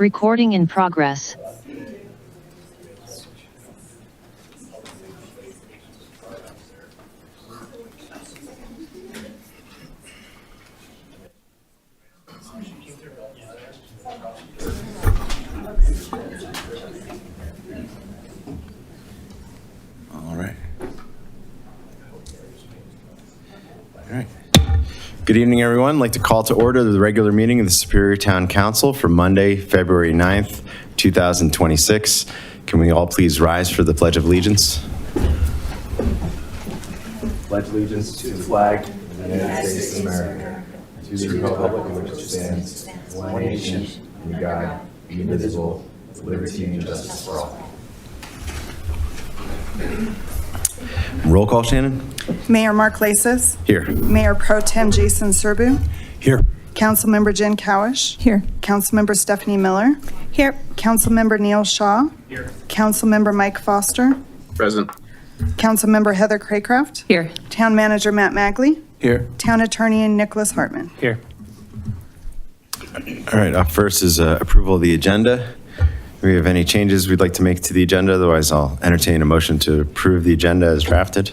Recording in progress. All right. Good evening, everyone. I'd like to call to order the regular meeting of the Superior Town Council for Monday, February 9th, 2026. Can we all please rise for the Pledge of Allegiance? Pledge allegiance to the flag of the United States of America, to the republic in which it stands, one nation, under God, indivisible, with liberty and justice for all. Roll call, Shannon. Mayor Mark Lasis. Here. Mayor Pro Tem Jason Serbu. Here. Councilmember Jen Cowish. Here. Councilmember Stephanie Miller. Here. Councilmember Neil Shaw. Here. Councilmember Mike Foster. Present. Councilmember Heather Craycraft. Here. Town Manager Matt Magley. Here. Town Attorney Nicholas Hartman. Here. All right, up first is approval of the agenda. Do we have any changes we'd like to make to the agenda? Otherwise, I'll entertain a motion to approve the agenda as drafted.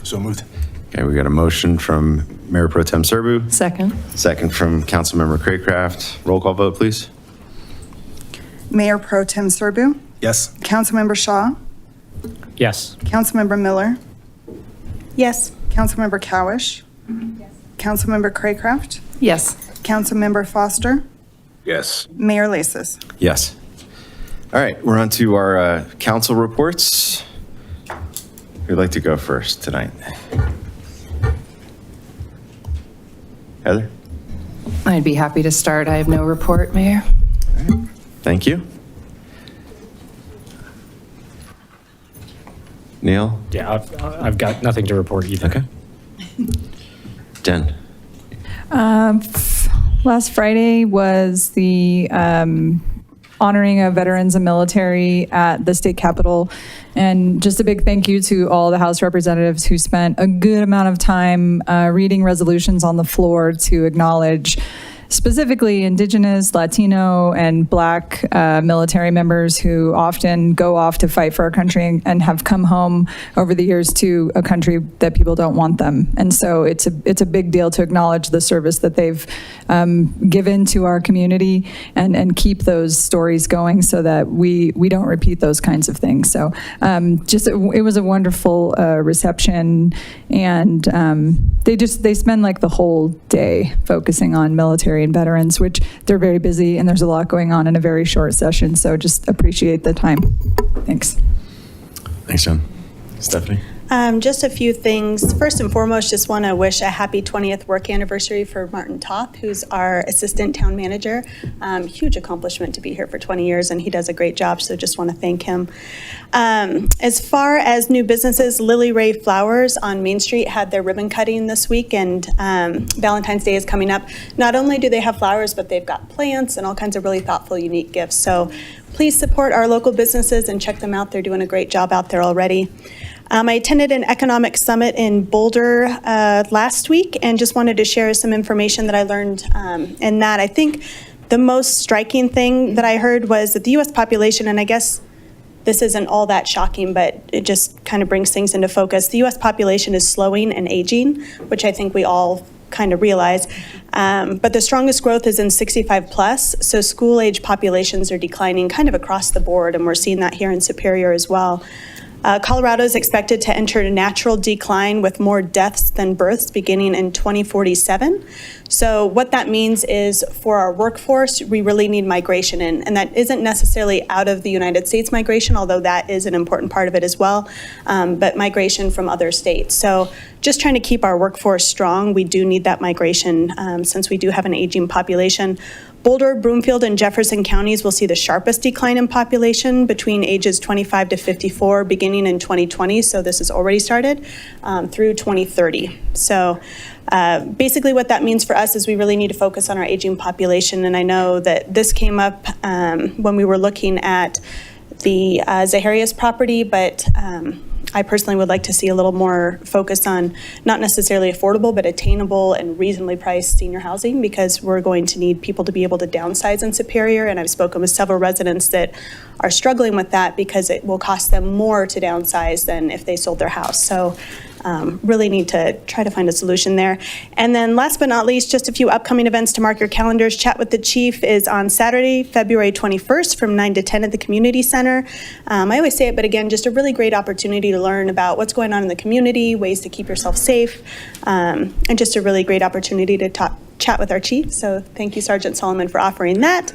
So moved. Okay, we got a motion from Mayor Pro Tem Serbu, Second. second from Councilmember Craycraft. Roll call vote, please. Mayor Pro Tem Serbu. Yes. Councilmember Shaw. Yes. Councilmember Miller. Yes. Councilmember Cowish. Yes. Councilmember Craycraft. Yes. Councilmember Foster. Yes. Mayor Lasis. Yes. All right, we're on to our council reports. Who'd like to go first tonight? Heather? I'd be happy to start. I have no report, Mayor. Thank you. Neil? Yeah, I've got nothing to report either. Okay. Jen? Last Friday was the honoring of veterans and military at the state capitol. And just a big thank you to all the House representatives who spent a good amount of time reading resolutions on the floor to acknowledge specifically Indigenous, Latino, and Black military members who often go off to fight for our country and have come home over the years to a country that people don't want them. And so it's a big deal to acknowledge the service that they've given to our community and keep those stories going so that we don't repeat those kinds of things. So it was a wonderful reception, and they spend like the whole day focusing on military and veterans, which they're very busy and there's a lot going on in a very short session. So just appreciate the time. Thanks. Thanks, John. Stephanie? Just a few things. First and foremost, just want to wish a happy 20th work anniversary for Martin Toth, who's our assistant town manager. Huge accomplishment to be here for 20 years, and he does a great job, so just want to thank him. As far as new businesses, Lily Ray Flowers on Main Street had their ribbon cutting this week, and Valentine's Day is coming up. Not only do they have flowers, but they've got plants and all kinds of really thoughtful, unique gifts. So please support our local businesses and check them out. They're doing a great job out there already. I attended an economic summit in Boulder last week and just wanted to share some information that I learned in that. I think the most striking thing that I heard was that the U.S. population, and I guess this isn't all that shocking, but it just kind of brings things into focus. The U.S. population is slowing and aging, which I think we all kind of realize. But the strongest growth is in 65 plus. So school age populations are declining kind of across the board, and we're seeing that here in Superior as well. Colorado is expected to enter a natural decline with more deaths than births beginning in 2047. So what that means is for our workforce, we really need migration in, and that isn't necessarily out of the United States migration, although that is an important part of it as well, but migration from other states. So just trying to keep our workforce strong, we do need that migration since we do have an aging population. Boulder, Broomfield, and Jefferson counties will see the sharpest decline in population between ages 25 to 54 beginning in 2020, so this has already started, through 2030. So basically what that means for us is we really need to focus on our aging population, and I know that this came up when we were looking at the Zaharias property, but I personally would like to see a little more focus on not necessarily affordable, but attainable and reasonably priced senior housing, because we're going to need people to be able to downsize in Superior. And I've spoken with several residents that are struggling with that because it will cost them more to downsize than if they sold their house. So really need to try to find a solution there. And then last but not least, just a few upcoming events to mark your calendars. Chat with the Chief is on Saturday, February 21st from 9 to 10 at the Community Center. I always say it, but again, just a really great opportunity to learn about what's going on in the community, ways to keep yourself safe, and just a really great opportunity to chat with our chief. So thank you, Sergeant Solomon, for offering that.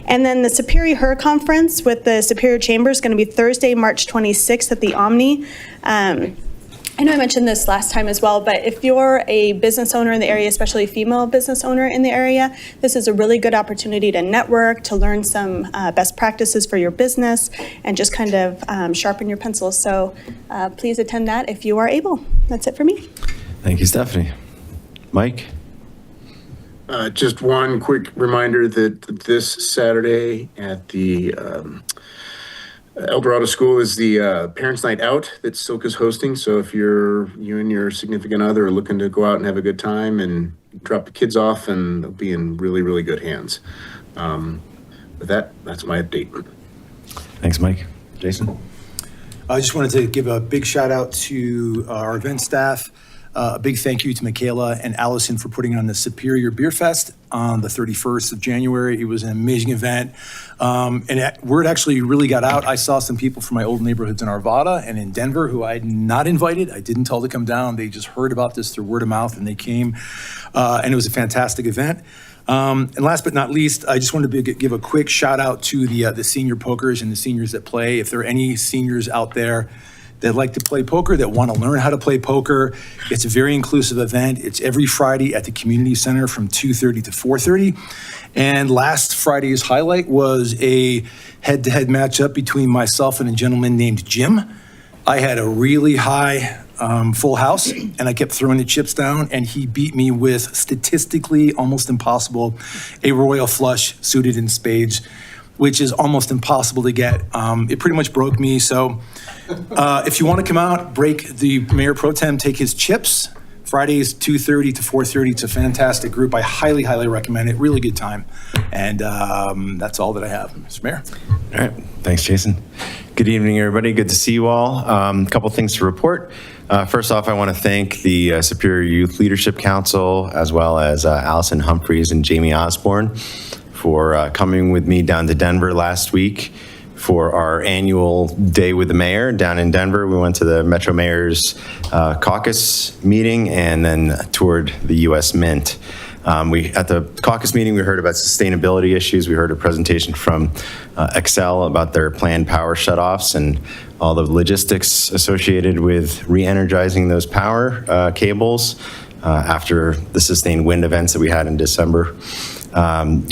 And then the Superior HER Conference with the Superior Chamber is going to be Thursday, March 26th at the Omni. I know I mentioned this last time as well, but if you're a business owner in the area, especially a female business owner in the area, this is a really good opportunity to network, to learn some best practices for your business, and just kind of sharpen your pencils. So please attend that if you are able. That's it for me. Thank you, Stephanie. Mike? Just one quick reminder that this Saturday at the El Dorado School is the Parents' Night Out that Silk is hosting. So if you and your significant other are looking to go out and have a good time and drop the kids off, and they'll be in really, really good hands. With that, that's my update. Thanks, Mike. Jason? I just wanted to give a big shout out to our event staff. A big thank you to Michaela and Allison for putting on the Superior Beer Fest on the 31st of January. It was an amazing event. Word actually really got out. I saw some people from my old neighborhoods in Arvada and in Denver who I had not invited. I didn't tell to come down. They just heard about this through word of mouth and they came. And it was a fantastic event. And last but not least, I just wanted to give a quick shout out to the senior pokers and the seniors that play. If there are any seniors out there that like to play poker, that want to learn how to play poker, it's a very inclusive event. It's every Friday at the Community Center from 2:30 to 4:30. And last Friday's highlight was a head-to-head matchup between myself and a gentleman named Jim. I had a really high full house, and I kept throwing the chips down, and he beat me with statistically almost impossible, a royal flush suited in spades, which is almost impossible to get. It pretty much broke me. So if you want to come out, break the Mayor Pro Tem, take his chips. Fridays, 2:30 to 4:30. It's a fantastic group. I highly, highly recommend it. Really good time. And that's all that I have. Mr. Mayor. All right. Thanks, Jason. Good evening, everybody. Good to see you all. A couple things to report. First off, I want to thank the Superior Youth Leadership Council, as well as Allison Humphreys and Jamie Osborne for coming with me down to Denver last week for our annual Day with the Mayor down in Denver. We went to the Metro Mayor's caucus meeting and then toured the U.S. Mint. At the caucus meeting, we heard about sustainability issues. We heard a presentation from Excel about their planned power shutoffs and all the logistics associated with re-energizing those power cables after the sustained wind events that we had in December.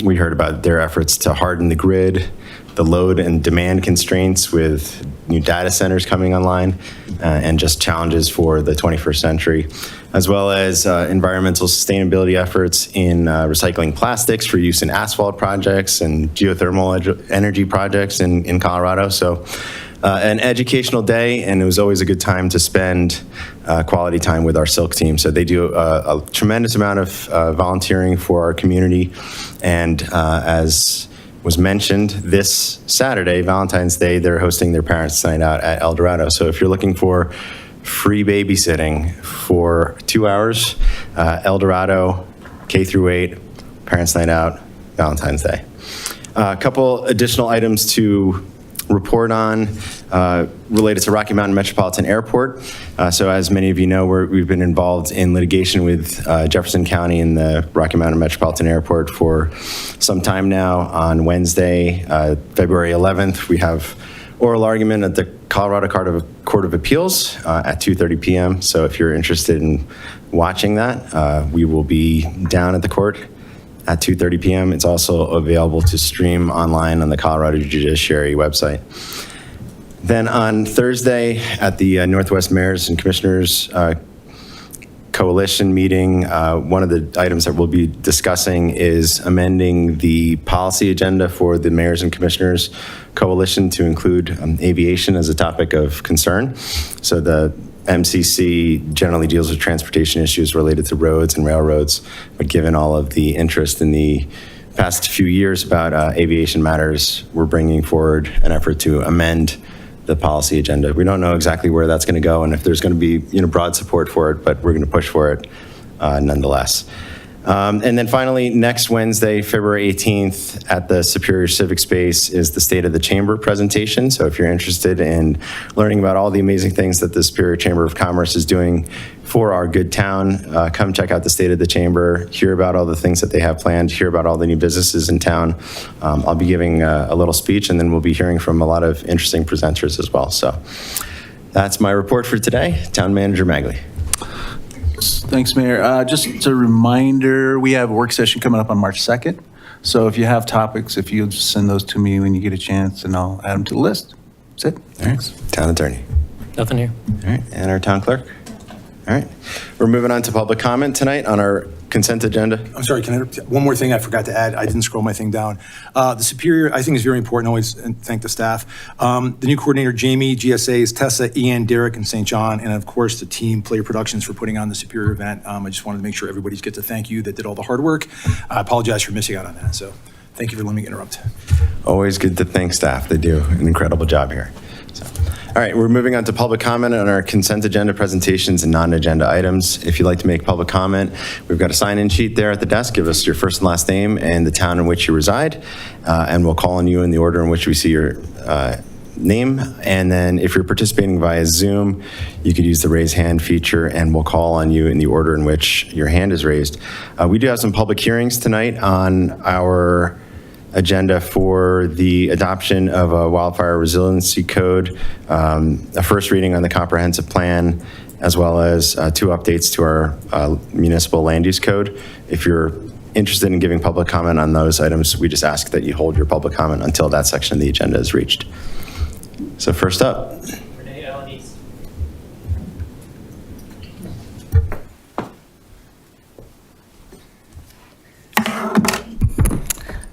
We heard about their efforts to harden the grid, the load and demand constraints with new data centers coming online, and just challenges for the 21st century, as well as environmental sustainability efforts in recycling plastics for use in asphalt projects and geothermal energy projects in Colorado. So an educational day, and it was always a good time to spend quality time with our Silk team. So they do a tremendous amount of volunteering for our community, and as was mentioned, this Saturday, Valentine's Day, they're hosting their Parents' Night Out at El Dorado. So if you're looking for free babysitting for 2 hours, El Dorado, K through 8, Parents' Night Out, Valentine's Day. A couple additional items to report on related to Rocky Mountain Metropolitan Airport. So as many of you know, we've been involved in litigation with Jefferson County and the Rocky Mountain Metropolitan Airport for some time now. On Wednesday, February 11th, we have oral argument at the Colorado Court of Appeals at 2:30 p.m. So if you're interested in watching that, we will be down at the court at 2:30 p.m. It's also available to stream online on the Colorado Judiciary website. Then on Thursday at the Northwest Mayors and Commissioners coalition meeting. One of the items that we'll be discussing is amending the policy agenda for the Mayors and Commissioners Coalition to include aviation as a topic of concern. So the MCC generally deals with transportation issues related to roads and railroads, but given all of the interest in the past few years about aviation matters, we're bringing forward an effort to amend the policy agenda. We don't know exactly where that's going to go and if there's going to be broad support for it, but we're going to push for it nonetheless. And then finally, next Wednesday, February 18th at the Superior Civic Space is the State of the Chamber presentation. So if you're interested in learning about all the amazing things that the Superior Chamber of Commerce is doing for our good town, come check out the State of the Chamber, hear about all the things that they have planned, hear about all the new businesses in town. I'll be giving a little speech, and then we'll be hearing from a lot of interesting presenters as well. So that's my report for today. Town Manager Magley. Thanks, Mayor. Just a reminder, we have a work session coming up on March 2nd. So if you have topics, if you send those to me when you get a chance, and I'll add them to the list. That's it. Thanks. Town Attorney. Nothing here. All right, and our Town Clerk. All right, we're moving on to public comment tonight on our consent agenda. I'm sorry, can I, one more thing I forgot to add. I didn't scroll my thing down. The Superior, I think, is very important, always, and thank the staff. The new coordinator, Jamie, GSAs, Tessa, Ian, Derek, and St. John, and of course, the team, Player Productions, for putting on the Superior event. I just wanted to make sure everybody gets a thank you that did all the hard work. I apologize for missing out on that, so thank you for letting me interrupt. Always good to thank staff. They do an incredible job here. So, all right, we're moving on to public comment on our consent agenda presentations and non-agenda items. If you'd like to make public comment, we've got a sign-in sheet there at the desk. Give us your first and last name and the town in which you reside, and we'll call on you in the order in which we see your name. And then if you're participating via Zoom, you could use the raise hand feature, and we'll call on you in the order in which your hand is raised. We do have some public hearings tonight on our agenda for the adoption of a wildfire resiliency code, a first reading on the comprehensive plan, as well as 2 updates to our municipal land use code. If you're interested in giving public comment on those items, we just ask that you hold your public comment until that section of the agenda is reached. So first up.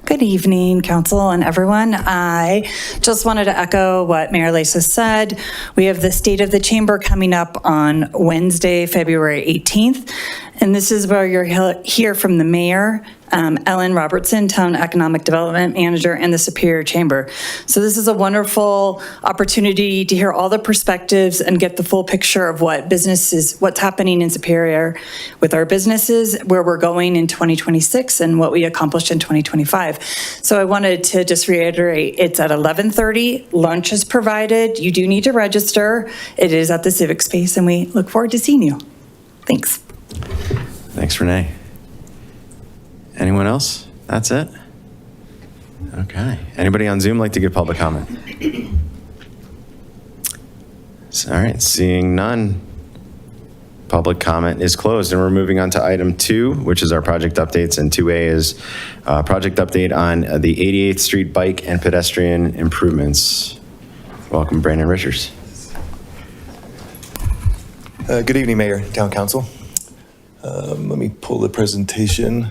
Good evening, Council and everyone. I just wanted to echo what Mayor Lacey said. We have the State of the Chamber coming up on Wednesday, February 18th. And this is where you'll hear from the mayor, Ellen Robertson, Town Economic Development Manager, and the Superior Chamber. So this is a wonderful opportunity to hear all the perspectives and get the full picture of what's happening in Superior with our businesses, where we're going in 2026, and what we accomplished in 2025. So I wanted to just reiterate, it's at 11:30, lunch is provided. You do need to register. It is at the Civic Space, and we look forward to seeing you. Thanks. Thanks, Renee. Anyone else? That's it? Okay. Anybody on Zoom like to give public comment? All right, seeing none, public comment is closed, and we're moving on to item 2, which is our project updates, and 2A is project update on the 88th Street bike and pedestrian improvements. Welcome, Brandon Richards. Good evening, Mayor, Town Council. Let me pull the presentation.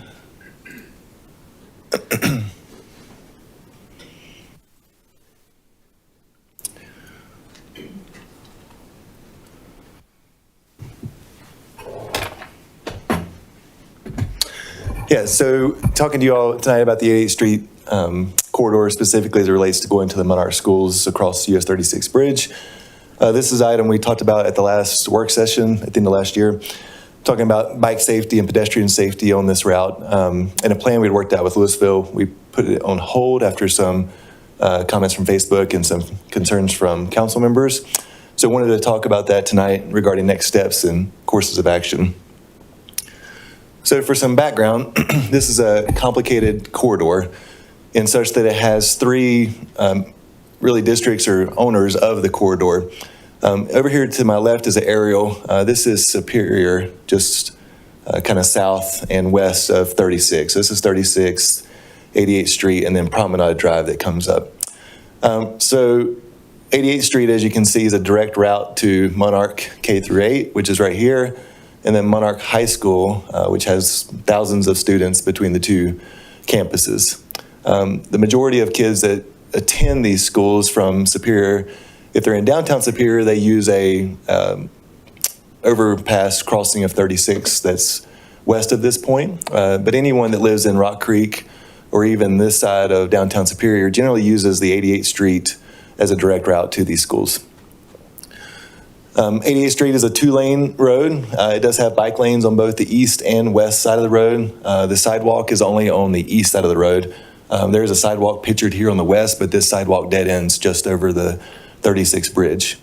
Yeah, so talking to you all tonight about the 88th Street corridor, specifically as it relates to going to the Monarch schools across the US 36 bridge. This is an item we talked about at the last work session at the end of last year, talking about bike safety and pedestrian safety on this route. And a plan we'd worked out with Louisville, we put it on hold after some comments from Facebook and some concerns from council members. So I wanted to talk about that tonight regarding next steps and courses of action. So for some background, this is a complicated corridor in such that it has 3 really districts or owners of the corridor. Over here to my left is an aerial. This is Superior, just kind of south and west of 36. So this is 36th, 88th Street, and then Promenade Drive that comes up. So 88th Street, as you can see, is a direct route to Monarch K through 8, which is right here. and then Monarch High School, which has thousands of students between the two campuses. The majority of kids that attend these schools from Superior, if they're in downtown Superior, they use a overpass crossing of 36 that's west of this point. But anyone that lives in Rock Creek or even this side of downtown Superior generally uses the 88th Street as a direct route to these schools. 88th Street is a 2-lane road. It does have bike lanes on both the east and west side of the road. The sidewalk is only on the east side of the road. There is a sidewalk pictured here on the west, but this sidewalk dead ends just over the 36 bridge.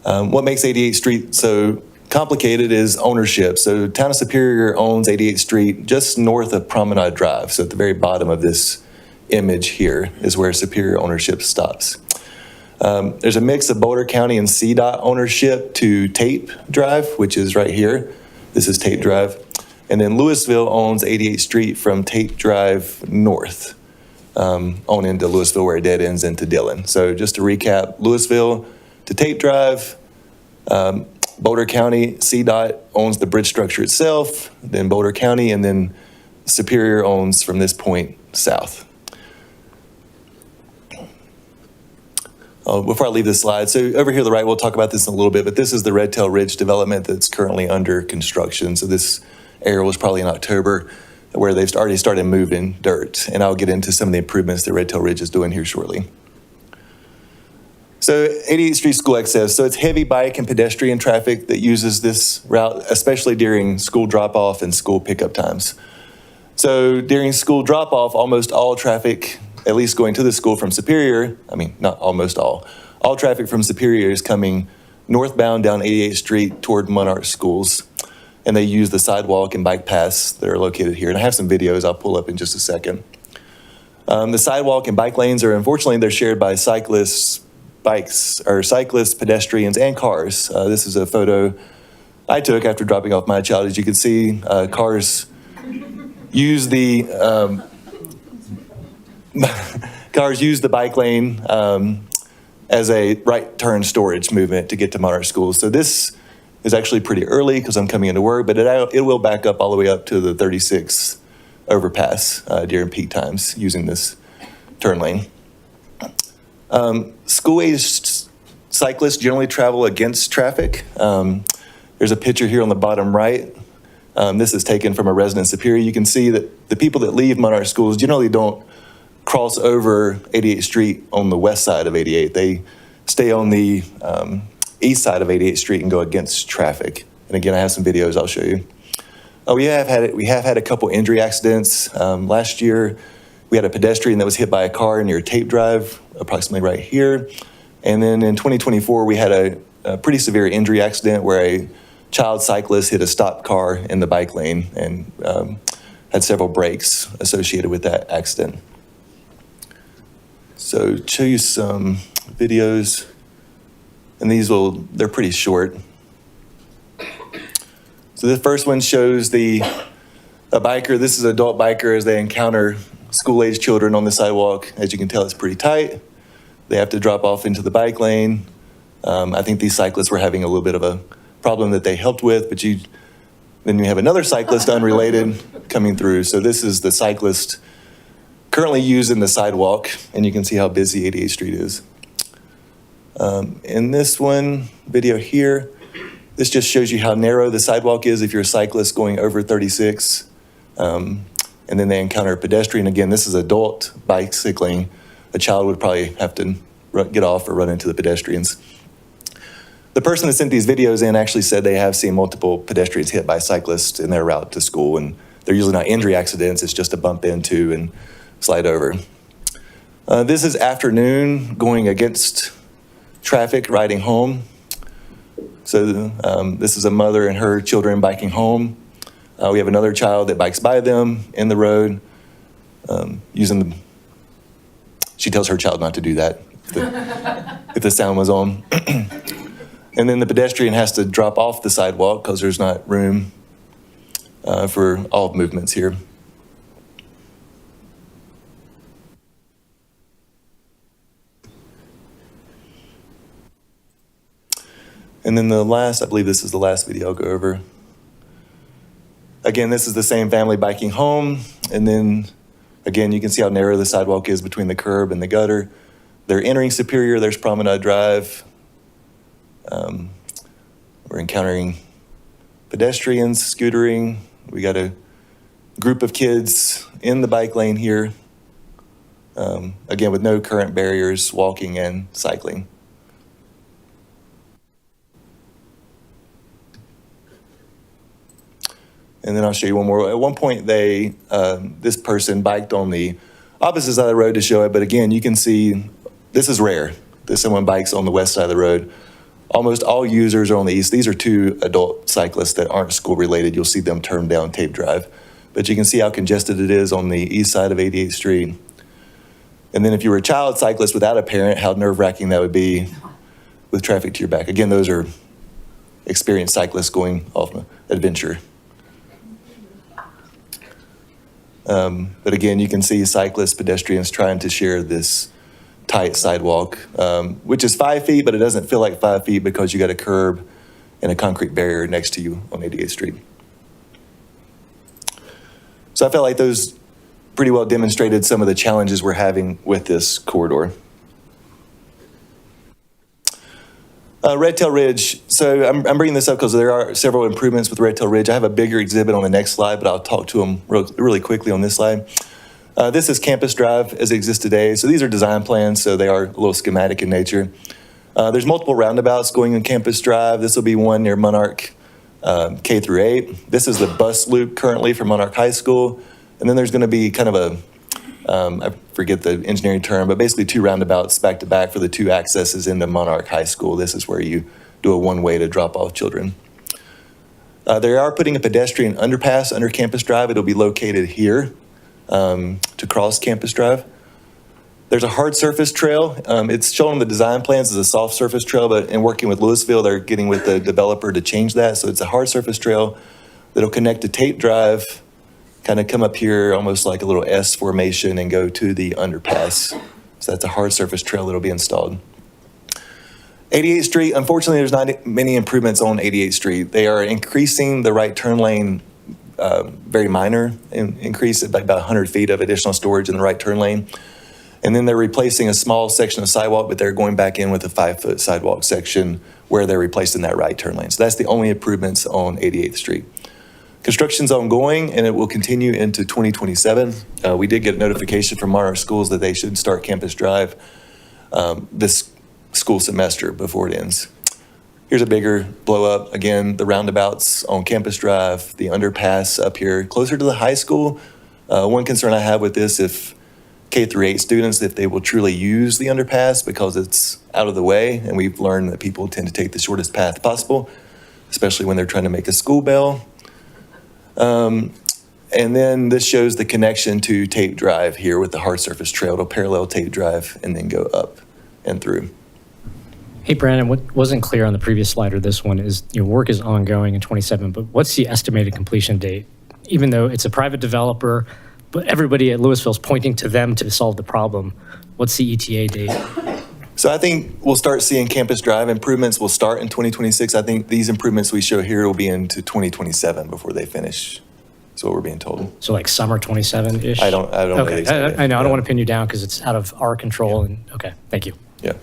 What makes 88th Street so complicated is ownership. So Town of Superior owns 88th Street just north of Promenade Drive. So at the very bottom of this image here is where Superior ownership stops. There's a mix of Boulder County and CDOT ownership to Tate Drive, which is right here. This is Tate Drive. And then Louisville owns 88th Street from Tate Drive north, on into Louisville where it dead ends into Dillon. So just to recap, Louisville to Tate Drive, Boulder County, CDOT owns the bridge structure itself, then Boulder County, and then Superior owns from this point south. Before I leave this slide, so over here to the right, we'll talk about this in a little bit, but this is the Red Tail Ridge development that's currently under construction. So this area was probably in October where they've already started moving dirt, and I'll get into some of the improvements that Red Tail Ridge is doing here shortly. So 88th Street School Access, so it's heavy bike and pedestrian traffic that uses this route, especially during school drop-off and school pickup times. So during school drop-off, almost all traffic, at least going to the school from Superior, I mean, not almost all traffic from Superior is coming northbound down 88th Street toward Monarch schools, and they use the sidewalk and bike paths that are located here. And I have some videos I'll pull up in just a second. The sidewalk and bike lanes are, unfortunately, they're shared by cyclists, pedestrians, and cars. This is a photo I took after dropping off my child. As you can see, cars use the bike lane as a right turn storage movement to get to Monarch schools. So this is actually pretty early because I'm coming into work, but it will back up all the way up to the 36 overpass during peak times using this turn lane. School-aged cyclists generally travel against traffic. There's a picture here on the bottom right. This is taken from a resident Superior. You can see that the people that leave Monarch schools generally don't cross over 88th Street on the west side of 88th. They stay on the east side of 88th Street and go against traffic. And again, I have some videos I'll show you. We have had a couple injury accidents. Last year, we had a pedestrian that was hit by a car near Tate Drive, approximately right here. And then in 2024, we had a pretty severe injury accident where a child cyclist hit a stopped car in the bike lane and had several breaks associated with that accident. So show you some videos, and they're pretty short. So the first one shows a biker. This is an adult biker as they encounter school-aged children on the sidewalk. As you can tell, it's pretty tight. They have to drop off into the bike lane. I think these cyclists were having a little bit of a problem that they helped with, but then you have another cyclist unrelated coming through. So this is the cyclist currently using the sidewalk, and you can see how busy 88th Street is. In this video here, this just shows you how narrow the sidewalk is if you're a cyclist going over 36. And then they encounter a pedestrian. Again, this is adult bicycling. A child would probably have to get off or run into the pedestrians. The person that sent these videos in actually said they have seen multiple pedestrians hit by cyclists in their route to school, and they're usually not injury accidents, it's just a bump into and slide over. This is afternoon going against traffic, riding home. So this is a mother and her children biking home. We have another child that bikes by them in the road she tells her child not to do that if the sound was on. And then the pedestrian has to drop off the sidewalk because there's not room for all movements here. And then I believe this is the last video I'll go over. Again, this is the same family biking home. And then, again, you can see how narrow the sidewalk is between the curb and the gutter. They're entering Superior, there's Promenade Drive. We're encountering pedestrians, scootering. We got a group of kids in the bike lane here. Again, with no current barriers, walking and cycling. And then I'll show you one more. At one point, this person biked on the opposite side of the road to show it, but again, you can see, this is rare that someone bikes on the west side of the road. Almost all users are on the east. These are two adult cyclists that aren't school-related. You'll see them turn down Tape Drive. But you can see how congested it is on the east side of 88th Street. And then if you were a child cyclist without a parent, how nerve-wracking that would be with traffic to your back. Again, those are experienced cyclists going off an adventure. But again, you can see cyclists, pedestrians trying to share this tight sidewalk, which is 5 feet, but it doesn't feel like 5 feet because you got a curb and a concrete barrier next to you on 88th Street. So I felt like those pretty well demonstrated some of the challenges we're having with this corridor. Red Tail Ridge. So I'm bringing this up because there are several improvements with Red Tail Ridge. I have a bigger exhibit on the next slide, but I'll talk to them really quickly on this slide. This is Campus Drive as it exists today. So these are design plans, so they are a little schematic in nature. There's multiple roundabouts going on Campus Drive. This will be one near Monarch K through 8. This is the bus loop currently for Monarch High School. And then there's going to be kind of a, I forget the engineering term, but basically two roundabouts back to back for the two accesses into Monarch High School. This is where you do a one-way to drop off children. They are putting a pedestrian underpass under Campus Drive. It'll be located here to cross Campus Drive. There's a hard surface trail. It's shown on the design plans as a soft surface trail, but in working with Louisville, they're getting with the developer to change that. So it's a hard surface trail that'll connect to Tate Drive, kind of come up here almost like a little S formation and go to the underpass. So that's a hard surface trail that'll be installed. 88th Street, unfortunately, there's not many improvements on 88th Street. They are increasing the right turn lane, very minor increase, about 100 feet of additional storage in the right turn lane. And then they're replacing a small section of sidewalk, but they're going back in with a 5-foot sidewalk section where they're replacing that right turn lane. So that's the only improvements on 88th Street. Construction's ongoing, and it will continue into 2027. We did get a notification from Monarch Schools that they should start Campus Drive this school semester before it ends. Here's a bigger blow up. Again, the roundabouts on Campus Drive, the underpass up here, closer to the high school. One concern I have with this, if K through 8 students, if they will truly use the underpass because it's out of the way, and we've learned that people tend to take the shortest path possible, especially when they're trying to make a school bell. And then this shows the connection to Tate Drive here with the hard surface trail. It'll parallel Tate Drive and then go up and through. Hey, Brandon, what wasn't clear on the previous slide or this one is, work is ongoing in 27, but what's the estimated completion date? Even though it's a private developer, but everybody at Louisville's pointing to them to solve the problem. What's the ETA date? So I think we'll start seeing Campus Drive improvements will start in 2026. I think these improvements we show here will be into 2027 before they finish. That's what we're being told. So like summer 27-ish? I don't know. Okay, I know, I don't want to pin you down because it's out of our control. And okay, thank you. Yeah.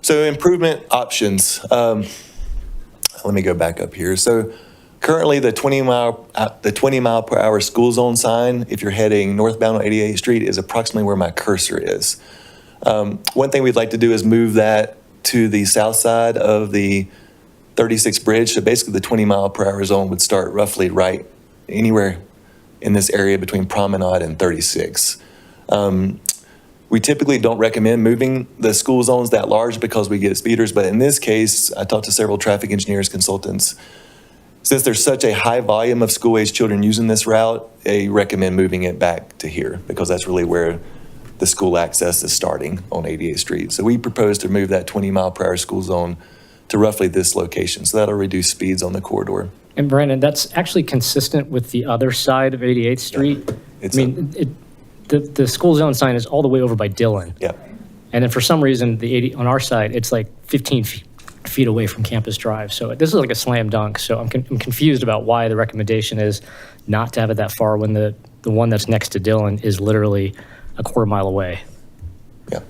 So improvement options. Let me go back up here. So currently the 20 mile per hour school zone sign, if you're heading northbound on 88th Street, is approximately where my cursor is. One thing we'd like to do is move that to the south side of the 36 bridge. So basically the 20 mile per hour zone would start roughly right anywhere in this area between Promenade and 36. We typically don't recommend moving the school zones that large because we get speeders, but in this case, I talked to several traffic engineers, consultants. Since there's such a high volume of school-age children using this route, they recommend moving it back to here because that's really where the school access is starting on 88th Street. So we propose to move that 20 mile per hour school zone to roughly this location. So that'll reduce speeds on the corridor. And Brandon, that's actually consistent with the other side of 88th Street. Yeah, the school zone sign is all the way over by Dillon. Yeah. And then for some reason, on our side, it's like 15 feet feet away from Campus Drive. So this is like a slam dunk. So I'm confused about why the recommendation is not to have it that far when the one that's next to Dillon is literally a quarter mile away. Yeah.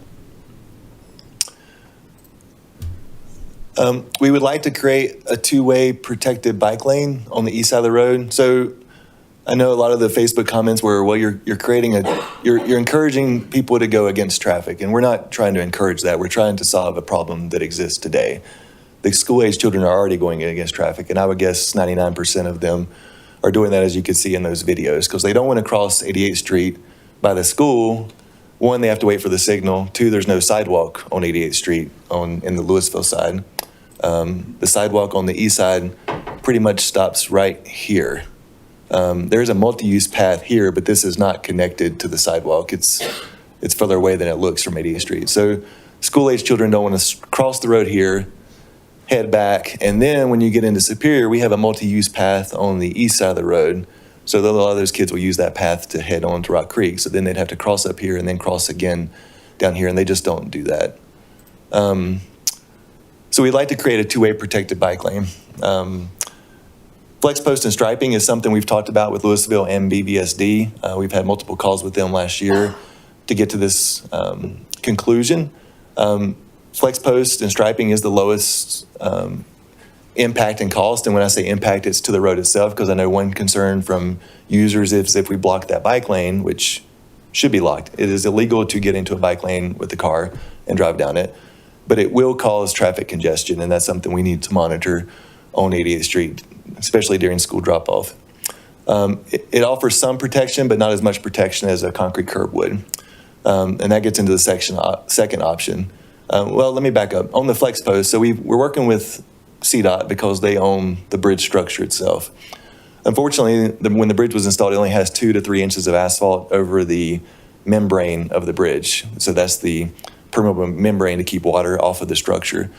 We would like to create a two-way protected bike lane on the east side of the road. So I know a lot of the Facebook comments were, well, you're creating you're encouraging people to go against traffic, and we're not trying to encourage that. We're trying to solve a problem that exists today. The school-age children are already going against traffic, and I would guess 99% of them are doing that, as you could see in those videos, because they don't want to cross 88th Street by the school. One, they have to wait for the signal. Two, there's no sidewalk on 88th Street in the Louisville side. The sidewalk on the east side pretty much stops right here. There's a multi-use path here, but this is not connected to the sidewalk. It's further away than it looks from 88th Street. So school-age children don't want to cross the road here, head back, and then when you get into Superior, we have a multi-use path on the east side of the road. So a lot of those kids will use that path to head on to Rock Creek. So then they'd have to cross up here and then cross again down here, and they just don't do that. So we'd like to create a two-way protected bike lane. Flex post and striping is something we've talked about with Louisville and BVSD. We've had multiple calls with them last year to get to this conclusion. Flex post and striping is the lowest impact and cost. And when I say impact, it's to the road itself, because I know one concern from users is if we block that bike lane, which should be locked. It is illegal to get into a bike lane with the car and drive down it, but it will cause traffic congestion, and that's something we need to monitor on 88th Street, especially during school drop-off. It offers some protection, but not as much protection as a concrete curb would. And that gets into the second option. Well, let me back up. On the flex post, so we're working with CDOT because they own the bridge structure itself. Unfortunately, when the bridge was installed, it only has 2 to 3 inches of asphalt over the membrane of the bridge. So that's the permeable membrane to keep water off of the structure.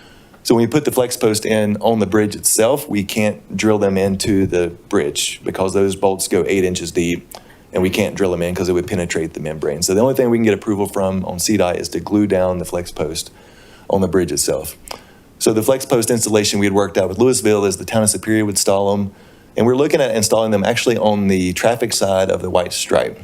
So when you put the flex post in on the bridge itself, we can't drill them into the bridge because those bolts go 8 inches deep, and we can't drill them in because it would penetrate the membrane. So the only thing we can get approval from on CDOT is to glue down the flex post on the bridge itself. So the flex post installation we had worked out with Louisville is the town of Superior would install them, and we're looking at installing them actually on the traffic side of the white stripe.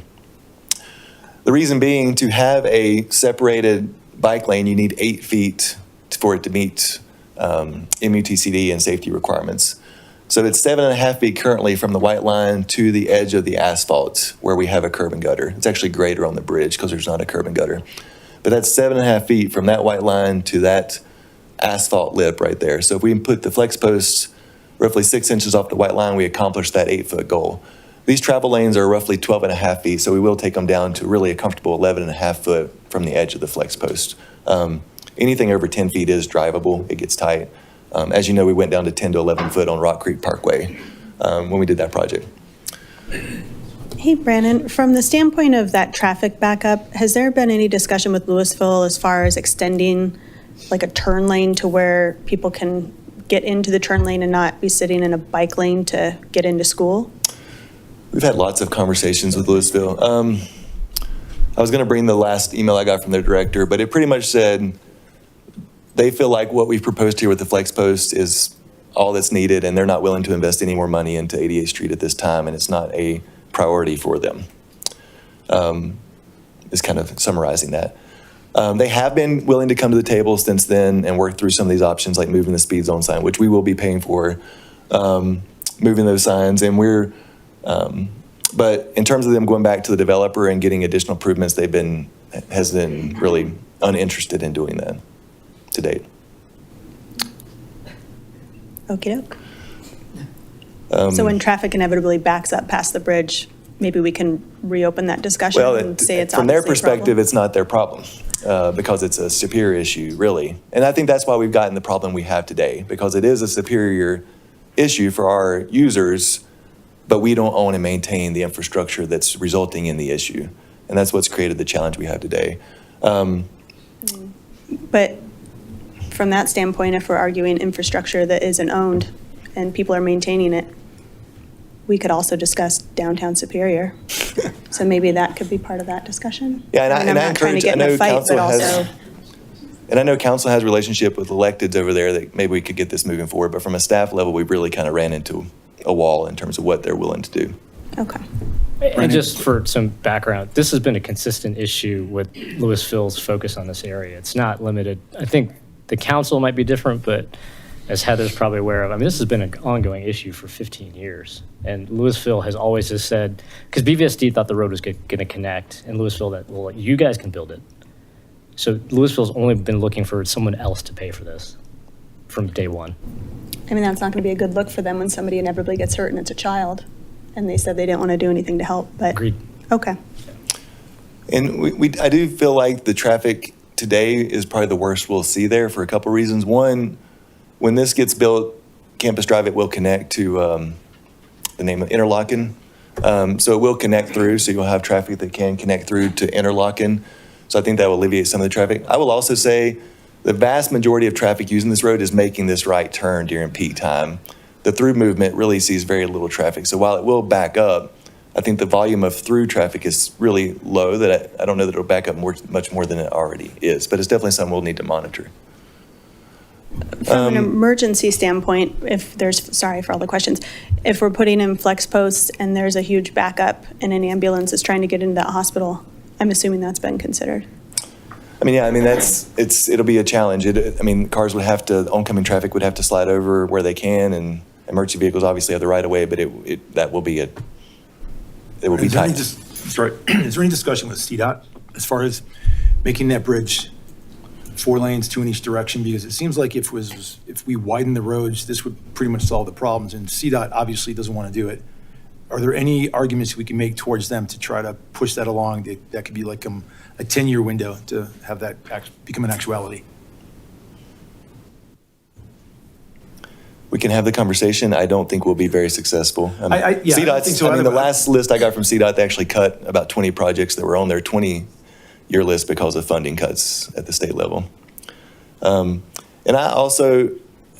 The reason being, to have a separated bike lane, you need 8 feet for it to meet MUTCD and safety requirements. So it's 7.5 feet currently from the white line to the edge of the asphalt where we have a curb and gutter. It's actually greater on the bridge because there's not a curb and gutter. But that's 7.5 feet from that white line to that asphalt lip right there. So if we put the flex posts roughly 6 inches off the white line, we accomplish that 8-foot goal. These travel lanes are roughly 12.5 feet, so we will take them down to really a comfortable 11.5 foot from the edge of the flex post. Anything over 10 feet is drivable. It gets tight. As you know, we went down to 10 to 11 foot on Rock Creek Parkway when we did that project. Hey, Brandon, from the standpoint of that traffic backup, has there been any discussion with Louisville as far as extending like a turn lane to where people can get into the turn lane and not be sitting in a bike lane to get into school? We've had lots of conversations with Louisville. I was going to bring the last email I got from their director, but it pretty much said they feel like what we've proposed here with the flex post is all that's needed, and they're not willing to invest any more money into 88th Street at this time, and it's not a priority for them. Is kind of summarizing that. They have been willing to come to the table since then and work through some of these options, like moving the speed zone sign, which we will be paying for, moving those signs, and we're but in terms of them going back to the developer and getting additional improvements, they've been really uninterested in doing that to date. Okey doke. So when traffic inevitably backs up past the bridge, maybe we can reopen that discussion and say it's from their obviously a problem? perspective, it's not their problem because it's a Superior issue, really. And I think that's why we've gotten the problem we have today, because it is a Superior issue for our users, but we don't own and maintain the infrastructure that's resulting in the issue. And that's what's created the challenge we have today. But from that standpoint, if we're arguing infrastructure that isn't owned and people are maintaining it, we could also discuss downtown Superior. So maybe that could be part of that discussion. Yeah, and I I'm not trying to encourage, get I in know a fight, council but also. And I know council has a relationship with electeds over there that maybe we could get this moving forward, but from a staff level, we've really kind of ran into a wall in terms of what they're willing to do. Okay. And just for some background, this has been a consistent issue with Louisville's focus on this area. It's not limited. I think the council might be different, but as Heather's probably aware of, I mean, this has been an ongoing issue for 15 years. And Louisville has always just said, because BVSD thought the road was going to connect, and Louisville that, well, you guys can build it. So Louisville's only been looking for someone else to pay for this from day one. I mean, that's not going to be a good look for them when somebody inevitably gets hurt and it's a child. And they said they didn't want to do anything to help, but. Agreed. Okay. And I do feel like the traffic today is probably the worst we'll see there for a couple reasons. One, when this gets built, Campus Drive, it will connect to the name of Interlochen. So it will connect through, so you'll have traffic that can connect through to Interlochen. So I think that will alleviate some of the traffic. I will also say the vast majority of traffic using this road is making this right turn during peak time. The through movement really sees very little traffic. So while it will back up, I think the volume of through traffic is really low, that I don't know that it'll back up much more than it already is, but it's definitely something we'll need to monitor. From an emergency standpoint, sorry for all the questions, if we're putting in flex posts and there's a huge backup and an ambulance is trying to get into that hospital, I'm assuming that's been considered. I mean, yeah, I mean, it'll be a challenge. Cars would have to, oncoming traffic would have to slide over where they can, and emergency vehicles obviously have the right of way, but it will be tight. Is there any discussion with CDOT as far as making that bridge 4 lanes, 2 in each direction? Because it seems like if we widen the roads, this would pretty much solve the problems, and CDOT obviously doesn't want to do it. Are there any arguments we can make towards them to try to push that along? That could be like a 10-year window to have that become an actuality. We can have the conversation. I don't think we'll be very successful. I think so. The last list I got from CDOT, they actually cut about 20 projects that were on their 20-year list because of funding cuts at the state level. And I also,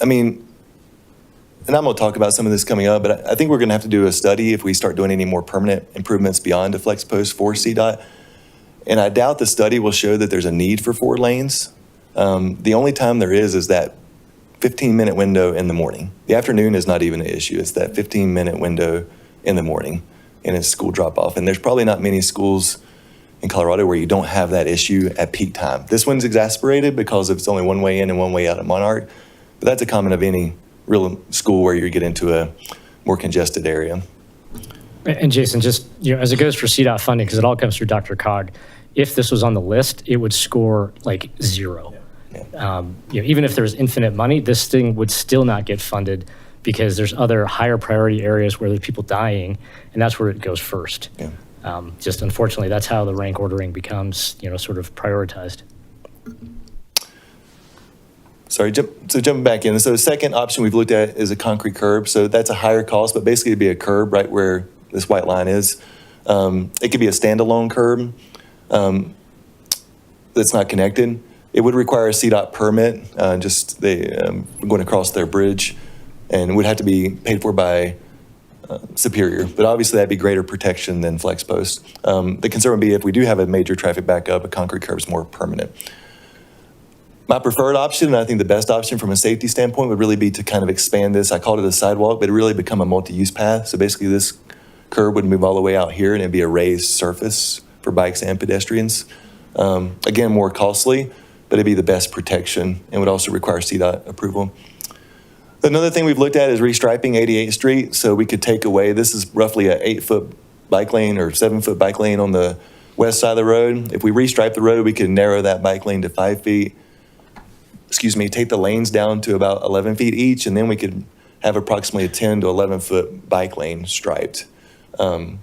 and I'm going to talk about some of this coming up, but I think we're going to have to do a study if we start doing any more permanent improvements beyond a flex post for CDOT. And I doubt the study will show that there's a need for 4 lanes. The only time there is that 15-minute window in the morning. The afternoon is not even an issue. It's that 15-minute window in the morning, and it's school drop-off. And there's probably not many schools in Colorado where you don't have that issue at peak time. This one's exacerbated because it's only one way in and one way out of Monarch, but that's a common of any real school where you get into a more congested area. And Jason, just as it goes for CDOT funding, because it all comes through Dr. Cog, if this was on the list, it would score like 0. Yeah. Even if there was infinite money, this thing would still not get funded because there's other higher priority areas where there's people dying, and that's where it goes first. Yeah. Just unfortunately, that's how the rank ordering becomes, sort of prioritized. Sorry, jumping back in. So the second option we've looked at is a concrete curb. So that's a higher cost, but basically it'd be a curb right where this white line is. It could be a standalone curb that's not connected. It would require a CDOT permit, going across their bridge, and would have to be paid for by Superior. But obviously that'd be greater protection than flex post. The concern would be if we do have a major traffic backup, a concrete curb is more permanent. My preferred option, and I think the best option from a safety standpoint, would really be to kind of expand this. I called it a sidewalk, but it really become a multi-use path. So basically this curb would move all the way out here, and it'd be a raised surface for bikes and pedestrians. Again, more costly, but it'd be the best protection and would also require CDOT approval. Another thing we've looked at is restriping 88th Street. So we could take away, this is roughly an 8-foot bike lane or 7-foot bike lane on the west side of the road. If we restripe the road, we could narrow that bike lane to 5 feet. Take the lanes down to about 11 feet each, and then we could have approximately a 10 to 11-foot bike lane striped. So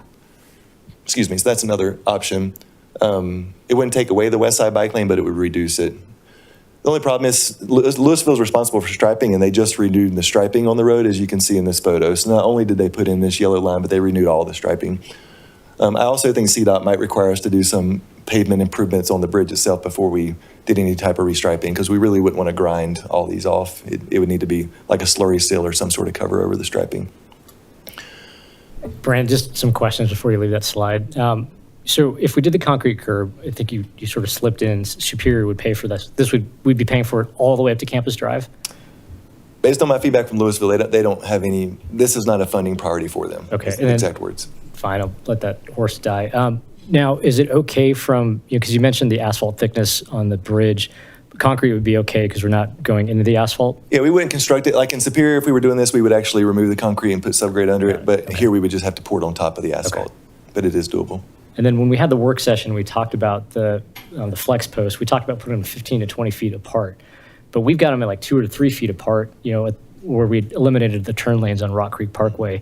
that's another option. It wouldn't take away the west side bike lane, but it would reduce it. The only problem is Louisville's responsible for striping, and they just renewed the striping on the road, as you can see in this photo. So not only did they put in this yellow line, but they renewed all the striping. I also think CDOT might require us to do some pavement improvements on the bridge itself before we did any type of restriping, because we really wouldn't want to grind all these off. It would need to be like a slurry seal or some sort of cover over the striping. Brandon, just some questions before you leave that slide. So if we did the concrete curb, I think you sort of slipped in, Superior would pay for this. We'd be paying for it all the way up to Campus Drive? Based on my feedback from Louisville, they don't have any, this is not a funding priority for them. Okay, That's and the then- exact words. Fine, I'll let that horse die. Now, is it okay from, because you mentioned the asphalt thickness on the bridge, concrete would be okay because we're not going into the asphalt? Yeah, we wouldn't construct it, like in Superior, if we were doing this, we would actually remove the concrete and put subgrade under it, but here we would just have to pour it on top of the asphalt. But it is doable. And then when we had the work session, we talked about the flex posts. We talked about putting them 15 to 20 feet apart. But we've got them at like 2 or 3 feet apart, where we eliminated the turn lanes on Rock Creek Parkway.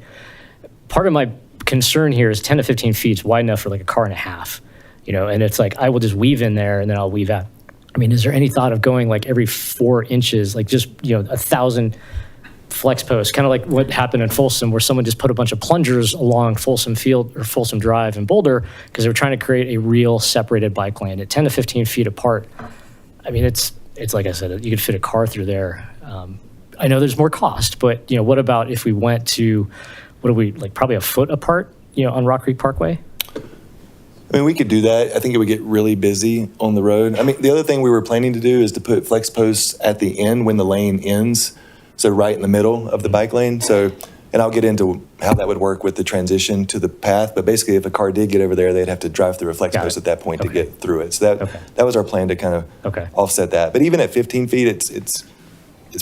Part of my concern here is 10 to 15 feet is wide enough for like a car and a half, and it's like, I will just weave in there and then I'll weave out. I mean, is there any thought of going like every 4 inches, like just, 1,000 flex posts, kind of like what happened in Folsom, where someone just put a bunch of plungers along Folsom Field or Folsom Drive in Boulder because they were trying to create a real separated bike lane at 10 to 15 feet apart. I mean, it's like I said, you could fit a car through there. I know there's more cost, but what about if we went to, probably a foot apart, on Rock Creek Parkway? I mean, we could do that. I think it would get really busy on the road. I mean, the other thing we were planning to do is to put flex posts at the end when the lane ends, so right in the middle of the bike lane. So, and I'll get into how that would work with the transition to the path, but basically if a car did get over there, they'd have to drive through a flex post at that point to get through it. So that was our plan to kind of offset that. But even at 15 feet, it's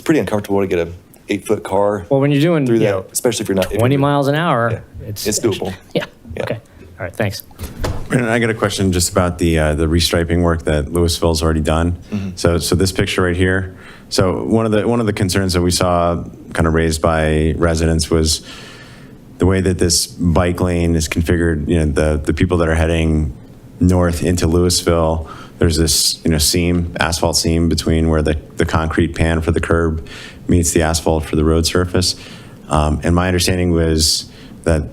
pretty uncomfortable to get a 8-foot car. Well, when you're doing through that, especially if you're not 20 miles an hour, yeah, it's doable. Yeah. Okay. All right. Thanks. Brandon, I got a question just about the restriping work that Louisville's already done. Mm-hmm. So this picture right here. So one of the concerns that we saw kind of raised by residents was the way that this bike lane is configured. The people that are heading north into Louisville, there's this asphalt seam between where the concrete pan for the curb meets the asphalt for the road surface. And my understanding was that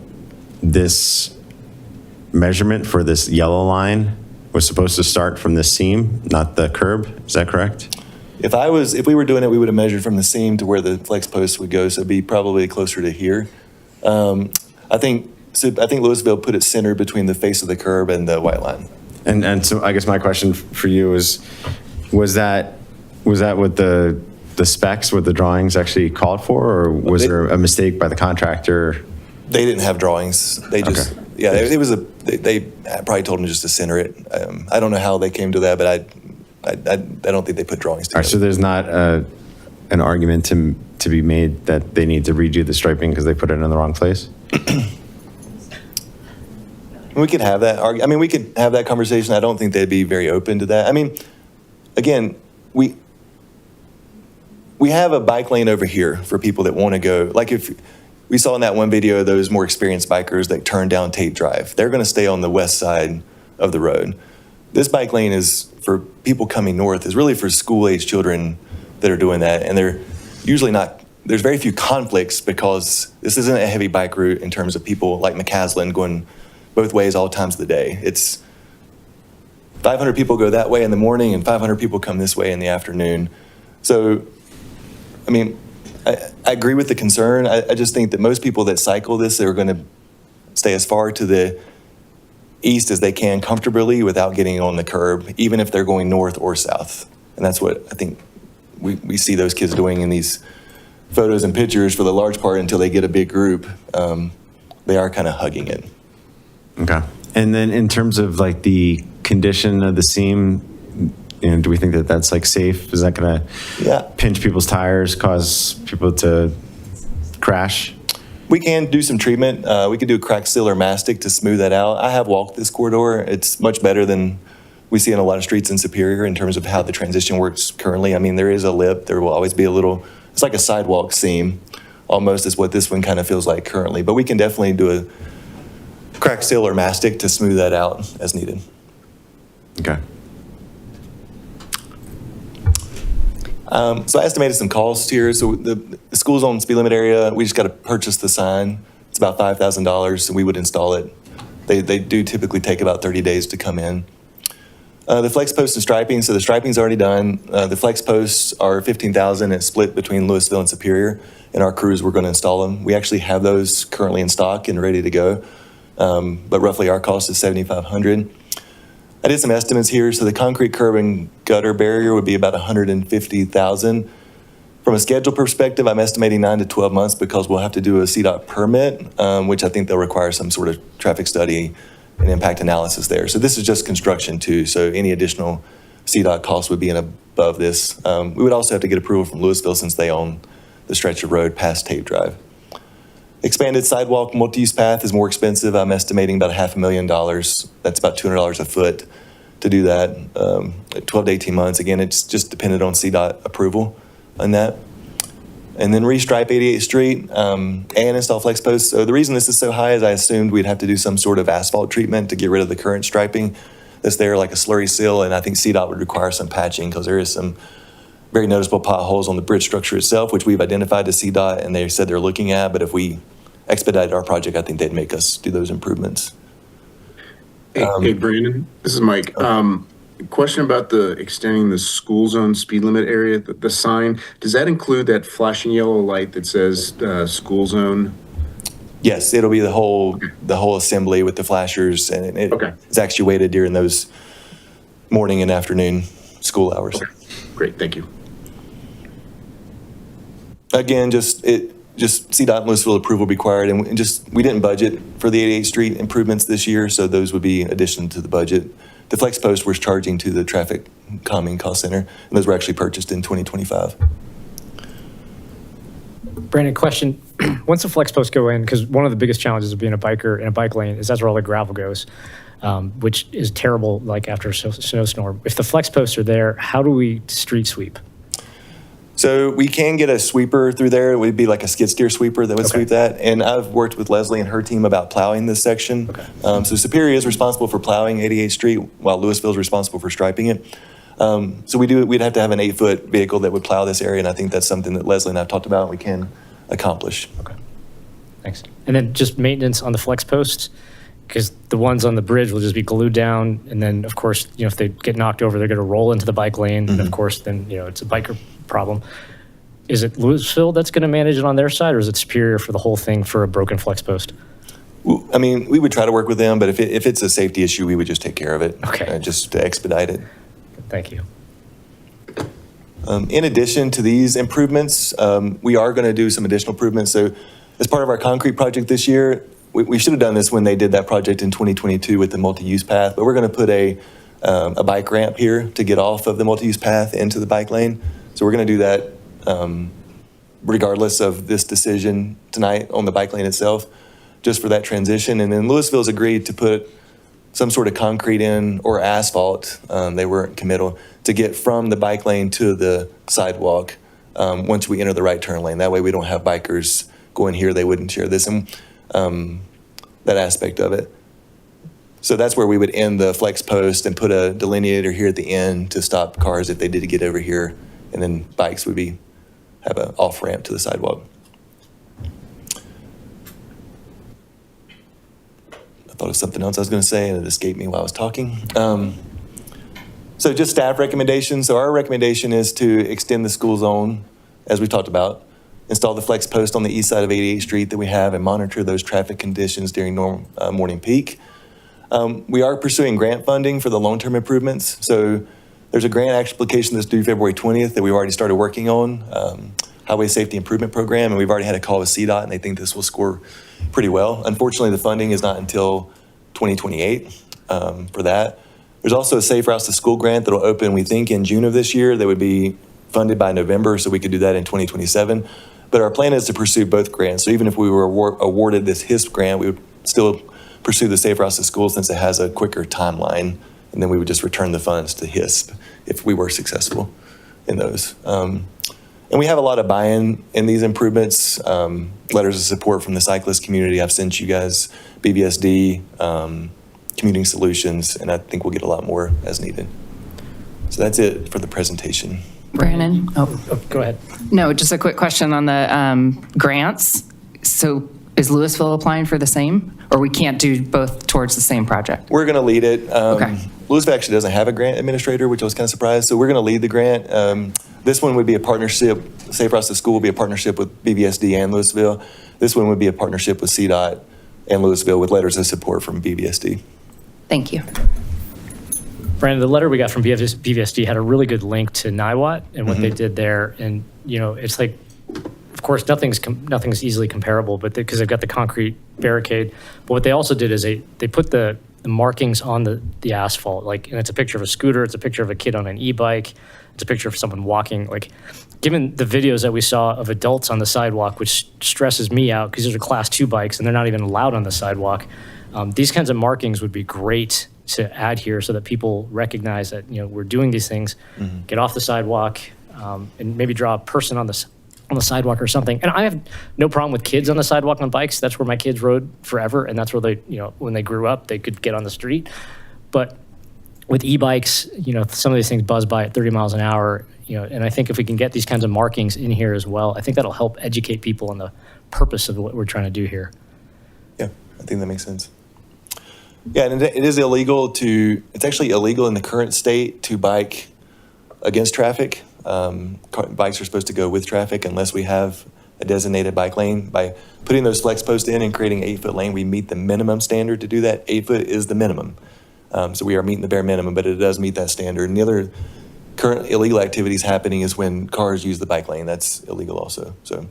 this measurement for this yellow line was supposed to start from the seam, not the curb. Is that correct? If we were doing it, we would have measured from the seam to where the flex post would go, so it'd be probably closer to here. I think Louisville put it centered between the face of the curb and the white line. And so I guess my question for you is, was that what the specs, what the drawings actually called for, or was there a mistake by the contractor? They didn't have drawings. They just, they probably told them just to center it. I don't know how they came to that, but I don't think they put drawings together. All right, so there's not an argument to be made that they need to redo the striping because they put it in the wrong place? We could have that we could have that conversation. I don't think they'd be very open to that. I mean, again, we have a bike lane over here for people that want to go. Like if we saw in that one video, those more experienced bikers that turn down Tate Drive, they're going to stay on the west side of the road. This bike lane is for people coming north, is really for school-age children that are doing that. And they're usually not, there's very few conflicts because this isn't a heavy bike route in terms of people like McCaslin going both ways all times of the day. It's 500 people go that way in the morning and 500 people come this way in the afternoon. So, I mean, I agree with the concern. I just think that most people that cycle this, they're going to stay as far to the east as they can comfortably without getting on the curb, even if they're going north or south. And that's what I think we see those kids doing in these photos and pictures for the large part until they get a big group. They are kind of hugging it. Okay. And then in terms of like the condition of the seam, do we think that that's like safe? Is that going to pinch people's tires, cause people to crash? We can do some treatment. We could do crack seal or mastic to smooth that out. I have walked this corridor. It's much better than we see in a lot of streets in Superior in terms of how the transition works currently. I mean, there is a lip. There will always be a little, it's like a sidewalk seam almost is what this one kind of feels like currently. But we can definitely do a crack seal or mastic to smooth that out as needed. Okay. So I estimated some costs here. So the school's on speed limit area. We just got to purchase the sign. It's about $5,000, and we would install it. They do typically take about 30 days to come in. The flex post and striping. So the striping's already done. The flex posts are $15,000. It's split between Louisville and Superior, and our crews were going to install them. We actually have those currently in stock and ready to go. but roughly our cost is $7,500. I did some estimates here. So the concrete curb and gutter barrier would be about $150,000. From a schedule perspective, I'm estimating 9 to 12 months because we'll have to do a CDOT permit, which I think they'll require some sort of traffic study and impact analysis there. So this is just construction too. So any additional CDOT costs would be in above this. We would also have to get approval from Louisville since they own the stretch of road past Tate Drive. Expanded sidewalk multi-use path is more expensive. I'm estimating about $500,000. That's about $200 a foot to do that. 12 to 18 months. Again, it's just dependent on CDOT approval on that. And then restripe 88th Street and install flex posts. So the reason this is so high is I assumed we'd have to do some sort of asphalt treatment to get rid of the current striping that's there, like a slurry seal. And I think CDOT would require some patching because there is some very noticeable potholes on the bridge structure itself, which we've identified to CDOT and they said they're looking at. But if we expedited our project, I think they'd make us do those improvements. Hey, Brandon, this is Mike. Question about the extending the school zone speed limit area, the sign. Does that include that flashing yellow light that says school zone? Yes, it'll be the whole assembly with the flashers, and it's actuated during those morning and afternoon school hours. Okay. Great, thank you. Again, just CDOT and Louisville approval required, and we didn't budget for the 88th Street improvements this year, so those would be addition to the budget. The flex post we're charging to the traffic calming cost center, and those were actually purchased in 2025. Brandon, question. Once the flex posts go in, because one of the biggest challenges of being a biker in a bike lane is that's where all the gravel goes, which is terrible, like after a snowstorm. If the flex posts are there, how do we street sweep? So we can get a sweeper through there. It would be like a skid steer sweeper that would sweep that. And I've worked with Leslie and her team about plowing this section. So Superior is responsible for plowing 88th Street while Louisville is responsible for striping it. So we'd have to have an 8-foot vehicle that would plow this area. And I think that's something that Leslie and I have talked about we can accomplish. Okay, thanks. And then just maintenance on the flex posts, because the ones on the bridge will just be glued down. And then of course, if they get knocked over, they're going to roll into the bike lane. And of course, then, it's a biker problem. Is it Louisville that's going to manage it on their side, or is it Superior for the whole thing for a broken flex post? I mean, we would try to work with them, but if it's a safety issue, we would just take care of it. Okay. Just to expedite it. Thank you. In addition to these improvements, we are going to do some additional improvements. So as part of our concrete project this year, we should have done this when they did that project in 2022 with the multi-use path, but we're going to put a bike ramp here to get off of the multi-use path into the bike lane. So we're going to do that regardless of this decision tonight on the bike lane itself, just for that transition. And then Louisville's agreed to put some sort of concrete in or asphalt, they weren't committal, to get from the bike lane to the sidewalk once we enter the right turn lane. That way we don't have bikers going here, they wouldn't share this, and that aspect of it. So that's where we would end the flex post and put a delineator here at the end to stop cars if they did get over here, and then bikes would have an off ramp to the sidewalk. I thought of something else I was going to say and it escaped me while I was talking. So just staff recommendations. So our recommendation is to extend the school zone, as we talked about, install the flex post on the east side of 88th Street that we have, and monitor those traffic conditions during morning peak. We are pursuing grant funding for the long-term improvements. So there's a grant application that's due February 20th that we've already started working on, Highway Safety Improvement Program, and we've already had a call with CDOT, and they think this will score pretty well. Unfortunately, the funding is not until 2028 for that. There's also a Safe Routes to School grant that will open, we think, in June of this year. That would be funded by November, so we could do that in 2027. But our plan is to pursue both grants. So even if we were awarded this HISP grant, we would still pursue the Safe Routes to School since it has a quicker timeline, and then we would just return the funds to HISP if we were successful in those. And we have a lot of buy-in in these improvements, letters of support from the cyclist community. I've sent you guys BBSD, Commuting Solutions, and I think we'll get a lot more as needed. So that's it for the presentation. Brandon? Go ahead. No, just a quick question on the grants. So is Louisville applying for the same, or we can't do both towards the same project? We're going to lead it. Okay. Louisville actually doesn't have a grant administrator, which I was kind of surprised. So we're going to lead the grant. This one would be a partnership. Safe Routes to School will be a partnership with BBSD and Louisville. This one would be a partnership with CDOT and Louisville with letters of support from BVSD. Thank you. Brandon, the letter we got from BVSD had a really good link to NIWAT and what they did there. And, it's like, of course, nothing's easily comparable, but because they've got the concrete barricade. But what they also did is they put the markings on the asphalt, and it's a picture of a scooter, it's a picture of a kid on an e-bike, it's a picture of someone walking. Given the videos that we saw of adults on the sidewalk, which stresses me out because those are class 2 bikes and they're not even allowed on the sidewalk, these kinds of markings would be great to add here so that people recognize that, we're doing these things, get off the sidewalk, and maybe draw a person on the sidewalk or something. And I have no problem with kids on the sidewalk on bikes. That's where my kids rode forever, and that's where they, when they grew up, they could get on the street. But with e-bikes, some of these things buzz by at 30 miles an hour, and I think if we can get these kinds of markings in here as well, I think that'll help educate people on the purpose of what we're trying to do here. Yeah, I think that makes sense. Yeah, and it is illegal it's actually illegal in the current state to bike against traffic. Bikes are supposed to go with traffic unless we have a designated bike lane. By putting those flex posts in and creating an 8-foot lane, we meet the minimum standard to do that. 8 foot is the minimum. So we are meeting the bare minimum, but it does meet that standard. And the other current illegal activities happening is when cars use the bike lane. That's illegal also. So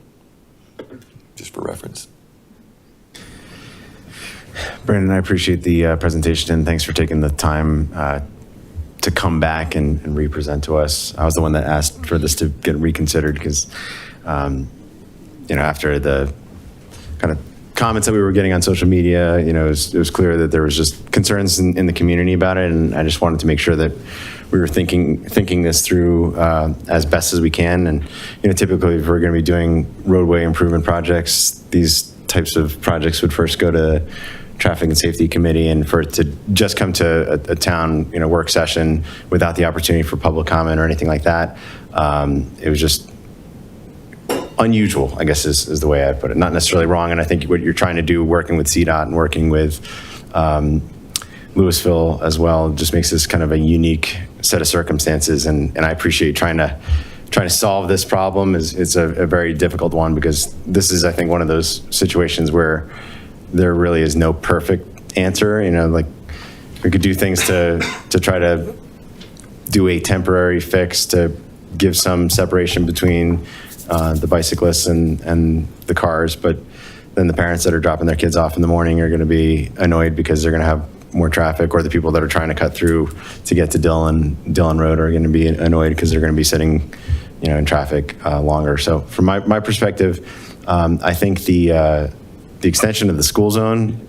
just for reference. Brandon, I appreciate the presentation, and thanks for taking the time to come back and re-present to us. I was the one that asked for this to get reconsidered because, after the kind of comments that we were getting on social media, it was clear that there was just concerns in the community about it, and I just wanted to make sure that we were thinking this through as best as we can. And typically, if we're going to be doing roadway improvement projects, these types of projects would first go to Traffic and Safety Committee, and for it to just come to a town work session without the opportunity for public comment or anything like that, it was just unusual, I guess is the way I put it. Not necessarily wrong, and I think what you're trying to do, working with CDOT and working with Louisville as well, just makes this kind of a unique set of circumstances, and I appreciate trying to solve this problem. It's a very difficult one because this is, I think, one of those situations where there really is no perfect answer. We could do things to try to do a temporary fix to give some separation between the bicyclists and the cars, but then the parents that are dropping their kids off in the morning are going to be annoyed because they're going to have more traffic, or the people that are trying to cut through to get to Dillon Road are going to be annoyed because they're going to be sitting in traffic longer. So from my perspective, I think the extension of the school zone,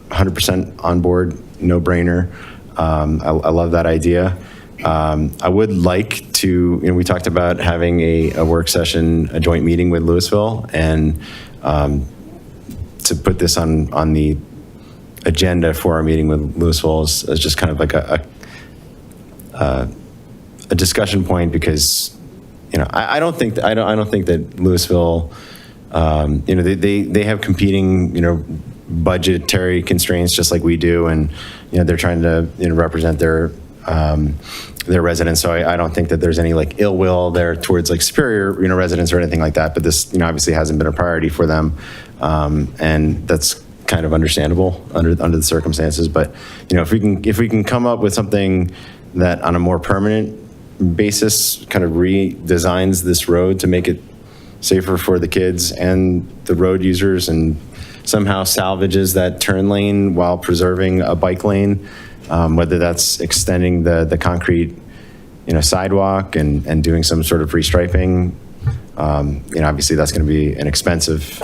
100% on board, no brainer. I love that idea. I would like to, we talked about having a work session, a joint meeting with Louisville, and to put this on the agenda for our meeting with Louisville as just kind of like a discussion point, because I don't think that Louisville, they have competing budgetary constraints just like we do, and they're trying to represent their residents. So I don't think that there's any ill will there towards Superior residents or anything like that. But this obviously hasn't been a priority for them, and that's kind of understandable under the circumstances. But if we can come up with something that on a more permanent basis kind of redesigns this road to make it safer for the kids and the road users, and somehow salvages that turn lane while preserving a bike lane, whether that's extending the concrete sidewalk and doing some sort of restriping. Obviously that's going to be an expensive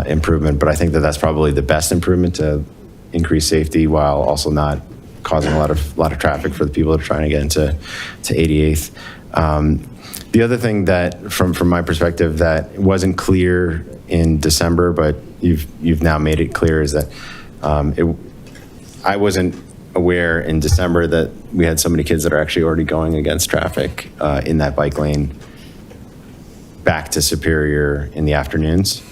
improvement, but I think that that's probably the best improvement to increase safety while also not causing a lot of traffic for the people that are trying to get into 88th. The other thing that, from my perspective, that wasn't clear in December, but you've now made it clear, is that I wasn't aware in December that we had so many kids that are actually already going against traffic in that bike lane back to Superior in the afternoons.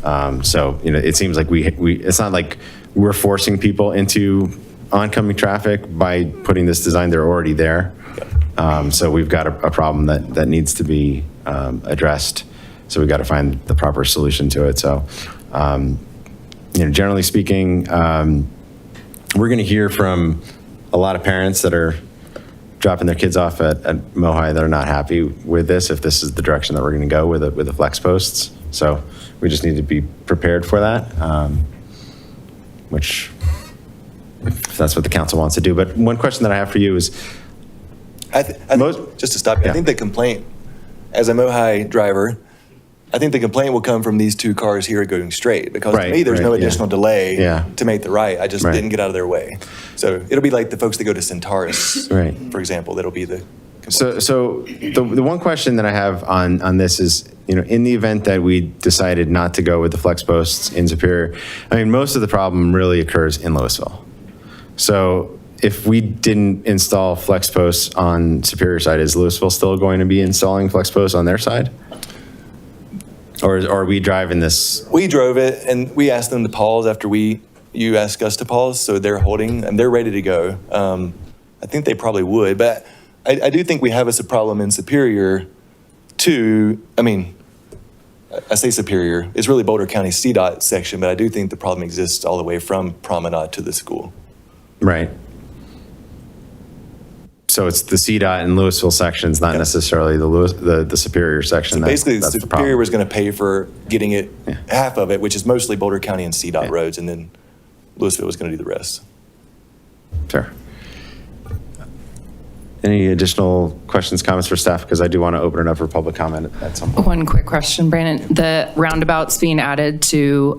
So it seems like we it's not like we're forcing people into oncoming traffic by putting this design. They're already there. So we've got a problem that needs to be addressed. So we've got to find the proper solution to it. So generally speaking, we're going to hear from a lot of parents that are dropping their kids off at Mohi that are not happy with this, if this is the direction that we're going to go with the flex posts. So we just need to be prepared for that, which, if that's what the council wants to do. But one question that I have for you is, Just to stop you, Yeah. I think the complaint, as a Mohi driver, I think the complaint will come from these two cars here going straight, because to Right, me, there's no right, yeah. additional delay Yeah. to make the right. I just Right. didn't get out of their way. So it'll be like the folks that go to Centaurus, Right. for example, that'll be the complaint. So the one question that I have on this is, in the event that we decided not to go with the flex posts in Superior, I mean, most of the problem really occurs in Louisville. So if we didn't install flex posts on Superior side, is Louisville still going to be installing flex posts on their side? Or are we driving this? We drove it, and we asked them to pause after you asked us to pause, so they're holding, and they're ready to go. I think they probably would, but I do think we have a problem in Superior too. I mean, I say Superior, it's really Boulder County CDOT section, but I do think the problem exists all the way from Promenade to the school. Right. So it's the CDOT and Louisville sections, not necessarily the Superior section. So basically, that's the Superior problem. was going to pay for getting it, Yeah. half of it, which is mostly Boulder County and CDOT Yeah. roads, and then Louisville was going to do the rest. Sure. Any additional questions, comments for staff? Because I do want to open it up for public comment at some point. One quick question, Brandon. The roundabouts being added to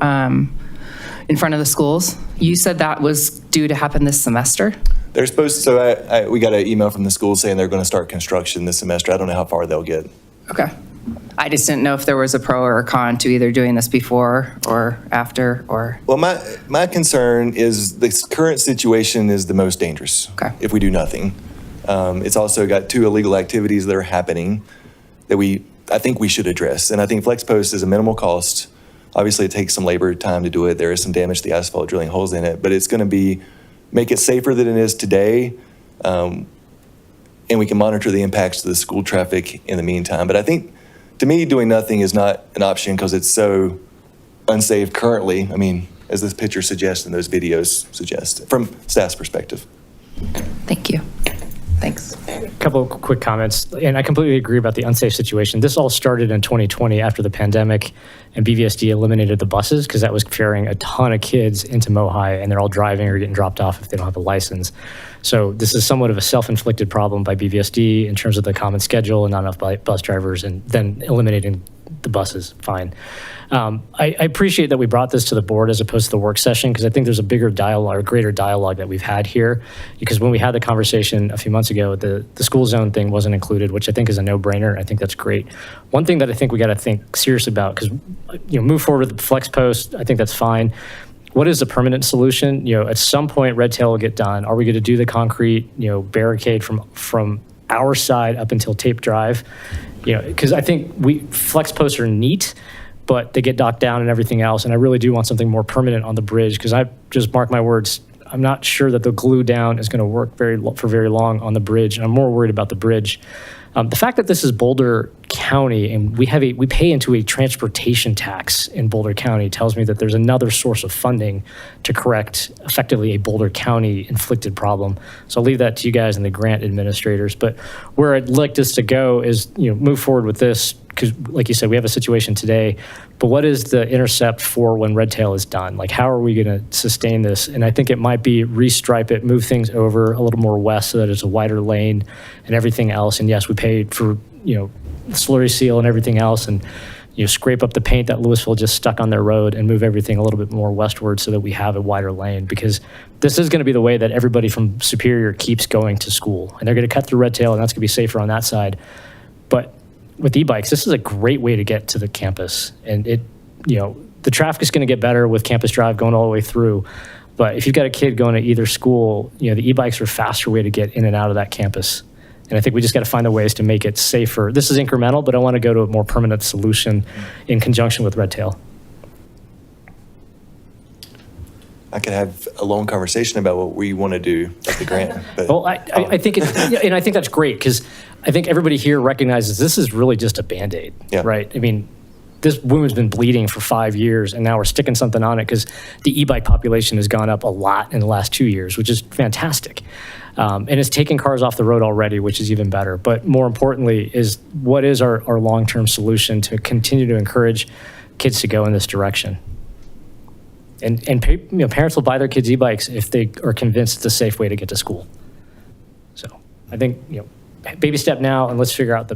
in front of the schools, you said that was due to happen this semester? They're supposed to, so we got an email from the school saying they're going to start construction this semester. I don't know how far they'll get. Okay. I just didn't know if there was a pro or a con to either doing this before or after, or, Well, my concern is the current situation is the most dangerous. Okay. If we do nothing. It's also got 2 illegal activities that are happening that I think we should address. And I think flex post is a minimal cost. Obviously, it takes some labor time to do it. There is some damage to the asphalt, drilling holes in it, but it's going to make it safer than it is today. And we can monitor the impacts to the school traffic in the meantime. But I think, to me, doing nothing is not an option because it's so unsafe currently. I mean, as this picture suggests and those videos suggest, from staff's perspective. thank you. Thanks. A couple of quick comments, and I completely agree about the unsafe situation. This all started in 2020 after the pandemic, and BVSD eliminated the buses because that was carrying a ton of kids into Mohi, and they're all driving or getting dropped off if they don't have a license. So this is somewhat of a self-inflicted problem by BVSD in terms of the common schedule and not enough bus drivers, and then eliminating the buses. Fine. I appreciate that we brought this to the board as opposed to the work session, because I think there's a bigger dialogue or greater dialogue that we've had here. Because when we had the conversation a few months ago, the school zone thing wasn't included, which I think is a no-brainer. I think that's great. One thing that I think we got to think seriously about, because move forward with the flex post, I think that's fine. What is the permanent solution? At some point, Red Tail will get done. Are we going to do the concrete, barricade from our side up until Tape Drive? Because I think flex posts are neat, but they get knocked down and everything else. And I really do want something more permanent on the bridge, because I just mark my words, I'm not sure that the glue down is going to work for very long on the bridge. And I'm more worried about the bridge. The fact that this is Boulder County and we pay into a transportation tax in Boulder County tells me that there's another source of funding to correct effectively a Boulder County inflicted problem. So I'll leave that to you guys and the grant administrators. But where I'd like us to go is, move forward with this, because like you said, we have a situation today, but what is the intercept for when Red Tail is done? Like, how are we going to sustain this? And I think it might be restripe it, move things over a little more west so that it's a wider lane and everything else. And yes, we paid for, slurry seal and everything else, and scrape up the paint that Louisville just stuck on their road and move everything a little bit more westward so that we have a wider lane, because this is going to be the way that everybody from Superior keeps going to school, and they're going to cut through Red Tail, and that's going to be safer on that side. But with e-bikes, this is a great way to get to the campus, and the traffic is going to get better with Campus Drive going all the way through. But if you've got a kid going to either school, the e-bikes are a faster way to get in and out of that campus. And I think we just got to find the ways to make it safer. This is incremental, but I want to go to a more permanent solution in conjunction with Red Tail. I could have a long conversation about what we want to do at the grant. But, Well, I think and I think that's great, because I think everybody here recognizes this is really just a Band-Aid, Yeah. right? I mean, this wound's been bleeding for 5 years, and now we're sticking something on it because the e-bike population has gone up a lot in the last 2 years, which is fantastic. And it's taking cars off the road already, which is even better. But more importantly is what is our long-term solution to continue to encourage kids to go in this direction? And parents will buy their kids e-bikes if they are convinced it's a safe way to get to school. So I think, baby step now, and let's figure out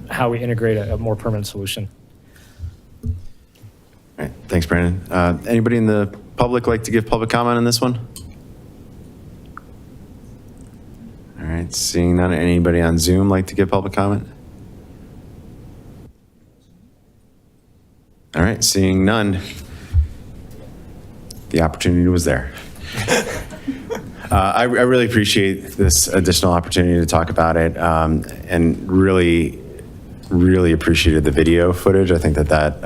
how we integrate a more permanent solution. All right, thanks, Brandon. Anybody in the public like to give public comment on this one? All right, seeing none. Anybody on Zoom like to give public comment? All right, seeing none. The opportunity was there. I really appreciate this additional opportunity to talk about it, and really appreciated the video footage. I think that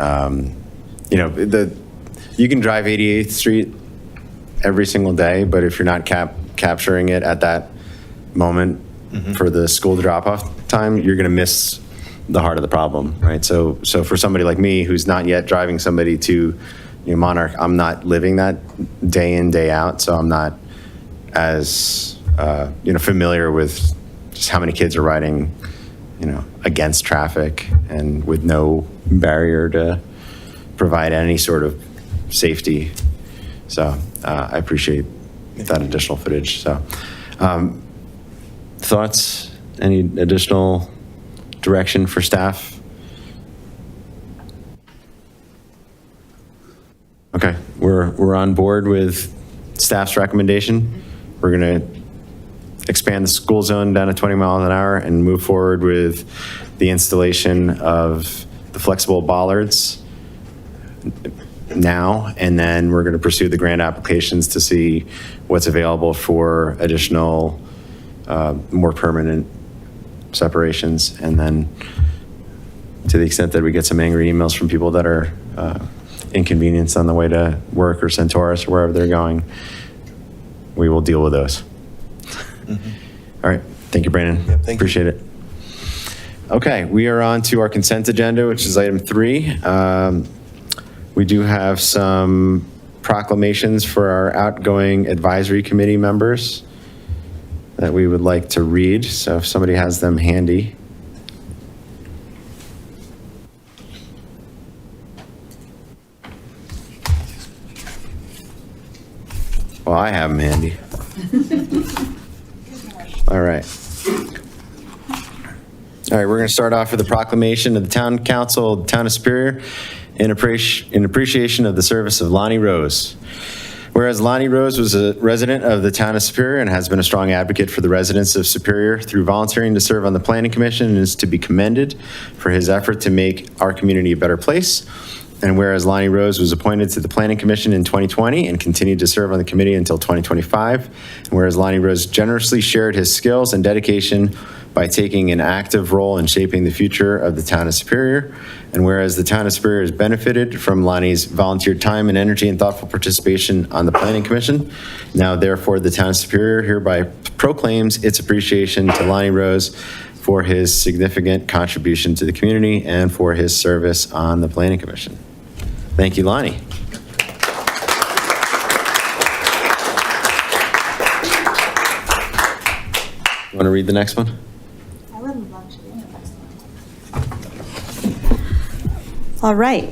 you can drive 88th Street every single day, but if you're not capturing it at that moment for the school drop-off time, you're going to miss the heart of the problem, right? So for somebody like me who's not yet driving somebody to Monarch, I'm not living that day in, day out, so I'm not as familiar with just how many kids are riding against traffic and with no barrier to provide any sort of safety. So I appreciate that additional footage. So thoughts, any additional direction for staff? Okay, we're on board with staff's recommendation. We're going to expand the school zone down to 20 miles an hour and move forward with the installation of the flexible bollards now, and then we're going to pursue the grant applications to see what's available for additional, more permanent separations. And then to the extent that we get some angry emails from people that are inconvenienced on the way to work or Centaurus or wherever they're going, we will deal with those. All right. Thank you, Brandon. Yep, thank you. Appreciate it. Okay, we are on to our consent agenda, which is item 3. We do have some proclamations for our outgoing advisory committee members that we would like to read. So if somebody has them handy. Well, I have them handy. All right. All right, we're going to start off with a proclamation of the Town Council of the Town of Superior in appreciation of the service of Lonnie Rose. Whereas Lonnie Rose was a resident of the Town of Superior and has been a strong advocate for the residents of Superior through volunteering to serve on the Planning Commission, and is to be commended for his effort to make our community a better place. And whereas Lonnie Rose was appointed to the Planning Commission in 2020 and continued to serve on the committee until 2025, and whereas Lonnie Rose generously shared his skills and dedication by taking an active role in shaping the future of the Town of Superior, and whereas the Town of Superior has benefited from Lonnie's volunteer time and energy and thoughtful participation on the Planning Commission, now therefore the Town of Superior hereby proclaims its appreciation to Lonnie Rose for his significant contribution to the community and for his service on the Planning Commission. Thank you, Lonnie. You want to read the next one? All right,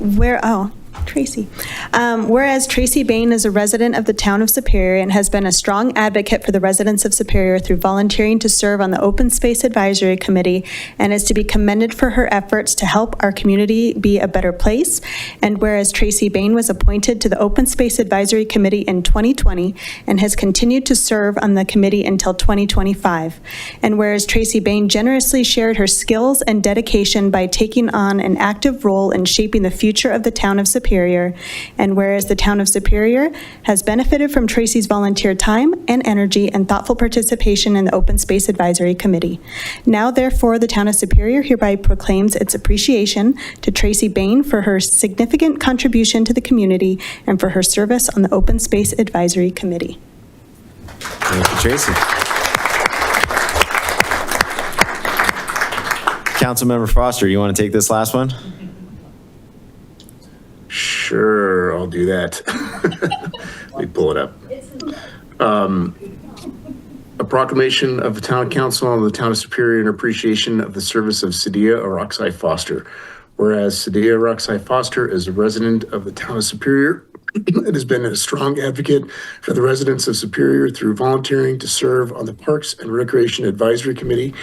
Tracy. Whereas Tracy Bain is a resident of the Town of Superior and has been a strong advocate for the residents of Superior through volunteering to serve on the Open Space Advisory Committee, and is to be commended for her efforts to help our community be a better place. And whereas Tracy Bain was appointed to the Open Space Advisory Committee in 2020 and has continued to serve on the committee until 2025. And whereas Tracy Bain generously shared her skills and dedication by taking on an active role in shaping the future of the Town of Superior. And whereas the Town of Superior has benefited from Tracy's volunteer time and energy and thoughtful participation in the Open Space Advisory Committee. Now, therefore, the Town of Superior hereby proclaims its appreciation to Tracy Bain for her significant contribution to the community and for her service on the Open Space Advisory Committee. Thank you, Tracy. Councilmember Foster, you want to take this last one? Sure, I'll do that. Let me pull it up. A proclamation of the Town Council of the Town of Superior in appreciation of the service of Sadia Araksai Foster. Whereas Sadia Araksai Foster is a resident of the Town of Superior and has been a strong advocate for the residents of Superior through volunteering to serve on the Parks and Recreation Advisory Committee,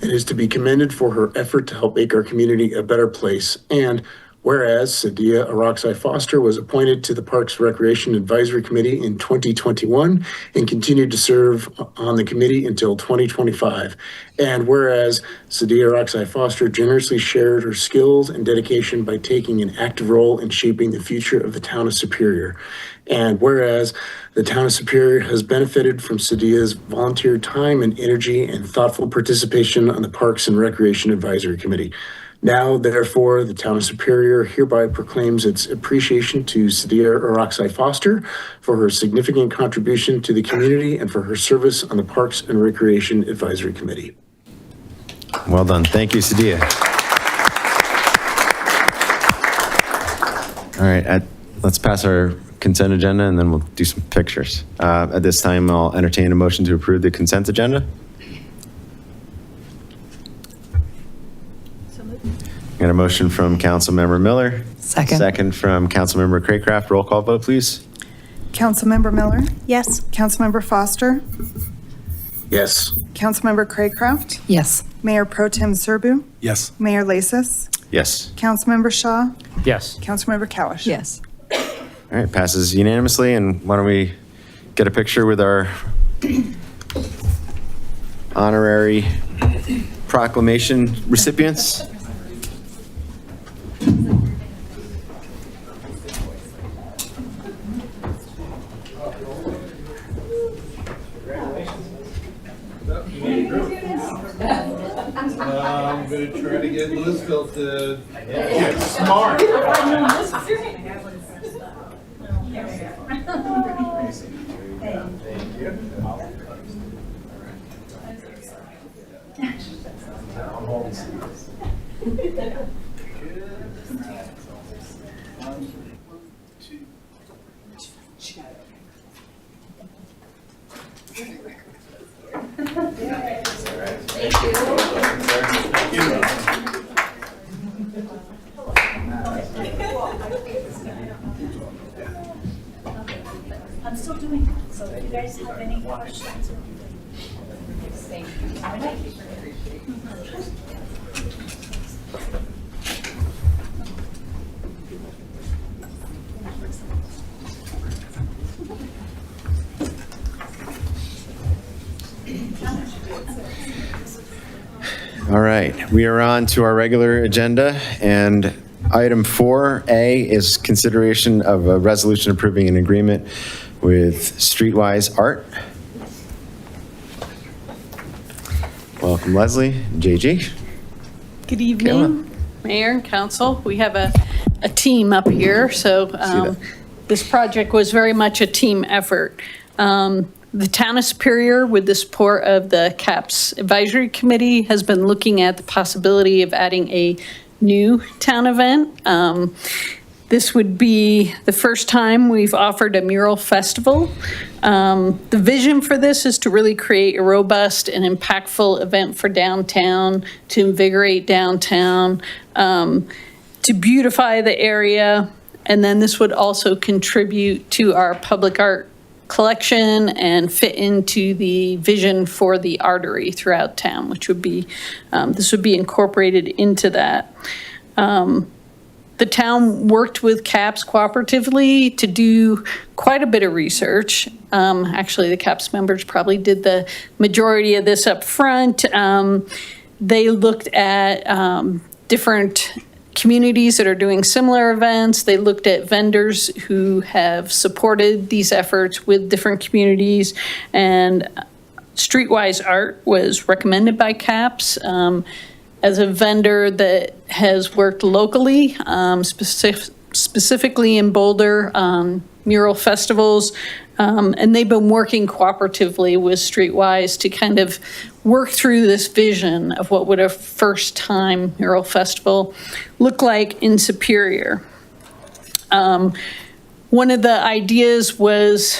and is to be commended for her effort to help make our community a better place. And whereas Sadia Araksai Foster was appointed to the Parks Recreation Advisory Committee in 2021 and continued to serve on the committee until 2025. And whereas Sadia Araksai Foster generously shared her skills and dedication by taking an active role in shaping the future of the Town of Superior. And whereas the Town of Superior has benefited from Sadia's volunteer time and energy and thoughtful participation on the Parks and Recreation Advisory Committee. Now, therefore, the Town of Superior hereby proclaims its appreciation to Sadia Araksai Foster for her significant contribution to the community and for her service on the Parks and Recreation Advisory Committee. Well done. Thank you, Sadia. All right, let's pass our consent agenda and then we'll do some pictures. At this time, I'll entertain a motion to approve the consent agenda. Got a motion from Councilmember Miller. Second. Second from Councilmember Craycraft. Roll call vote, please. Councilmember Miller, Yes. Councilmember Foster, Yes. Councilmember Craycraft, Yes. Mayor Pro Tem Serbu, Yes. Mayor Lasis, Yes. Councilmember Shaw, Yes. Councilmember Cowish. Yes. All right, passes unanimously. And why don't we get a picture with our honorary proclamation recipients? I'm gonna try to get Louisville to get smart. I'm still doing it, so if you guys have any questions. All right, we are on to our regular agenda, and item 4A is consideration of a resolution approving an agreement with Streetwise Art. Welcome, Leslie, JG. Good evening, Mayor and Council. We have a team up here, so this project was very much a team effort. The Town of Superior, with the support of the CAPS Advisory Committee, has been looking at the possibility of adding a new town event. This would be the first time we've offered a mural festival. The vision for this is to really create a robust and impactful event for downtown, to invigorate downtown, to beautify the area, and then this would also contribute to our public art collection and fit into the vision for the artery throughout town, which would be, this would be incorporated into that. The town worked with CAPS cooperatively to do quite a bit of research. Actually, the CAPS members probably did the majority of this up front. They looked at different communities that are doing similar events. They looked at vendors who have supported these efforts with different communities, and Streetwise Art was recommended by CAPS as a vendor that has worked locally, specifically in Boulder, mural festivals, and they've been working cooperatively with Streetwise to kind of work through this vision of what would a first-time mural festival look like in Superior. One of the ideas was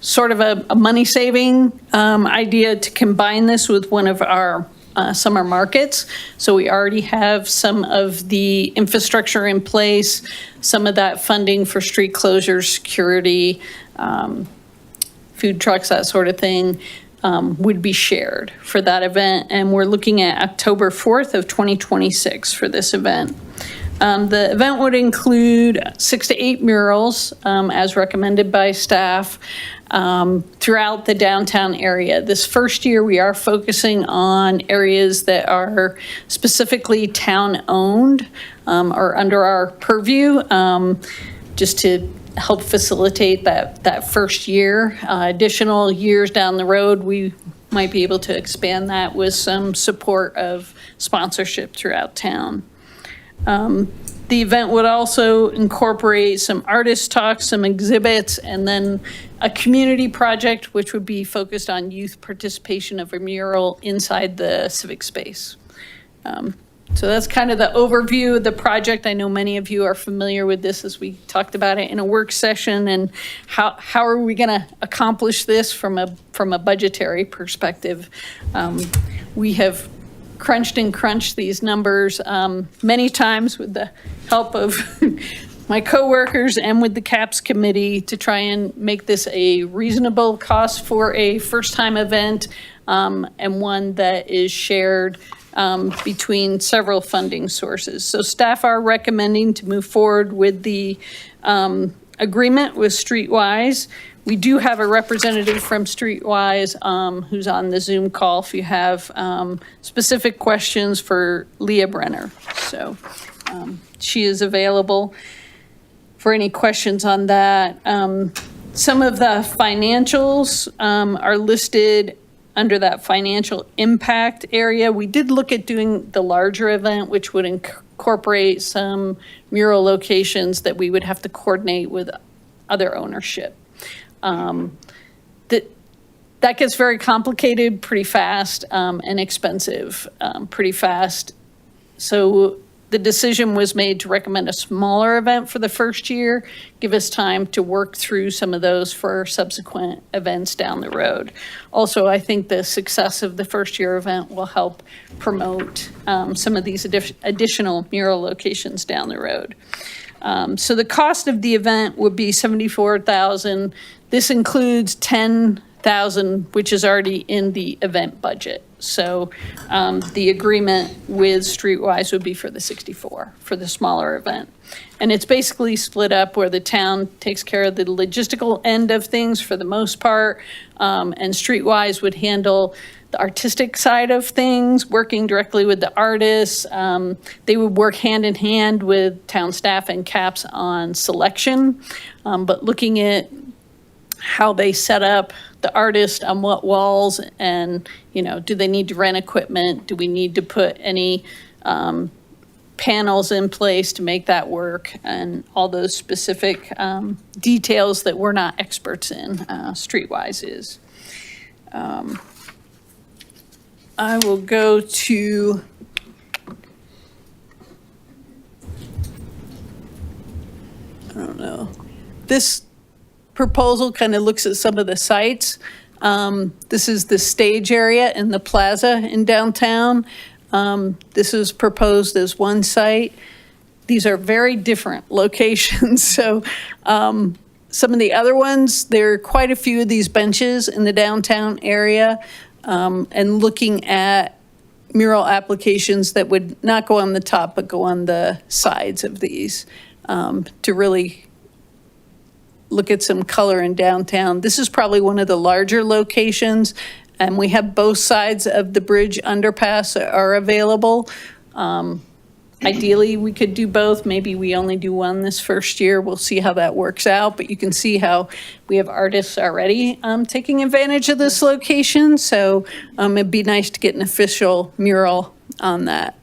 sort of a money-saving idea to combine this with one of our summer markets. So we already have some of the infrastructure in place, some of that funding for street closures, security, food trucks, that sort of thing, would be shared for that event. And we're looking at October 4th of 2026 for this event. The event would include 6 to 8 murals, as recommended by staff, throughout the downtown area. This first year, we are focusing on areas that are specifically town-owned or under our purview, just to help facilitate that first year. Additional years down the road, we might be able to expand that with some support of sponsorship throughout town. The event would also incorporate some artist talks, some exhibits, and then a community project, which would be focused on youth participation of a mural inside the civic space. So that's kind of the overview of the project. I know many of you are familiar with this as we talked about it in a work session, and how are we going to accomplish this from a budgetary perspective. We have crunched these numbers many times with the help of my coworkers and with the CAPS committee to try and make this a reasonable cost for a first-time event, and one that is shared between several funding sources. So staff are recommending to move forward with the agreement with Streetwise. We do have a representative from Streetwise who's on the Zoom call if you have specific questions for Leah Brenner. So she is available for any questions on that. Some of the financials are listed under that financial impact area. We did look at doing the larger event, which would incorporate some mural locations that we would have to coordinate with other ownership. That gets very complicated pretty fast and expensive pretty fast. So the decision was made to recommend a smaller event for the first year, give us time to work through some of those for subsequent events down the road. Also, I think the success of the first year event will help promote some of these additional mural locations down the road. So the cost of the event would be $74,000. This includes $10,000, which is already in the event budget. So the agreement with Streetwise would be for the 64 for the smaller event. And it's basically split up where the town takes care of the logistical end of things for the most part, and Streetwise would handle the artistic side of things, working directly with the artists. They would work hand in hand with town staff and CAPS on selection, but looking at how they set up the artist on what walls, and, you know, do they need to rent equipment? Do we need to put any panels in place to make that work? And all those specific details that we're not experts in, Streetwise is. I will go to I don't know. This proposal kind of looks at some of the sites. This is the stage area in the plaza in downtown. This is proposed as one site. These are very different locations. So some of the other ones, there are quite a few of these benches in the downtown area, and looking at mural applications that would not go on the top, but go on the sides of these, to really look at some color in downtown. This is probably one of the larger locations, and we have both sides of the bridge underpass are available. Ideally, we could do both. Maybe we only do one this first year. We'll see how that works out, but you can see how we have artists already taking advantage of this location. So it'd be nice to get an official mural on that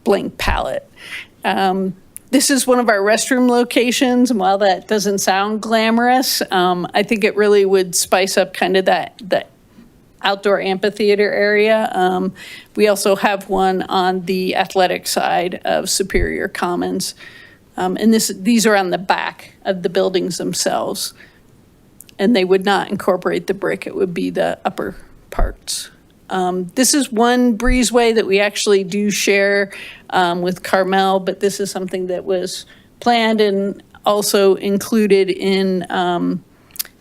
blank palette. This is one of our restroom locations, and while that doesn't sound glamorous, I think it really would spice up kind of that outdoor amphitheater area. We also have one on the athletic side of Superior Commons. And these are on the back of the buildings themselves. And they would not incorporate the brick, it would be the upper parts. This is one breezeway that we actually do share with Carmel, but this is something that was planned and also included in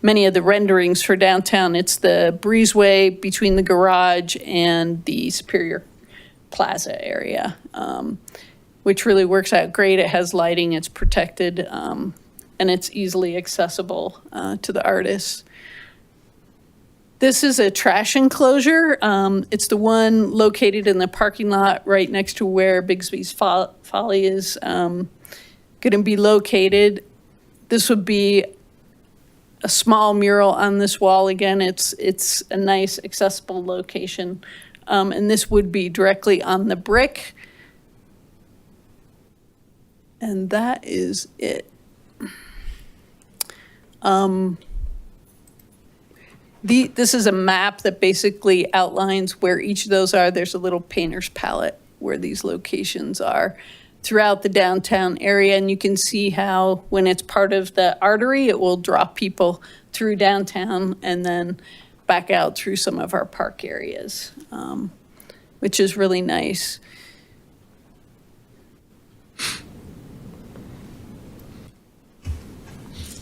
many of the renderings for downtown. It's the breezeway between the garage and the Superior Plaza area, which really works out great. It has lighting, it's protected, and it's easily accessible to the artists. This is a trash enclosure. It's the one located in the parking lot right next to where Bigsby's Folly is going to be located. This would be a small mural on this wall. Again, it's a nice accessible location. And this would be directly on the brick. And that is it. This is a map that basically outlines where each of those are. There's a little painter's palette where these locations are throughout the downtown area. And you can see how when it's part of the artery, it will draw people through downtown and then back out through some of our park areas, which is really nice.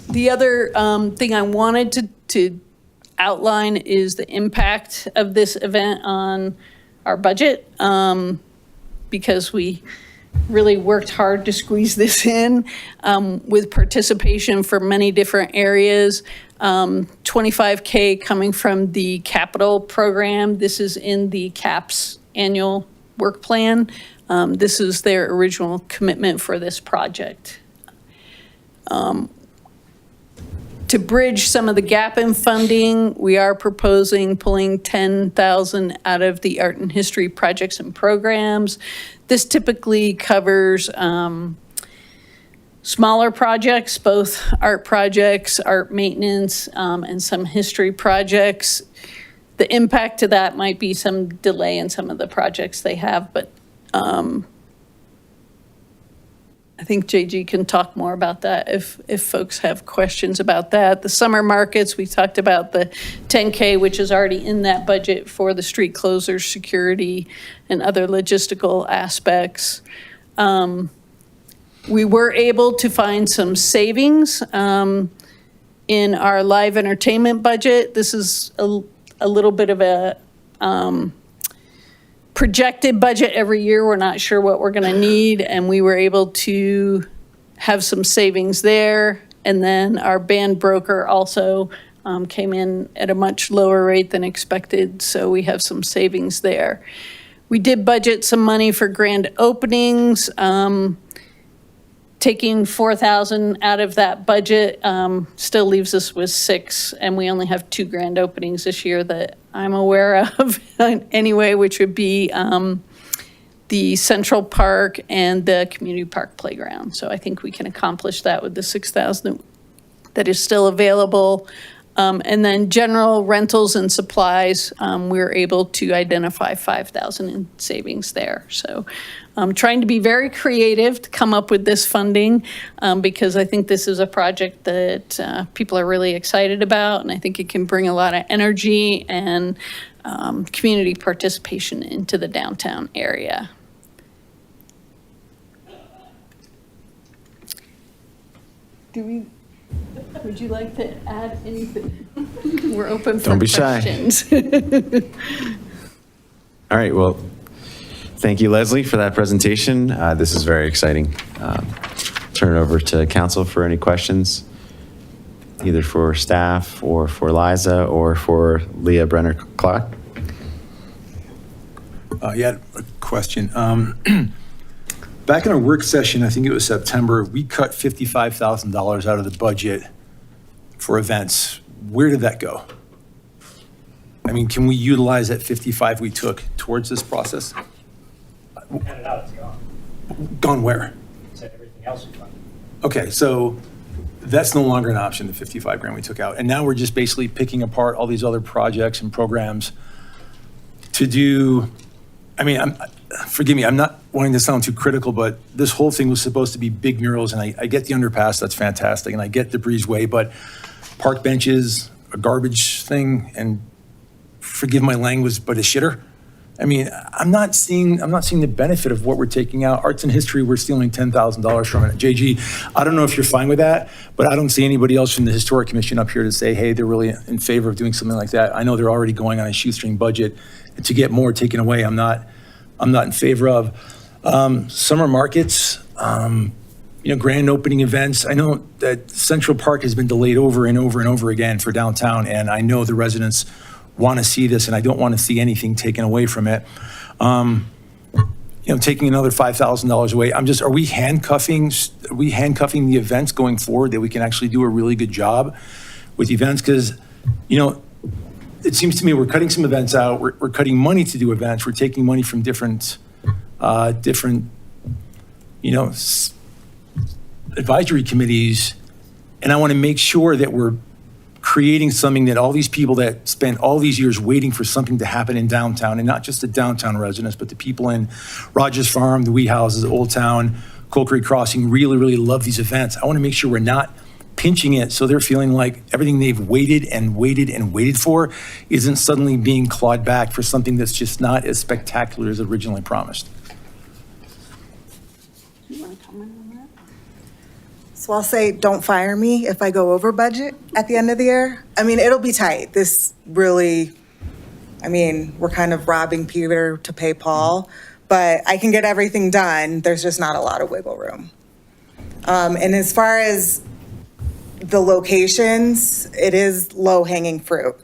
The other thing I wanted to outline is the impact of this event on our budget, because we really worked hard to squeeze this in with participation from many different areas. $25K coming from the capital program. This is in the CAPS annual work plan. This is their original commitment for this project. To bridge some of the gap in funding, we are proposing pulling $10,000 out of the art and history projects and programs. This typically covers smaller projects, both art projects, art maintenance, and some history projects. The impact to that might be some delay in some of the projects they have, but I think JG can talk more about that if folks have questions about that. The summer markets, we talked about the 10K, which is already in that budget for the street closures, security, and other logistical aspects. We were able to find some savings in our live entertainment budget. This is a little bit of a projected budget every year. We're not sure what we're going to need, and we were able to have some savings there. And then our band broker also came in at a much lower rate than expected, so we have some savings there. We did budget some money for grand openings. Taking $4,000 out of that budget still leaves us with $6,000, and we only have 2 grand openings this year that I'm aware of anyway, which would be the Central Park and the Community Park Playground. So I think we can accomplish that with the $6,000 that is still available. And then general rentals and supplies, we were able to identify $5,000 in savings there. So I'm trying to be very creative to come up with this funding because I think this is a project that people are really excited about, and I think it can bring a lot of energy and community participation into the downtown area. Would you like to add anything? We're open for Don't be shy. questions. All right, well, thank you, Leslie, for that presentation. This is very exciting. Turn it over to council for any questions, either for staff or for Liza or for Leah Brenner-Clark. Yeah, a question. Back in our work session, I think it was September, we cut $55,000 out of the budget for events. Where did that go? I mean, can we utilize that 55 we took towards this process? Cut it out, it's gone. Gone where? Said everything else is gone. Okay, so that's no longer an option, the 55 grand we took out. And now we're just basically picking apart all these other projects and programs to do, I mean, forgive me, I'm not wanting to sound too critical, but this whole thing was supposed to be big murals, and I get the underpass, that's fantastic, and I get the breezeway, but park benches, a garbage thing, and forgive my language, but a shitter. I mean, I'm not seeing the benefit of what we're taking out. Arts and history, we're stealing $10,000 from it. JG, I don't know if you're fine with that, but I don't see anybody else from the Historic Commission up here to say, hey, they're really in favor of doing something like that. I know they're already going on a shoestring budget. And to get more taken away, I'm not in favor of. Summer markets, grand opening events. I know that Central Park has been delayed over and over and over again for downtown, and I know the residents want to see this, and I don't want to see anything taken away from it. Taking another $5,000 away. Are we handcuffing the events going forward that we can actually do a really good job with events? Because, it seems to me we're cutting some events out. We're cutting money to do events. We're taking money from different advisory committees, and I want to make sure that we're creating something that all these people that spent all these years waiting for something to happen in downtown, and not just the downtown residents, but the people in Rogers Farm, the Wee Houses, Old Town, Coal Creek Crossing, really, really love these events. I want to make sure we're not pinching it so they're feeling like everything they've waited and waited and waited for isn't suddenly being clawed back for something that's just not as spectacular as originally promised. You want to comment on that? So I'll say, don't fire me if I go over budget at the end of the year. I mean, it'll be tight. This really, we're kind of robbing Peter to pay Paul, but I can get everything done. There's just not a lot of wiggle room. And as far as the locations, it is low-hanging fruit.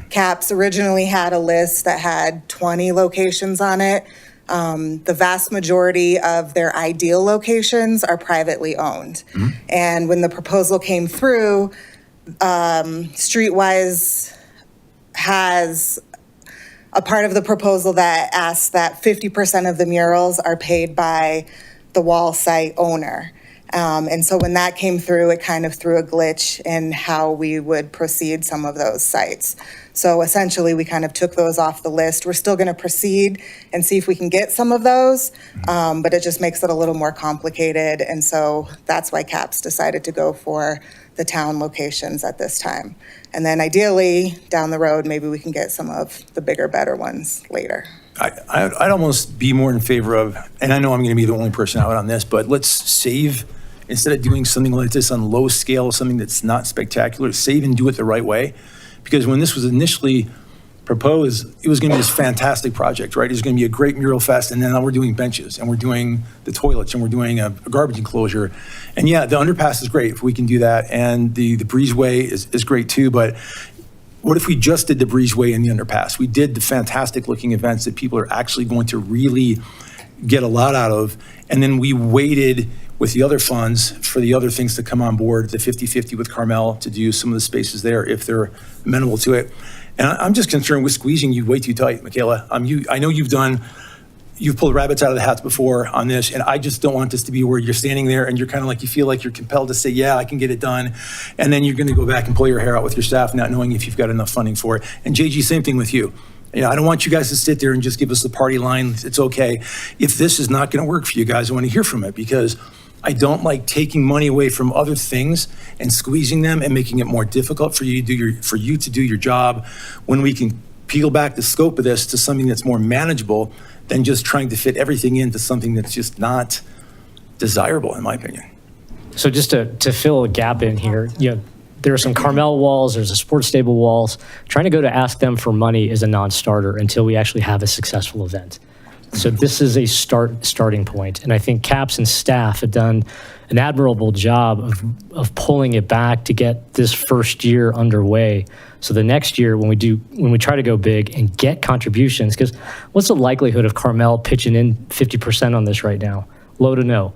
CAPS originally had a list that had 20 locations on it. The vast majority of their ideal locations are privately owned. And when the proposal came through, Streetwise has a part of the proposal that asks that 50% of the murals are paid by the wall site owner. And so when that came through, it kind of threw a glitch in how we would proceed some of those sites. So essentially, we kind of took those off the list. We're still going to proceed and see if we can get some of those, but it just makes it a little more complicated. And so that's why CAPS decided to go for the town locations at this time. And then ideally, down the road, maybe we can get some of the bigger, better ones later. I'd almost be more in favor of, and I know I'm going to be the only person out on this, but let's save, instead of doing something like this on low scale, something that's not spectacular, save and do it the right way. Because when this was initially proposed, it was going to be this fantastic project, right? It was going to be a great mural fest, and then now we're doing benches, and we're doing the toilets, and we're doing a garbage enclosure. And yeah, the underpass is great if we can do that, and the breezeway is great too, but what if we just did the breezeway and the underpass? We did the fantastic looking events that people are actually going to really get a lot out of, and then we waited with the other funds for the other things to come on board, the 50-50 with Carmel to do some of the spaces there if they're amenable to it. And I'm just concerned with squeezing you way too tight, Michaela. I know you've pulled rabbits out of the hats before on this, and I just don't want this to be where you're standing there and you're kind of like, you feel like you're compelled to say, yeah, I can get it done. And then you're going to go back and pull your hair out with your staff, not knowing if you've got enough funding for it. And JG, same thing with you. I don't want you guys to sit there and just give us the party line. It's okay. If this is not going to work for you guys, I want to hear from it, because I don't like taking money away from other things and squeezing them and making it more difficult for you to do your job, when we can peel back the scope of this to something that's more manageable than just trying to fit everything into something that's just not desirable, in my opinion. So just to fill a gap in here, there are some Carmel walls, there's a sports stable walls. Trying to go to ask them for money is a non-starter until we actually have a successful event. So this is a starting point. And I think CAPS and staff have done an admirable job of pulling it back to get this first year underway. So the next year, when we try to go big and get contributions, because what's the likelihood of Carmel pitching in 50% on this right now? Low to no.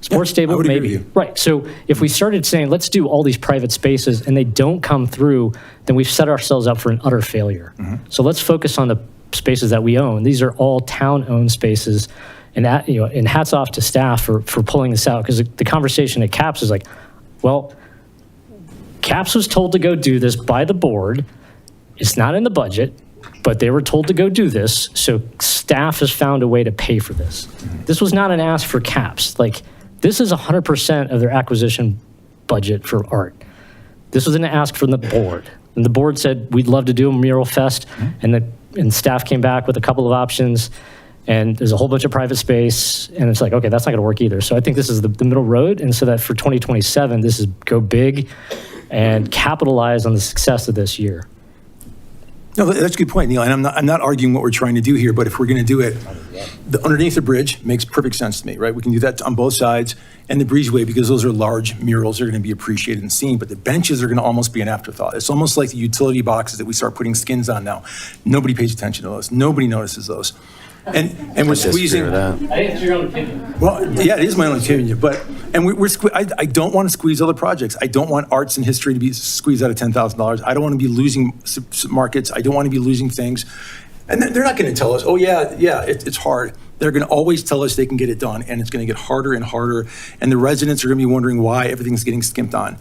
Sports stable, maybe. Right. So if we started saying, let's do all these private spaces and they don't come through, then we've set ourselves up for an utter failure. So let's focus on the spaces that we own. These are all town-owned spaces, and and hats off to staff for pulling this out, because the conversation at CAPS is like, well, CAPS was told to go do this by the board. It's not in the budget, but they were told to go do this. So staff has found a way to pay for this. This was not an ask for caps. Like, this is 100% of their acquisition budget for art. This was an ask from the board. And the board said, we'd love to do a mural fest. And staff came back with a couple of options. And there's a whole bunch of private space. And it's like, okay, that's not going to work either. So I think this is the middle road. And so that for 2027, this is go big and capitalize on the success of this year. No, that's a good point, Neil. And I'm not arguing what we're trying to do here, but if we're going to do it, underneath the bridge makes perfect sense to me, right? We can do that on both sides, and the breezeway, because those are large murals, are going to be appreciated and seen, but the benches are going to almost be an afterthought. It's almost like the utility boxes that we start putting skins on now. Nobody pays attention to those. Nobody notices those. And we're squeezing. I think it's your own opinion. Well, yeah, it is my own opinion, but, and I don't want to squeeze other projects. I don't want arts and history to be squeezed out of $10,000. I don't want to be losing markets. I don't want to be losing things. And they're not going to tell us, oh yeah, it's hard. They're going to always tell us they can get it done, and it's going to get harder and harder. And the residents are going to be wondering why everything's getting skimped on.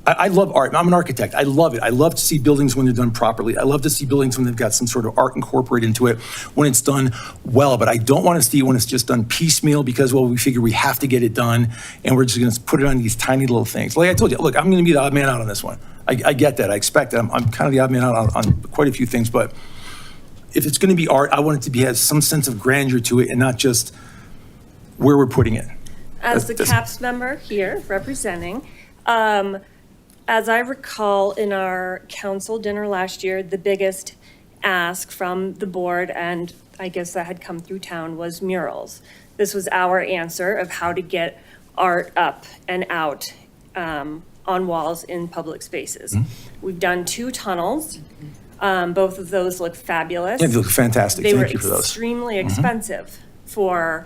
I love art. I'm an architect. I love it. I love to see buildings when they're done properly. I love to see buildings when they've got some sort of art incorporated into it, when it's done well. But I don't want to see it when it's just done piecemeal because, well, we figure we have to get it done, and we're just going to put it on these tiny little things. Like I told you, look, I'm going to be the odd man out on this one. I get that. I expect that. I'm kind of the odd man out on quite a few things. But if it's going to be art, I want it to have some sense of grandeur to it and not just where we're putting it. As the CAPS member here representing, as I recall, in our council dinner last year, the biggest ask from the board, and I guess that had come through town, was murals. This was our answer of how to get art up and out on walls in public spaces. We've done 2 tunnels. Both of those look fabulous. Yeah, they look fantastic. Thank you for those. They were extremely expensive for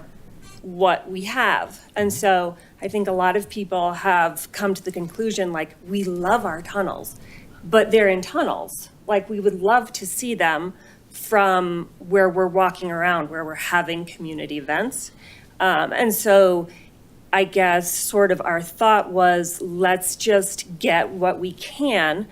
what we have. And so I think a lot of people have come to the conclusion, like, we love our tunnels, but they're in tunnels. Like, we would love to see them from where we're walking around, where we're having community events. And so I guess sort of our thought was, let's just get what we can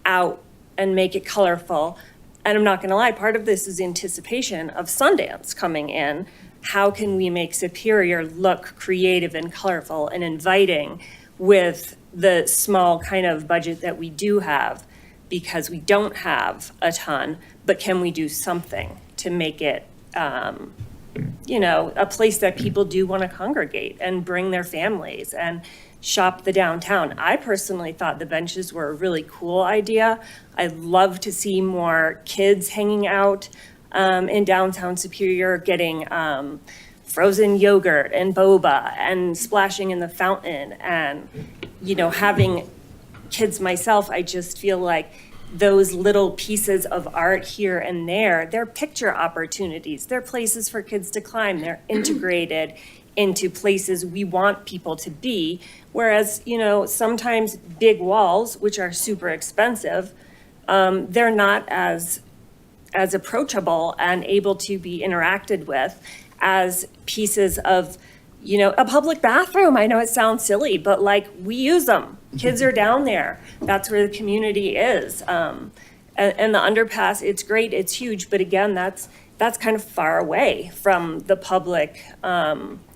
out and make it colorful. And I'm not gonna lie, part of this is anticipation of Sundance coming in. How can we make Superior look creative and colorful and inviting with the small kind of budget that we do have? Because we don't have a ton, but can we do something to make it, a place that people do want to congregate and bring their families and shop the downtown? I personally thought the benches were a really cool idea. I'd love to see more kids hanging out in downtown Superior, getting frozen yogurt and boba and splashing in the fountain and, having kids myself. I just feel like those little pieces of art here and there, they're picture opportunities. They're places for kids to climb. They're integrated into places we want people to be. Whereas, sometimes big walls, which are super expensive, they're not as approachable and able to be interacted with as pieces of, a public bathroom. I know it sounds silly, but like, we use them. Kids are down there. That's where the community is. And the underpass, it's great, it's huge, but again, that's kind of far away from the public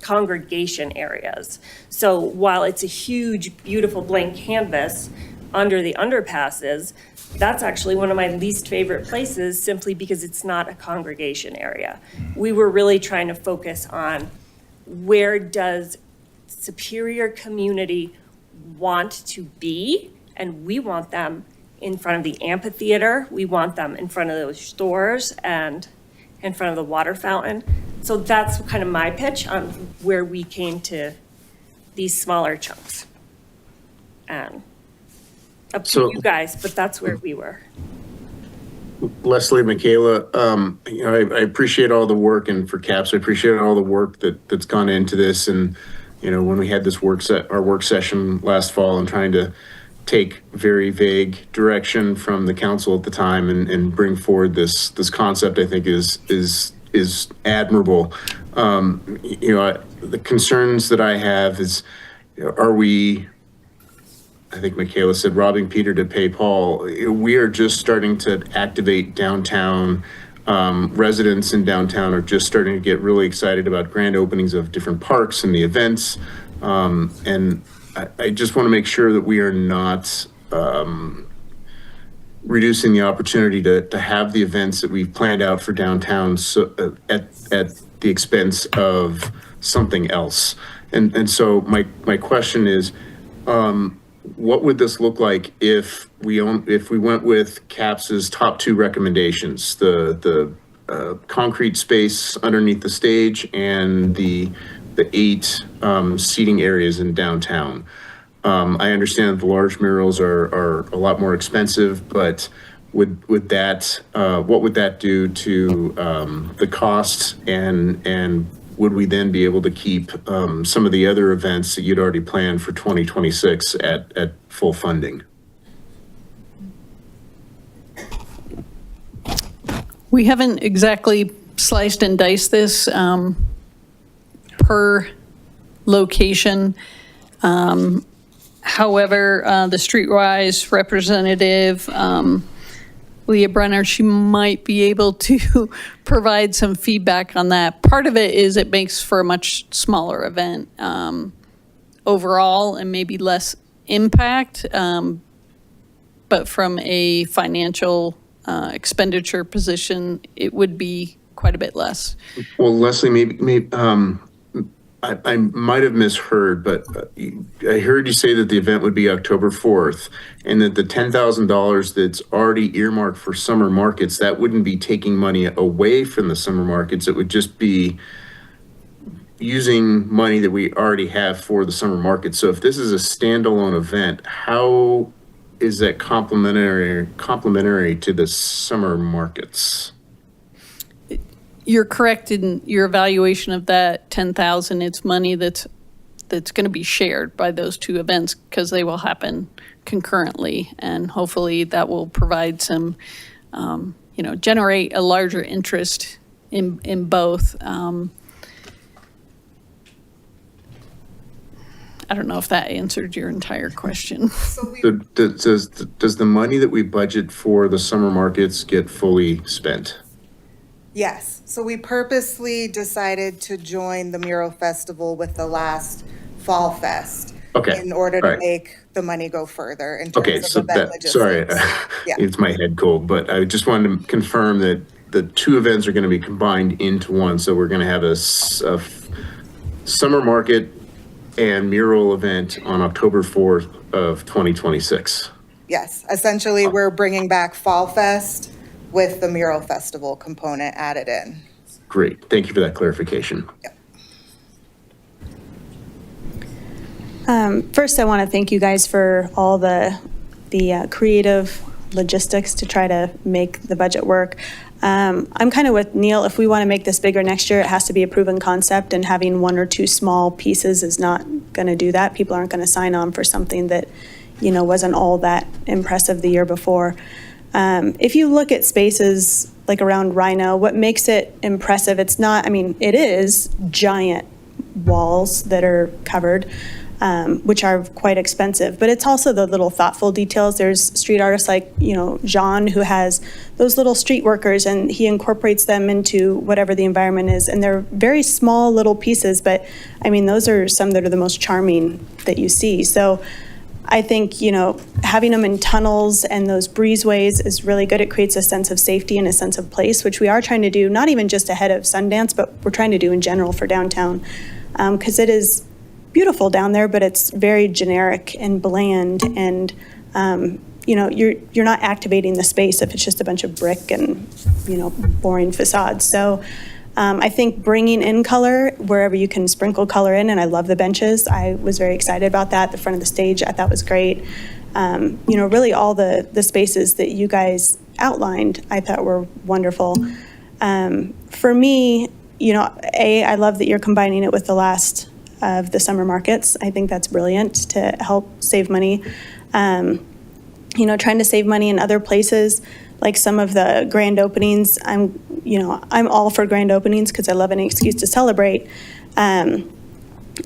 congregation areas. So while it's a huge, beautiful blank canvas under the underpasses, that's actually one of my least favorite places, simply because it's not a congregation area. We were really trying to focus on, where does Superior community want to be? And we want them in front of the amphitheater. We want them in front of those stores and in front of the water fountain. So that's kind of my pitch on where we came to these smaller chunks. Up to you guys, but that's where we were. Leslie, Michaela, I appreciate all the work, and for CAPS, I appreciate all the work that's gone into this. And, when we had this our work session last fall and trying to take very vague direction from the council at the time and bring forward this concept, I think is admirable. The concerns that I have is, are we, I think Michaela said, robbing Peter to pay Paul? We are just starting to activate downtown residents in downtown are just starting to get really excited about grand openings of different parks and the events. And I just want to make sure that we are not reducing the opportunity to have the events that we've planned out for downtown at the expense of something else. And so my question is, what would this look like if we went with CAPS's top two recommendations, the concrete space underneath the stage and the 8 seating areas in downtown? I understand the large murals are a lot more expensive, but would that what would that do to the cost, and would we then be able to keep some of the other events that you'd already planned for 2026 at full funding? We haven't exactly sliced and diced this per location. However, the Streetwise representative, Leah Brenner, she might be able to provide some feedback on that. Part of it is it makes for a much smaller event overall and maybe less impact, but from a financial expenditure position, it would be quite a bit less. Well, Leslie, maybe I might have misheard, but I heard you say that the event would be October 4th, and that the $10,000 that's already earmarked for summer markets, that wouldn't be taking money away from the summer markets. It would just be using money that we already have for the summer markets. So if this is a standalone event, how is that complementary to the summer markets? You're correct in your evaluation of that 10,000. It's money that's going to be shared by those two events because they will happen concurrently, and hopefully that will provide some, generate a larger interest in both. I don't know if that answered your entire question. Does the money that we budget for the summer markets get fully spent? Yes. So we purposely decided to join the Mural Festival with the last Fall Fest. Okay. In order to All right. make the money go further in Okay, terms so of event that, sorry, logistics. Yeah. it's my head cold, but I just wanted to confirm that the two events are going to be combined into one. So we're going to have a summer market and mural event on October 4th of 2026. Yes, essentially, we're bringing back Fall Fest with the Mural Festival component added in. Great. Thank you for that clarification. First, I want to thank you guys for all the creative logistics to try to make the budget work. I'm kind of with Neil. If we want to make this bigger next year, it has to be a proven concept, and having 1 or 2 small pieces is not going to do that. People aren't going to sign on for something that, wasn't all that impressive the year before. If you look at spaces like around Rhino, what makes it impressive, it is giant walls that are covered, which are quite expensive, but it's also the little thoughtful details. There's street artists like, Jean, who has those little street workers, and he incorporates them into whatever the environment is. And they're very small little pieces, but those are some that are the most charming that you see. So I think, having them in tunnels and those breezeways is really good. It creates a sense of safety and a sense of place, which we are trying to do, not even just ahead of Sundance, but we're trying to do in general for downtown, because it is beautiful down there, but it's very generic and bland, and you're not activating the space if it's just a bunch of brick and boring facades. So I think bringing in color wherever you can sprinkle color in, and I love the benches. I was very excited about that. The front of the stage I thought was great. Really all the spaces that you guys outlined I thought were wonderful. For me, I love that you're combining it with the last of the summer markets. I think that's brilliant to help save money. Trying to save money in other places, like some of the grand openings. I'm all for grand openings because I love any excuse to celebrate.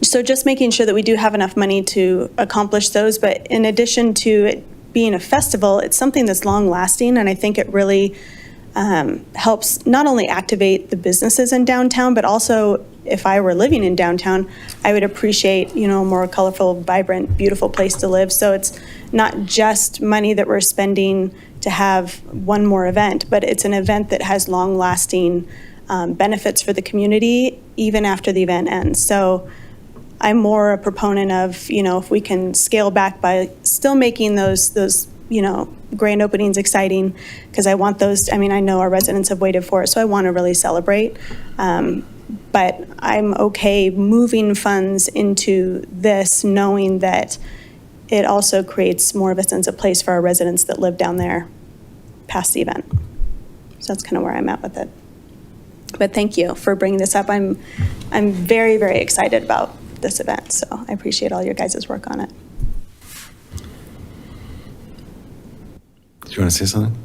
So just making sure that we do have enough money to accomplish those. But in addition to it being a festival, it's something that's long lasting, and I think it really helps not only activate the businesses in downtown, but also if I were living in downtown, I would appreciate, a more colorful, vibrant, beautiful place to live. So it's not just money that we're spending to have one more event, but it's an event that has long-lasting benefits for the community even after the event ends. So I'm more a proponent of, if we can scale back by still making those grand openings exciting, because I want those, I know our residents have waited for it, so I want to really celebrate. But I'm okay moving funds into this, knowing that it also creates more of a sense of place for our residents that live down there past the event. So that's kind of where I'm at with it. But thank you for bringing this up. I'm very, very excited about this event, so I appreciate all your guys' work on it. Do you want to say something?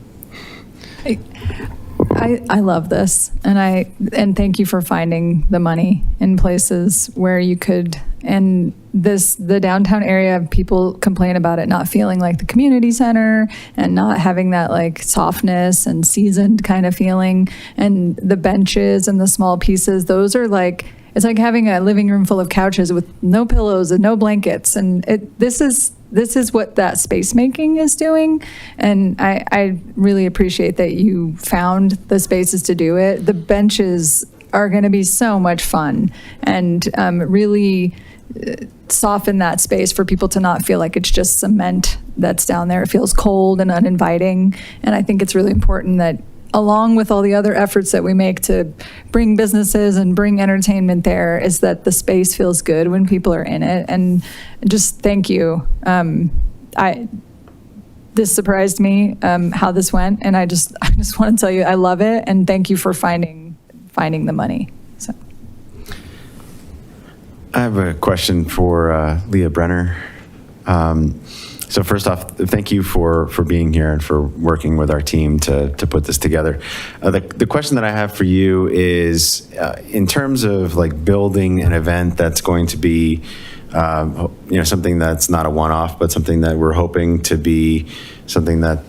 I love this, and thank you for finding the money in places where you could. And the downtown area, people complain about it not feeling like the community center and not having that like softness and seasoned kind of feeling. And the benches and the small pieces, those are like, it's like having a living room full of couches with no pillows and no blankets. And this is what that space making is doing. And I really appreciate that you found the spaces to do it. The benches are going to be so much fun and really soften that space for people to not feel like it's just cement that's down there. It feels cold and uninviting. And I think it's really important that along with all the other efforts that we make to bring businesses and bring entertainment there, is that the space feels good when people are in it. And just thank you. This surprised me how this went, and I just want to tell you I love it, and thank you for finding the money. So I have a question for Leah Brenner. So first off, thank you for being here and for working with our team to put this together. The question that I have for you is, in terms of like building an event that's going to be, something that's not a one-off, but something that we're hoping to be something that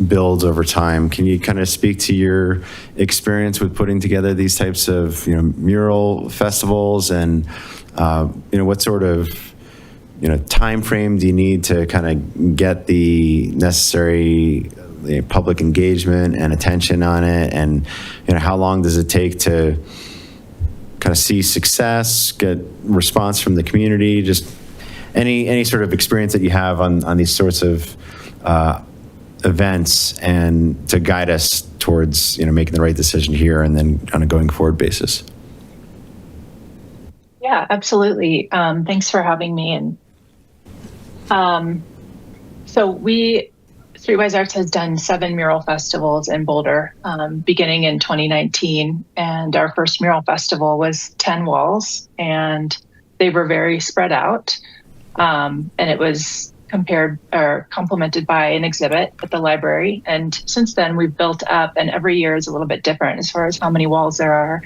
builds over time. Can you kind of speak to your experience with putting together these types of, mural festivals, and what sort of time frame do you need to kind of get the necessary public engagement and attention on it? And, how long does it take to kind of see success, get response from the community? Just any sort of experience that you have on these sorts of events, and to guide us towards, making the right decision here and then on a going forward basis. Yeah, absolutely. Thanks for having me. And so Streetwise Arts has done 7 mural festivals in Boulder, beginning in 2019. And our first mural festival was 10 walls, and they were very spread out. And it was complemented by an exhibit at the library. And since then we've built up, and every year is a little bit different as far as how many walls there are,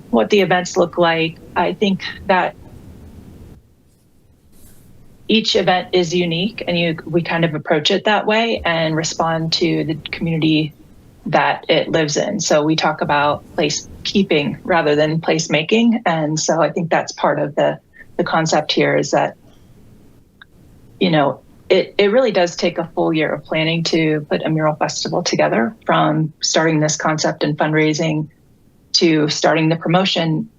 what the events look like. I think that each event is unique, and we kind of approach it that way and respond to the community that it lives in. So we talk about place keeping rather than place making. And so I think that's part of the concept here, is that, it really does take a full year of planning to put a mural festival together, from starting this concept and fundraising to starting the promotion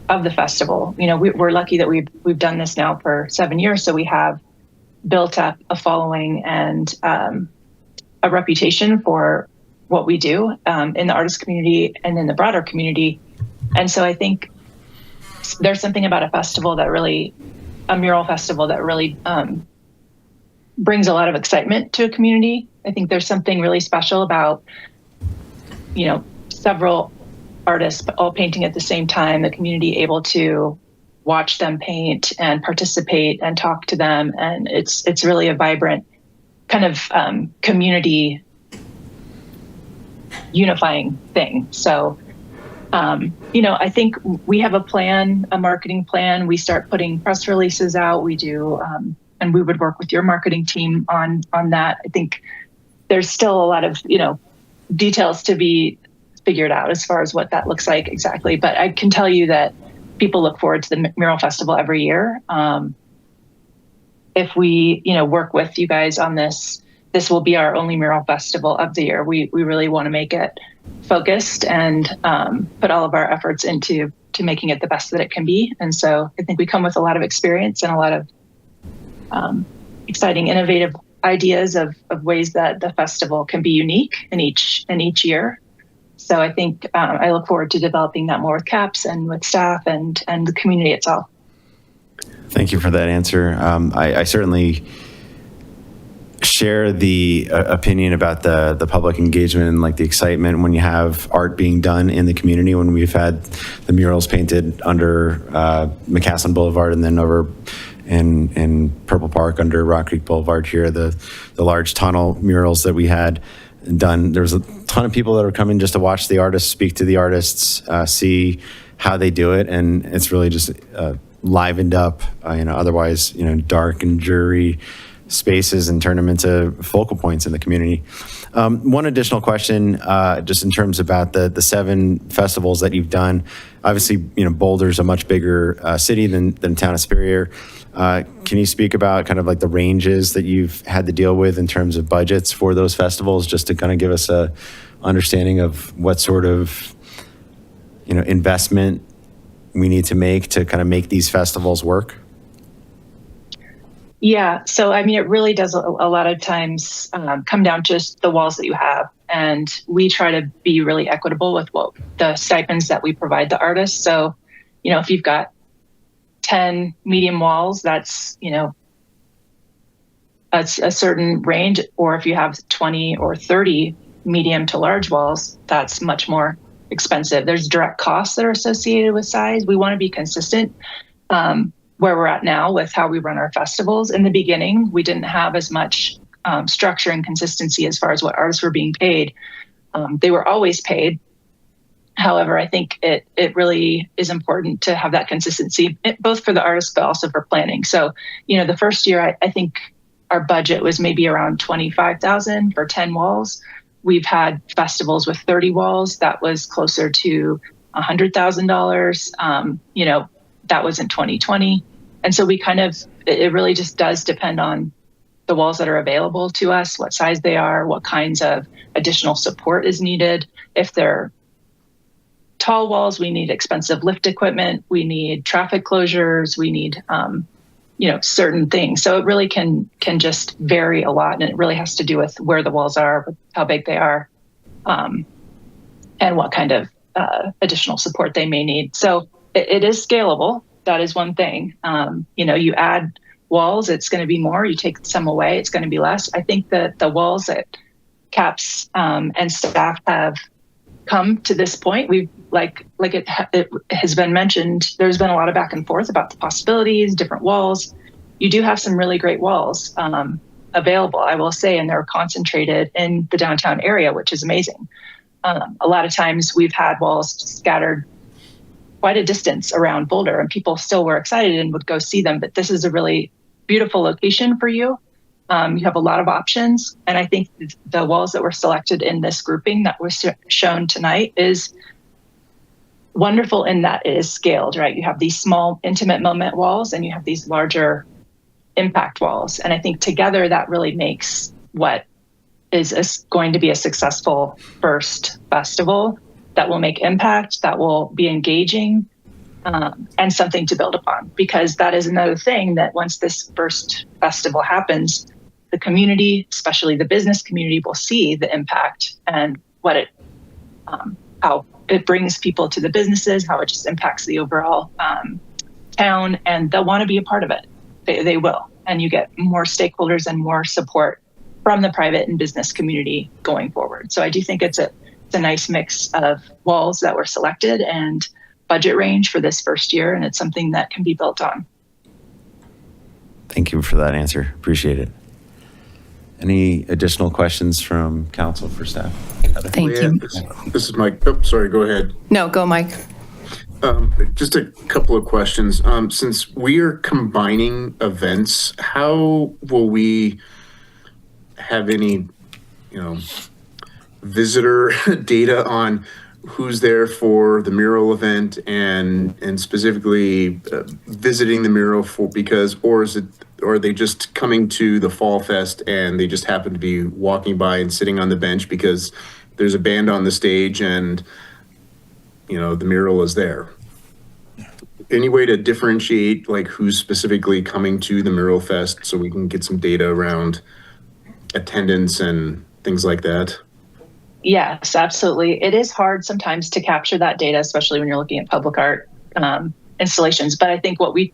of the festival. We're lucky that we've done this now for 7 years, so we have built up a following and a reputation for what we do in the artist community and in the broader community. And so I think there's something about a mural festival that really brings a lot of excitement to a community. I think there's something really special about, several artists all painting at the same time, the community able to watch them paint and participate and talk to them. And it's really a vibrant kind of community unifying thing. So, I think we have a marketing plan. We start putting press releases out. We do, and we would work with your marketing team on that. I think there's still a lot of, details to be figured out as far as what that looks like exactly. But I can tell you that people look forward to the Mural Festival every year. If we, work with you guys on this, this will be our only mural festival of the year. We really want to make it focused and put all of our efforts into making it the best that it can be. And so I think we come with a lot of experience and a lot of exciting, innovative ideas of ways that the festival can be unique in each year. So I think I look forward to developing that more with CAPS and with staff and the community itself. Thank you for that answer. I certainly share the opinion about the public engagement and like the excitement when you have art being done in the community, when we've had the murals painted under McCaslin Boulevard and then over in Purple Park under Rock Creek Boulevard here, the large tunnel murals that we had done. There was a ton of people that were coming just to watch the artists, speak to the artists, see how they do it, and it's really just livened up, otherwise, dark and dreary spaces and turn them into focal points in the community. One additional question, just in terms about the 7 festivals that you've done. Obviously, Boulder's a much bigger city than town of Superior. Can you speak about kind of like the ranges that you've had to deal with in terms of budgets for those festivals, just to kind of give us a understanding of what sort of, investment we need to make to kind of make these festivals work? Yeah. So, it really does a lot of times come down to just the walls that you have. And we try to be really equitable with the stipends that we provide the artists. So, if you've got 10 medium walls, that's a certain range. Or if you have 20 or 30 medium to large walls, that's much more expensive. There's direct costs that are associated with size. We want to be consistent where we're at now with how we run our festivals. In the beginning, we didn't have as much structure and consistency as far as what artists were being paid. They were always paid. However, I think it really is important to have that consistency, both for the artists, but also for planning. So, the first year, I think our budget was maybe around $25,000 for 10 walls. We've had festivals with 30 walls. That was closer to $100,000. That was in 2020. And so it really just does depend on the walls that are available to us, what size they are, what kinds of additional support is needed. If they're tall walls, we need expensive lift equipment, we need traffic closures, we need, certain things. So it really can just vary a lot. And it really has to do with where the walls are, how big they are, and what kind of additional support they may need. So it is scalable. That is one thing. You add walls, it's going to be more. You take some away, it's going to be less. I think that the walls that CAPS and staff have come to this point, we've like it has been mentioned, there's been a lot of back and forth about the possibilities, different walls. You do have some really great walls available, I will say, and they're concentrated in the downtown area, which is amazing. A lot of times we've had walls scattered quite a distance around Boulder, and people still were excited and would go see them. But this is a really beautiful location for you. You have a lot of options. And I think the walls that were selected in this grouping that was shown tonight is wonderful in that it is scaled, right? You have these small intimate moment walls and you have these larger impact walls. And I think together that really makes what is going to be a successful first festival that will make impact, that will be engaging, and something to build upon. Because that is another thing that once this first festival happens, the community, especially the business community, will see the impact and what how it brings people to the businesses, how it just impacts the overall town, and they'll want to be a part of it. They will. And you get more stakeholders and more support from the private and business community going forward. So I do think it's a nice mix of walls that were selected and budget range for this first year, and it's something that can be built on. Thank you for that answer. Appreciate it. Any additional questions from council for staff? Thank you. This is Mike. Oh, sorry, go ahead. No, go, Mike. Just a couple of questions. Since we are combining events, how will we have any, visitor data on who's there for the mural event and specifically visiting the mural for or are they just coming to the Fall Fest and they just happen to be walking by and sitting on the bench because there's a band on the stage and the mural is there? Any way to differentiate like who's specifically coming to the Mural Fest so we can get some data around attendance and things like that? Yes, absolutely. It is hard sometimes to capture that data, especially when you're looking at public art installations. But I think what we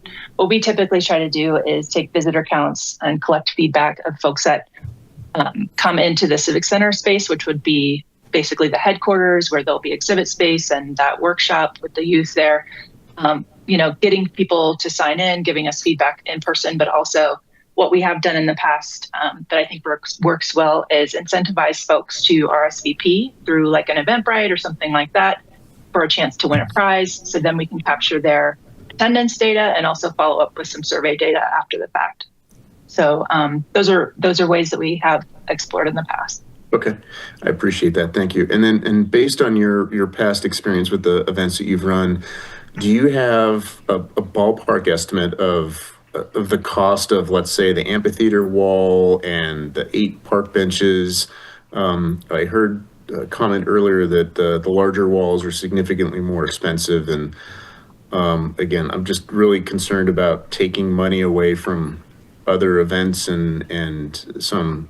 typically try to do is take visitor counts and collect feedback of folks that come into the Civic Center space, which would be basically the headquarters where there'll be exhibit space and that workshop with the youth there. Getting people to sign in, giving us feedback in person, but also what we have done in the past that I think works well is incentivize folks to RSVP through like an Eventbrite or something like that for a chance to win a prize. So then we can capture their attendance data and also follow up with some survey data after the fact. So those are ways that we have explored in the past. Okay, I appreciate that. Thank you. And based on your past experience with the events that you've run, do you have a ballpark estimate of the cost of, let's say, the amphitheater wall and the 8 park benches? I heard a comment earlier that the larger walls are significantly more expensive. And again, I'm just really concerned about taking money away from other events and some,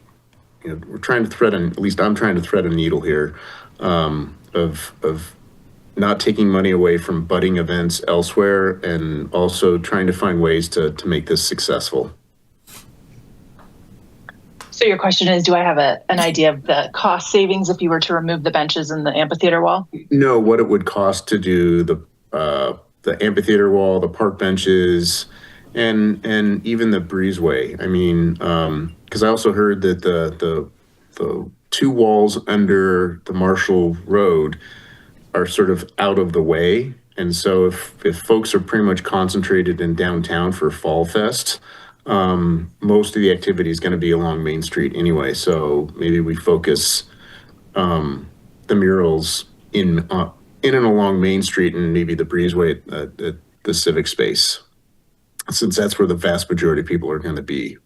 we're trying to at least I'm trying to thread a needle here of not taking money away from budding events elsewhere and also trying to find ways to make this successful. So your question is, do I have an idea of the cost savings if you were to remove the benches in the amphitheater wall? No, what it would cost to do the amphitheater wall, the park benches, and even the breezeway. I mean, because I also heard that the 2 walls under the Marshall Road are sort of out of the way. And so if folks are pretty much concentrated in downtown for Fall Fest, most of the activity is going to be along Main Street anyway. So maybe we focus the murals in and along Main Street and maybe the breezeway at the civic space, since that's where the vast majority of people are going to be.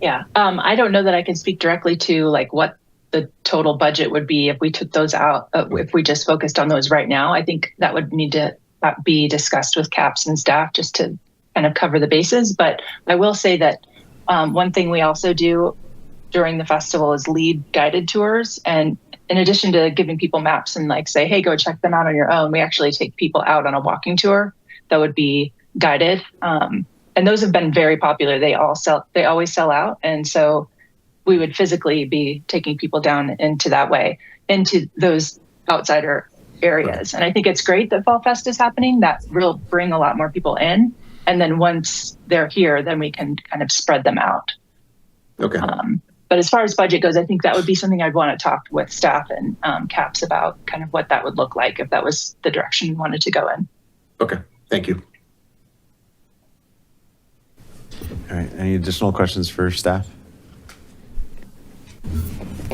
Yeah, I don't know that I can speak directly to like what the total budget would be if we took those out, if we just focused on those right now. I think that would need to be discussed with CAPS and staff just to kind of cover the bases. But I will say that one thing we also do during the festival is lead guided tours. And in addition to giving people maps and like say, hey, go check them out on your own, we actually take people out on a walking tour that would be guided. And those have been very popular. They always sell out. And so we would physically be taking people down into that way, into those outsider areas. And I think it's great that Fall Fest is happening. That will bring a lot more people in. And then once they're here, then we can kind of spread them out. Okay. But as far as budget goes, I think that would be something I'd want to talk with staff and CAPS about kind of what that would look like if that was the direction we wanted to go in. Okay, thank you. All right, any additional questions for staff?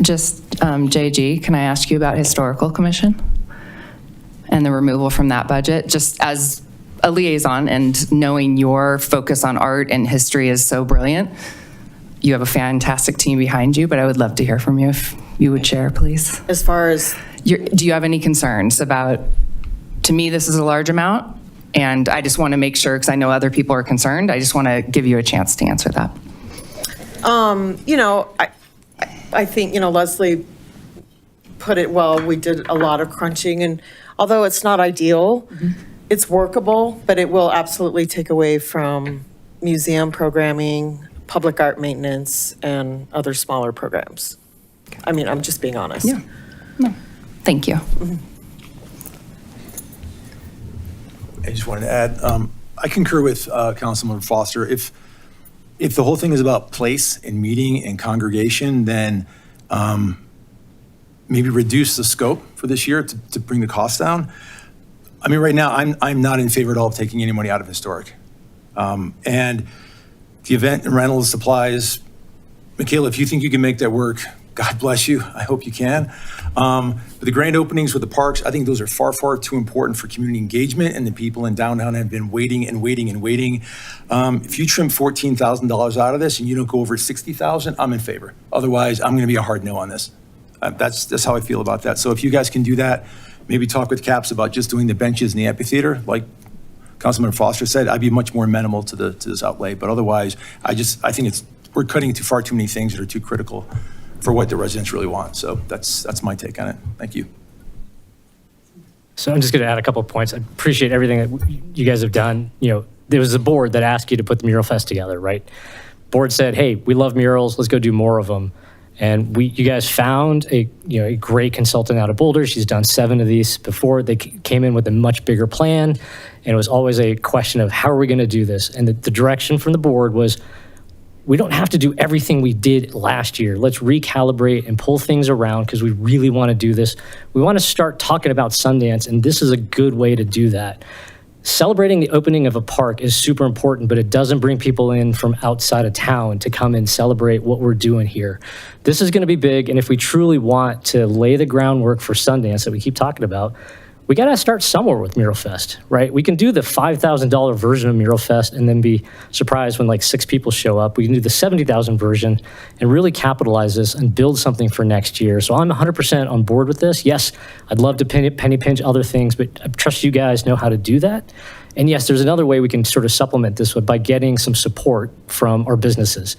Just, JG, can I ask you about Historical Commission and the removal from that budget? Just as a liaison and knowing your focus on art and history is so brilliant, you have a fantastic team behind you, but I would love to hear from you if you would share, please. As far as? Do you have any concerns about, to me, this is a large amount, and I just want to make sure, because I know other people are concerned, I just want to give you a chance to answer that. I think, Leslie put it well. We did a lot of crunching, and although it's not ideal, it's workable, but it will absolutely take away from museum programming, public art maintenance, and other smaller programs. I mean, I'm just being honest. Yeah. No. Thank you. I just wanted to add, I concur with Councilman Foster. If the whole thing is about place and meeting and congregation, then maybe reduce the scope for this year to bring the cost down. I mean, right now, I'm not in favor at all of taking any money out of historic. And the event and rentals, supplies, Michaela, if you think you can make that work, God bless you. I hope you can. But the grand openings with the parks, I think those are far, far too important for community engagement, and the people in downtown have been waiting and waiting and waiting. If you trim $14,000 out of this and you don't go over 60,000, I'm in favor. Otherwise, I'm going to be a hard no on this. That's how I feel about that. So if you guys can do that, maybe talk with CAPS about just doing the benches in the amphitheater, like Councilmember Foster said, I'd be much more amenable to this outlay. But otherwise, I think we're cutting into far too many things that are too critical for what the residents really want. So that's my take on it. Thank you. So I'm just going to add a couple of points. I appreciate everything that you guys have done. There was a board that asked you to put the Mural Fest together, right? Board said, hey, we love murals. Let's go do more of them. And you guys found a great consultant out of Boulder. She's done 7 of these before. They came in with a much bigger plan. And it was always a question of how are we going to do this? And the direction from the board was, we don't have to do everything we did last year. Let's recalibrate and pull things around because we really want to do this. We want to start talking about Sundance, and this is a good way to do that. Celebrating the opening of a park is super important, but it doesn't bring people in from outside of town to come and celebrate what we're doing here. This is going to be big, and if we truly want to lay the groundwork for Sundance that we keep talking about, we got to start somewhere with Mural Fest, right? We can do the $5,000 version of Mural Fest and then be surprised when like 6 people show up. We can do the $70,000 version and really capitalize this and build something for next year. So I'm 100% on board with this. Yes, I'd love to penny pinch other things, but I trust you guys know how to do that. And yes, there's another way we can sort of supplement this by getting some support from our businesses.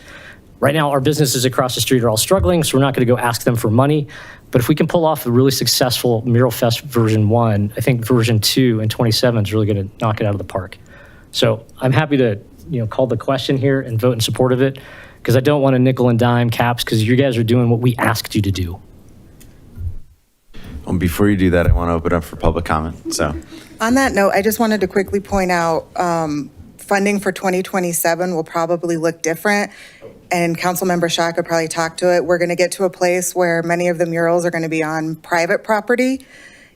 Right now, our businesses across the street are all struggling, so we're not going to go ask them for money. But if we can pull off a really successful Mural Fest version 1, I think version 2 and 27 is really going to knock it out of the park. So I'm happy to call the question here and vote in support of it, because I don't want to nickel and dime CAPS, because you guys are doing what we asked you to do. Well, before you do that, I want to open up for public comment. So, On that note, I just wanted to quickly point out, funding for 2027 will probably look different. And Councilmember Shaw could probably talk to it. We're going to get to a place where many of the murals are going to be on private property.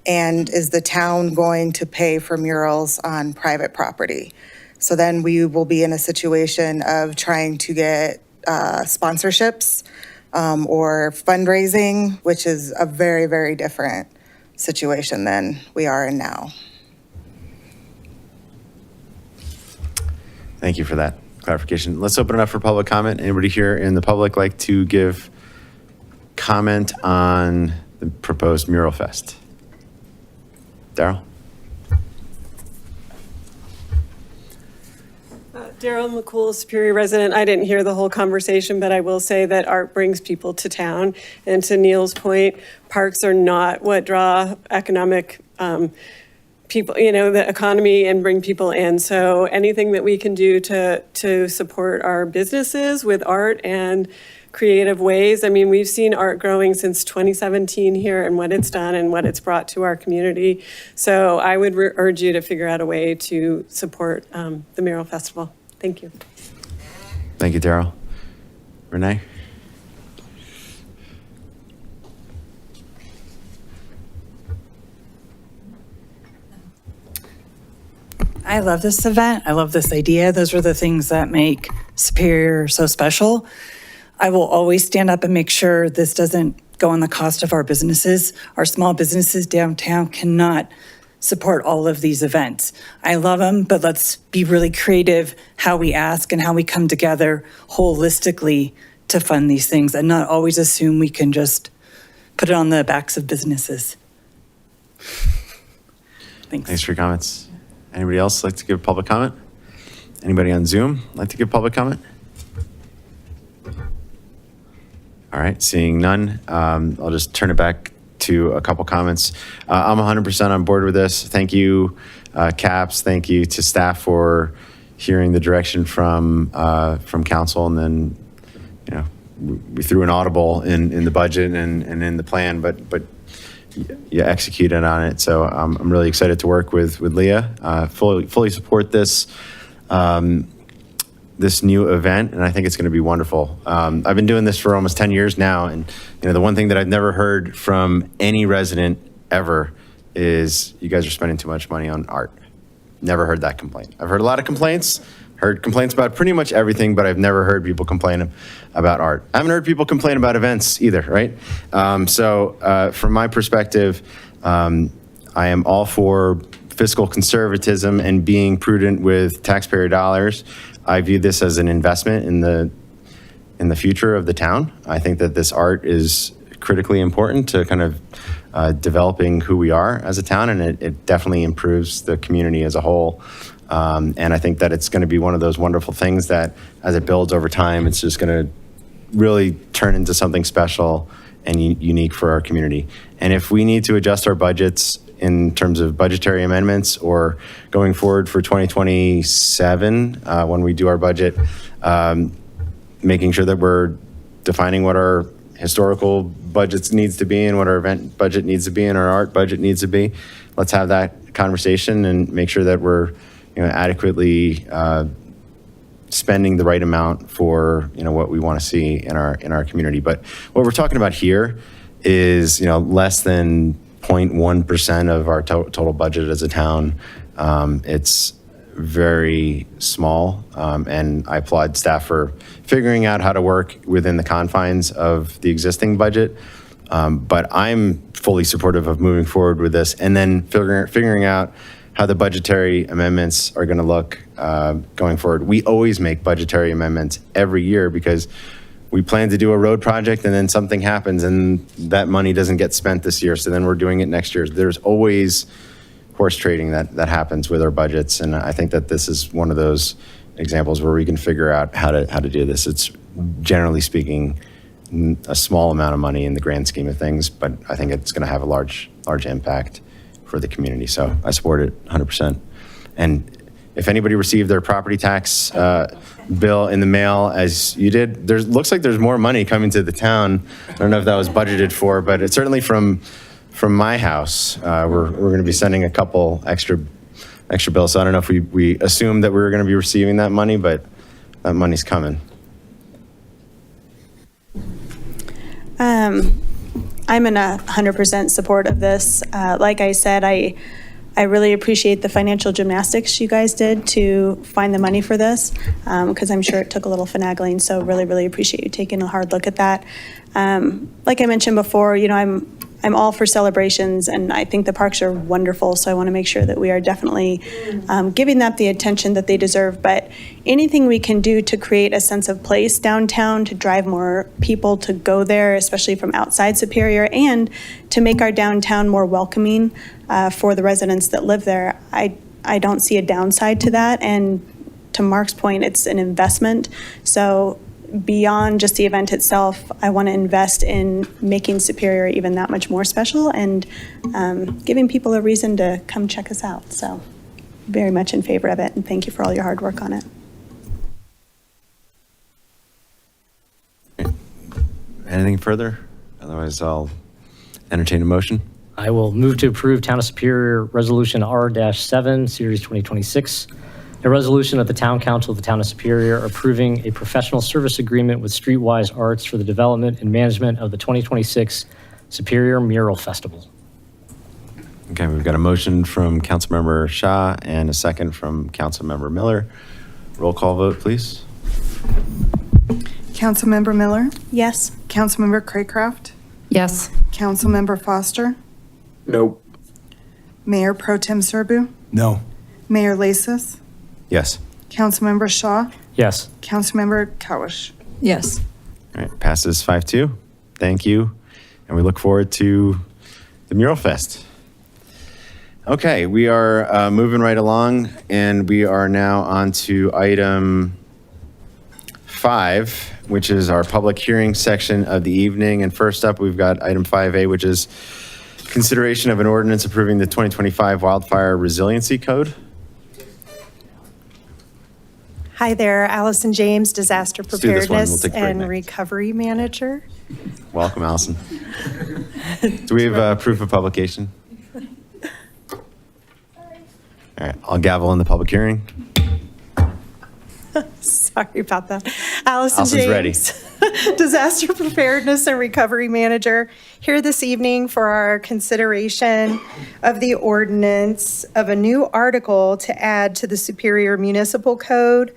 And is the town going to pay for murals on private property? So then we will be in a situation of trying to get sponsorships or fundraising, which is a very, very different situation than we are in now. thank you for that clarification. Let's open it up for public comment. Anybody here in the public like to give comment on the proposed Mural Fest? Daryl? Daryl McCool, Superior resident. I didn't hear the whole conversation, but I will say that art brings people to town. And to Neil's point, parks are not what draw economic people, the economy and bring people in. So anything that we can do to support our businesses with art and creative ways. I mean, we've seen art growing since 2017 here and what it's done and what it's brought to our community. So I would urge you to figure out a way to support the Mural Festival. Thank you. Thank you, Daryl. Renee? I love this event. I love this idea. Those are the things that make Superior so special. I will always stand up and make sure this doesn't go on the cost of our businesses. Our small businesses downtown cannot support all of these events. I love them, but let's be really creative how we ask and how we come together holistically to fund these things and not always assume we can just put it on the backs of businesses. Thanks. Thanks for your comments. Anybody else like to give public comment? Anybody on Zoom like to give public comment? All right, seeing none, I'll just turn it back to a couple comments. I'm 100% on board with this. Thank you, CAPS. Thank you to staff for hearing the direction from council, and then, we threw an audible in the budget and in the plan, but you executed on it. So I'm really excited to work with Leah. Fully support this. This new event, and I think it's going to be wonderful. I've been doing this for almost 10 years now, and the one thing that I've never heard from any resident ever is you guys are spending too much money on art. Never heard that complaint. I've heard a lot of complaints, heard complaints about pretty much everything, but I've never heard people complain about art. I haven't heard people complain about events either, right? From my perspective, I am all for fiscal conservatism and being prudent with taxpayer dollars. I view this as an investment in the future of the town. I think that this art is critically important to kind of developing who we are as a town, and it definitely improves the community as a whole. And I think that it's going to be one of those wonderful things that as it builds over time, it's just going to really turn into something special and unique for our community. And if we need to adjust our budgets in terms of budgetary amendments or going forward for 2027, when we do our budget, making sure that we're defining what our historical budgets needs to be and what our event budget needs to be and our art budget needs to be. Let's have that conversation and make sure that we're adequately spending the right amount for what we want to see in our community. But what we're talking about here is less than 0.1% of our total budget as a town. It's very small, and I applaud staff for figuring out how to work within the confines of the existing budget. But I'm fully supportive of moving forward with this and then figuring out how the budgetary amendments are going to look going forward. We always make budgetary amendments every year because we plan to do a road project and then something happens and that money doesn't get spent this year, so then we're doing it next year. There's always horse trading that happens with our budgets, and I think that this is one of those examples where we can figure out how to do this. It's generally speaking a small amount of money in the grand scheme of things, but I think it's going to have a large impact for the community. So I support it 100%. And if anybody received their property tax bill in the mail as you did, looks like there's more money coming to the town. I don't know if that was budgeted for, but it's certainly from my house. We're going to be sending a couple extra bills. So I don't know if we assumed that we were going to be receiving that money, but that money's coming. I'm in 100% support of this. Like I said, I really appreciate the financial gymnastics you guys did to find the money for this, because I'm sure it took a little finagling. So really, really appreciate you taking a hard look at that. Like I mentioned before, I'm all for celebrations, and I think the parks are wonderful, so I want to make sure that we are definitely giving them the attention that they deserve. But anything we can do to create a sense of place downtown, to drive more people to go there, especially from outside Superior, and to make our downtown more welcoming for the residents that live there, I don't see a downside to that. And to Mark's point, it's an investment. So beyond just the event itself, I want to invest in making Superior even that much more special and giving people a reason to come check us out. So very much in favor of it, and thank you for all your hard work on it. Anything further? Otherwise, I'll entertain a motion. I will move to approve Town of Superior Resolution R-7, Series 2026, a resolution of the Town Council of the Town of Superior approving a professional service agreement with Streetwise Arts for the development and management of the 2026 Superior Mural Festival. Okay, we've got a motion from Councilmember Shah and a second from Councilmember Miller. Roll call vote, please. Councilmember Miller? Yes. Councilmember Craycraft? Yes. Councilmember Foster? Nope. Mayor Pro Tem Serbu? No. Mayor Lasis? Yes. Councilmember Shaw? Yes. Councilmember Cowish? Yes. All right, passes 5-2. Thank you. And we look forward to the Mural Fest. Okay, we are moving right along, and we are now on to item 5, which is our public hearing section of the evening. And first up, we've got item 5A, which is consideration of an ordinance approving the 2025 Wildfire Resiliency Code. Hi there, Allison James, Disaster Let's do this one. We'll Preparedness take a break and next. Recovery Manager. Welcome, Allison. Do we have proof of publication? All right, I'll gavel in the public hearing. Sorry about that. Allison Allison's James, ready. Disaster Preparedness and Recovery Manager, here this evening for our consideration of the ordinance of a new article to add to the Superior Municipal Code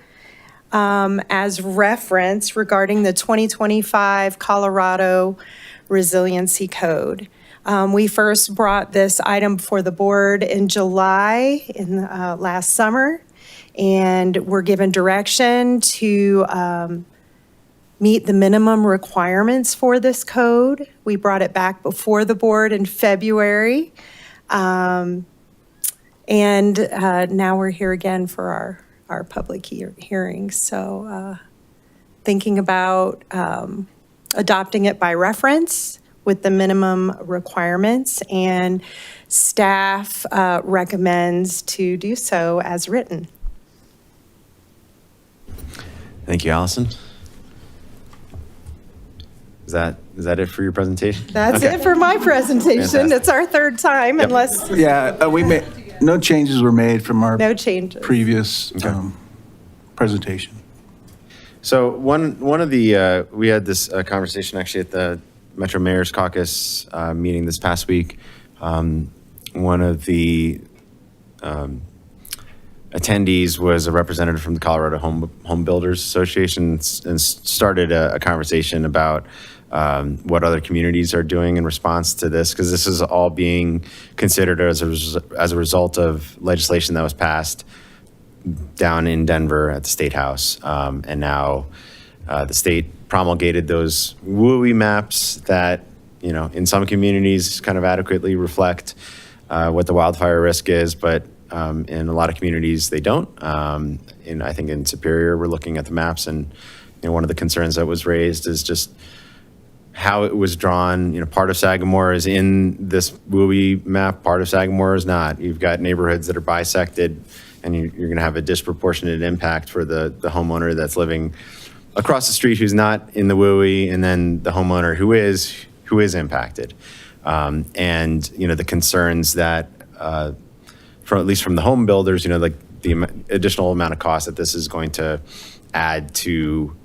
as reference regarding the 2025 Colorado Resiliency Code. We first brought this item before the board in July last summer, and were given direction to meet the minimum requirements for this code. We brought it back before the board in February. And now we're here again for our public hearing. So thinking about adopting it by reference with the minimum requirements, and staff recommends to do so as written. Thank you, Allison. Is that it for your presentation? That's Okay. it for my presentation. Fantastic. It's our third time, unless, Yeah, no changes were made from our no changes. previous presentation. So one of the, we had this conversation actually at the Metro Mayor's Caucus meeting this past week. One of the attendees was a representative from the Colorado Home Builders Association, and started a conversation about what other communities are doing in response to this, because this is all being considered as a result of legislation that was passed down in Denver at the State House. And now the state promulgated those WUI maps that, in some communities kind of adequately reflect what the wildfire risk is, but in a lot of communities they don't. I think in Superior, we're looking at the maps, and one of the concerns that was raised is just how it was drawn. Part of Sagamore is in this WUI map, part of Sagamore is not. You've got neighborhoods that are bisected, and you're going to have a disproportionate impact for the homeowner that's living across the street who's not in the WUI, and then the homeowner who is impacted. And the concerns that, at least from the home builders, like the additional amount of cost that this is going to add to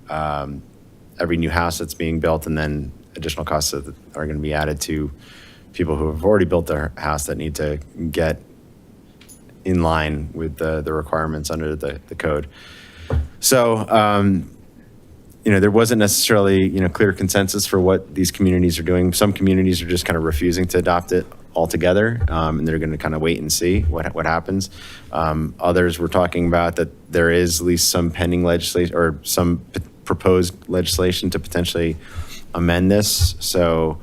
every new house that's being built, and then additional costs that are going to be added to people who have already built their house that need to get in line with the requirements under the code. So, there wasn't necessarily, clear consensus for what these communities are doing. Some communities are just kind of refusing to adopt it altogether, and they're going to kind of wait and see what happens. Others were talking about that there is at least some pending legislation, or some proposed legislation to potentially amend this. So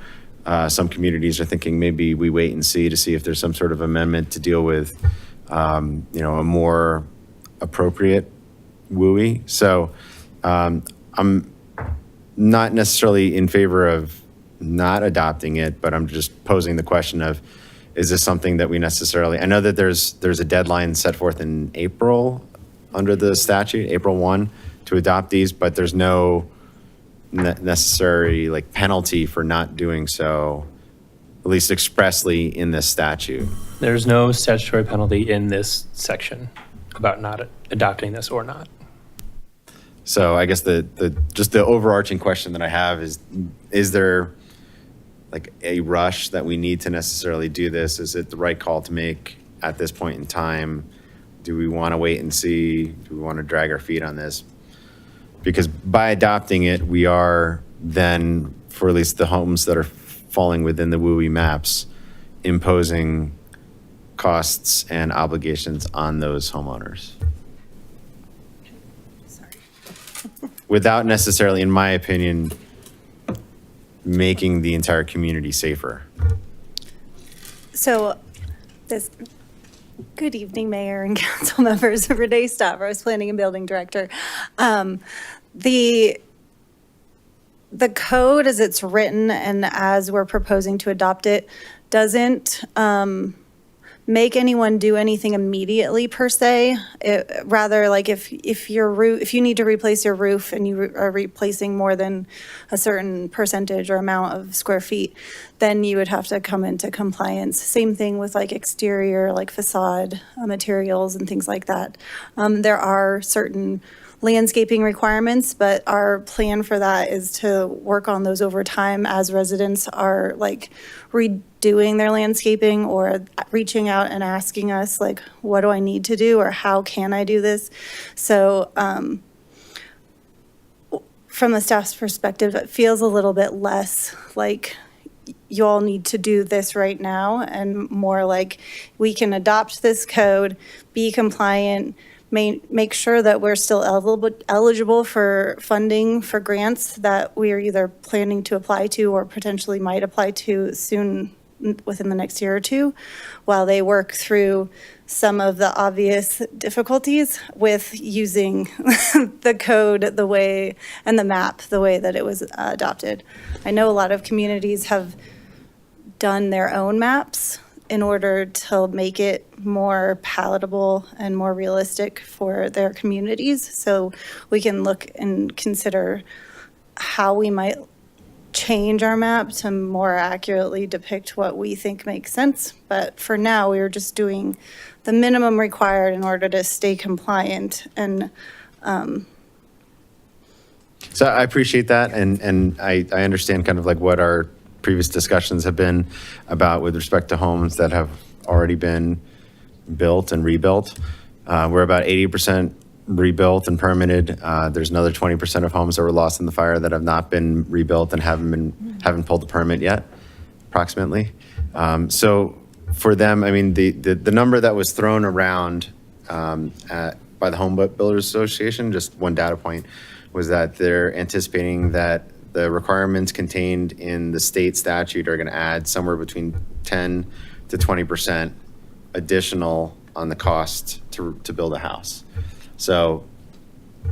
some communities are thinking maybe we wait and see to see if there's some sort of amendment to deal with, a more appropriate WUI. So I'm not necessarily in favor of not adopting it, but I'm just posing the question of, is this something that we necessarily, I know that there's a deadline set forth in April under the statute, April 1, to adopt these, but there's no necessary penalty for not doing so, at least expressly in this statute. There's no statutory penalty in this section about not adopting this or not. So I guess just the overarching question that I have is there a rush that we need to necessarily do this? Is it the right call to make at this point in time? Do we want to wait and see? Do we want to drag our feet on this? Because by adopting it, we are then, for at least the homes that are falling within the WUI maps, imposing costs and obligations on those homeowners. Without necessarily, in my opinion, making the entire community safer. So, good evening, Mayor and council members. Renee Stavros, Planning and Building Director. The code as it's written and as we're proposing to adopt it doesn't make anyone do anything immediately per se. Rather, if you need to replace your roof and you are replacing more than a certain percentage or amount of square feet, then you would have to come into compliance. Same thing with exterior, facade materials and things like that. There are certain landscaping requirements, but our plan for that is to work on those over time as residents are redoing their landscaping or reaching out and asking us what do I need to do or how can I do this? So from the staff's perspective, it feels a little bit less like you all need to do this right now, and more like we can adopt this code, be compliant, make sure that we're still eligible for funding for grants that we are either planning to apply to or potentially might apply to soon within the next year or two, while they work through some of the obvious difficulties with using the code the way, and the map the way that it was adopted. I know a lot of communities have done their own maps in order to make it more palatable and more realistic for their communities. So we can look and consider how we might change our map to more accurately depict what we think makes sense. But for now, we are just doing the minimum required in order to stay compliant. And So I appreciate that, and I understand kind of like what our previous discussions have been about with respect to homes that have already been built and rebuilt. We're about 80% rebuilt and permitted. There's another 20% of homes that were lost in the fire that have not been rebuilt and haven't pulled the permit yet, approximately. So for them, I mean, the number that was thrown around by the Home Builders Association, just one data point, was that they're anticipating that the requirements contained in the state statute are going to add somewhere between 10 to 20% additional on the cost to build a house. So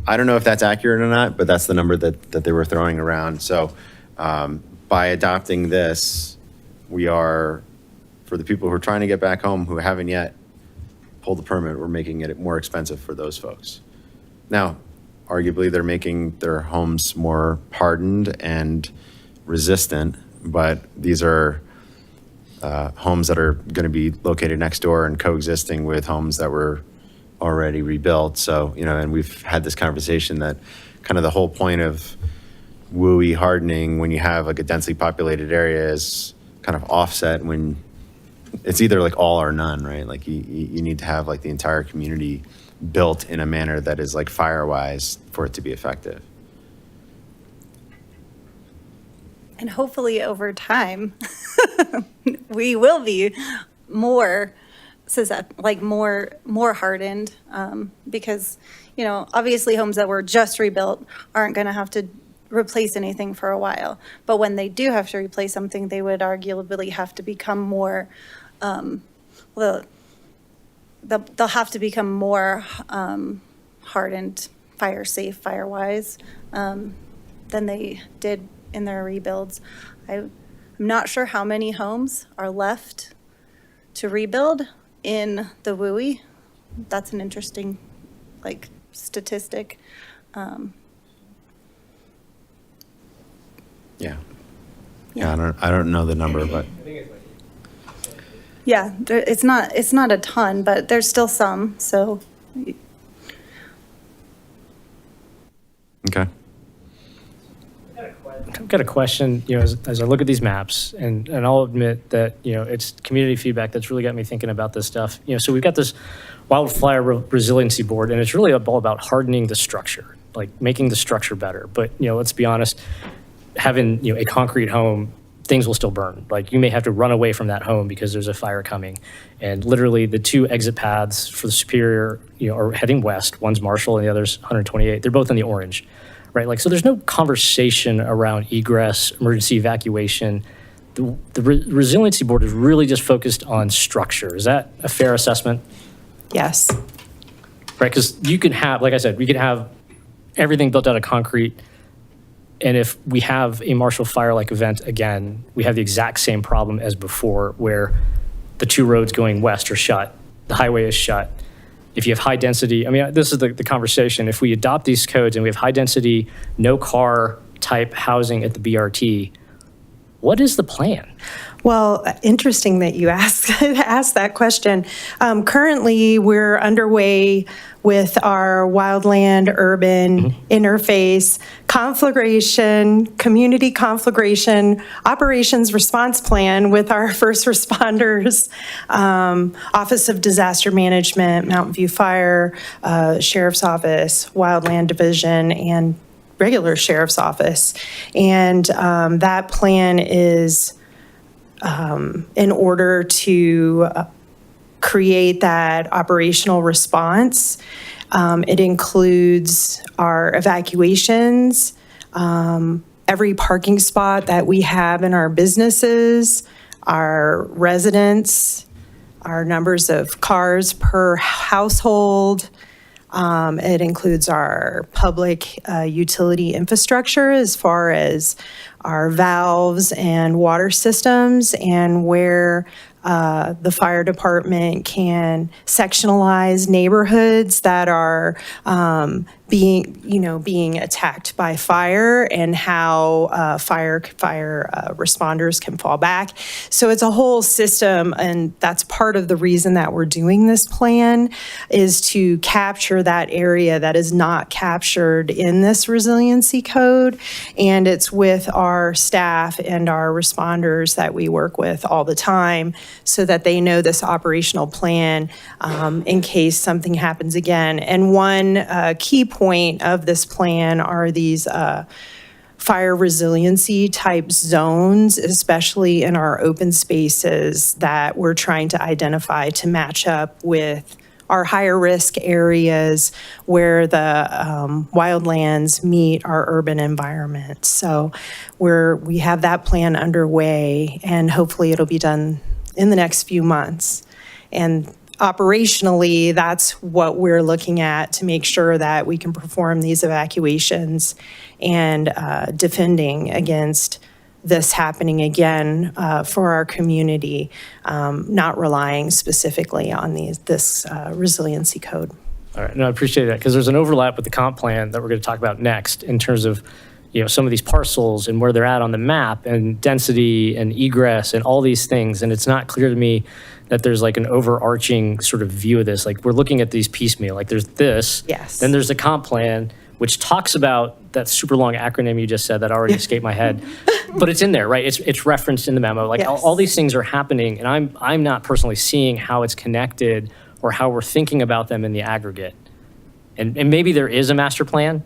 I don't know if that's accurate or not, but that's the number that they were throwing around. So by adopting this, we are, for the people who are trying to get back home who haven't yet pulled the permit, we're making it more expensive for those folks. Now, arguably, they're making their homes more hardened and resistant, but these are homes that are going to be located next door and coexisting with homes that were already rebuilt. So, you know, and we've had this conversation that kind of the whole point of WUI hardening when you have like a densely populated area is kind of offset when it's either like all or none, right? Like you need to have like the entire community built in a manner that is like fire-wise for it to be effective. And hopefully over time, we will be more more hardened, because, you know, obviously homes that were just rebuilt aren't going to have to replace anything for a while. But when they do have to replace something, they would arguably have to become more, they'll have to become more hardened, fire safe, fire-wise, than they did in their rebuilds. I'm not sure how many homes are left to rebuild in the WUI. That's an interesting, like, statistic. Yeah, I don't know the number, but Yeah, it's not a ton, but there's still some, so. okay. I've got a question, you know, as I look at these maps, and I'll admit that, you know, it's community feedback that's really got me thinking about this stuff. You know, so we've got this wildfire resiliency board, and it's really all about hardening the structure, like making the structure better. But, you know, let's be honest, having, you know, a concrete home, things will still burn. Like you may have to run away from that home because there's a fire coming. And literally the two exit paths for the Superior, you know, are heading west. One's Marshall and the other's 128. They're both in the orange. Right, like, so there's no conversation around egress, emergency evacuation. The resiliency board is really just focused on structure. Is that a fair assessment? Yes. Right, because you can have, like I said, we could have everything built out of concrete, and if we have a Marshall fire-like event again, we have the exact same problem as before, where the two roads going west are shut, the highway is shut. If you have high density, I mean, this is the conversation. If we adopt these codes and we have high density, no car type housing at the BRT, what is the plan? Well, interesting that you asked that question. Currently, we're underway with our wildland urban interface conflagration, community conflagration operations response plan with our first responders, Office of Disaster Management, Mountain View Fire, Sheriff's Office, Wildland Division, and regular sheriff's office. And that plan is in order to create that operational response. It includes our evacuations, every parking spot that we have in our businesses, our residents, our numbers of cars per household. It includes our public utility infrastructure as far as our valves and water systems, and where the fire department can sectionalize neighborhoods that are being attacked by fire, and how fire responders can fall back. So it's a whole system, and that's part of the reason that we're doing this plan, is to capture that area that is not captured in this resiliency code. And it's with our staff and our responders that we work with all the time, so that they know this operational plan in case something happens again. And one key point of this plan are these fire resiliency type zones, especially in our open spaces that we're trying to identify to match up with our higher risk areas where the wildlands meet our urban environment. So we have that plan underway, and hopefully it'll be done in the next few months. And operationally, that's what we're looking at to make sure that we can perform these evacuations and defending against this happening again for our community, not relying specifically on this resiliency code. All right, no, I appreciate that, because there's an overlap with the comp plan that we're going to talk about next in terms of some of these parcels and where they're at on the map, and density and egress and all these things. And it's not clear to me that there's like an overarching sort of view of this. Like, we're looking at these piecemeal, like there's this, yes, then there's the comp plan, which talks about that super long acronym you just said that already escaped my head, but it's in there, right? It's referenced in the memo. Like, yes, all these things are happening, and I'm not personally seeing how it's connected or how we're thinking about them in the aggregate. And maybe there is a master plan,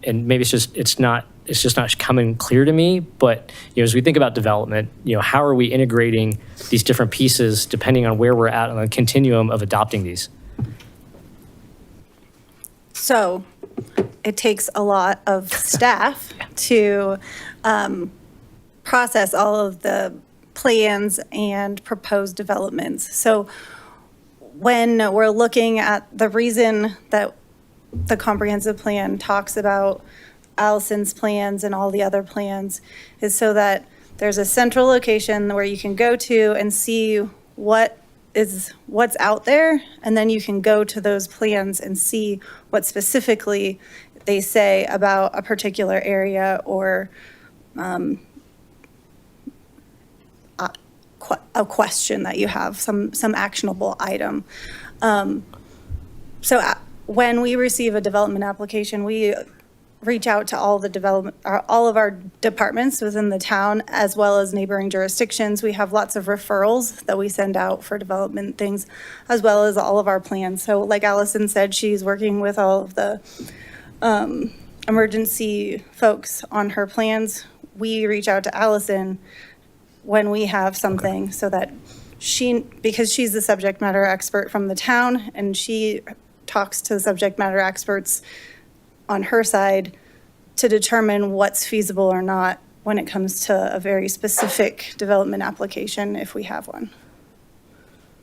and maybe it's just not coming clear to me. But as we think about development, how are we integrating these different pieces depending on where we're at on the continuum of adopting these? So it takes a lot of staff to process all of the plans and proposed developments. So when we're looking at the reason that the comprehensive plan talks about Allison's plans and all the other plans is so that there's a central location where you can go to and see what's out there, and then you can go to those plans and see what specifically they say about a particular area or a question that you have, some actionable item. So when we receive a development application, we reach out to all of our departments within the town, as well as neighboring jurisdictions. We have lots of referrals that we send out for development things, as well as all of our plans. So like Allison said, she's working with all of the emergency folks on her plans. We reach out to Allison when we have something, so that because she's the subject matter expert from the town, and she talks to the subject matter experts on her side to determine what's feasible or not when it comes to a very specific development application, if we have one.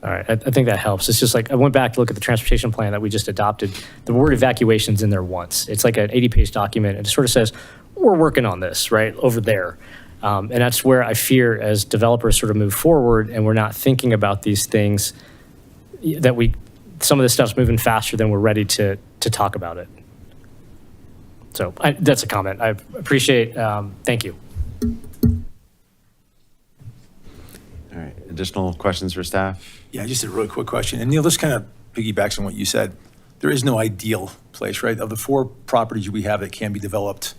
All right, I think that helps. It's just like, I went back to look at the transportation plan that we just adopted. The word evacuation's in there once. It's like an 80-page document, and it sort of says, we're working on this, right, over there. And that's where I fear, as developers sort of move forward and we're not thinking about these things, that some of this stuff's moving faster than we're ready to talk about it. So that's a comment. I appreciate, thank you. All right, additional questions for staff? Yeah, just a really quick question. And Neil, this kind of piggybacks on what you said. There is no ideal place, right? Of the 4 properties we have that can be developed,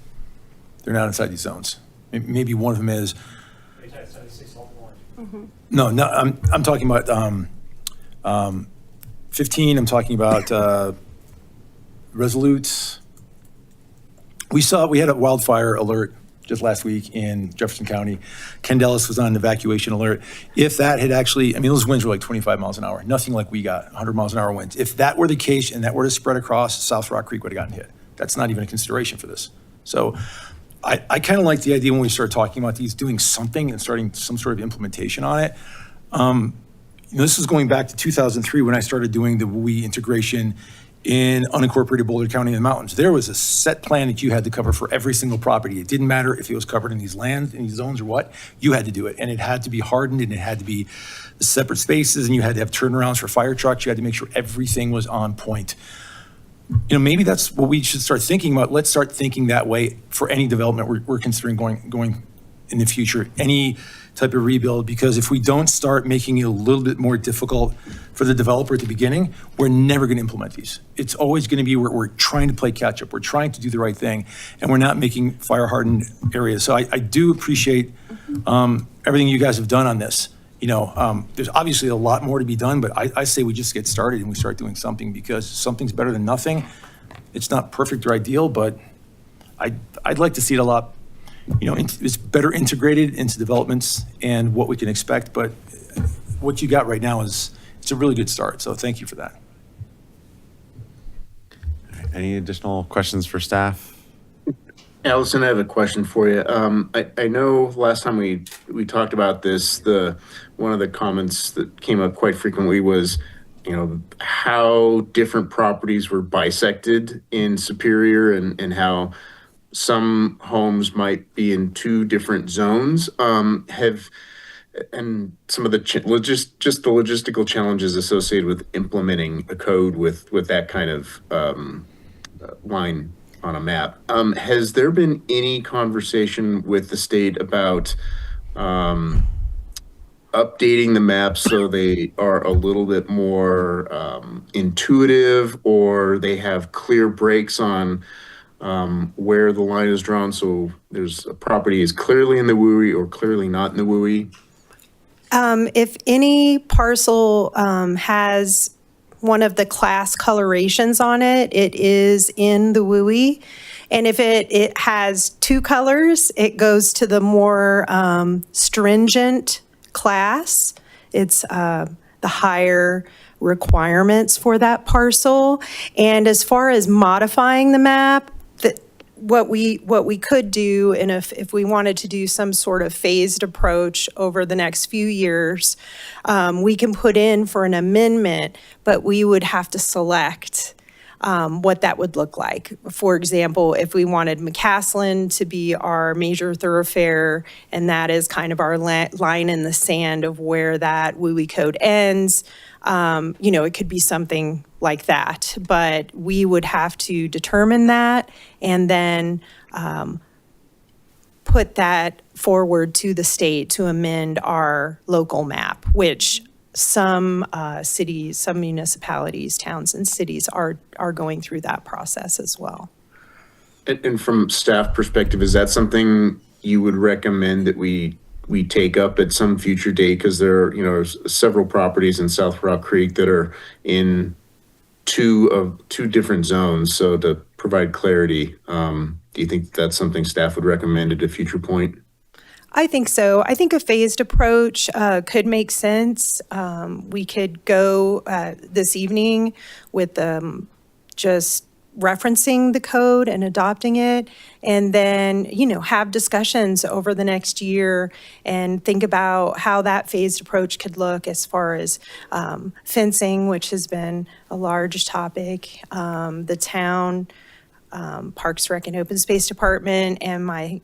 they're not inside these zones. Maybe one of them is. No, I'm talking about 15. I'm talking about Resolute. we had a wildfire alert just last week in Jefferson County. Candelas was on an evacuation alert. If that had actually, I mean, those winds were like 25 miles an hour, nothing like we got, 100 miles an hour winds. If that were the case and that were to spread across, South Rock Creek would have gotten hit. That's not even a consideration for this. So I kind of like the idea when we started talking about these, doing something and starting some sort of implementation on it. This is going back to 2003 when I started doing the WUI integration in unincorporated Boulder County in the mountains. There was a set plan that you had to cover for every single property. It didn't matter if it was covered in these lands, in these zones or what, you had to do it. And it had to be hardened and it had to be separate spaces and you had to have turnarounds for fire trucks. You had to make sure everything was on point. Maybe that's what we should start thinking about. Let's start thinking that way for any development we're considering going in the future, any type of rebuild, because if we don't start making it a little bit more difficult for the developer at the beginning, we're never going to implement these. It's always going to be we're trying to play catch up. We're trying to do the right thing, and we're not making fire hardened areas. So I do appreciate everything you guys have done on this. There's obviously a lot more to be done, but I say we just get started and we start doing something, because something's better than nothing. It's not perfect or ideal, but I'd like to see it a lot. It's better integrated into developments and what we can expect, but what you got right now it's a really good start. So thank you for that. Any additional questions for staff? Allison, I have a question for you. I know last time we talked about this, one of the comments that came up quite frequently was, how different properties were bisected in Superior and how some homes might be in two different zones. And some of the just the logistical challenges associated with implementing a code with that kind of line on a map. Has there been any conversation with the state about updating the maps so they are a little bit more intuitive, or they have clear breaks on where the line is drawn, so there's a property is clearly in the WUI or clearly not in the WUI? If any parcel has one of the class colorations on it, it is in the WUI. And if it has two colors, it goes to the more stringent class. It's the higher requirements for that parcel. And as far as modifying the map, what we could do, and if we wanted to do some sort of phased approach over the next few years, we can put in for an amendment, but we would have to select what that would look like. For example, if we wanted McCaslin to be our major thoroughfare, and that is kind of our line in the sand of where that WUI code ends, it could be something like that, but we would have to determine that and then put that forward to the state to amend our local map, which some cities, some municipalities, towns and cities are going through that process as well. And from staff perspective, is that something you would recommend that we take up at some future date? Because there are, several properties in South Rock Creek that are in two different zones. So to provide clarity, do you think that's something staff would recommend at a future point? I think so. I think a phased approach could make sense. We could go this evening with just referencing the code and adopting it, and then, have discussions over the next year and think about how that phased approach could look as far as fencing, which has been a large topic, the town, Parks, Rec, and Open Space Department, and my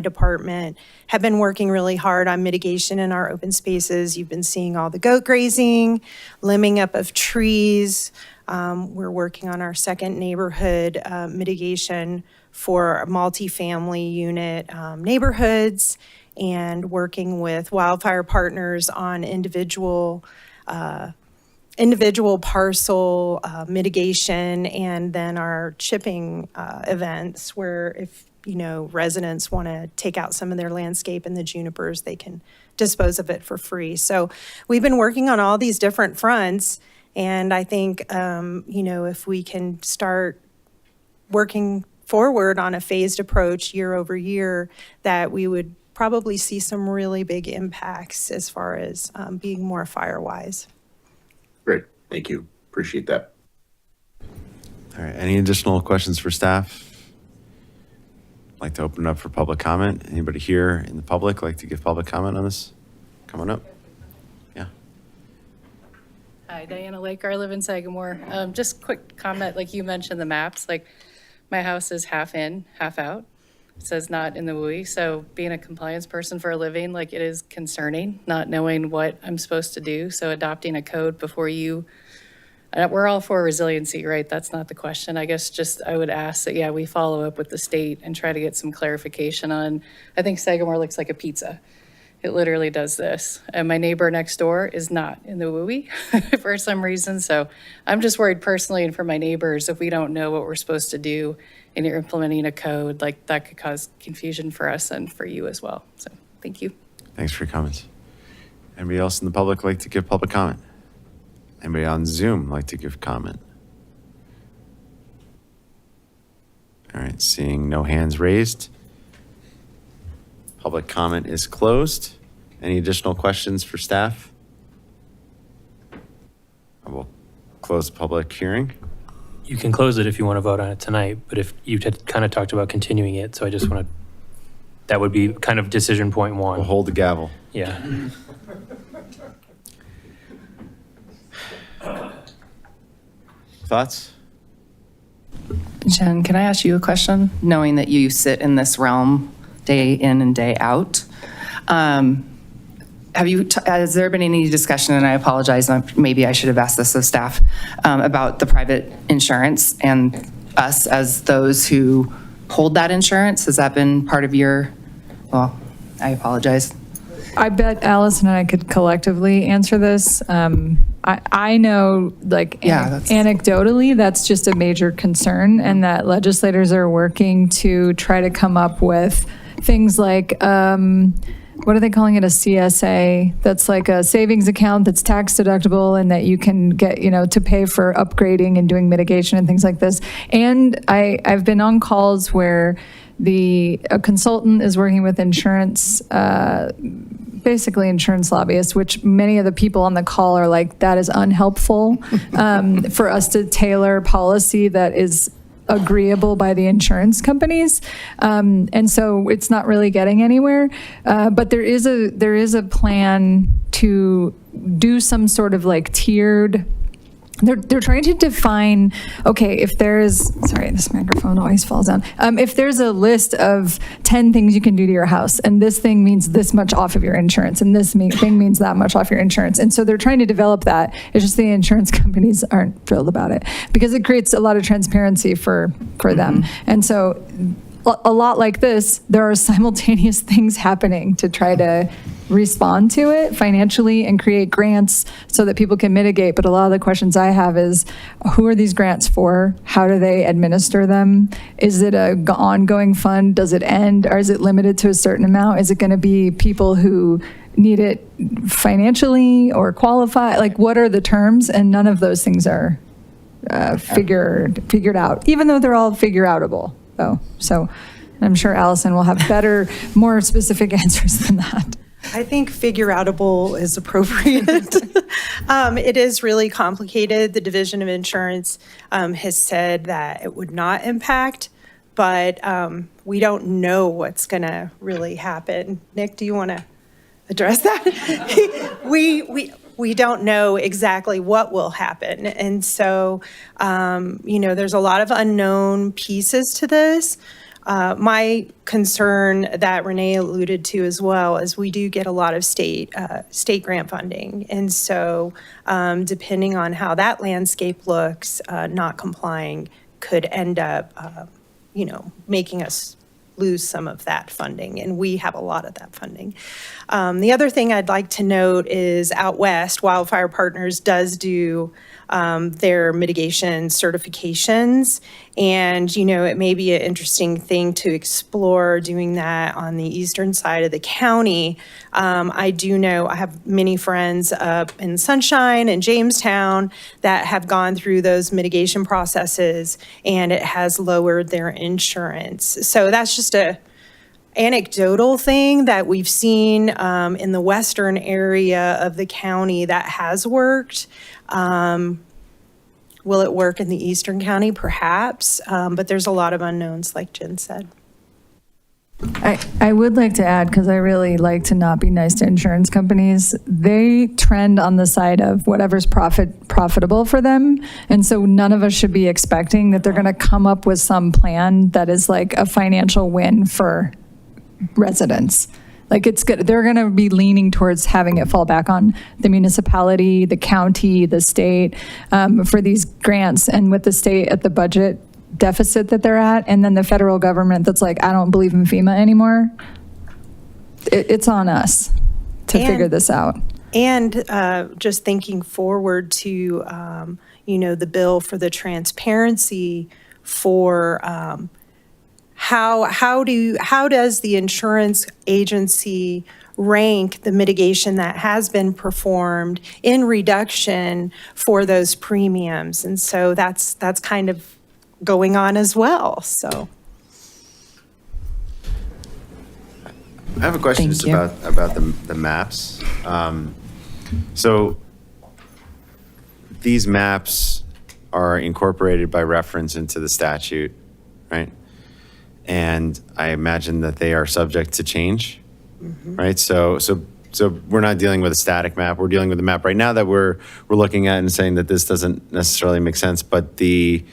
department have been working really hard on mitigation in our open spaces. You've been seeing all the goat grazing, limbing up of trees. We're working on our second neighborhood mitigation for multifamily unit neighborhoods, and working with wildfire partners on individual parcel mitigation, and then our chipping events where if residents want to take out some of their landscape and the junipers, they can dispose of it for free. So we've been working on all these different fronts, and I think if we can start working forward on a phased approach year over year, that we would probably see some really big impacts as far as being more fire-wise. Great, thank you. Appreciate that. All right, any additional questions for staff? I'd like to open it up for public comment. Anybody here in the public like to give public comment on this? Come on up. Yeah. Hi, Diana Laker. I live in Sagamore. Just quick comment, like you mentioned the maps, like my house is half in, half out. It says not in the WUI. So being a compliance person for a living, like it is concerning, not knowing what I'm supposed to do. So adopting a code before you, we're all for resiliency, right? That's not the question. I guess just I would ask that, yeah, we follow up with the state and try to get some clarification on, I think Sagamore looks like a pizza. It literally does this. And my neighbor next door is not in the WUI for some reason. So I'm just worried personally and for my neighbors, if we don't know what we're supposed to do and you're implementing a code, like that could cause confusion for us and for you as well. So thank you. Thanks for your comments. Anybody else in the public like to give public comment? Anybody on Zoom like to give comment? All right, seeing no hands raised. Public comment is closed. Any additional questions for staff? I will close the public hearing. You can close it if you want to vote on it tonight, but if you had kind of talked about continuing it, so I just want to, that would be kind of decision point one. We'll hold the gavel. Yeah. Thoughts? Jen, can I ask you a question? Knowing that you sit in this realm day in and day out, has there been any discussion, and I apologize, maybe I should have asked this of staff, about the private insurance and us as those who hold that insurance? Has that been part of your, well, I apologize. I bet Allison and I could collectively answer this. I know, like, anecdotally, that's just a major concern, and that legislators are working to try to come up with things like, what are they calling it, a CSA? That's like a savings account that's tax deductible and that you can get, to pay for upgrading and doing mitigation and things like this. And I've been on calls where a consultant is working with insurance, basically insurance lobbyists, which many of the people on the call are like, that is unhelpful for us to tailor policy that is agreeable by the insurance companies. And so it's not really getting anywhere. But there is a plan to do some sort of like tiered. They're trying to define, okay, if there's, sorry, this microphone always falls down. If there's a list of 10 things you can do to your house, and this thing means this much off of your insurance, and this thing means that much off your insurance. And so they're trying to develop that. It's just the insurance companies aren't thrilled about it because it creates a lot of transparency for them. And so a lot like this, there are simultaneous things happening to try to respond to it financially and create grants so that people can mitigate. But a lot of the questions I have is, who are these grants for? How do they administer them? Is it an ongoing fund? Does it end? Or is it limited to a certain amount? Is it going to be people who need it financially or qualify? Like, what are the terms? And none of those things are figured out, even though they're all figure-outable, though. So I'm sure Allison will have better, more specific answers than that. I think figure-outable is appropriate. It is really complicated. The Division of Insurance has said that it would not impact, but we don't know what's going to really happen. Nick, do you want to address that? We don't know exactly what will happen. And so, there's a lot of unknown pieces to this. My concern that Renee alluded to as well is we do get a lot of state grant funding. And so depending on how that landscape looks, not complying could end up, making us lose some of that funding, and we have a lot of that funding. The other thing I'd like to note is out west, Wildfire Partners does do their mitigation certifications. And, you know, it may be an interesting thing to explore doing that on the eastern side of the county. I do know I have many friends up in Sunshine and Jamestown that have gone through those mitigation processes, and it has lowered their insurance. So that's just a anecdotal thing that we've seen in the western area of the county that has worked. Will it work in the eastern county? Perhaps, but there's a lot of unknowns, like Jen said. I would like to add, because I really like to not be nice to insurance companies, they trend on the side of whatever's profitable for them. And so none of us should be expecting that they're going to come up with some plan that is like a financial win for residents. Like it's good. They're going to be leaning towards having it fall back on the municipality, the county, the state for these grants. And with the state at the budget deficit that they're at, and then the federal government that's like, I don't believe in FEMA anymore. It's on us to figure this out. And just thinking forward to, you know, the bill for the transparency for how does the insurance agency rank the mitigation that has been performed in reduction for those premiums? And so that's kind of going on as well, so. I have a question just about the maps. So these maps are incorporated by reference into the statute, right? And I imagine that they are subject to change, right? So we're not dealing with a static map. We're dealing with a map right now that we're looking at and saying that this doesn't necessarily make sense, but the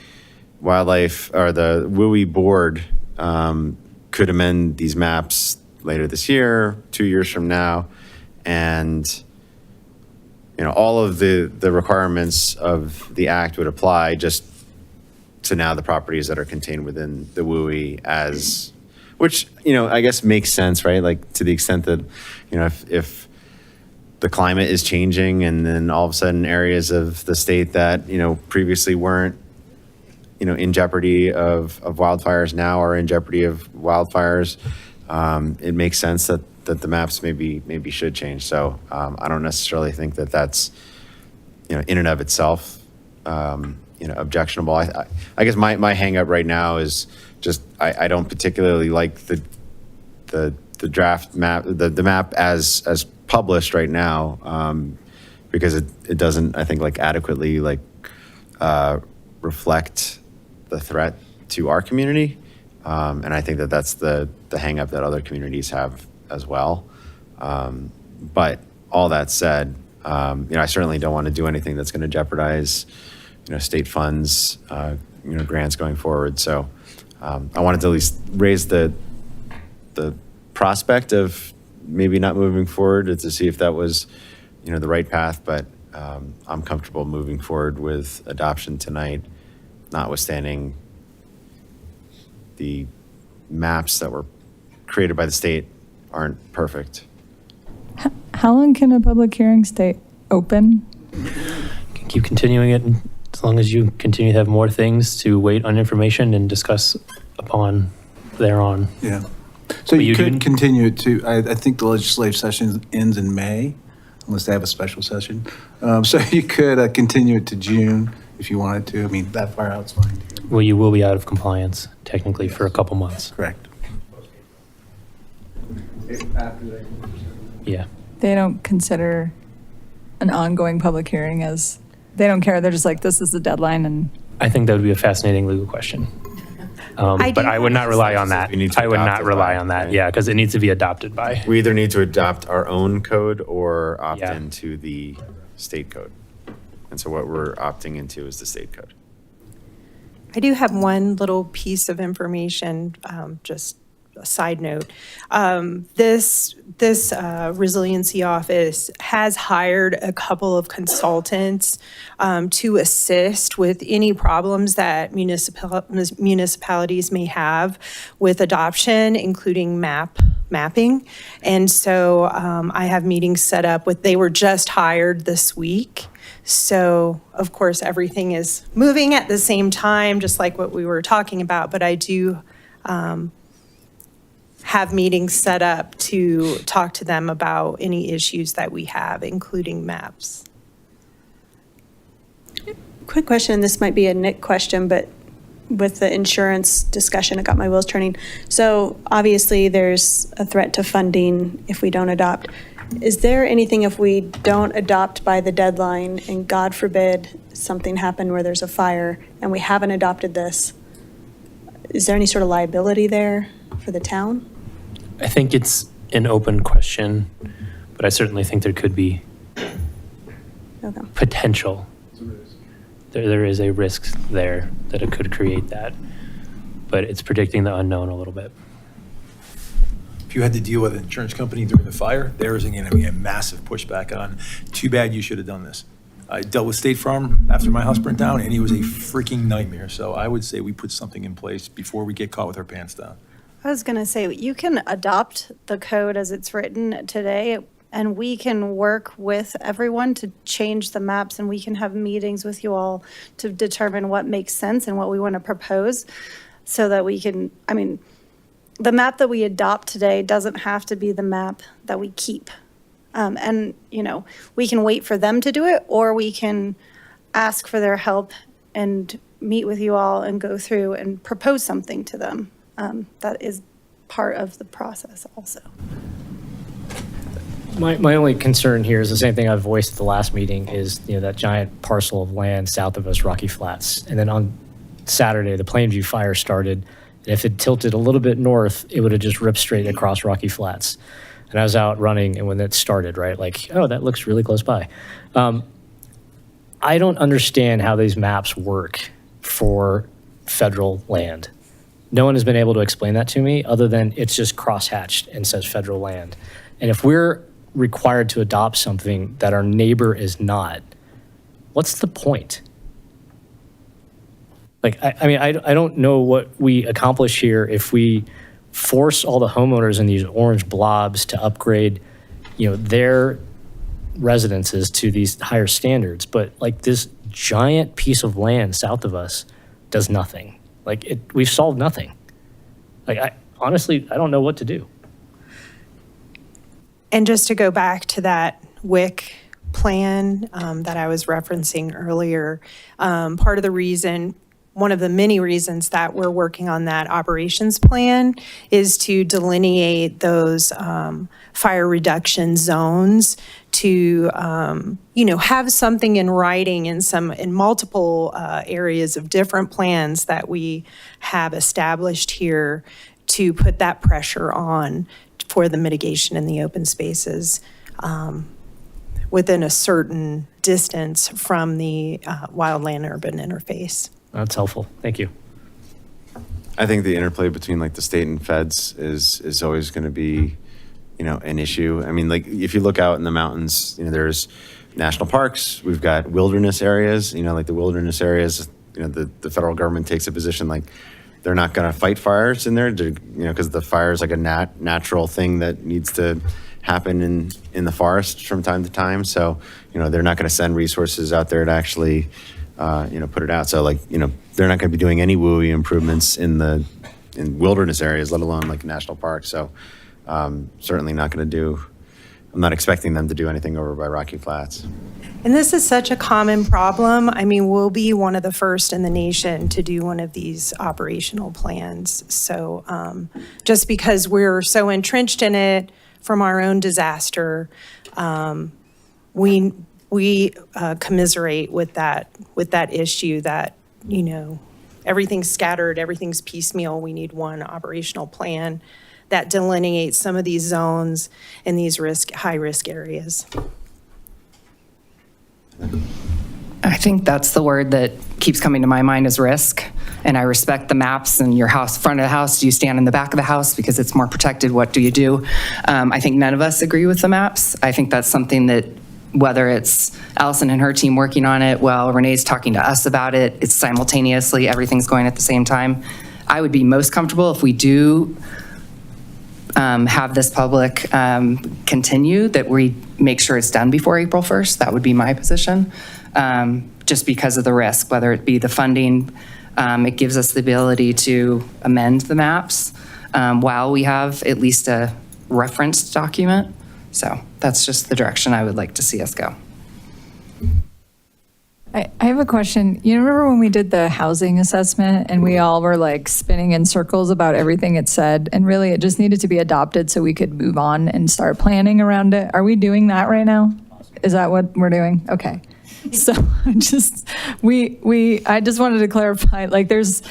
wildlife or the WUI board could amend these maps later this year, 2 years from now, and you know all of the requirements of the act would apply just to now the properties that are contained within the WUI as, which you know I guess makes sense, right? Like to the extent that you know if the climate is changing and then all of a sudden areas of the state that you know previously weren't you know in jeopardy of wildfires now are in jeopardy of wildfires. It makes sense that the maps maybe should change. So I don't necessarily think that that's you know in and of itself you know objectionable. I guess my hang up right now is just I don't particularly like the draft map, the map as published right now because it doesn't I think like adequately like reflect the threat to our community. And I think that that's the hang up that other communities have as well. But all that said, you know, I certainly don't want to do anything that's going to jeopardize, you know, state funds, you know, grants going forward. So I wanted to at least raise the prospect of maybe not moving forward to see if that was, you know, the right path. But I'm comfortable moving forward with adoption tonight, notwithstanding the maps that were created by the state aren't perfect. How long can a public hearing stay open? Can keep continuing it as long as you continue to have more things to wait on information and discuss upon thereon. Yeah. So you could continue to, I think the legislative session ends in May, unless they have a special session. So you could continue it to June if you wanted to. I mean, that far out's fine. Well, you will be out of compliance technically for a couple months. Correct. Yeah. They don't consider an ongoing public hearing as, they don't care. They're just like, this is the deadline and. I think that would be a fascinating legal question. But I would not rely on that. I would not rely on that. Yeah, because it needs to be adopted by. We either need to adopt our own code or opt into the state code. And so what we're opting into is the state code. I do have one little piece of information, just a side note. This resiliency office has hired a couple of consultants to assist with any problems that municipalities may have with adoption, including mapping. And so I have meetings set up with, they were just hired this week. So of course, everything is moving at the same time, just like what we were talking about, but I do have meetings set up to talk to them about any issues that we have, including maps. Quick question, this might be a Nick question, but with the insurance discussion, it got my wheels turning. So obviously there's a threat to funding if we don't adopt. Is there anything if we don't adopt by the deadline and God forbid something happened where there's a fire and we haven't adopted this? Is there any sort of liability there for the town? I think it's an open question, but I certainly think there could be potential. There is a risk there that it could create that, but it's predicting the unknown a little bit. If you had to deal with an insurance company during the fire, there is going to be a massive pushback on, too bad you should have done this. I dealt with State Farm after my house burnt down, and it was a freaking nightmare. So I would say we put something in place before we get caught with our pants down. I was going to say, you can adopt the code as it's written today, and we can work with everyone to change the maps, and we can have meetings with you all to determine what makes sense and what we want to propose so that we can, I mean, the map that we adopt today doesn't have to be the map that we keep. And, you know, we can wait for them to do it, or we can ask for their help and meet with you all and go through and propose something to them. That is part of the process also. My only concern here is the same thing I voiced at the last meeting is, you know, that giant parcel of land south of us, Rocky Flats. And then on Saturday, the Plainview fire started. And if it tilted a little bit north, it would have just ripped straight across Rocky Flats. And I was out running, and when it started, right, like, oh, that looks really close by. I don't understand how these maps work for federal land. No one has been able to explain that to me other than it's just crosshatched and says federal land. And if we're required to adopt something that our neighbor is not, what's the point? Like, I mean, I don't know what we accomplish here if we force all the homeowners in these orange blobs to upgrade, you know, their residences to these higher standards. But like this giant piece of land south of us does nothing. Like we've solved nothing. Like honestly, I don't know what to do. And just to go back to that WIC plan that I was referencing earlier, part of the reason, one of the many reasons that we're working on that operations plan is to delineate those fire reduction zones to, have something in writing in multiple areas of different plans that we have established here to put that pressure on for the mitigation in the open spaces within a certain distance from the wildland-urban interface. That's helpful. Thank you. I think the interplay between like the state and feds is always going to be, an issue. I mean, like if you look out in the mountains, there's national parks, we've got wilderness areas, like the wilderness areas, the federal government takes a position like they're not going to fight fires in there, because the fire is like a natural thing that needs to happen in the forest from time to time. So, they're not going to send resources out there to actually put it out. So they're not going to be doing any WUI improvements in wilderness areas, let alone like national parks. So certainly not going to do, I'm not expecting them to do anything over by Rocky Flats. And this is such a common problem. I mean, we'll be one of the first in the nation to do one of these operational plans. So just because we're so entrenched in it from our own disaster, we commiserate with that issue that, everything's scattered, everything's piecemeal. We need one operational plan that delineates some of these zones in these high-risk areas. I think that's the word that keeps coming to my mind is risk. And I respect the maps and your house, front of the house, do you stand in the back of the house because it's more protected? What do you do? I think none of us agree with the maps. I think that's something that, whether it's Allison and her team working on it, well, Renee's talking to us about it, it's simultaneously, everything's going at the same time. I would be most comfortable if we do have this public continue, that we make sure it's done before April 1st. That would be my position, just because of the risk, whether it be the funding. It gives us the ability to amend the maps while we have at least a referenced document. So that's just the direction I would like to see us go. I have a question. You remember when we did the housing assessment and we all were like spinning in circles about everything it said, and really it just needed to be adopted so we could move on and start planning around it? Are we doing that right now? Is that what we're doing? Okay. So I just wanted to clarify, like, there's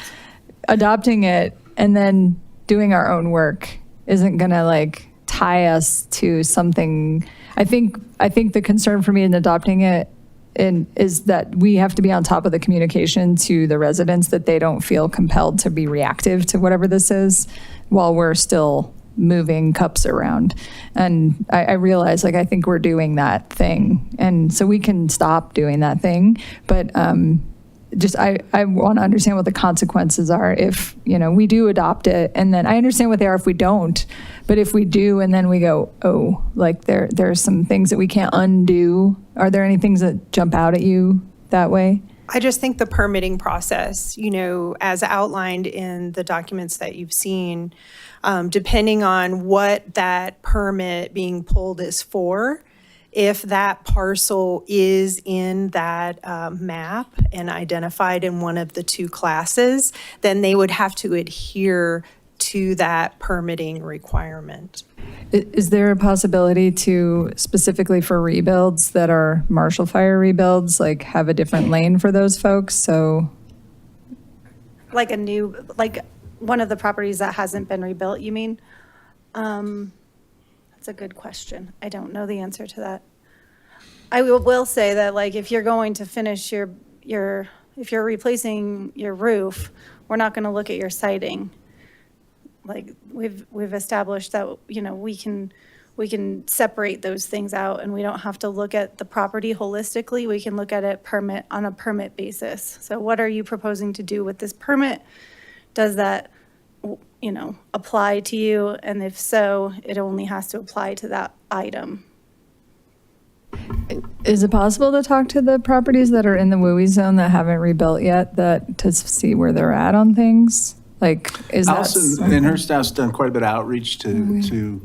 adopting it and then doing our own work isn't gonna like tie us to something. I think the concern for me in adopting it is that we have to be on top of the communication to the residents, that they don't feel compelled to be reactive to whatever this is while we're still moving cups around. And I realize, like, I think we're doing that thing. And so we can stop doing that thing. But just I want to understand what the consequences are if, we do adopt it. And then I understand what they are if we don't. But if we do and then we go, oh, like there's some things that we can't undo. Are there any things that jump out at you that way? I just think the permitting process, as outlined in the documents that you've seen, depending on what that permit being pulled is for, if that parcel is in that map and identified in one of the two classes, then they would have to adhere to that permitting requirement. Is there a possibility to, specifically for rebuilds that are Marshall Fire rebuilds, like have a different lane for those folks? So, Like one of the properties that hasn't been rebuilt, you mean? That's a good question. I don't know the answer to that. I will say that, like, if you're going to finish if you're replacing your roof, we're not going to look at your siding. Like, we've established that, we can separate those things out, and we don't have to look at the property holistically. We can look at it on a permit basis. So what are you proposing to do with this permit? Does that, apply to you? And if so, it only has to apply to that item. is it possible to talk to the properties that are in the WUI zone that haven't rebuilt yet, to see where they're at on things? Like, is Allison and her staff's done quite a bit of outreach to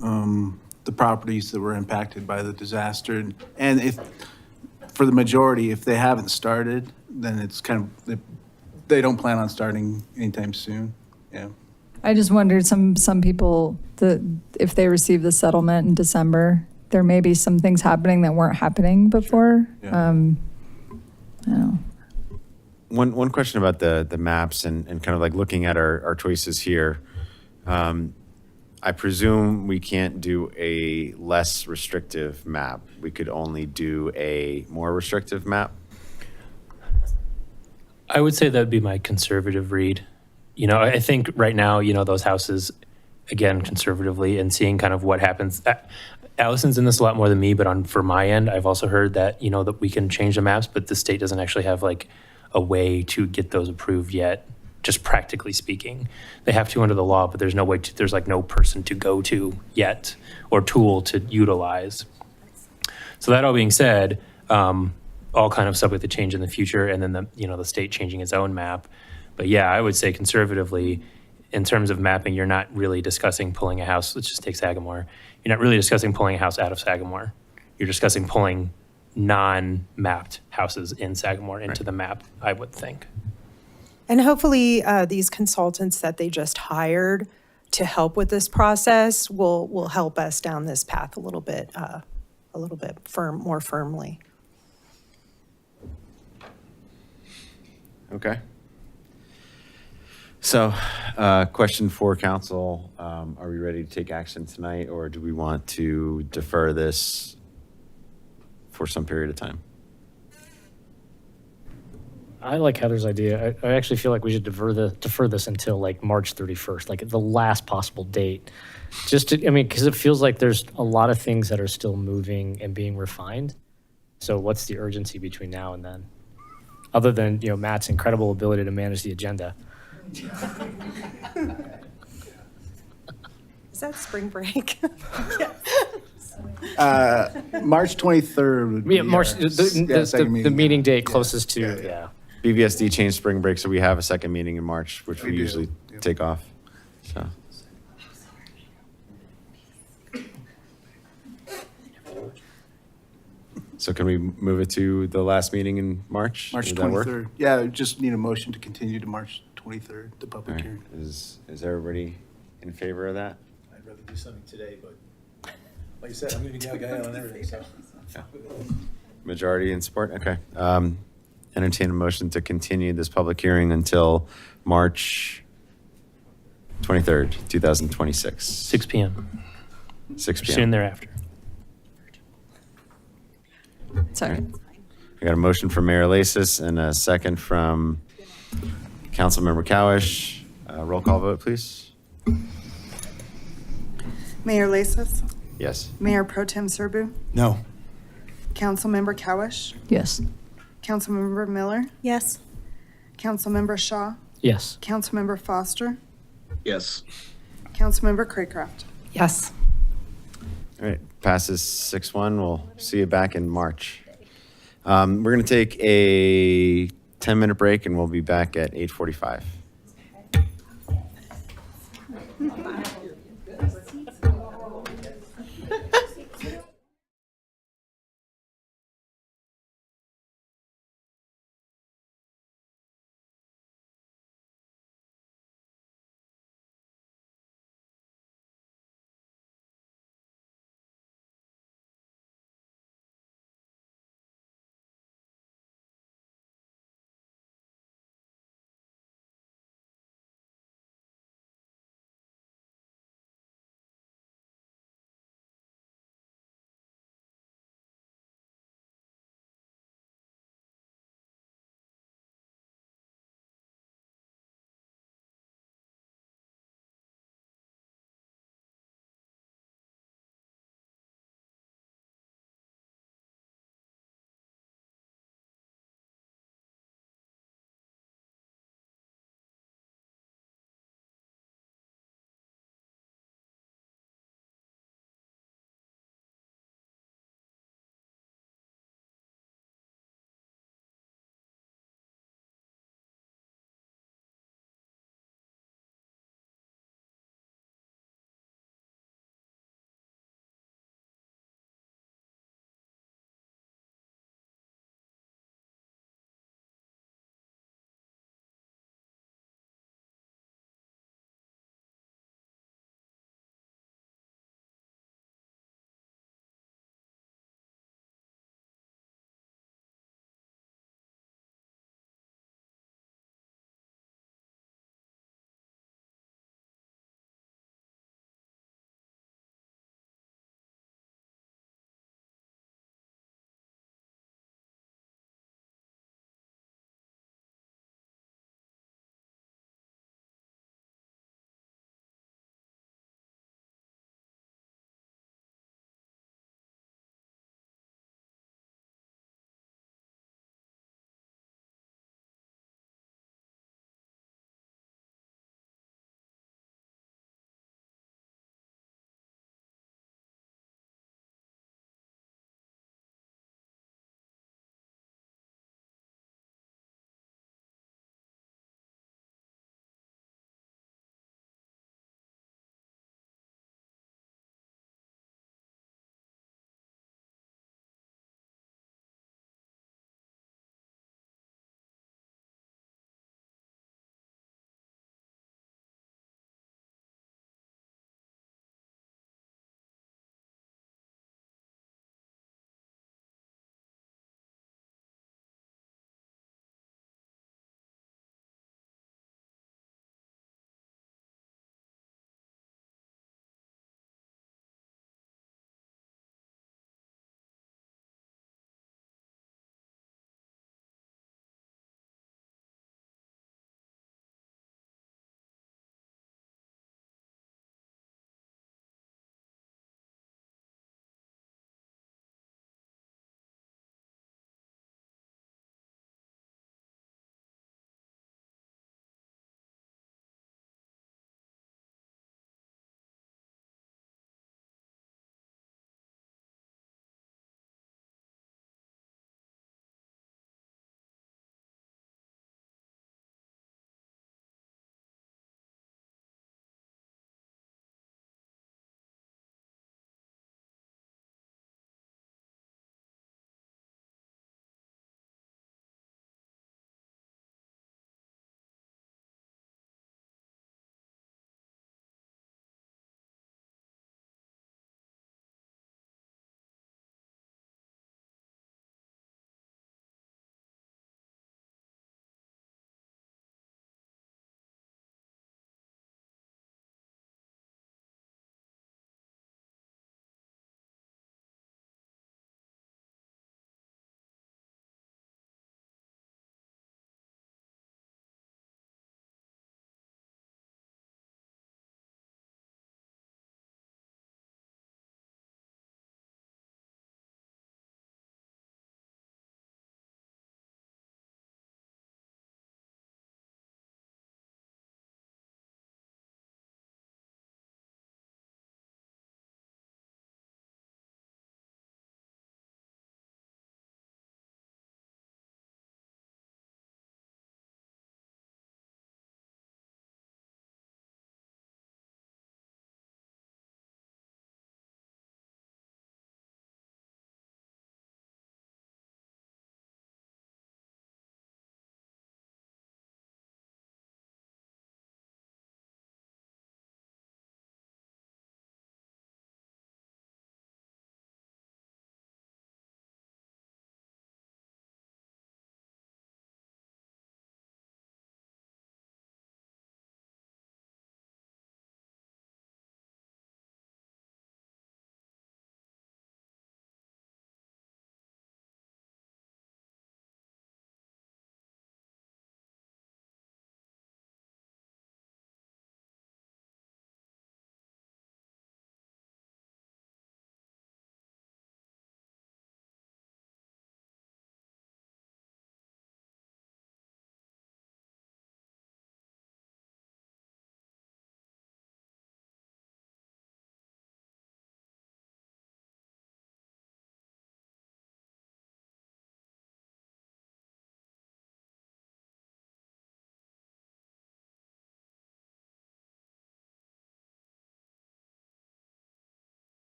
the properties that were impacted by the disaster. And if, for the majority, if they haven't started, then it's kind of, they don't plan on starting anytime soon. Yeah. I just wondered, some people, if they receive the settlement in December, there may be some things happening that weren't happening before. Yeah. I don't know. One question about the maps and kind of like looking at our choices here. I presume we can't do a less restrictive map. We could only do a more restrictive map. I would say that would be my conservative read. I think right now, those houses, again, conservatively, and seeing kind of what happens. Allison's in this a lot more than me, but for my end, I've also heard that, that we can change the maps, but the state doesn't actually have like a way to get those approved yet, just practically speaking. They have to under the law, but there's no way there's like no person to go to yet or tool to utilize. So that all being said, all kind of subject to change in the future, and then the state changing its own map. But yeah, I would say conservatively, in terms of mapping, you're not really discussing pulling a house. Let's just take Sagamore. You're not really discussing pulling a house out of Sagamore. You're discussing pulling non-mapped houses in Sagamore into the map, I would think. And hopefully these consultants that they just hired to help with this process will help us down this path a little bit more firmly. Okay. So, question for council, are we ready to take action tonight, or do we want to defer this for some period of time? I like Heather's idea. I actually feel like we should defer this until like March 31st, like the last possible date. Just to, I mean, because it feels like there's a lot of things that are still moving and being refined. So what's the urgency between now and then? Other than, Matt's incredible ability to manage the agenda. Is that spring break? March 23rd would be. Yeah, March, second the meeting date closest to, yeah. BVSD changed spring break, so we have a second meeting in March, which we do. usually take off. So. So can we move it to the last meeting in March? March Would that work? 23rd. Yeah, just need a motion to continue to March 23rd, the All public right. hearing. Is everybody in favor of that? I'd rather do something today, but like I said, I'm gonna get out on everything, so. Majority in support? Okay. Entertain a motion to continue this public hearing until March 23rd, 2026. 6 p.m. 6 p.m. Soon thereafter. Sorry. I got a motion from Mayor Lasis and a second from Councilmember Cowish. Roll call vote, please. Mayor Lasis, Yes. Mayor Pro Tem Serbu, No. Councilmember Cowish, Yes. Councilmember Miller, Yes. Councilmember Shaw, Yes. Councilmember Foster, Yes. Councilmember Craycraft. Yes. All right, passes 6-1. We'll see you back in March. We're going to take a 10-minute break, and we'll be back at 8:45.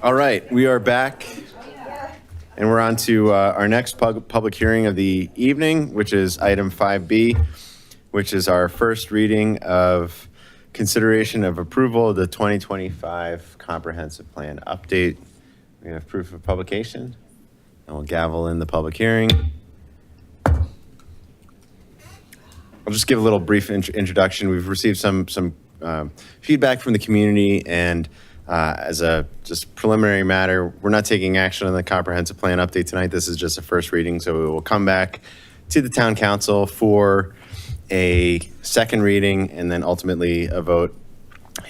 All right, we are back, and we're on to our next public hearing of the evening, which is item 5B, which is our first reading of consideration of approval of the 2025 comprehensive plan update. We have proof of publication, and we'll gavel in the public hearing. I'll just give a little brief introduction. We've received some feedback from the community, and as a just preliminary matter, we're not taking action on the comprehensive plan update tonight. This is just a first reading, so we will come back to the town council for a second reading and then ultimately a vote.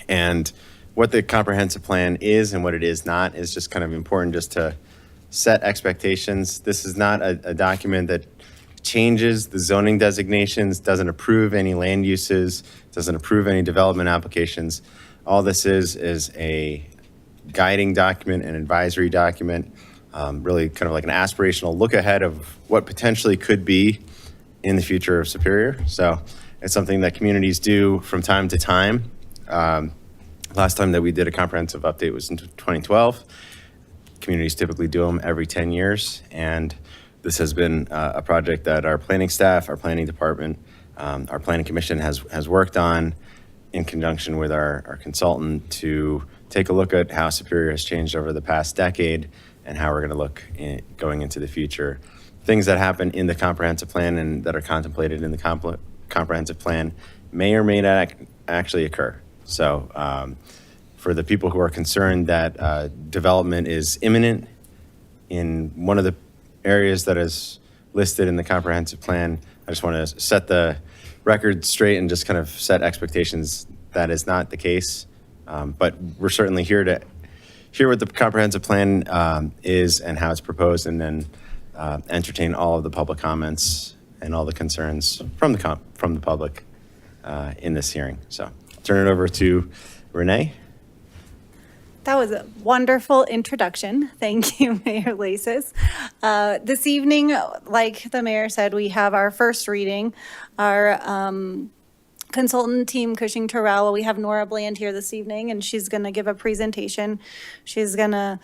And what the comprehensive plan is and what it is not is just kind of important just to set expectations. This is not a document that changes the zoning designations, doesn't approve any land uses, doesn't approve any development applications. All this is a guiding document, an advisory document, really kind of like an aspirational look ahead of what potentially could be in the future of Superior. So it's something that communities do from time to time. Last time that we did a comprehensive update was in 2012. Communities typically do them every 10 years. And this has been a project that our planning staff, our planning department, our planning commission has worked on in conjunction with our consultant to take a look at how Superior has changed over the past decade and how we're going to look going into the future. Things that happen in the comprehensive plan and that are contemplated in the comprehensive plan may or may not actually occur. So for the people who are concerned that development is imminent in one of the areas that is listed in the comprehensive plan, I just want to set the record straight and just kind of set expectations. That is not the case. But we're certainly here to hear what the comprehensive plan is and how it's proposed, and then entertain all of the public comments and all the concerns from the public in this hearing. So I'll turn it over to Renee. That was a wonderful introduction. Thank you, Mayor Lasis. This evening, like the mayor said, we have our first reading. Our consultant team, Cushing Terrell, we have Nora Bland here this evening, and she's going to give a presentation. She's going to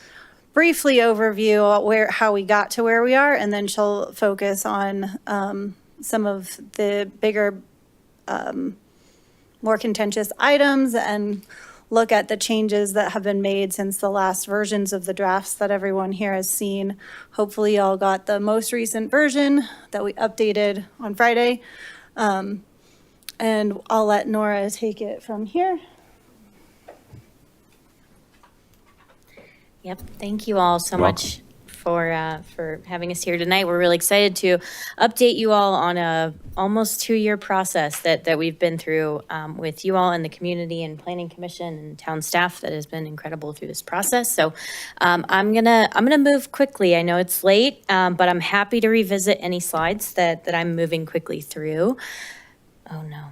briefly overview how we got to where we are, and then she'll focus on some of the bigger, more contentious items and look at the changes that have been made since the last versions of the drafts that everyone here has seen. Hopefully y'all got the most recent version that we updated on Friday. And I'll let Nora take it from here. Yep, thank you all so much for having us here tonight. We're really excited to update you all on a almost 2-year process that we've been through with you all in the community and planning commission and town staff that has been incredible through this process. So I'm gonna move quickly. I know it's late, but I'm happy to revisit any slides that I'm moving quickly through. Oh no.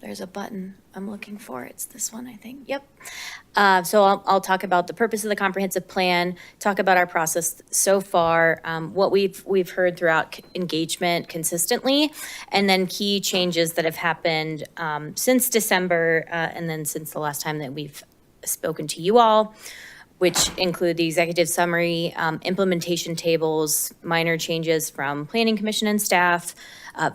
There's a button I'm looking for. It's this one, I think. Yep. So I'll talk about the purpose of the comprehensive plan, talk about our process so far, what we've heard throughout engagement consistently, and then key changes that have happened since December, and then since the last time that we've spoken to you all, which include the executive summary, implementation tables, minor changes from planning commission and staff,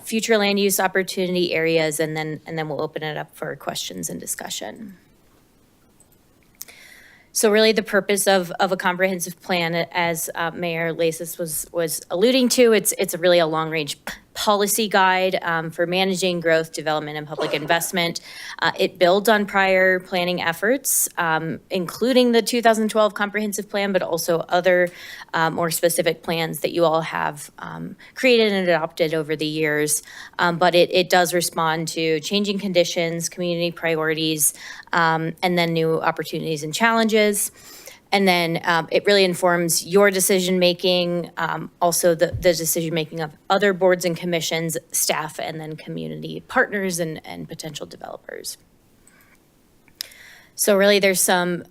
future land use opportunity areas, and then we'll open it up for questions and discussion. So really the purpose of a comprehensive plan, as Mayor Lasis was alluding to, it's really a long-range policy guide for managing growth, development, and public investment. It builds on prior planning efforts, including the 2012 comprehensive plan, but also other more specific plans that you all have created and adopted over the years. But it does respond to changing conditions, community priorities, and then new opportunities and challenges. And then it really informs your decision-making, also the decision-making of other boards and commissions, staff, and then community partners and potential developers. So really, there's some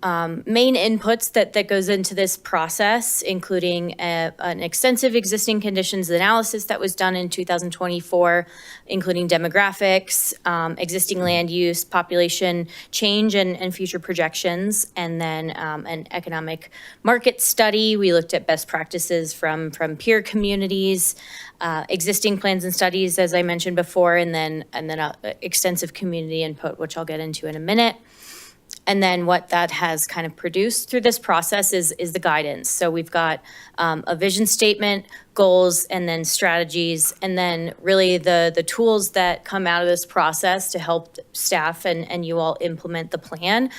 main inputs that goes into this process, including an extensive existing conditions analysis that was done in 2024, including demographics, existing land use, population change, and future projections, and then an economic market study. We looked at best practices from peer communities, existing plans and studies, as I mentioned before, and then extensive community input, which I'll get into in a minute. And then what that has kind of produced through this process is the guidance. So we've got a vision statement, goals, and then strategies, and then really the tools that come out of this process to help staff and you all implement the plan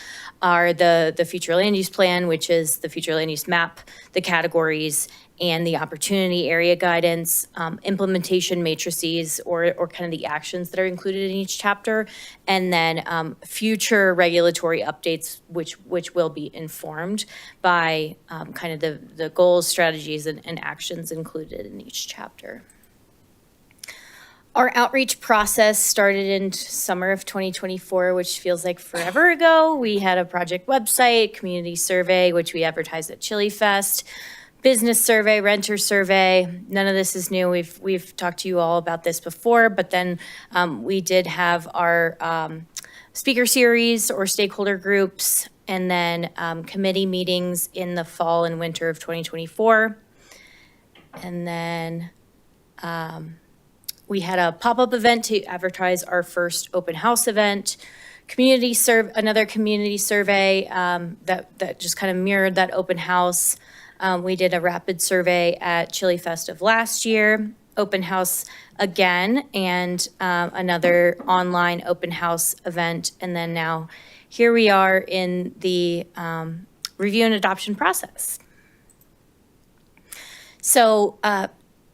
are the future land use plan, which is the future land use map, the categories, and the opportunity area guidance, implementation matrices, or kind of the actions that are included in each chapter, and then future regulatory updates, which will be informed by kind of the goals, strategies, and actions included in each chapter. Our outreach process started in summer of 2024, which feels like forever ago. We had a project website, community survey, which we advertised at Chili Fest, business survey, renter survey. None of this is new. We've talked to you all about this before, but then we did have our speaker series or stakeholder groups, and then committee meetings in the fall and winter of 2024. And then we had a pop-up event to advertise our first open house event, another community survey that just kind of mirrored that open house. We did a rapid survey at Chili Fest of last year, open house again, and another online open house event. And then now here we are in the review and adoption process. So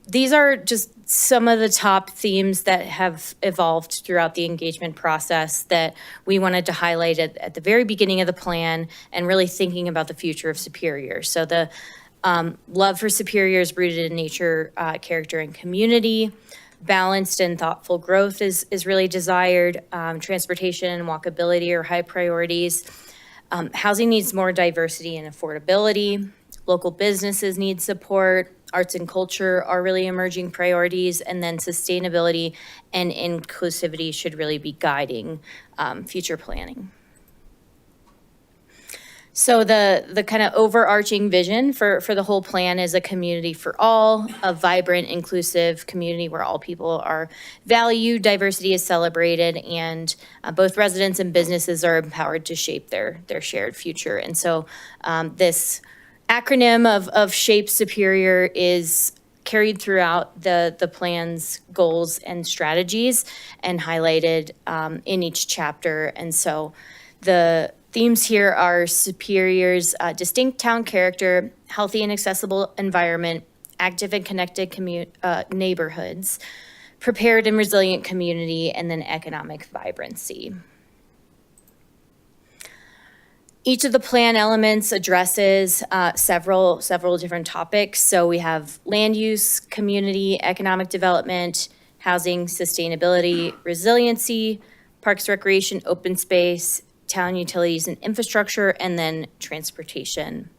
these are just some of the top themes that have evolved throughout the engagement process that we wanted to highlight at the very beginning of the plan and really thinking about the future of Superior. So the love for Superior is rooted in nature, character, and community. Balanced and thoughtful growth is really desired. Transportation and walkability are high priorities. Housing needs more diversity and affordability. Local businesses need support. Arts and culture are really emerging priorities, and then sustainability and inclusivity should really be guiding future planning. So the kind of overarching vision for the whole plan is a community for all, a vibrant, inclusive community where all people are valued, diversity is celebrated, and both residents and businesses are empowered to shape their shared future. And so this acronym of Shape Superior is carried throughout the plan's goals and strategies and highlighted in each chapter. And so the themes here are Superior's distinct town character, healthy and accessible environment, active and connected neighborhoods, prepared and resilient community, and then economic vibrancy. Each of the plan elements addresses several different topics. So we have land use, community, economic development, housing, sustainability, resiliency, parks, recreation, open space, town utilities and infrastructure, and then transportation.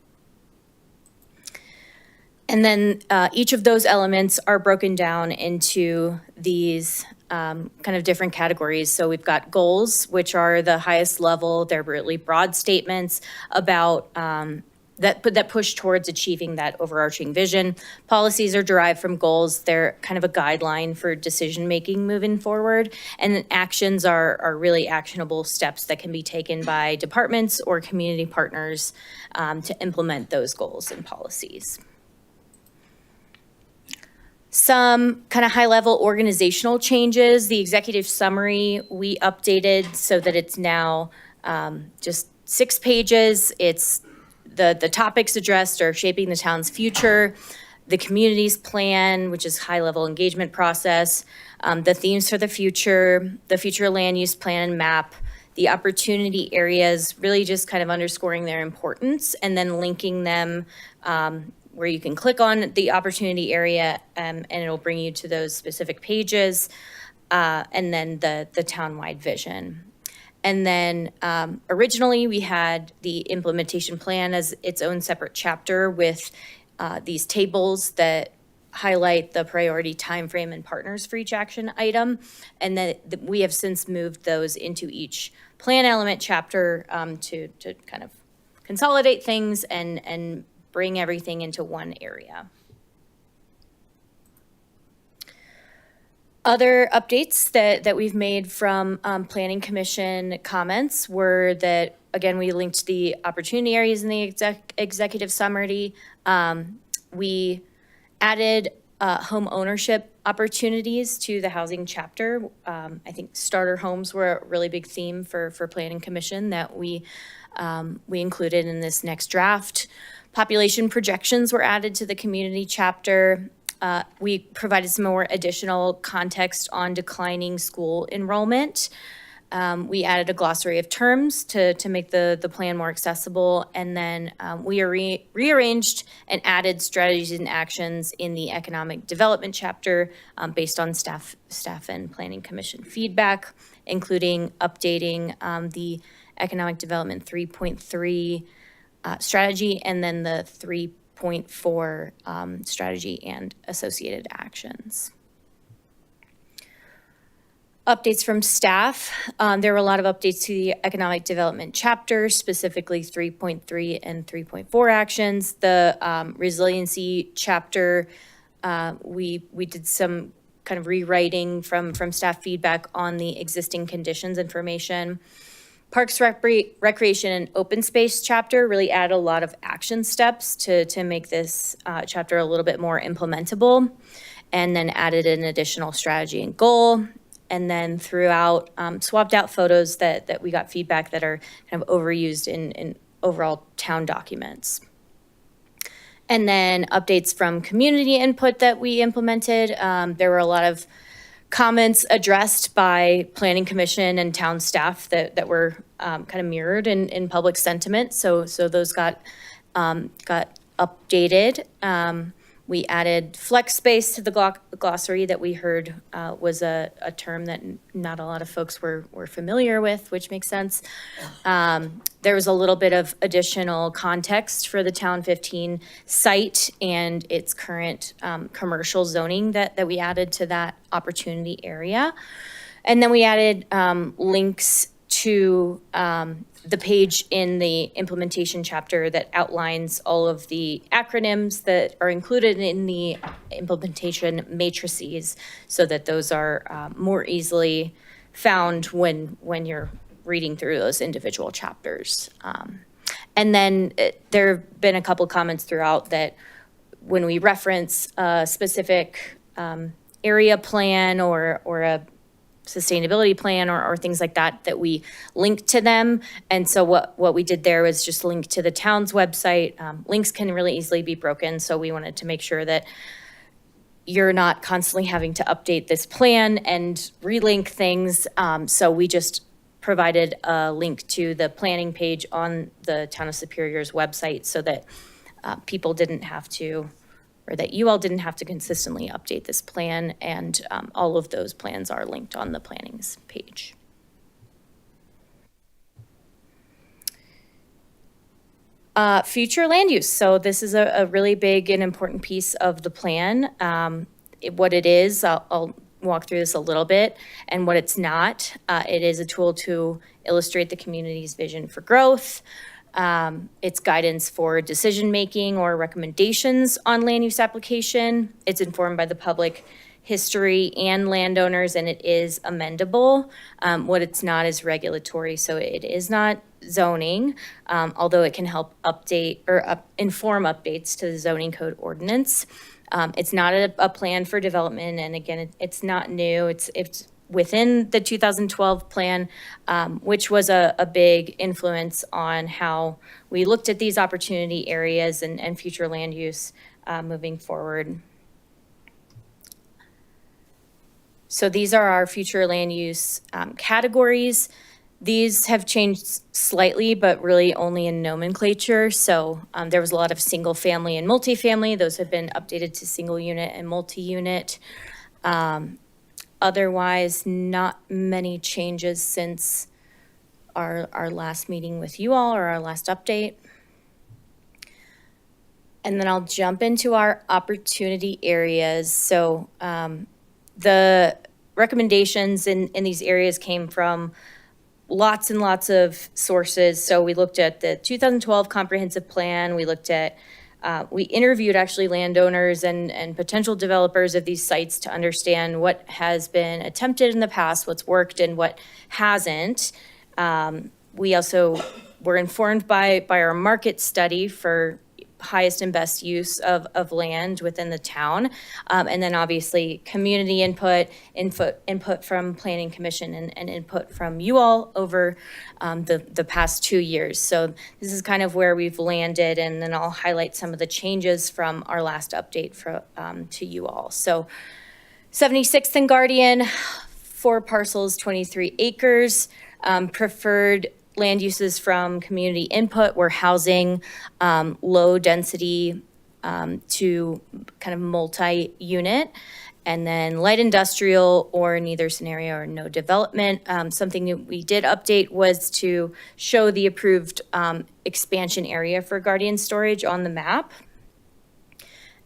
And then each of those elements are broken down into these kind of different categories. So we've got goals, which are the highest level. They're really broad statements about that push towards achieving that overarching vision. Policies are derived from goals. They're kind of a guideline for decision-making moving forward. And actions are really actionable steps that can be taken by departments or community partners to implement those goals and policies. Some kind of high-level organizational changes. The executive summary we updated so that it's now just 6 pages. It's the topics addressed are shaping the town's future, the community's plan, which is high-level engagement process, the themes for the future land use plan and map, the opportunity areas, really just kind of underscoring their importance and then linking them where you can click on the opportunity area and it'll bring you to those specific pages, and then the town-wide vision. And then originally we had the implementation plan as its own separate chapter with these tables that highlight the priority timeframe and partners for each action item. And then we have since moved those into each plan element chapter to kind of consolidate things and bring everything into one area. Other updates that we've made from Planning Commission comments were that, again, we linked the opportunity areas in the executive summary. We added home ownership opportunities to the housing chapter. I think starter homes were a really big theme for Planning Commission that we included in this next draft. Population projections were added to the community chapter. We provided some more additional context on declining school enrollment. We added a glossary of terms to make the plan more accessible. And then we rearranged and added strategies and actions in the economic development chapter based on staff and Planning Commission feedback, including updating the economic development 3.3 strategy and then the 3.4 strategy and associated actions. Updates from staff. There were a lot of updates to the economic development chapter, specifically 3.3 and 3.4 actions. The resiliency chapter, we did some kind of rewriting from staff feedback on the existing conditions information. Parks, Recreation, and Open Space chapter really added a lot of action steps to make this chapter a little bit more implementable, and then added an additional strategy and goal. And then throughout, swapped out photos that we got feedback that are kind of overused in overall town documents. And then updates from community input that we implemented. There were a lot of comments addressed by Planning Commission and town staff that were kind of mirrored in public sentiment. So those got updated. We added flex space to the glossary that we heard was a term that not a lot of folks were familiar with, which makes sense. There was a little bit of additional context for the Town 15 site and its current commercial zoning that we added to that opportunity area. And then we added links to the page in the implementation chapter that outlines all of the acronyms that are included in the implementation matrices so that those are more easily found when you're reading through those individual chapters. And then there have been a couple comments throughout that when we reference a specific area plan or a sustainability plan or things like that we link to them. And so what we did there was just link to the town's website. Links can really easily be broken, so we wanted to make sure that you're not constantly having to update this plan and relink things. So we just provided a link to the planning page on the Town of Superior's website so that people didn't have to, or that you all didn't have to consistently update this plan, and all of those plans are linked on the planning's page. Future land use. So this is a really big and important piece of the plan. What it is, I'll walk through this a little bit, and what it's not. It is a tool to illustrate the community's vision for growth. It's guidance for decision-making or recommendations on land use application. It's informed by the public history and landowners, and it is amendable. What it's not is regulatory, so it is not zoning, although it can help update or inform updates to the zoning code ordinance. It's not a plan for development, and again, it's not new. It's within the 2012 plan, which was a big influence on how we looked at these opportunity areas and future land use moving forward. So these are our future land use categories. These have changed slightly, but really only in nomenclature. So there was a lot of single family and multifamily. Those have been updated to single unit and multi-unit. Otherwise, not many changes since our last meeting with you all, or our last update. And then I'll jump into our opportunity areas. So the recommendations in these areas came from lots and lots of sources. So we looked at the 2012 comprehensive plan. We looked at, we interviewed actually landowners and potential developers of these sites to understand what has been attempted in the past, what's worked and what hasn't. We also were informed by our market study for highest and best use of land within the town. And then obviously community input from Planning Commission and input from you all over the past 2 years. So this is kind of where we've landed, and then I'll highlight some of the changes from our last update to you all. So 76th and Guardian, 4 parcels, 23 acres, preferred land uses from community input were housing, low density to kind of multi-unit, and then light industrial or neither scenario or no development. Something that we did update was to show the approved expansion area for Guardian storage on the map.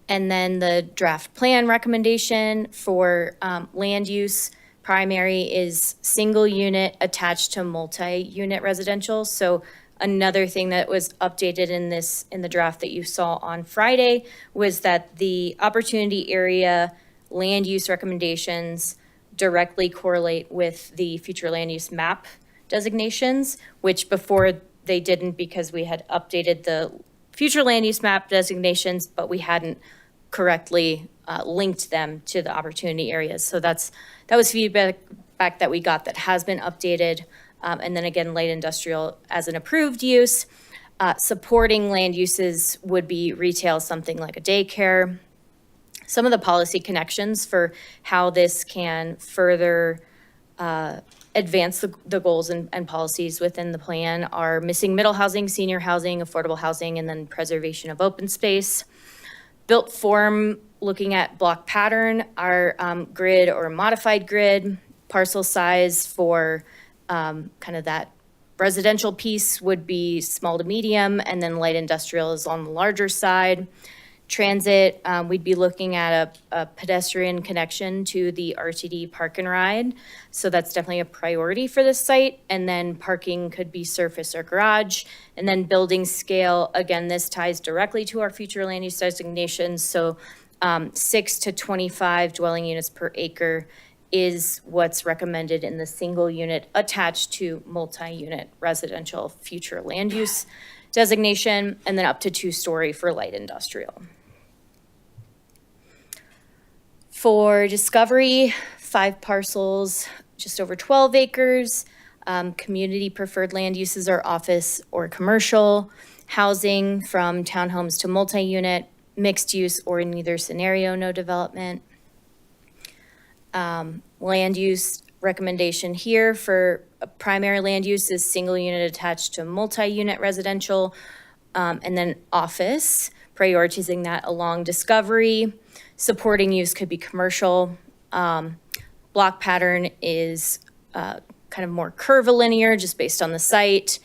And then the draft plan recommendation for land use primary is single unit attached to multi-unit residential. So another thing that was updated in the draft that you saw on Friday was that the opportunity area land use recommendations directly correlate with the future land use map designations, which before they didn't, because we had updated the future land use map designations, but we hadn't correctly linked them to the opportunity areas. So that was feedback that we got that has been updated. And then again, light industrial as an approved use. Supporting land uses would be retail, something like a daycare. Some of the policy connections for how this can further advance the goals and policies within the plan are missing middle housing, senior housing, affordable housing, and then preservation of open space. Built form, looking at block pattern, our grid or modified grid, parcel size for kind of that residential piece would be small to medium, and then light industrial is on the larger side. Transit, we'd be looking at a pedestrian connection to the RTD park and ride. So that's definitely a priority for this site. And then parking could be surface or garage. And then building scale, again, this ties directly to our future land use designations. So 6 to 25 dwelling units per acre is what's recommended in the single unit attached to multi-unit residential future land use designation, and then up to 2-story for light industrial. For Discovery, 5 parcels, just over 12 acres. Community preferred land uses are office or commercial. Housing from townhomes to multi-unit, mixed use or in neither scenario, no development. Land use recommendation here for a primary land use is single unit attached to multi-unit residential, and then office, prioritizing that along Discovery. Supporting use could be commercial. Block pattern is kind of more curvilinear, just based on the site.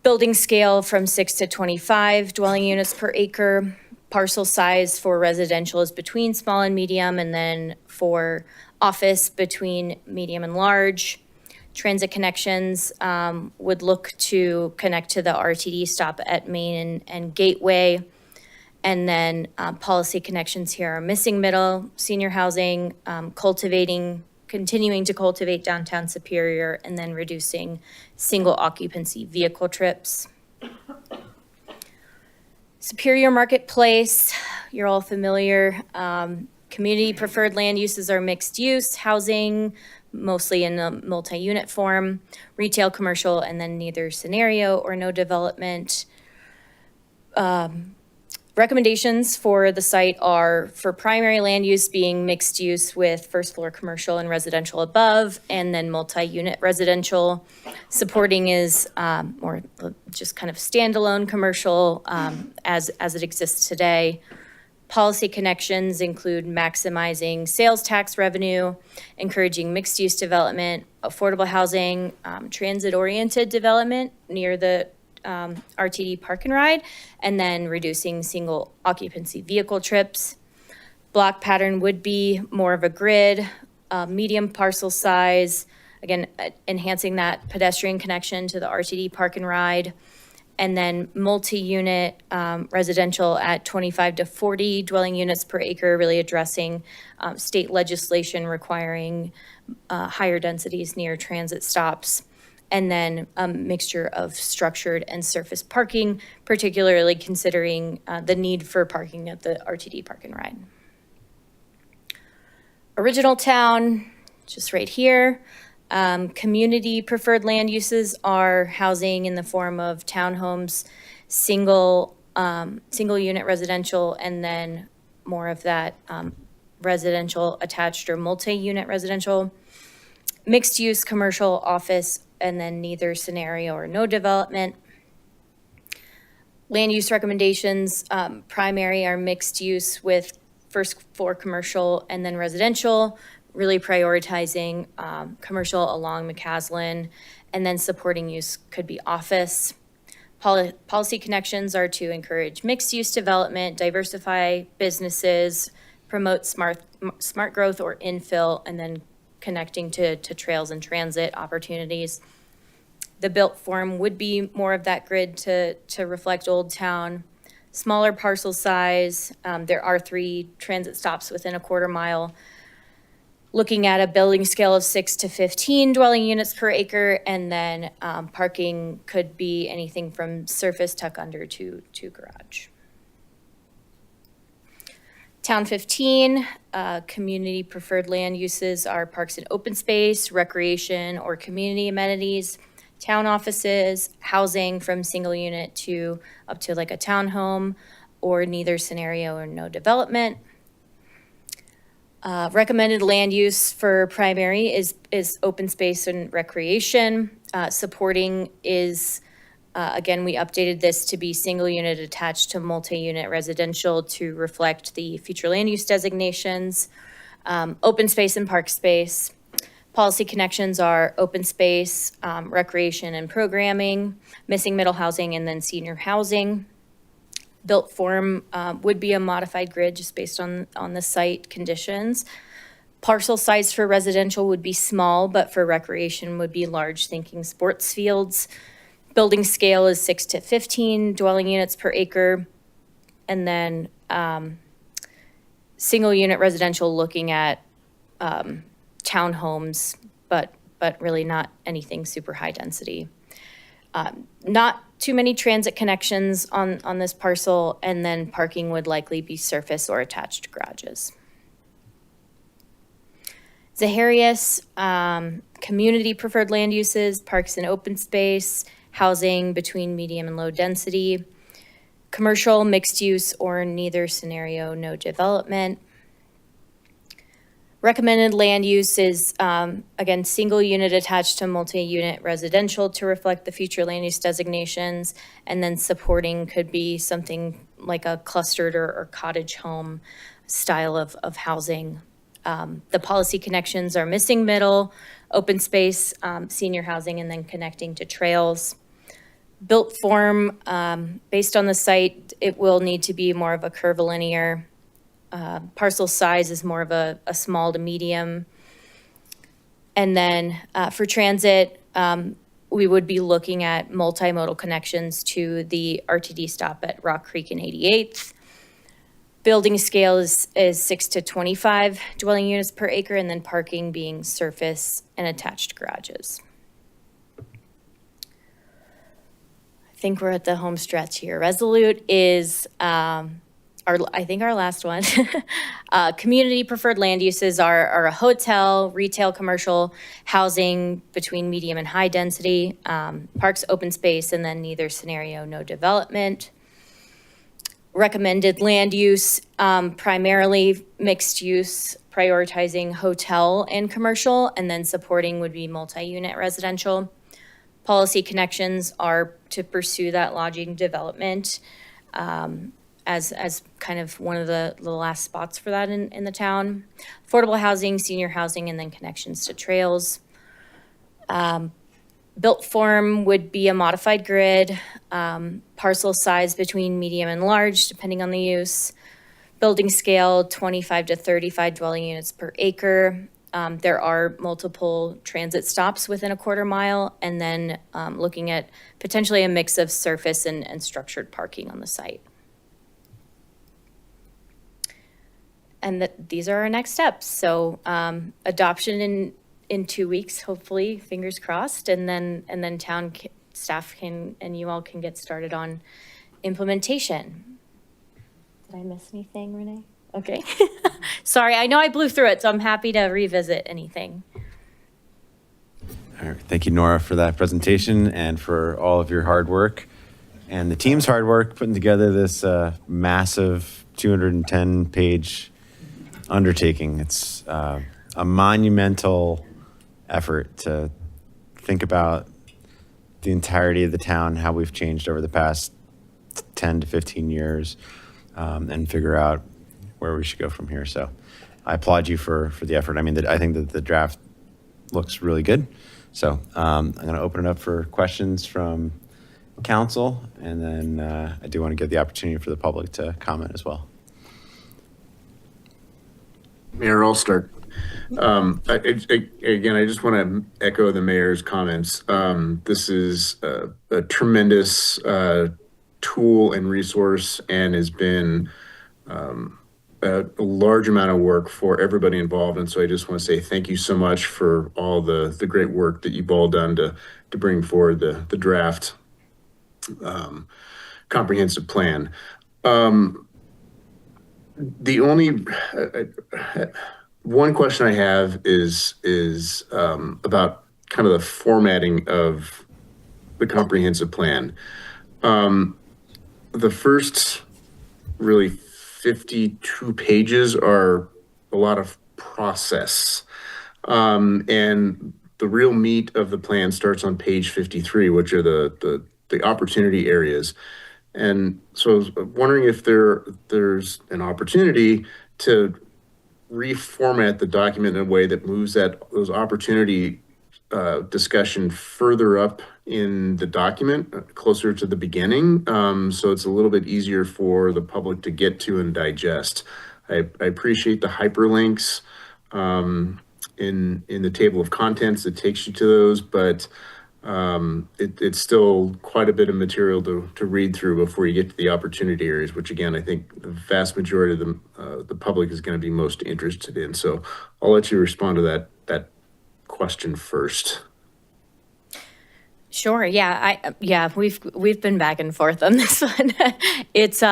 Building scale from 6 to 25 dwelling units per acre. Parcel size for residential is between small and medium, and then for office between medium and large. Transit connections would look to connect to the RTD stop at Main and Gateway. And then policy connections here are missing middle, senior housing, continuing to cultivate downtown Superior, and then reducing single occupancy vehicle trips. Superior Marketplace, you're all familiar. Community preferred land uses are mixed use, housing, mostly in a multi-unit form, retail, commercial, and then neither scenario or no development. Recommendations for the site are for primary land use being mixed use with first floor commercial and residential above, and then multi-unit residential. Supporting is more just kind of standalone commercial as it exists today. Policy connections include maximizing sales tax revenue, encouraging mixed-use development, affordable housing, transit-oriented development near the RTD Park and Ride, and then reducing single occupancy vehicle trips. Block pattern would be more of a grid, medium parcel size, again, enhancing that pedestrian connection to the RTD Park and Ride. And then multi-unit residential at 25 to 40 dwelling units per acre, really addressing state legislation requiring higher densities near transit stops. And then a mixture of structured and surface parking, particularly considering the need for parking at the RTD Park and Ride. Original town, just right here. Community preferred land uses are housing in the form of townhomes, single unit residential, and then more of that residential attached or multi-unit residential, mixed use commercial office, and then neither scenario or no development. Land use recommendations, primary are mixed use with first floor commercial and then residential, really prioritizing commercial along McCaslin, and then supporting use could be office. Policy connections are to encourage mixed-use development, diversify businesses, promote smart growth or infill, and then connecting to trails and transit opportunities. The built form would be more of that grid to reflect Old Town. Smaller parcel size, there are 3 transit stops within a quarter mile. Looking at a building scale of 6 to 15 dwelling units per acre, and then parking could be anything from surface tuck under to garage. Town 15, community preferred land uses are parks and open space, recreation or community amenities, town offices, housing from single unit to up to like a townhome, or neither scenario or no development. Recommended land use for primary is open space and recreation. Supporting is, again, we updated this to be single unit attached to multi-unit residential to reflect the future land use designations. Open space and park space. Policy connections are open space, recreation and programming, missing middle housing, and then senior housing. Built form would be a modified grid just based on the site conditions. Parcel size for residential would be small, but for recreation would be large, thinking sports fields. Building scale is 6 to 15 dwelling units per acre. And then single unit residential looking at townhomes, but really not anything super high density. Not too many transit connections on this parcel, and then parking would likely be surface or attached garages. Zaharias, community preferred land uses, parks and open space, housing between medium and low density, commercial, mixed use, or neither scenario, no development. Recommended land use is, again, single unit attached to multi-unit residential to reflect the future land use designations, and then supporting could be something like a clustered or cottage home style of housing. The policy connections are missing middle, open space, senior housing, and then connecting to trails. Built form, based on the site, it will need to be more of a curvilinear. Parcel size is more of a small to medium. And then for transit, we would be looking at multimodal connections to the RTD stop at Rock Creek and 88th. Building scale is 6 to 25 dwelling units per acre, and then parking being surface and attached garages. I think we're at the home stretch here. Resolute is I think our last one. Community preferred land uses are a hotel, retail, commercial, housing between medium and high density, parks, open space, and then neither scenario, no development. Recommended land use, primarily mixed use, prioritizing hotel and commercial, and then supporting would be multi-unit residential. Policy connections are to pursue that lodging development. as kind of one of the last spots for that in the town. Affordable housing, senior housing, and then connections to trails. Built form would be a modified grid, parcel size between medium and large, depending on the use. Building scale, 25 to 35 dwelling units per acre. There are multiple transit stops within a quarter mile, and then looking at potentially a mix of surface and structured parking on the site. And these are our next steps. So adoption in 2 weeks, hopefully, fingers crossed, and then town staff and you all can get started on implementation. Did I miss anything, Renee? Okay. Sorry, I know I blew through it, so I'm happy to revisit anything. All right, thank you, Nora, for that presentation and for all of your hard work and the team's hard work putting together this massive 210-page undertaking. It's a monumental effort to think about the entirety of the town, how we've changed over the past 10 to 15 years, and figure out where we should go from here. So I applaud you for the effort. I mean, I think that the draft looks really good. So I'm going to open it up for questions from council, and then I do want to give the opportunity for the public to comment as well. Mayor, I'll start. Again, I just want to echo the mayor's comments. This is a tremendous tool and resource, and has been a large amount of work for everybody involved. And so I just want to say thank you so much for all the great work that you've all done to bring forward the draft comprehensive plan. The only one question I have is about kind of the formatting of the comprehensive plan. The first really 52 pages are a lot of process. And the real meat of the plan starts on page 53, which are the opportunity areas. And so I was wondering if there's an opportunity to reformat the document in a way that moves those opportunity discussion further up in the document, closer to the beginning, so it's a little bit easier for the public to get to and digest. I appreciate the hyperlinks in the table of contents that takes you to those, but it's still quite a bit of material to read through before you get to the opportunity areas, which again, I think the vast majority of the public is going to be most interested in. So I'll let you respond to that question first. Sure. Yeah. We've been back and forth on this one. It's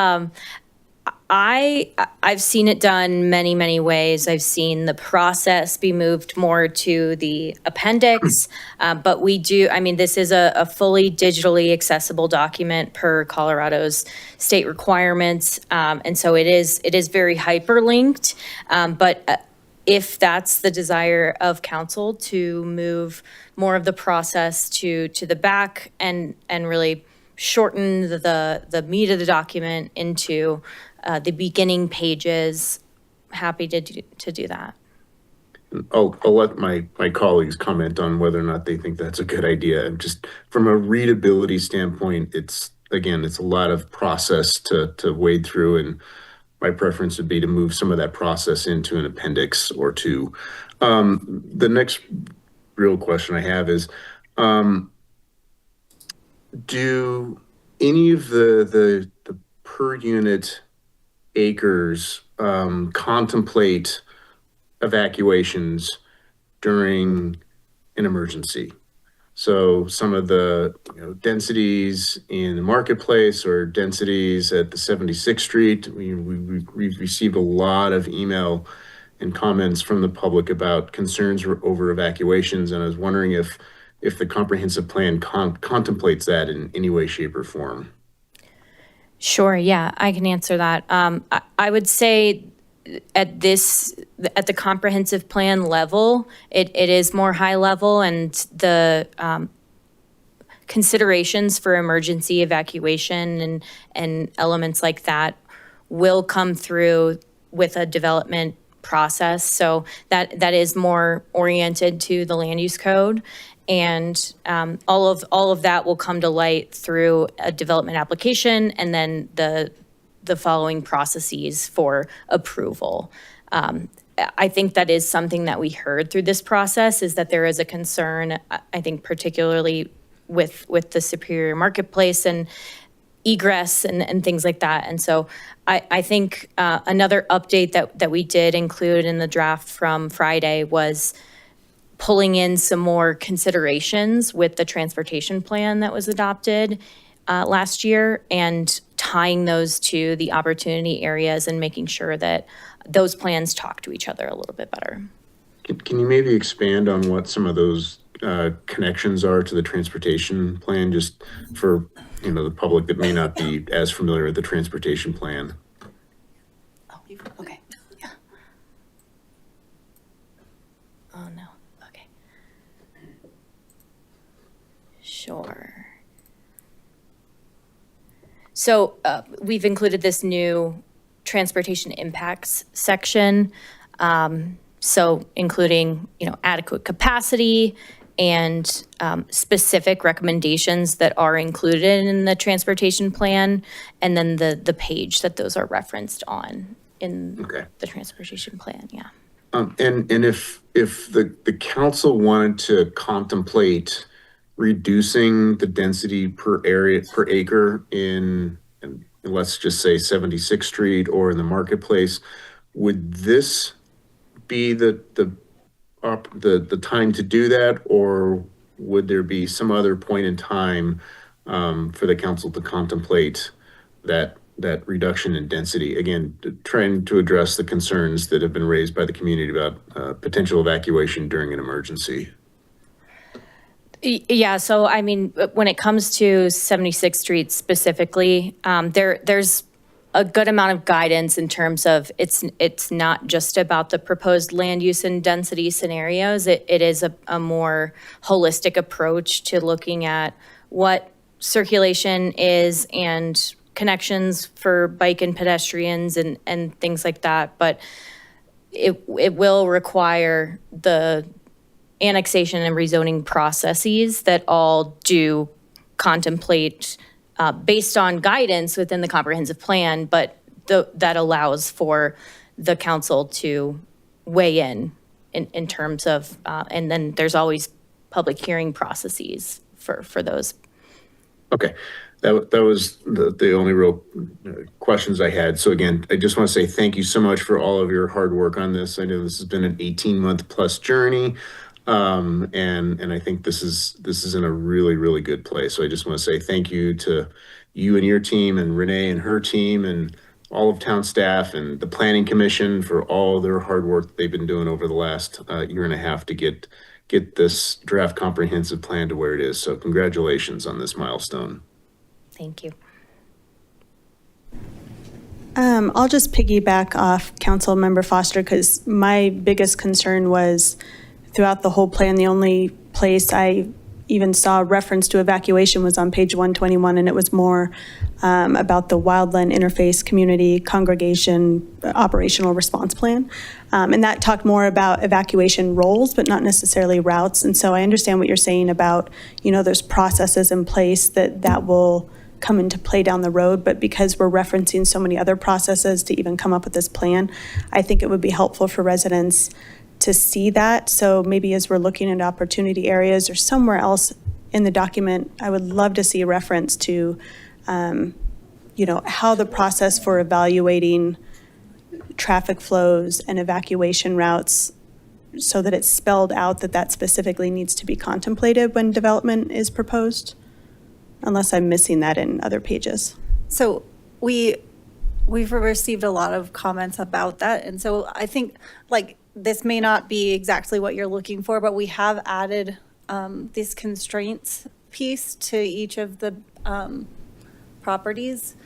I've seen it done many ways. I've seen the process be moved more to the appendix, but this is a fully digitally accessible document per Colorado's state requirements, and so it is very hyperlinked. But if that's the desire of council to move more of the process to the back and really shorten the meat of the document into the beginning pages, happy to do that. I'll let my colleagues comment on whether or not they think that's a good idea. Just from a readability standpoint, it's a lot of process to wade through, and my preference would be to move some of that process into an appendix or two. The next real question I have is, do any of the per unit acres contemplate evacuations during an emergency? So some of the densities in the marketplace or densities at the 76th Street, we've received a lot of email and comments from the public about concerns over evacuations, and I was wondering if the comprehensive plan contemplates that in any way, shape, or form. Sure, yeah, I can answer that. I would say at the comprehensive plan level, it is more high level, and the considerations for emergency evacuation and elements like that will come through with a development process. So that is more oriented to the land use code. And all of that will come to light through a development application and then the following processes for approval. I think that is something that we heard through this process, is that there is a concern, I think particularly with the Superior Marketplace and egress and things like that. And so I think another update that we did include in the draft from Friday was pulling in some more considerations with the transportation plan that was adopted last year and tying those to the opportunity areas and making sure that those plans talk to each other a little bit better. Can you maybe expand on what some of those connections are to the transportation plan, just for the public that may not be as familiar with the transportation plan? Okay. Yeah. Oh, no. Okay. Sure. So we've included this new transportation impacts section. So including, adequate capacity and specific recommendations that are included in the transportation plan, and then the page that those are referenced on in the transportation plan, yeah. And if the council wanted to contemplate reducing the density per acre in let's just say 76th Street or in the Marketplace, would this be the time to do that, or would there be some other point in time for the council to contemplate that reduction in density? Again, trying to address the concerns that have been raised by the community about potential evacuation during an emergency. Yeah, so I mean, when it comes to 76th Street specifically, there's a good amount of guidance in terms of it's not just about the proposed land use and density scenarios. It is a more holistic approach to looking at what circulation is and connections for bike and pedestrians and things like that. But it will require the annexation and rezoning processes that all do contemplate based on guidance within the comprehensive plan, but that allows for the council to weigh in terms of, and then there's always public hearing processes for those. Okay, that was the only real questions I had. So again, I just want to say thank you so much for all of your hard work on this. I know this has been an 18-month plus journey. And I think this is in a really, really good place. So I just want to say thank you to you and your team, and Renee and her team, and all of town staff and the planning commission for all their hard work that they've been doing over the last year and a half to get this draft comprehensive plan to where it is. So congratulations on this milestone. Thank you. I'll just piggyback off Councilmember Foster, because my biggest concern was throughout the whole plan, the only place I even saw reference to evacuation was on page 121, and it was more about the Wildland Interface Community Congregation Operational Response Plan. And that talked more about evacuation roles, but not necessarily routes. And so I understand what you're saying about, there's processes in place that will come into play down the road, but because we're referencing so many other processes to even come up with this plan, I think it would be helpful for residents to see that. So maybe as we're looking at opportunity areas or somewhere else in the document, I would love to see a reference to, how the process for evaluating traffic flows and evacuation routes, so that it's spelled out that specifically needs to be contemplated when development is proposed, unless I'm missing that in other pages. So we've received a lot of comments about that. And so I think this may not be exactly what you're looking for, but we have added this constraints piece to each of the properties.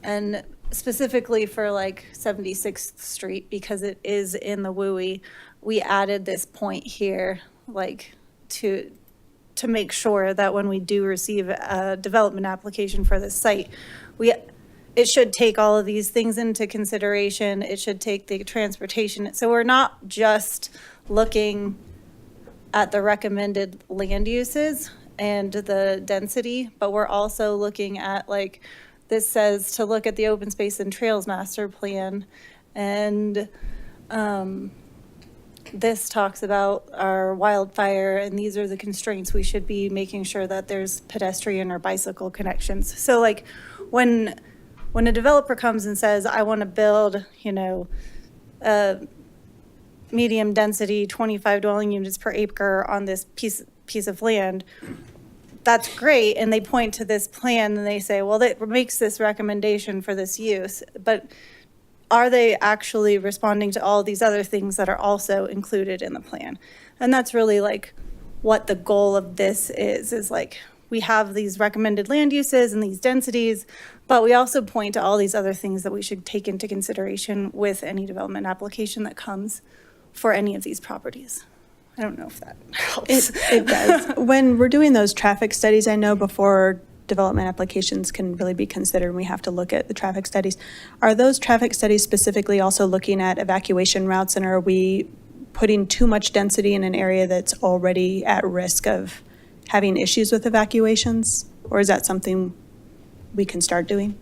And specifically for 76th Street, because it is in the WUI, we added this point here, to make sure that when we do receive a development application for this site, it should take all of these things into consideration. It should take the transportation. So we're not just looking at the recommended land uses and the density, but we're also looking at, like, this says to look at the open space and trails master plan. And this talks about our wildfire, and these are the constraints. We should be making sure that there's pedestrian or bicycle connections. So like when a developer comes and says, I want to build, a medium density 25 dwelling units per acre on this piece of land, that's great. And they point to this plan and they say, well, that makes this recommendation for this use. But are they actually responding to all these other things that are also included in the plan? And that's really like what the goal of this is like, we have these recommended land uses and these densities, but we also point to all these other things that we should take into consideration with any development application that comes for any of these properties. I don't know if that helps. It does. When we're doing those traffic studies, I know before development applications can really be considered, we have to look at the traffic studies. Are those traffic studies specifically also looking at evacuation routes, and are we putting too much density in an area that's already at risk of having issues with evacuations? Or is that something we can start doing?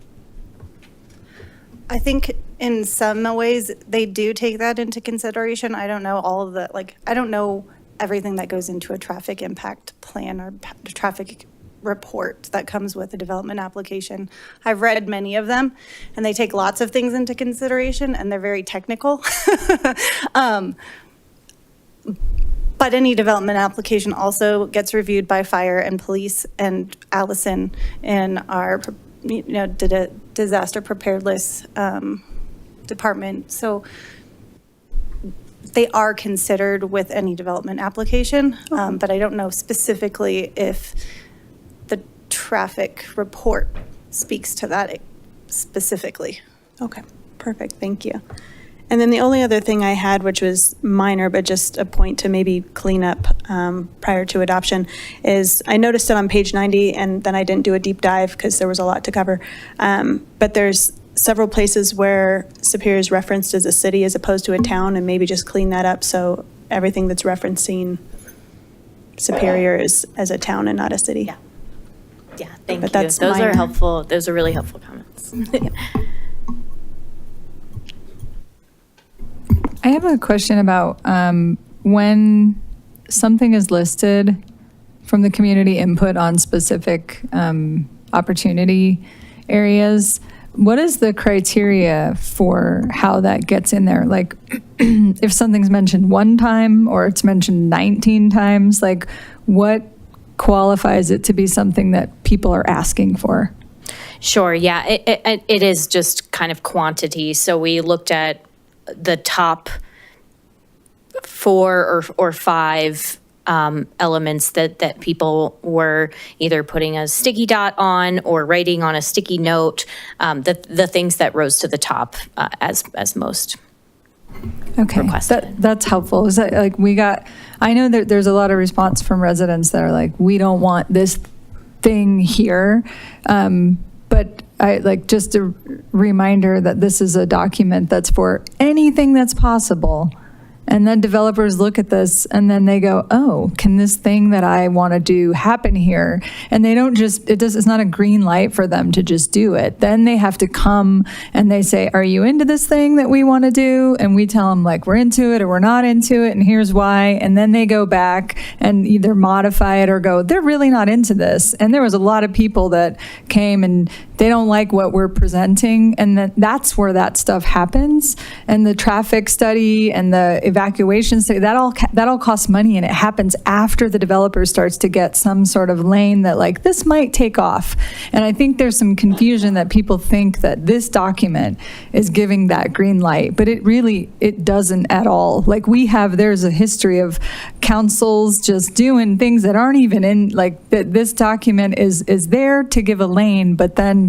I think in some ways they do take that into consideration. I don't know all of the, I don't know everything that goes into a traffic impact plan or traffic report that comes with a development application. I've read many of them, and they take lots of things into consideration, and they're very technical. But any development application also gets reviewed by fire and police and Allison in our, disaster preparedness department. So they are considered with any development application, but I don't know specifically if the traffic report speaks to that specifically. Okay, perfect, thank you. And then the only other thing I had, which was minor, but just a point to maybe clean up prior to adoption, is I noticed it on page 90, and then I didn't do a deep dive because there was a lot to cover. But there's several places where Superior is referenced as a city as opposed to a town, and maybe just clean that up so everything that's referencing Superior is as a town and not a city. Yeah, thank But you. that's Those minor. are helpful. Those are really helpful comments. I have a question about when something is listed from the community input on specific opportunity areas, what is the criteria for how that gets in there? Like, if something's mentioned one time or it's mentioned 19 times, like, what qualifies it to be something that people are asking for? Sure, yeah, it is just kind of quantity. So we looked at the top 4 or 5 elements that people were either putting a sticky dot on or writing on a sticky note, the things that rose to the top as most requested. That's helpful. Is that like I know that there's a lot of response from residents that are like, we don't want this thing here. But I just a reminder that this is a document that's for anything that's possible. And then developers look at this and then they go, oh, can this thing that I want to do happen here? And they don't it's not a green light for them to just do it. Then they have to come and they say, are you into this thing that we want to do? And we tell them like, we're into it or we're not into it and here's why. And then they go back and either modify it or go, they're really not into this. And there was a lot of people that came and they don't like what we're presenting. And that's where that stuff happens. And the traffic study and the evacuation study, that all costs money, and it happens after the developer starts to get some sort of lane that like, this might take off. And I think there's some confusion that people think that this document is giving that green light, but it doesn't at all. Like there's a history of councils just doing things that aren't even in, like this document is there to give a lane, but then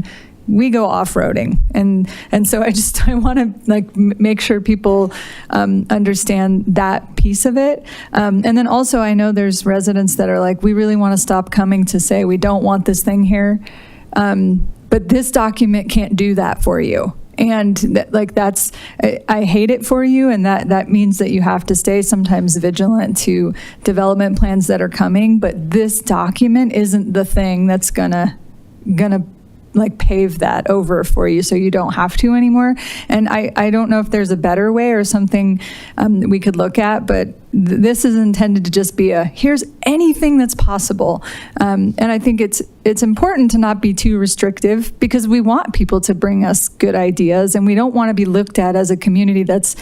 we go off-roading. And so I want to make sure people understand that piece of it. And then also I know there's residents that are like, we really want to stop coming to say we don't want this thing here. But this document can't do that for you. And I hate it for you, and that means that you have to stay sometimes vigilant to development plans that are coming, but this document isn't the thing that's gonna like pave that over for you so you don't have to anymore. And I don't know if there's a better way or something that we could look at, but this is intended to just be here's anything that's possible. And I think it's important to not be too restrictive, because we want people to bring us good ideas, and we don't want to be looked at as a community that's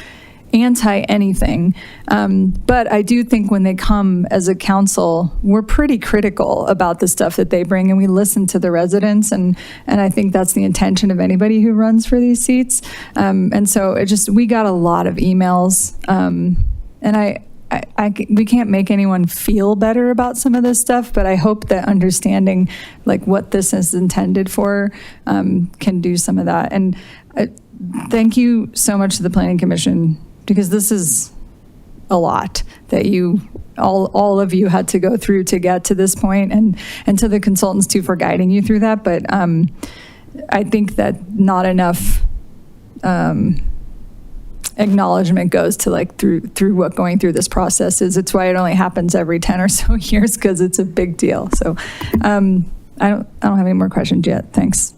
anti-anything. But I do think when they come as a council, we're pretty critical about the stuff that they bring, and we listen to the residents, and I think that's the intention of anybody who runs for these seats. And so we got a lot of emails, and we can't make anyone feel better about some of this stuff, but I hope that understanding like what this is intended for can do some of that. And thank you so much to the Planning Commission, because this is a lot that all of you had to go through to get to this point, and to the consultants too for guiding you through that. But I think that not enough acknowledgement goes to like through what going through this process is. It's why it only happens every 10 or so years, because it's a big deal. So I don't have any more questions yet. Thanks.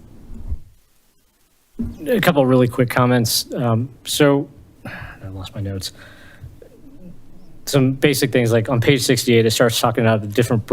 A couple of really quick comments. So I lost my notes. Some basic things, like on page 68, it starts talking about the different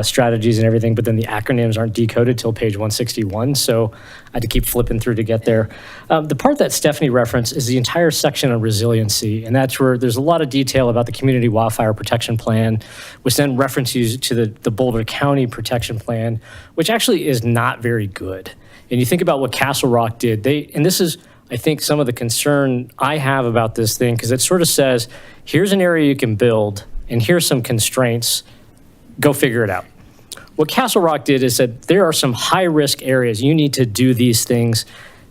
strategies and everything, but then the acronyms aren't decoded till page 161, so I had to keep flipping through to get there. The part that Stephanie referenced is the entire section on resiliency, and that's where there's a lot of detail about the Community Wildfire Protection Plan, which then references to the Boulder County Protection Plan, which actually is not very good. And you think about what Castle Rock did, and this is, I think, some of the concern I have about this thing, because it sort of says, here's an area you can build, and here's some constraints, go figure it out. What Castle Rock did is said, there are some high-risk areas, you need to do these things.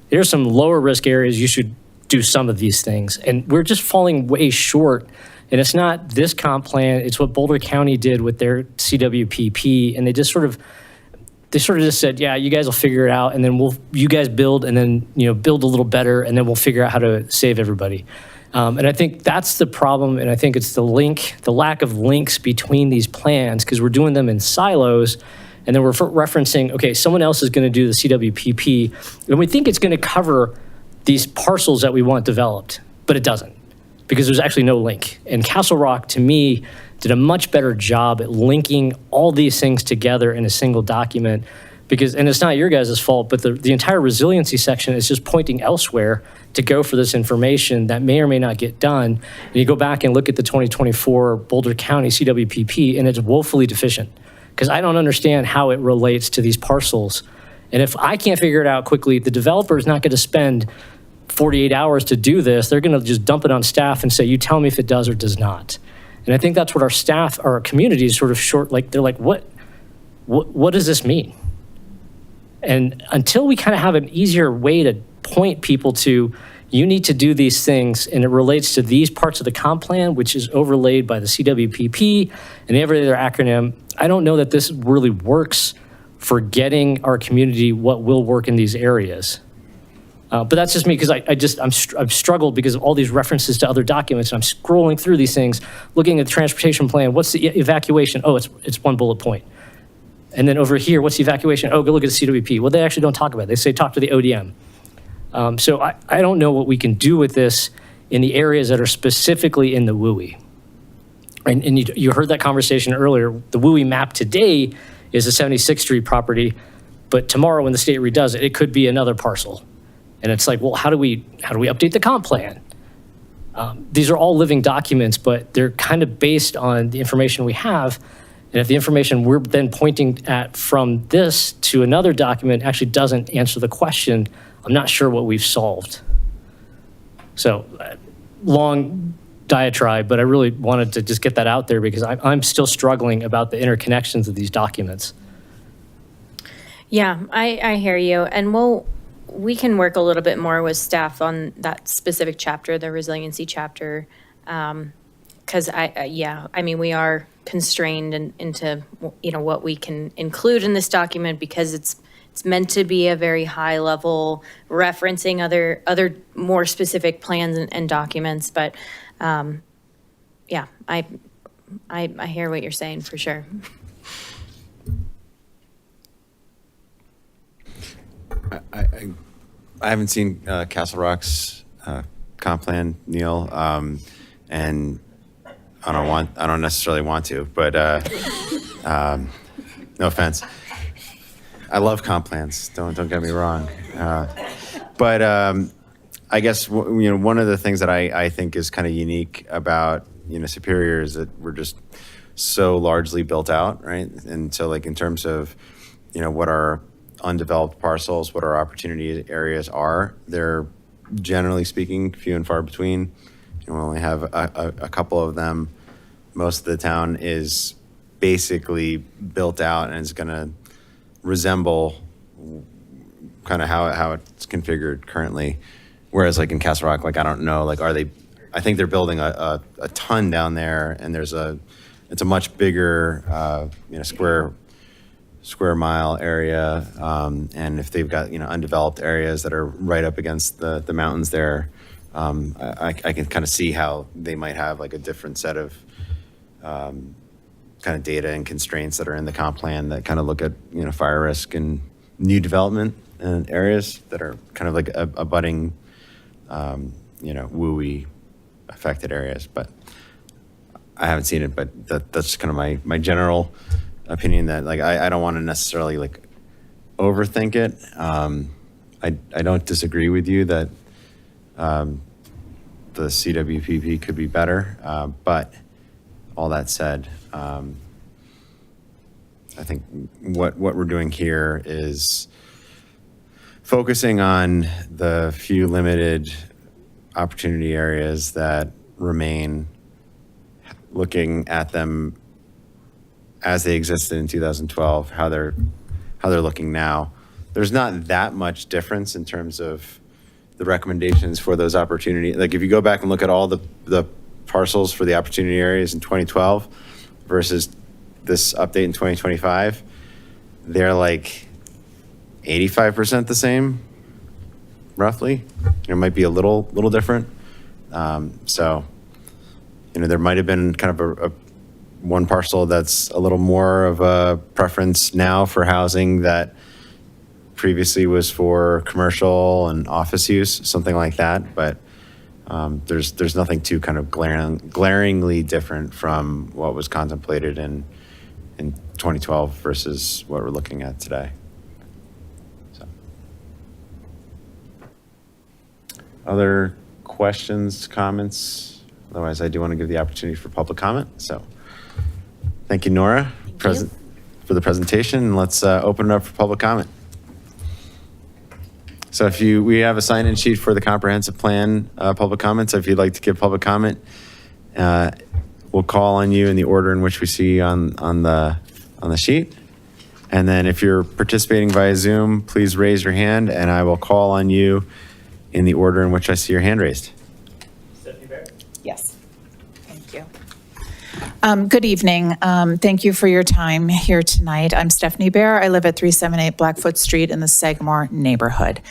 There's some lower-risk areas, you should do some of these things. And we're just falling way short. And it's not this comp plan, it's what Boulder County did with their CWPP, and they sort of just said, yeah, you guys will figure it out, and then you guys build, and then build a little better, and then we'll figure out how to save everybody. And I think that's the problem, and I think it's the lack of links between these plans, because we're doing them in silos, and then we're referencing, okay, someone else is going to do the CWPP, and we think it's going to cover these parcels that we want developed, but it doesn't, because there's actually no link. And Castle Rock, to me, did a much better job at linking all these things together in a single document, and it's not your guys' fault, but the entire resiliency section is just pointing elsewhere to go for this information that may or may not get done. And you go back and look at the 2024 Boulder County CWPP, and it's woefully deficient, because I don't understand how it relates to these parcels. And if I can't figure it out quickly, the developer is not going to spend 48 hours to do this. They're going to just dump it on staff and say, you tell me if it does or does not. And I think that's what our staff, our community is sort of short, like they're like, what does this mean? And until we kind of have an easier way to point people to, you need to do these things, and it relates to these parts of the comp plan, which is overlaid by the CWPP and every other acronym, I don't know that this really works for getting our community what will work in these areas. But that's just me, because I've struggled because of all these references to other documents, and I'm scrolling through these things, looking at the transportation plan. What's the evacuation? Oh, it's one bullet point. And then over here, what's the evacuation? Oh, go look at the CWP. Well, they actually don't talk about it. They say talk to the ODM. So I don't know what we can do with this in the areas that are specifically in the WUI. And you heard that conversation earlier. The WUI map today is the 76th Street property, but tomorrow when the state redoes it, it could be another parcel. And it's like, well, how do we update the comp plan? These are all living documents, but they're kind of based on the information we have. And if the information we're then pointing at from this to another document actually doesn't answer the question, I'm not sure what we've solved. So long diatribe, but I really wanted to just get that out there, because I'm still struggling about the interconnections of these documents. Yeah, I hear you. And we can work a little bit more with staff on that specific chapter, the resiliency chapter. Because we are constrained into what we can include in this document, because it's it's meant to be a very high level referencing other more specific plans and documents, but yeah, I hear what you're saying for sure. I haven't seen Castle Rock's comp plan, Neil, and I don't necessarily want to, but no offense. I love comp plans. Don't get me wrong, but I guess one of the things that I think is kind of unique about Superior is that we're just so largely built out, right? And so like in terms of what our undeveloped parcels, what our opportunity areas are, they're generally speaking few and far between. We only have a couple of them. Most of the town is basically built out and is going to resemble kind of how it's configured currently. Whereas like in Castle Rock, like I don't know, like I think they're building a ton down there, and it's a much bigger square mile area, and if they've got undeveloped areas that are right up against the mountains there, I can kind of see how they might have like a different set of kind of data and constraints that are in the comp plan that kind of look at fire risk and new development and areas that are kind of like a budding WUI affected areas. But I haven't seen it, but that's kind of my general opinion, that like I don't want to necessarily like overthink it. I don't disagree with you that the CWPP could be better, but all that said, I think what we're doing here is focusing on the few limited opportunity areas that remain, looking at them as they existed in 2012, how they're looking now. There's not that much difference in terms of the recommendations for those opportunities. Like if you go back and look at all the parcels for the opportunity areas in 2012 versus this update in 2025, they're like 85% the same, roughly. It might be a little different. So, there might have been kind of a one parcel that's a little more of a preference now for housing that previously was for commercial and office use, something like that. But there's nothing too kind of glaringly different from what was contemplated in 2012 versus what we're looking at today. So, other questions, comments? Otherwise, I do want to give the opportunity for public comment. So, thank you, Nora, for the presentation. Let's open it up for public comment. So we have a sign-in sheet for the comprehensive plan public comment. So if you'd like to give public comment, we'll call on you in the order in which we see on the sheet. And then if you're participating via Zoom, please raise your hand and I will call on you in the order in which I see your hand raised. Yes. Thank you. Good evening. Thank you for your time here tonight. I'm Stephanie Bear. I live at 378 Blackfoot Street in the Sagamore neighborhood.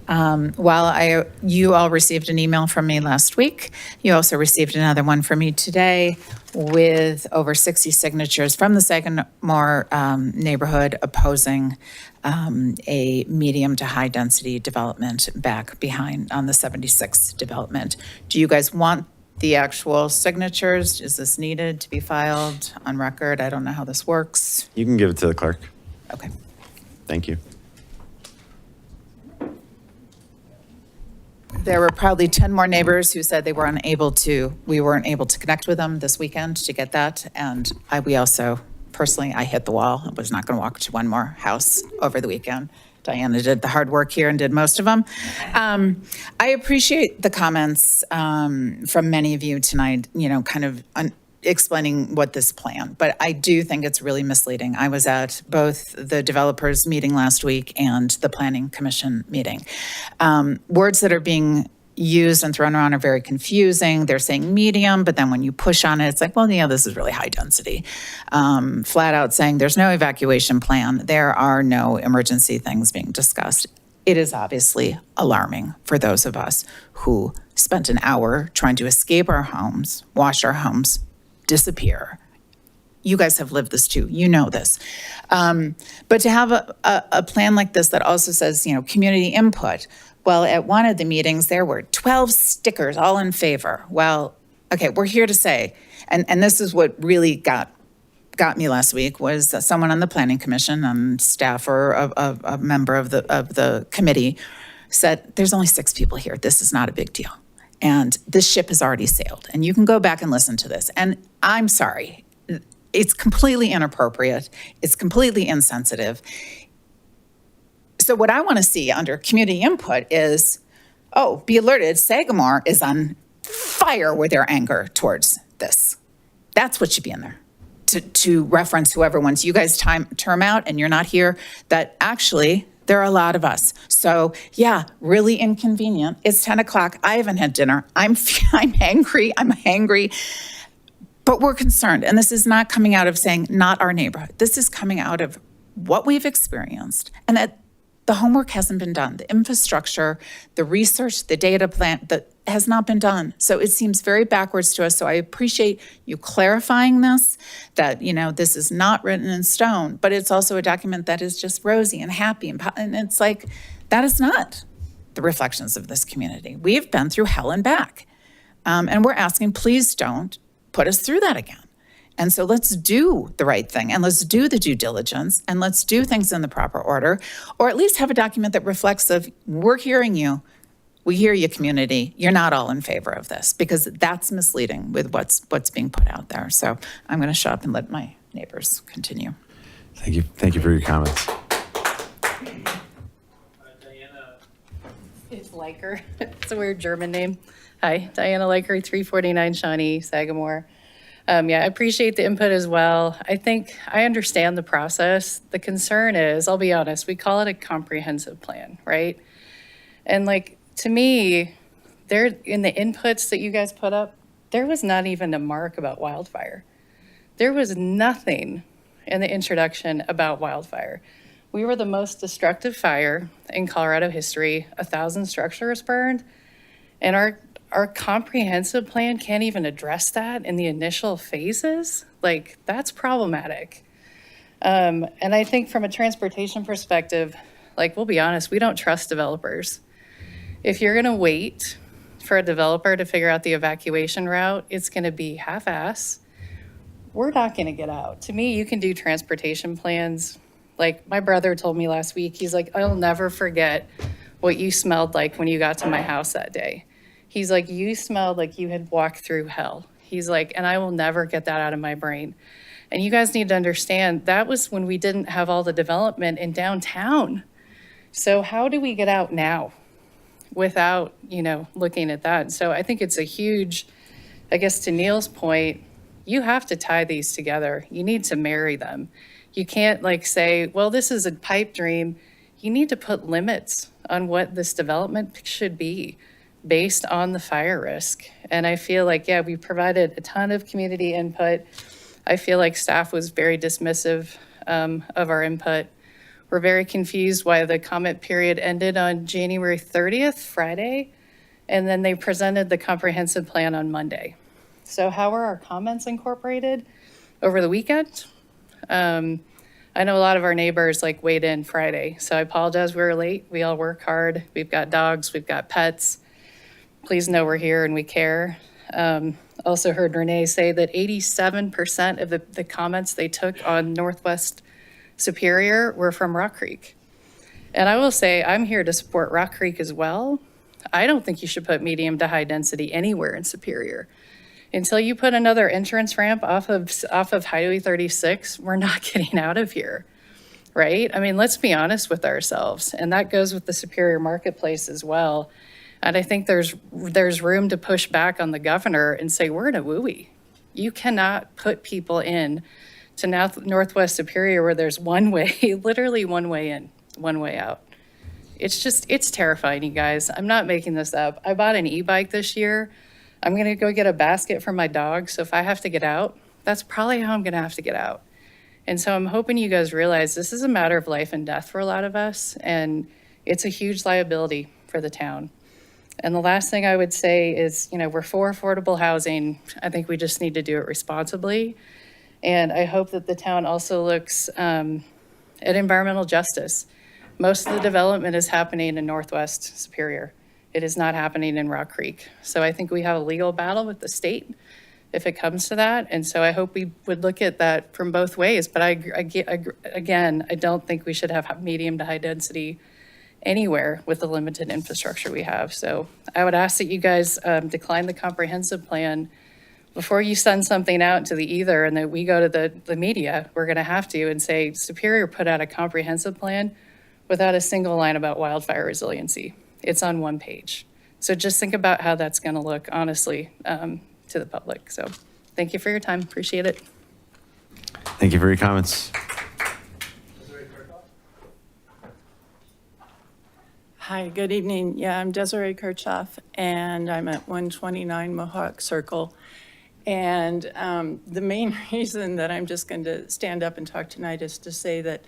While you all received an email from me last week, you also received another one from me today with over 60 signatures from the Sagamore neighborhood opposing a medium to high density development back behind on the 76 development. Do you guys want the actual signatures? Is this needed to be filed on record? I don't know how this works. You can give it to the clerk. Okay. Thank you. There were probably 10 more neighbors who said we weren't able to connect with them this weekend to get that. And we also, personally, I hit the wall. I was not going to walk to one more house over the weekend. Diana did the hard work here and did most of them. I appreciate the comments from many of you tonight, kind of explaining what this plan, but I do think it's really misleading. I was at both the developers meeting last week and the planning commission meeting. Words that are being used and thrown around are very confusing. They're saying medium, but then when you push on it, it's like, well, yeah, this is really high density. Flat out saying there's no evacuation plan. There are no emergency things being discussed. It is obviously alarming for those of us who spent an hour trying to escape our homes, watch our homes disappear. You guys have lived this too. You know this. But to have a plan like this that also says, community input. Well, at one of the meetings, there were 12 stickers all in favor. Well, okay, we're here to say, and this is what really got me last week, was someone on the Planning Commission, staff or a member of the committee said, there's only 6 people here. This is not a big deal. And this ship has already sailed. And you can go back and listen to this. And I'm sorry. It's completely inappropriate. It's completely insensitive. So what I want to see under community input is, be alerted, Sagamore is on fire with their anger towards this. That's what should be in there. To reference whoever, once you guys term out and you're not here, that actually there are a lot of us. So yeah, really inconvenient. It's 10 o'clock. I haven't had dinner. I'm angry. I'm hangry. But we're concerned, and this is not coming out of saying not our neighborhood. This is coming out of what we've experienced, and that the homework hasn't been done. The infrastructure, the research, the data plan that has not been done. So it seems very backwards to us. So I appreciate you clarifying this, that this is not written in stone, but it's also a document that is just rosy and happy, and it's like that is not the reflections of this community. We've been through hell and back, and we're asking, please don't put us through that again. And so let's do the right thing, and let's do the due diligence, and let's do things in the proper order, or at least have a document that reflects of, we're hearing you, we hear you, community, you're not all in favor of this, because that's misleading with what's being put out there. So I'm going to shut up and let my neighbors continue. Thank you. Thank you for your comments. It's Leiker. It's a weird German name. Hi, Diana Leiker, 349 Shawnee, Sagamore. I appreciate the input as well. I think I understand the process. The concern is, I'll be honest, we call it a comprehensive plan, right? And to me, there in the inputs that you guys put up, there was not even a mark about wildfire. There was nothing in the introduction about wildfire. We were the most destructive fire in Colorado history. 1,000 structures burned, and our comprehensive plan can't even address that in the initial phases. That's problematic. And I think from a transportation perspective, we'll be honest, we don't trust developers. If you're gonna wait for a developer to figure out the evacuation route, it's gonna be half-ass. We're not gonna get out. To me, you can do transportation plans. My brother told me last week, he's like, I'll never forget what you smelled like when you got to my house that day. He's like, you smelled like you had walked through hell. He's like, and I will never get that out of my brain. And you guys need to understand, that was when we didn't have all the development in downtown. So how do we get out now without, looking at that? So I think it's a huge, I guess to Neil's point, you have to tie these together. You need to marry them. You can't say, well, this is a pipe dream. You need to put limits on what this development should be based on the fire risk. And I feel we provided a ton of community input. I feel like staff was very dismissive of our input. We're very confused why the comment period ended on January 30th, Friday, and then they presented the comprehensive plan on Monday. So how were our comments incorporated over the weekend? I know a lot of our neighbors weighed in Friday, so I apologize we were late. We all work hard. We've got dogs, we've got pets. Please know we're here and we care. Also heard Renee say that 87% of the comments they took on Northwest Superior were from Rock Creek. And I will say, I'm here to support Rock Creek as well. I don't think you should put medium to high density anywhere in Superior. Until you put another entrance ramp off of Highway 36, we're not getting out of here, right? I mean, let's be honest with ourselves. And that goes with the Superior Marketplace as well. And I think there's room to push back on the governor and say, we're in a wooey. You cannot put people in to Northwest Superior where there's one way, literally one way in, one way out. It's terrifying, you guys. I'm not making this up. I bought an e-bike this year. I'm going to go get a basket for my dog. So if I have to get out, that's probably how I'm going to have to get out. And so I'm hoping you guys realize this is a matter of life and death for a lot of us. And it's a huge liability for the town. And the last thing I would say is, we're for affordable housing. I think we just need to do it responsibly. And I hope that the town also looks at environmental justice. Most of the development is happening in Northwest Superior. It is not happening in Rock Creek. So I think we have a legal battle with the state if it comes to that. And so I hope we would look at that from both ways. But again, I don't think we should have medium to high density anywhere with the limited infrastructure we have. So I would ask that you guys decline the comprehensive plan before you send something out to the ether and that we go to the media. We're going to have to and say Superior put out a comprehensive plan without a single line about wildfire resiliency. It's on one page. So just think about how that's going to look, honestly, to the public. So thank you for your time. Appreciate it. Thank you for your comments. Hi, good evening. Yeah, I'm Desiree Kirchhoff, and I'm at 129 Mohawk Circle. And the main reason that I'm just going to stand up and talk tonight is to say that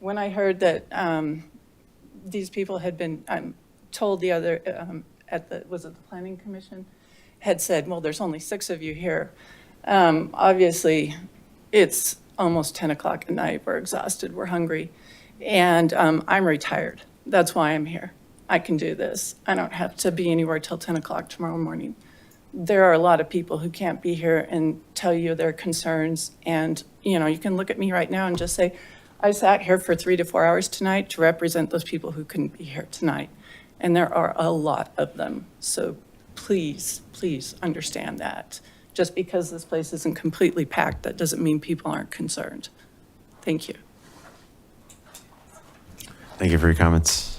when I heard that these people had been told the other, was it the Planning Commission, had said, well, there's only 6 of you here. Obviously, it's almost 10 o'clock at night. We're exhausted. We're hungry. And I'm retired. That's why I'm here. I can do this. I don't have to be anywhere till 10 o'clock tomorrow morning. There are a lot of people who can't be here and tell you their concerns. And, you can look at me right now and just say, I sat here for 3 to 4 hours tonight to represent those people who couldn't be here tonight. And there are a lot of them. So please, please understand that. Just because this place isn't completely packed, that doesn't mean people aren't concerned. Thank you. Thank you for your comments.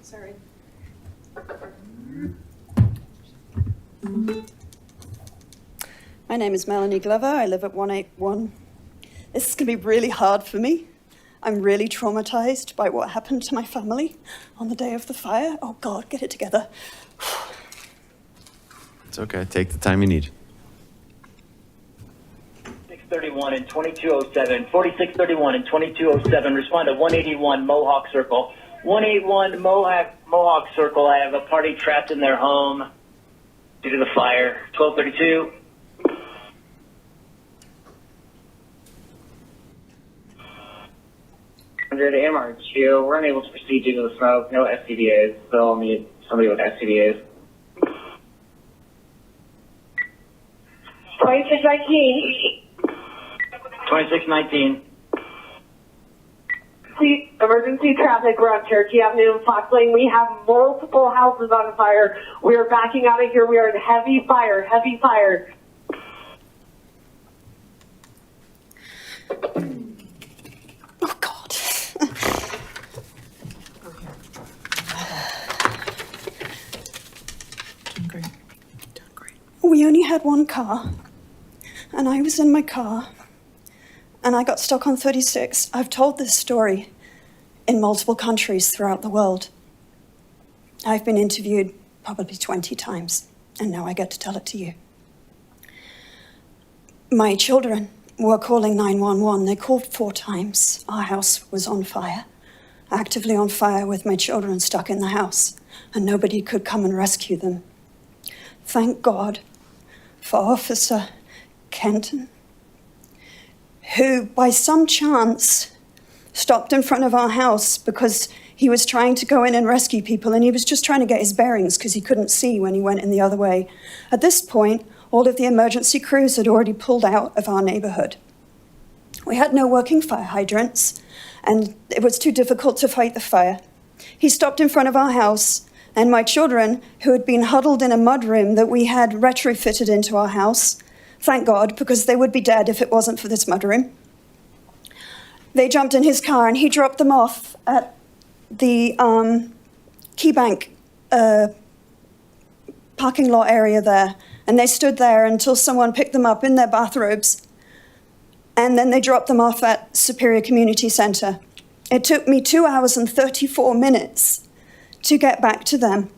Sorry. My name is Melanie Glover. I live at 181. This is going to be really hard for me. I'm really traumatized by what happened to my family on the day of the fire. Oh God, get it together. It's okay. Take the time you need. 631 and 2207, 4631 and 2207. Respond to 181 Mohawk Circle. 181 Mohawk Circle. I have a party trapped in their home due to the fire. 1232. MR2, we're unable to proceed due to the smoke. No SCBAs. Still need somebody with SCBAs. 2619. 2619. Please, emergency traffic. We're on Cherokee Avenue and Fox Lane. We have multiple houses on fire. We are backing out of here. We are in heavy fire. Heavy fire. Oh God. Doing great. We only had one car, and I was in my car, and I got stuck on 36. I've told this story in multiple countries throughout the world. I've been interviewed probably 20 times, and now I get to tell it to you. My children were calling 911. They called 4 times. Our house was on fire, actively on fire with my children stuck in the house, and nobody could come and rescue them. Thank God for Officer Kenton, who by some chance stopped in front of our house because he was trying to go in and rescue people, and he was just trying to get his bearings because he couldn't see when he went in the other way. At this point, all of the emergency crews had already pulled out of our neighborhood. We had no working fire hydrants, and it was too difficult to fight the fire. He stopped in front of our house, and my children, who had been huddled in a mudroom that we had retrofitted into our house, thank God, because they would be dead if it wasn't for this mudroom, they jumped in his car and he dropped them off at the Key Bank parking lot area there. And they stood there until someone picked them up in their bathrobes. And then they dropped them off at Superior Community Center. It took me 2 hours and 34 minutes to get back to them.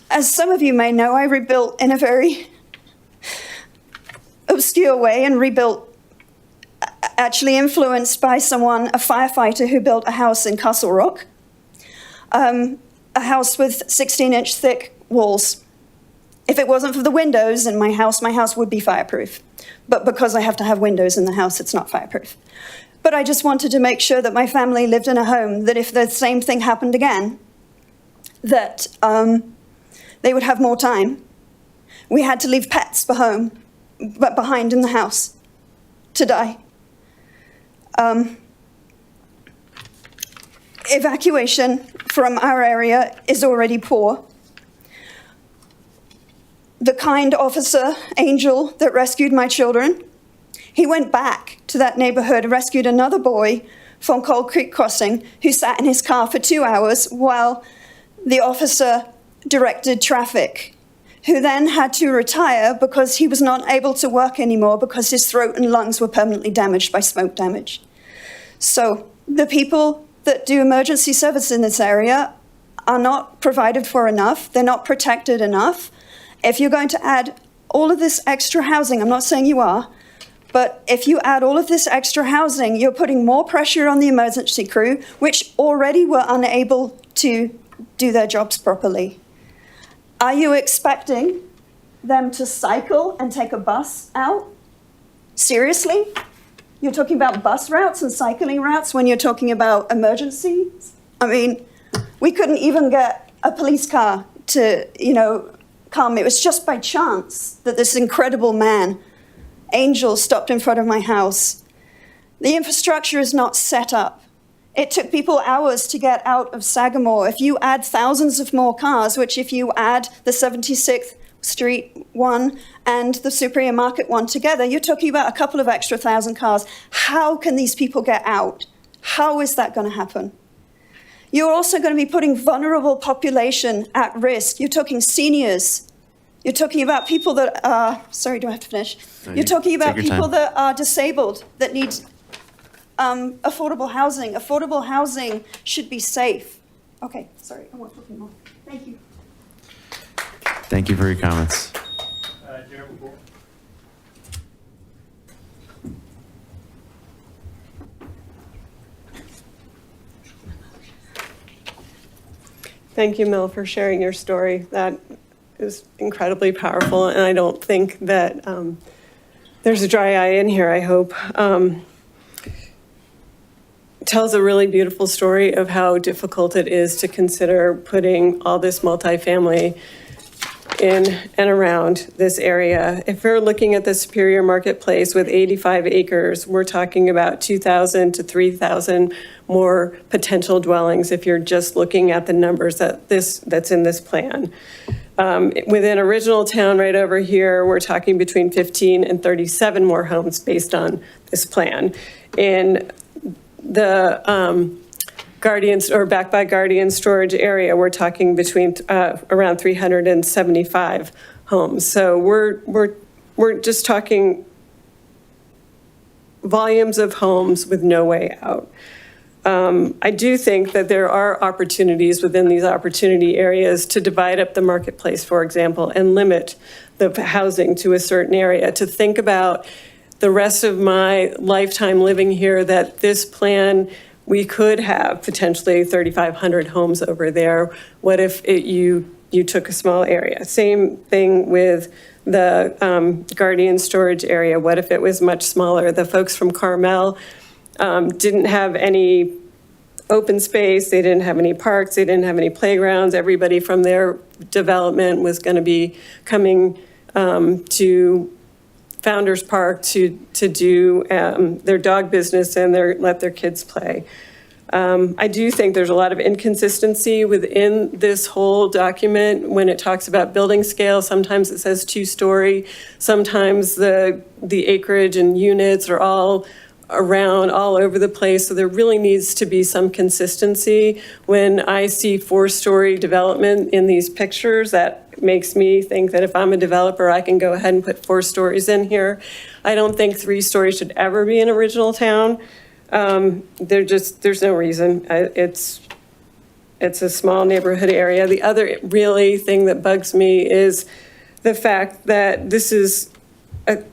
As some of you may know, I rebuilt in a very obscure way and rebuilt, actually influenced by someone, a firefighter who built a house in Castle Rock, a house with 16-inch thick walls. If it wasn't for the windows in my house would be fireproof. But because I have to have windows in the house, it's not fireproof. But I just wanted to make sure that my family lived in a home that if the same thing happened again, that they would have more time. We had to leave pets behind in the house to die. Evacuation from our area is already poor. The kind officer, Angel, that rescued my children, he went back to that neighborhood and rescued another boy from Cold Creek Crossing who sat in his car for 2 hours while the officer directed traffic, who then had to retire because he was not able to work anymore because his throat and lungs were permanently damaged by smoke damage. So the people that do emergency service in this area are not provided for enough. They're not protected enough. If you're going to add all of this extra housing, I'm not saying you are, but if you add all of this extra housing, you're putting more pressure on the emergency crew, which already were unable to do their jobs properly. Are you expecting them to cycle and take a bus out? Seriously? You're talking about bus routes and cycling routes when you're talking about emergencies? I mean, we couldn't even get a police car to, come. It was just by chance that this incredible man, Angel, stopped in front of my house. The infrastructure is not set up. It took people hours to get out of Sagamore. If you add thousands of more cars, which if you add the 76th Street one and the Superior Market one together, you're talking about a couple of extra thousand cars. How can these people get out? How is that going to happen? You're also going to be putting vulnerable population at risk. You're talking seniors. You're talking about people that are, sorry, do I have to finish? You're talking about people that are disabled, that need affordable housing. Affordable housing should be safe. Okay, sorry, I won't talk anymore. Thank you. Thank you for your comments. Thank you, Mel, for sharing your story. That is incredibly powerful, and I don't think that there's a dry eye in here, I hope. Tells a really beautiful story of how difficult it is to consider putting all this multifamily in and around this area. If we're looking at the Superior Marketplace with 85 acres, we're talking about 2,000 to 3,000 more potential dwellings if you're just looking at the numbers that's in this plan. Within Original Town right over here, we're talking between 15 and 37 more homes based on this plan. In the Guardians or back by Guardian storage area, we're talking between around 375 homes. So we're just talking volumes of homes with no way out. I do think that there are opportunities within these opportunity areas to divide up the marketplace, for example, and limit the housing to a certain area, to think about the rest of my lifetime living here, that this plan, we could have potentially 3,500 homes over there. What if you took a small area? Same thing with the Guardian storage area. What if it was much smaller? The folks from Carmel didn't have any open space. They didn't have any parks. They didn't have any playgrounds. Everybody from their development was going to be coming to Founders Park to do their dog business and let their kids play. I do think there's a lot of inconsistency within this whole document when it talks about building scale. Sometimes it says 2-story. Sometimes the acreage and units are all around all over the place. So there really needs to be some consistency. When I see 4-story development in these pictures, that makes me think that if I'm a developer, I can go ahead and put 4 stories in here. I don't think 3 stories should ever be in original town. There's no reason. It's a small neighborhood area. The other really thing that bugs me is the fact that this is a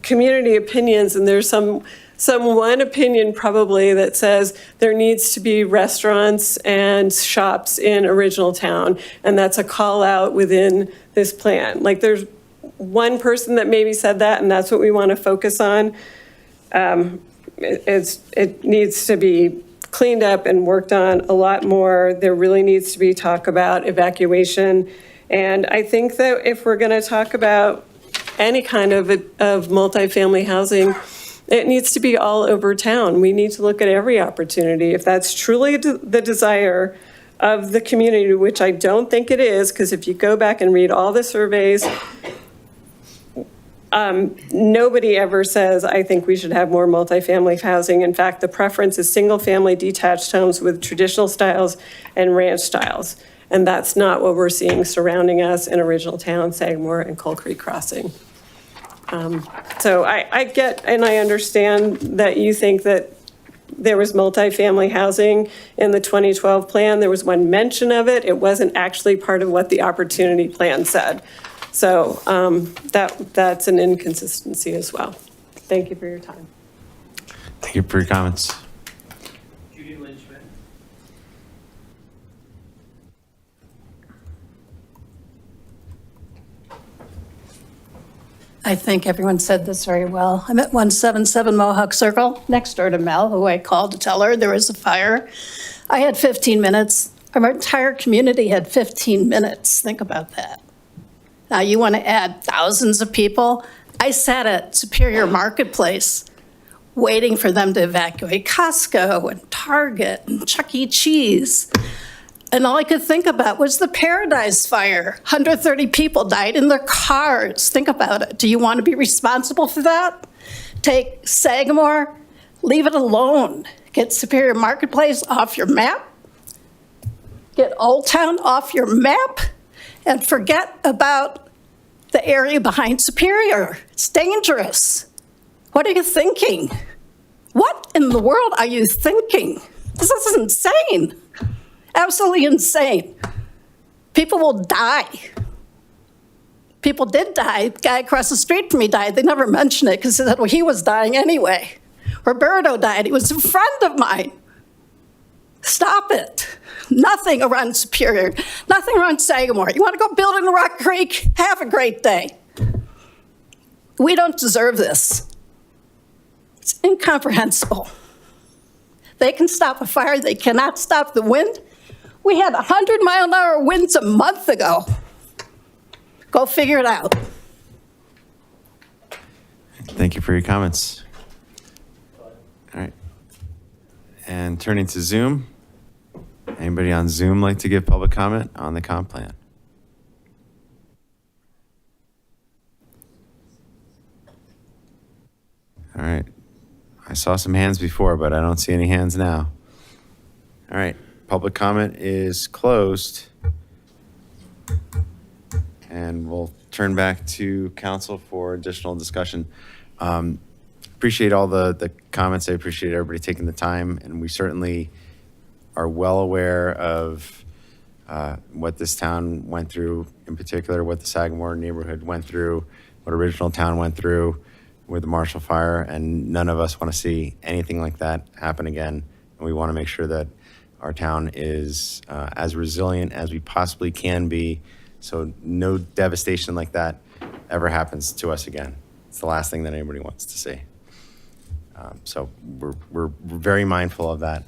community opinions, and there's some one opinion probably that says there needs to be restaurants and shops in original town, and that's a call out within this plan. Like, there's one person that maybe said that, and that's what we want to focus on. It needs to be cleaned up and worked on a lot more. There really needs to be talk about evacuation. And I think that if we're going to talk about any kind of multifamily housing, it needs to be all over town. We need to look at every opportunity. If that's truly the desire of the community, which I don't think it is, because if you go back and read all the surveys, nobody ever says, I think we should have more multifamily housing. In fact, the preference is single-family detached homes with traditional styles and ranch styles. And that's not what we're seeing surrounding us in original town, Sagamore, and Coal Creek Crossing. So I get and I understand that you think that there was multifamily housing in the 2012 plan. There was one mention of it. It wasn't actually part of what the opportunity plan said. So that's an inconsistency as well. Thank you for your time. Thank you for your comments. I think everyone said this very well. I'm at 177 Mohawk Circle, next door to Mel, who I called to tell her there was a fire. I had 15 minutes. Our entire community had 15 minutes. Think about that. Now you want to add thousands of people? I sat at Superior Marketplace waiting for them to evacuate Costco and Target and Chuck E. Cheese. And all I could think about was the Paradise Fire. 130 people died in their cars. Think about it. Do you want to be responsible for that? Take Sagamore, leave it alone. Get Superior Marketplace off your map. Get Old Town off your map. And forget about the area behind Superior. It's dangerous. What are you thinking? What in the world are you thinking? This is insane. Absolutely insane. People will die. People did die. The guy across the street from me died. They never mention it because they said, well, he was dying anyway. Roberto died. He was a friend of mine. Stop it. Nothing around Superior. Nothing around Sagamore. You want to go build in Rock Creek? Have a great day. We don't deserve this. It's incomprehensible. They can stop a fire. They cannot stop the wind. We had 100-mile-an-hour winds a month ago. Go figure it out. Thank you for your comments. All right. And turning to Zoom. Anybody on Zoom like to give public comment on the comp plan? All right. I saw some hands before, but I don't see any hands now. All right. Public comment is closed. And we'll turn back to council for additional discussion. Appreciate all the comments. I appreciate everybody taking the time. And we certainly are well aware of what this town went through, in particular, what the Sagamore neighborhood went through, what original town went through with the Marshall Fire. And none of us want to see anything like that happen again. And we want to make sure that our town is as resilient as we possibly can be, so no devastation like that ever happens to us again. It's the last thing that anybody wants to see. So we're very mindful of that.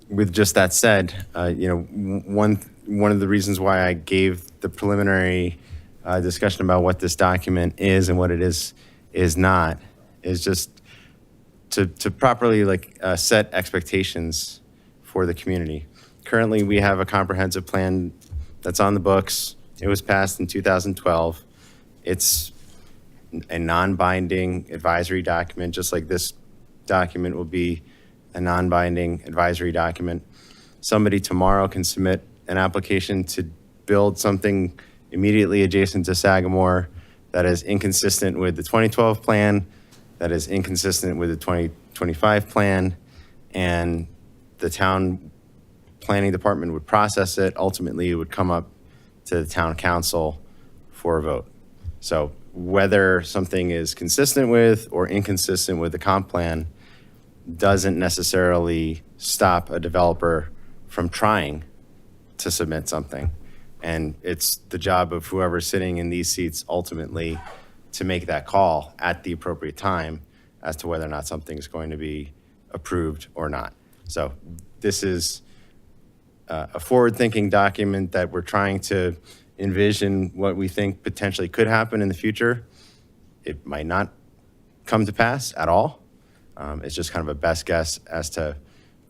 With just that said, one of the reasons why I gave the preliminary discussion about what this document is and what it is not is just to properly set expectations for the community. Currently, we have a comprehensive plan that's on the books. It was passed in 2012. It's a non-binding advisory document, just like this document will be a non-binding advisory document. Somebody tomorrow can submit an application to build something immediately adjacent to Sagamore that is inconsistent with the 2012 plan, that is inconsistent with the 2025 plan, and the town planning department would process it. Ultimately, it would come up to the town council for a vote. So whether something is consistent with or inconsistent with the comp plan doesn't necessarily stop a developer from trying to submit something. And it's the job of whoever's sitting in these seats ultimately to make that call at the appropriate time as to whether or not something is going to be approved or not. So this is a forward-thinking document that we're trying to envision what we think potentially could happen in the future. It might not come to pass at all. It's just kind of a best guess as to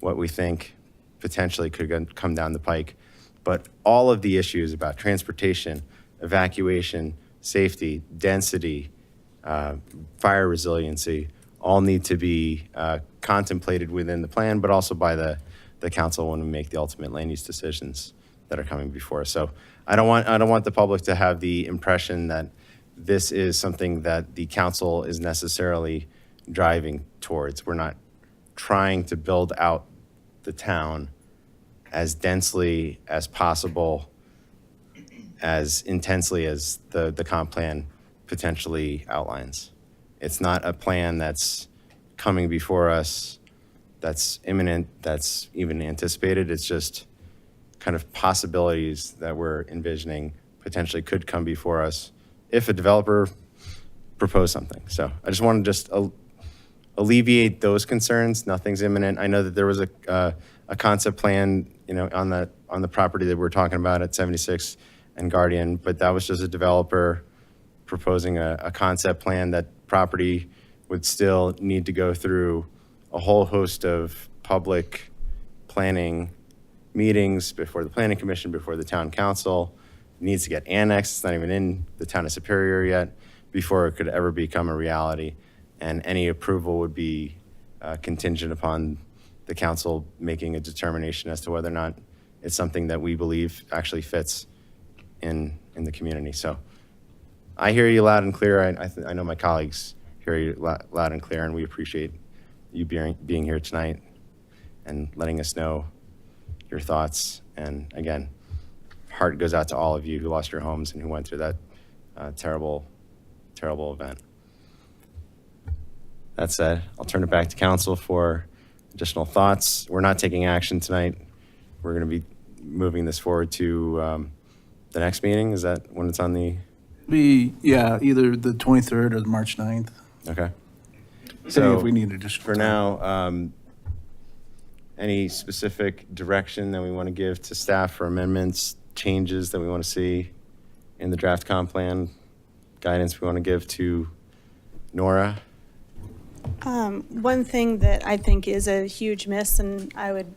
what we think potentially could come down the pike. But all of the issues about transportation, evacuation, safety, density, fire resiliency, all need to be contemplated within the plan, but also by the council when we make the ultimate land use decisions that are coming before us. So I don't want the public to have the impression that this is something that the council is necessarily driving towards. We're not trying to build out the town as densely as possible, as intensely as the comp plan potentially outlines. It's not a plan that's coming before us that's imminent, that's even anticipated. It's just kind of possibilities that we're envisioning potentially could come before us if a developer proposed something. So I just want to just alleviate those concerns. Nothing's imminent. I know that there was a concept plan, on the property that we're talking about at 76 and Guardian, but that was just a developer proposing a concept plan. That property would still need to go through a whole host of public planning meetings before the planning commission, before the town council. It needs to get annexed. It's not even in the town of Superior yet before it could ever become a reality. And any approval would be contingent upon the council making a determination as to whether or not it's something that we believe actually fits in the community. So I hear you loud and clear. I know my colleagues hear you loud and clear, and we appreciate you being here tonight and letting us know your thoughts. And again, heart goes out to all of you who lost your homes and who went through that terrible, terrible event. That said, I'll turn it back to council for additional thoughts. We're not taking action tonight. We're going to be moving this forward to the next meeting. Is that when it's on the? Either the 23rd or the March 9th. Okay. So if we need additional for now, any specific direction that we want to give to staff for amendments, changes that we want to see in the draft comp plan, guidance we want to give to Nora? One thing that I think is a huge miss, and I would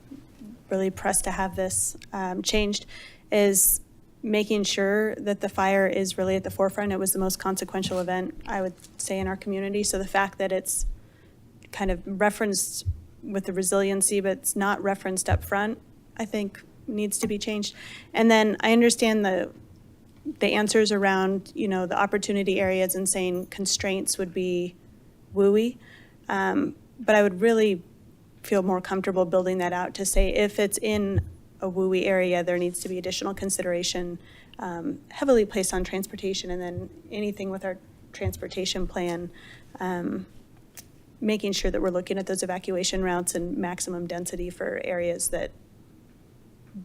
really press to have this changed, is making sure that the fire is really at the forefront. It was the most consequential event, I would say, in our community. So the fact that it's kind of referenced with the resiliency, but it's not referenced up front, I think needs to be changed. And then I understand the answers around, the opportunity areas and saying constraints would be wooey. But I would really feel more comfortable building that out to say if it's in a wooey area, there needs to be additional consideration heavily placed on transportation, and then anything with our transportation plan, making sure that we're looking at those evacuation routes and maximum density for areas that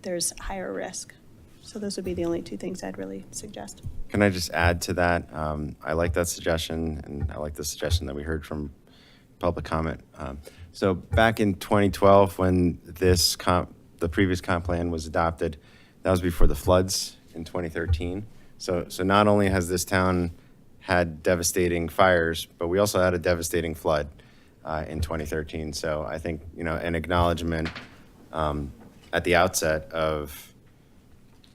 there's higher risk. So those would be the only two things I'd really suggest. Can I just add to that? I like that suggestion, and I like the suggestion that we heard from public comment. So back in 2012, when the previous comp plan was adopted, that was before the floods in 2013. So not only has this town had devastating fires, but we also had a devastating flood in 2013. So I think, an acknowledgement at the outset of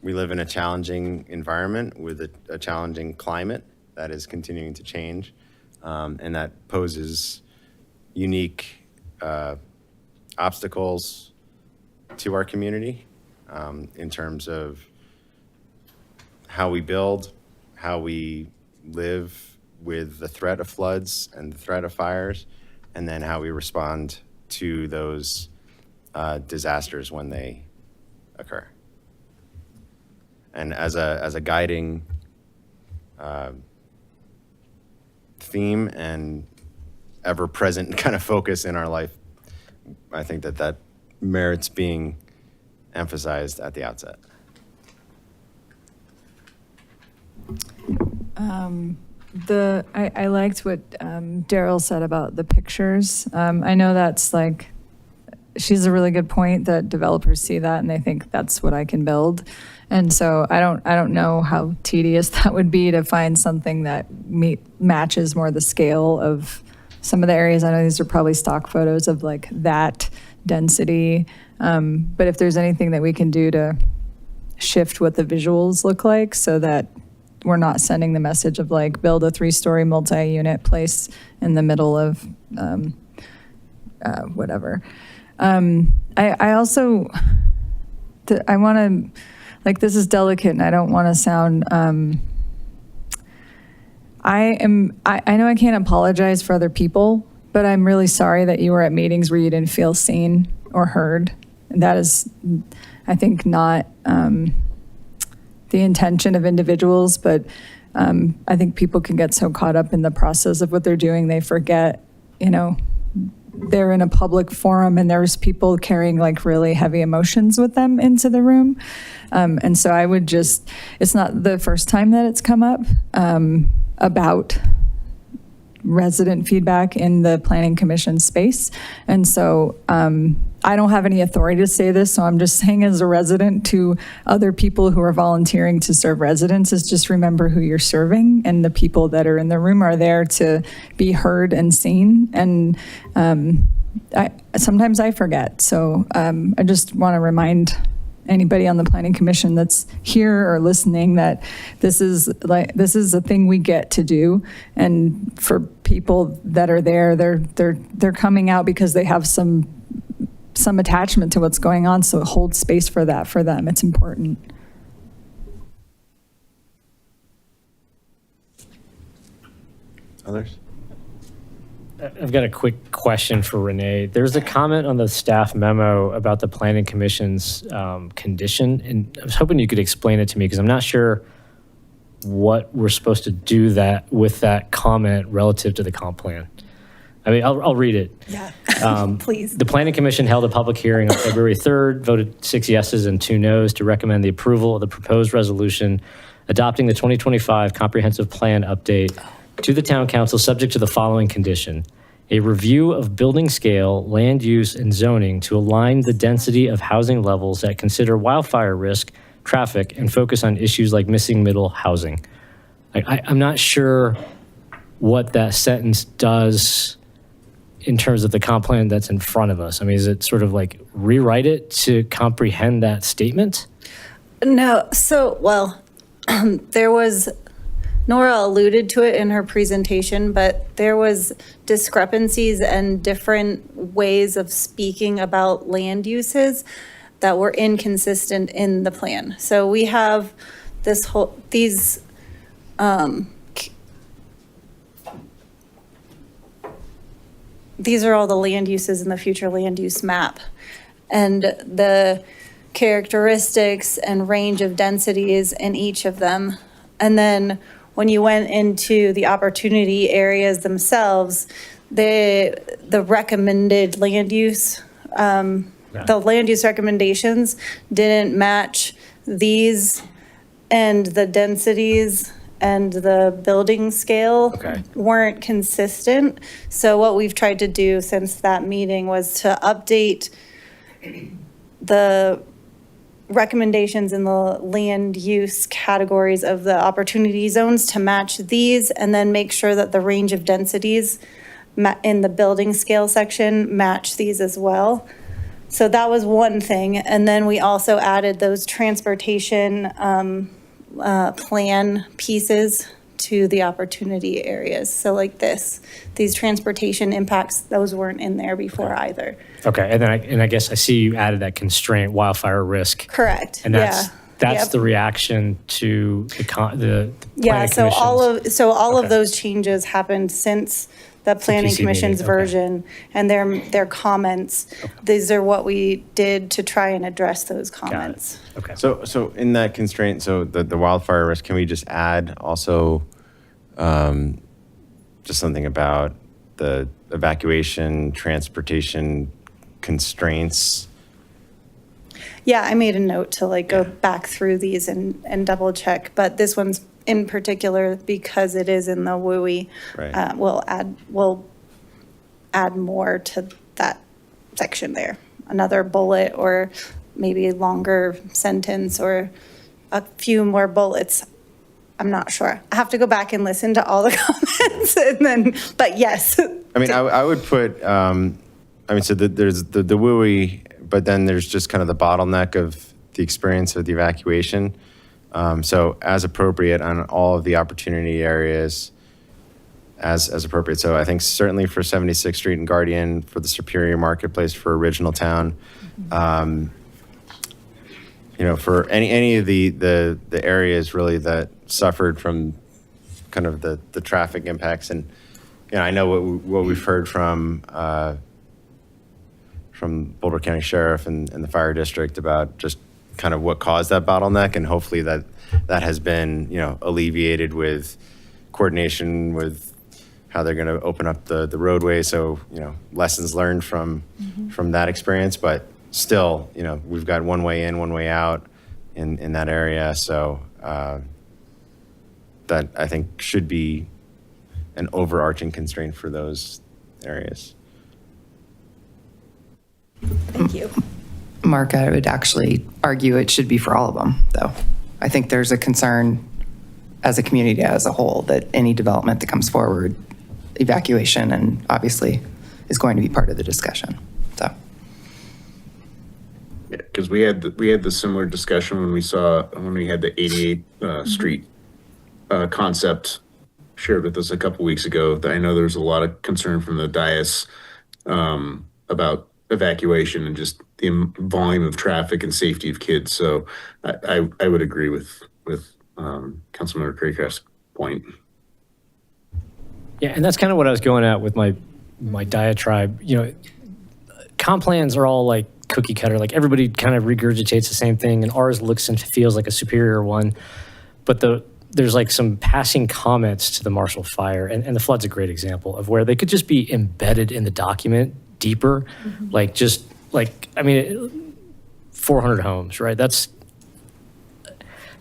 we live in a challenging environment with a challenging climate that is continuing to change, and that poses unique obstacles to our community in terms of how we build, how we live with the threat of floods and the threat of fires, and then how we respond to those disasters when they occur. And as a guiding theme and ever-present kind of focus in our life, I think that merits being emphasized at the outset. I liked what Daryl said about the pictures. I know that's like, she's a really good point that developers see that and they think that's what I can build. And so I don't know how tedious that would be to find something that matches more the scale of some of the areas. I know these are probably stock photos of like that density. But if there's anything that we can do to shift what the visuals look like so that we're not sending the message of like build a 3-story multi-unit place in the middle of whatever. I also, I want to, like, this is delicate and I don't want to sound, I know I can't apologize for other people, but I'm really sorry that you were at meetings where you didn't feel seen or heard. And that is, I think, not the intention of individuals, but I think people can get so caught up in the process of what they're doing, they forget, you know, they're in a public forum and there's people carrying like really heavy emotions with them into the room. And so I would just, it's not the first time that it's come up about resident feedback in the planning commission space. And so I don't have any authority to say this, so I'm just saying as a resident to other people who are volunteering to serve residents is just remember who you're serving, and the people that are in the room are there to be heard and seen. And sometimes I forget. So I just want to remind anybody on the planning commission that's here or listening that this is a thing we get to do. And for people that are there, they're coming out because they have some attachment to what's going on. So hold space for that for them. It's important. Others? I've got a quick question for Renee. There's a comment on the staff memo about the planning commission's condition, and I was hoping you could explain it to me because I'm not sure what we're supposed to do with that comment relative to the comp plan. I mean, I'll read it. Yeah, please. The Planning Commission held a public hearing on February 3rd, voted 6 yeses and 2 nos to recommend the approval of the proposed resolution adopting the 2025 comprehensive plan update to the town council subject to the following condition: a review of building scale, land use, and zoning to align the density of housing levels that consider wildfire risk, traffic, and focus on issues like missing middle housing. I'm not sure what that sentence does in terms of the comp plan that's in front of us. I mean, is it sort of like rewrite it to comprehend that statement? No, so, well, there was, Nora alluded to it in her presentation, but there was discrepancies and different ways of speaking about land uses that were inconsistent in the plan. So we have these are all the land uses in the future land use map. And the characteristics and range of densities in each of them. And then when you went into the opportunity areas themselves, the recommended land use, the land use recommendations didn't match these, and the densities and the building scale weren't consistent. So what we've tried to do since that meeting was to update the recommendations in the land use categories of the opportunity zones to match these, and then make sure that the range of densities in the building scale section match these as well. So that was one thing. And then we also added those transportation plan pieces to the opportunity areas. So like these transportation impacts, those weren't in there before either. Okay, and then I guess I see you added that constraint, wildfire risk. Correct. And that's That's Yep. the reaction to the Yeah, planning so all commission's- of all Okay. of those changes happened since the planning PC commission's meeting, okay. version and their comments. These are what we did to try and address those comments. Okay. So in that constraint, so the wildfire risk, can we just add also just something about the evacuation, transportation constraints? Yeah, I made a note to like go back through these and double check, but this one's in particular because it is in the WUI. Right. We'll add more to that section there. Another bullet or maybe a longer sentence or a few more bullets. I'm not sure. I have to go back and listen to all the comments and then, but yes. I mean, I would put, so there's the WUI, but then there's just kind of the bottleneck of the experience of the evacuation. So as appropriate on all of the opportunity areas, as appropriate. So I think certainly for 76th Street and Guardian, for the Superior Marketplace, for Original Town, for any of the areas really that suffered from kind of the traffic impacts. And, I know what we've heard from Boulder County Sheriff and the Fire District about just kind of what caused that bottleneck, and hopefully that has been, alleviated with coordination with how they're going to open up the roadway. So, lessons learned from that experience, but still, we've got one way in, one way out in that area. So that I think should be an overarching constraint for those areas. Thank you. Mark, I would actually argue it should be for all of them, though. I think there's a concern as a community as a whole that any development that comes forward, evacuation, and obviously is going to be part of the discussion. So, Yeah, because we had the similar discussion when we had the 88th Street concept shared with us a couple weeks ago. I know there's a lot of concern from the dais about evacuation and just the volume of traffic and safety of kids. So I would agree with Councilmember Craycraft's point. Yeah, and that's kind of what I was going at with my diatribe. Comp plans are all like cookie cutter, like everybody kind of regurgitates the same thing, and ours looks and feels like a superior one. But there's like some passing comments to the Marshall Fire, and the flood's a great example of where they could just be embedded in the document deeper, like 400 homes, right? That's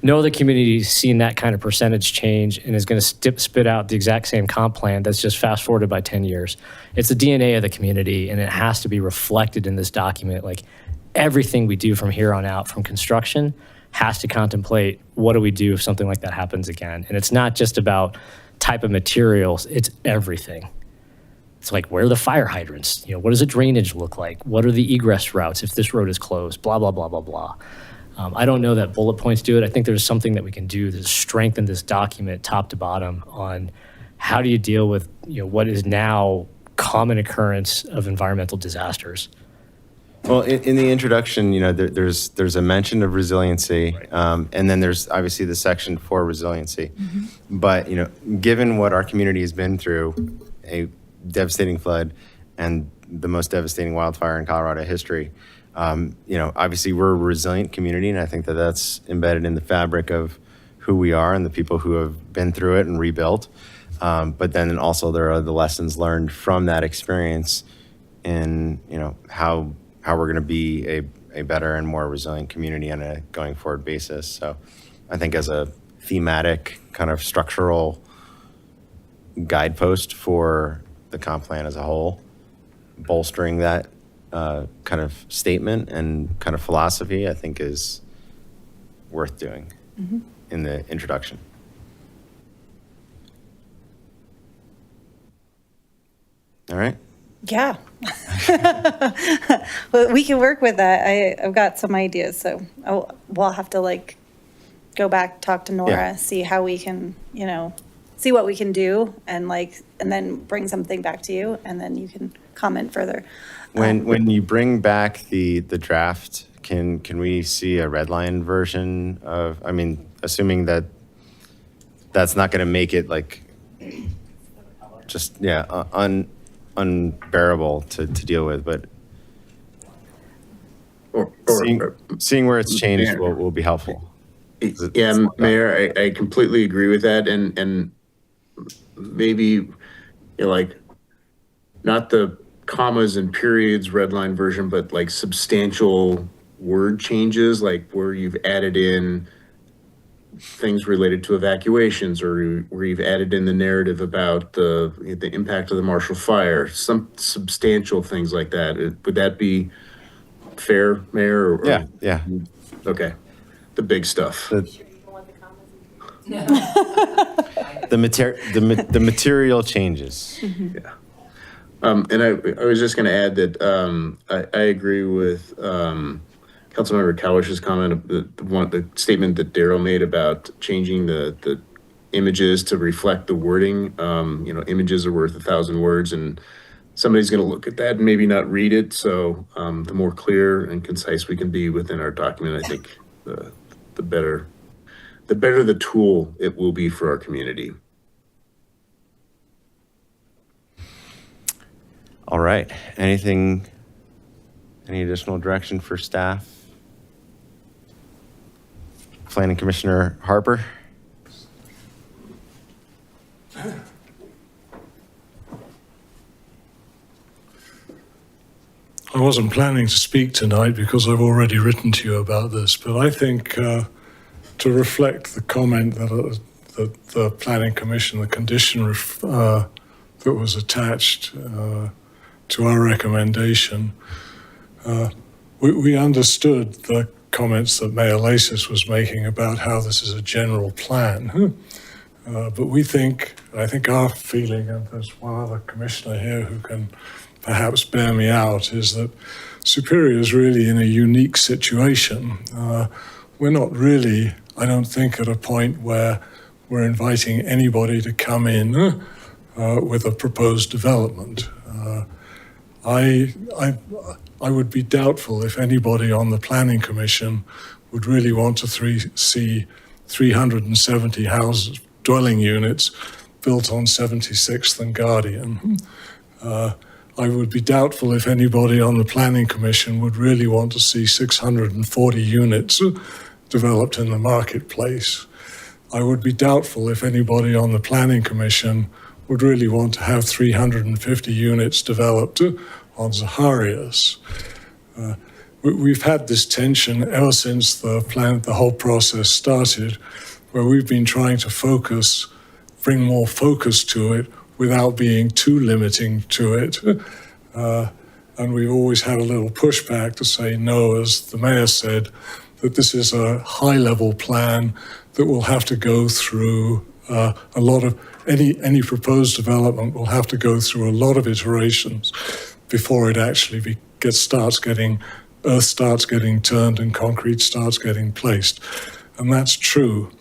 no other community's seen that kind of percentage change and is going to spit out the exact same comp plan that's just fast forwarded by 10 years. It's the DNA of the community, and it has to be reflected in this document. Like everything we do from here on out, from construction, has to contemplate what do we do if something like that happens again. And it's not just about type of materials, it's everything. It's like, where are the fire hydrants? What does the drainage look like? What are the egress routes if this road is closed? Blah, blah, blah, blah, blah. I don't know that bullet points do it. I think there's something that we can do to strengthen this document top to bottom on how do you deal with what is now common occurrence of environmental disasters. Well, in the introduction, there's a mention of resiliency, and then there's obviously the section for resiliency. But given what our community has been through, a devastating flood and the most devastating wildfire in Colorado history, obviously we're a resilient community, and I think that that's embedded in the fabric of who we are and the people who have been through it and rebuilt. But then also there are the lessons learned from that experience in, how we're going to be a better and more resilient community on a going forward basis. So I think as a thematic kind of structural guidepost for the comp plan as a whole, bolstering that kind of statement and kind of philosophy, I think is worth doing in the introduction. All right. Yeah. Well, we can work with that. I've got some ideas, so we'll have to go back, talk to Nora, see how we can, see what we can do, and then bring something back to you, and then you can comment further. When you bring back the draft, can we see a red line version of, I mean, assuming that that's not going to make it like, just, yeah, unbearable to deal with, but seeing where it's changed will be helpful. Yeah, Mayor, I completely agree with that, and maybe, you know, like, not the commas and periods red line version, but like substantial word changes, like where you've added in things related to evacuations, or where you've added in the narrative about the impact of the Marshall Fire, some substantial things like that. Would that be fair, Mayor? Yeah. Okay. The big stuff. The material changes. Yeah. And I was just going to add that I agree with Councilmember Cowish's comment, the statement that Daryl made about changing the images to reflect the wording. You know, images are worth 1,000 words, and somebody's going to look at that and maybe not read it. So the more clear and concise we can be within our document, I think the better the tool it will be for our community. All right. Any additional direction for staff? Planning Commissioner Harper? I wasn't planning to speak tonight because I've already written to you about this, but I think to reflect the comment that the Planning Commission, the condition that was attached to our recommendation, we understood the comments that Mayor Lasis was making about how this is a general plan. But I think our feeling, and there's one other commissioner here who can perhaps bear me out, is that Superior is really in a unique situation. We're not really, I don't think, at a point where we're inviting anybody to come in with a proposed development. I would be doubtful if anybody on the Planning Commission would really want to see 370 houses, dwelling units built on 76th and Guardian. I would be doubtful if anybody on the Planning Commission would really want to see 640 units developed in the marketplace. I would be doubtful if anybody on the Planning Commission would really want to have 350 units developed on Zaharias. We've had this tension ever since the whole process started, where we've been trying to bring more focus to it without being too limiting to it. And we've always had a little pushback to say, no, as the mayor said, that this is a high-level plan that will have to go through a lot of, any proposed development will have to go through a lot of iterations before it actually earth starts getting turned and concrete starts getting placed. And that's true.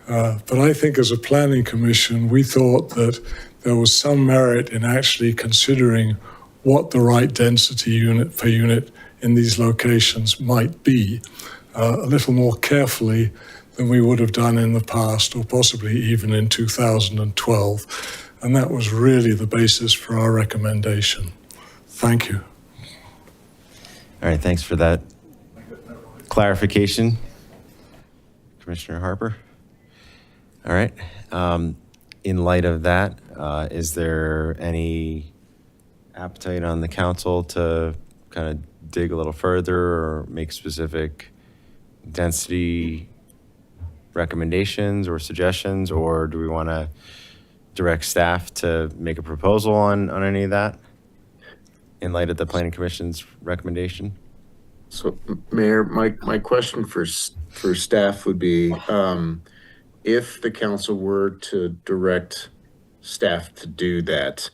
But I think as a planning commission, we thought that there was some merit in actually considering what the right density unit per unit in these locations might be a little more carefully than we would have done in the past, or possibly even in 2012. And that was really the basis for our recommendation. Thank you. All right, thanks for that clarification, Commissioner Harper. All right. In light of that, is there any appetite on the council to kind of dig a little further or make specific density recommendations or suggestions, or do we want to direct staff to make a proposal on any of that in light of the Planning Commission's recommendation? So, Mayor, my question for staff would be, if the council were to direct staff to do that,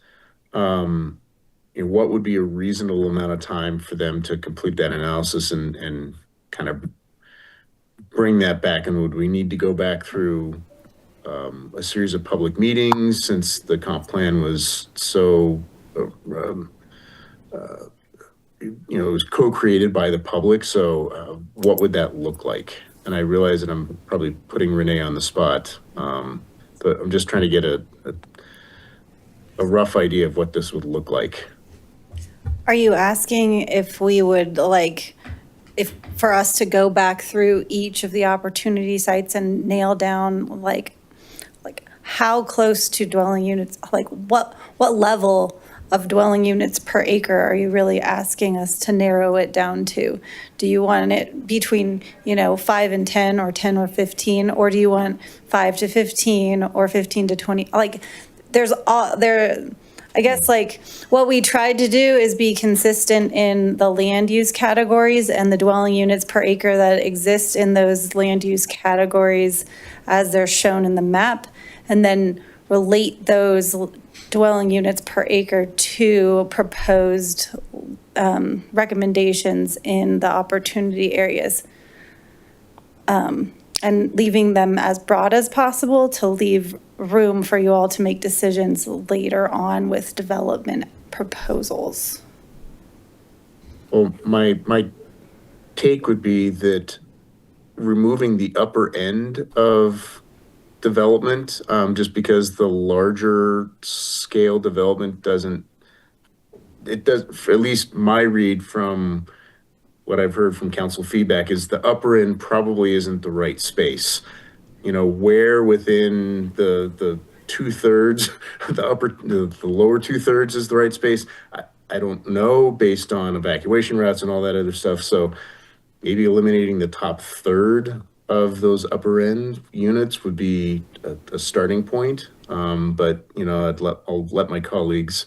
what would be a reasonable amount of time for them to complete that analysis and kind of bring that back? And would we need to go back through a series of public meetings, since the comp plan was so it was co-created by the public. So what would that look like? And I realize that I'm probably putting Renee on the spot, but I'm just trying to get a rough idea of what this would look like. Are you asking if we would if for us to go back through each of the opportunity sites and nail down like how close to dwelling units, like what level of dwelling units per acre are you really asking us to narrow it down to? Do you want it between, 5 and 10 or 10 or 15, or do you want 5 to 15 or 15 to 20? I guess what we tried to do is be consistent in the land use categories and the dwelling units per acre that exist in those land use categories as they're shown in the map, and then relate those dwelling units per acre to proposed recommendations in the opportunity areas. And leaving them as broad as possible to leave room for you all to make decisions later on with development proposals. Well, my take would be that removing the upper end of development, just because the larger scale development at least my read from what I've heard from council feedback is the upper end probably isn't the right space. Where within the 2/3, the lower 2/3 is the right space. I don't know, based on evacuation routes and all that other stuff. So maybe eliminating the top third of those upper end units would be a starting point. But I'll let my colleagues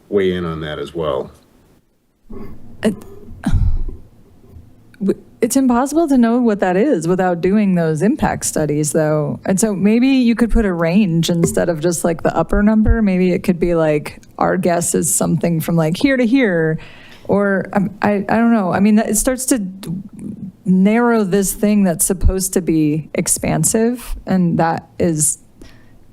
weigh in on that as well. It's impossible to know what that is without doing those impact studies, though. And so maybe you could put a range instead of just the upper number. Maybe it could be our guess is something from here to here, or I don't know. I mean, it starts to narrow this thing that's supposed to be expansive, and that is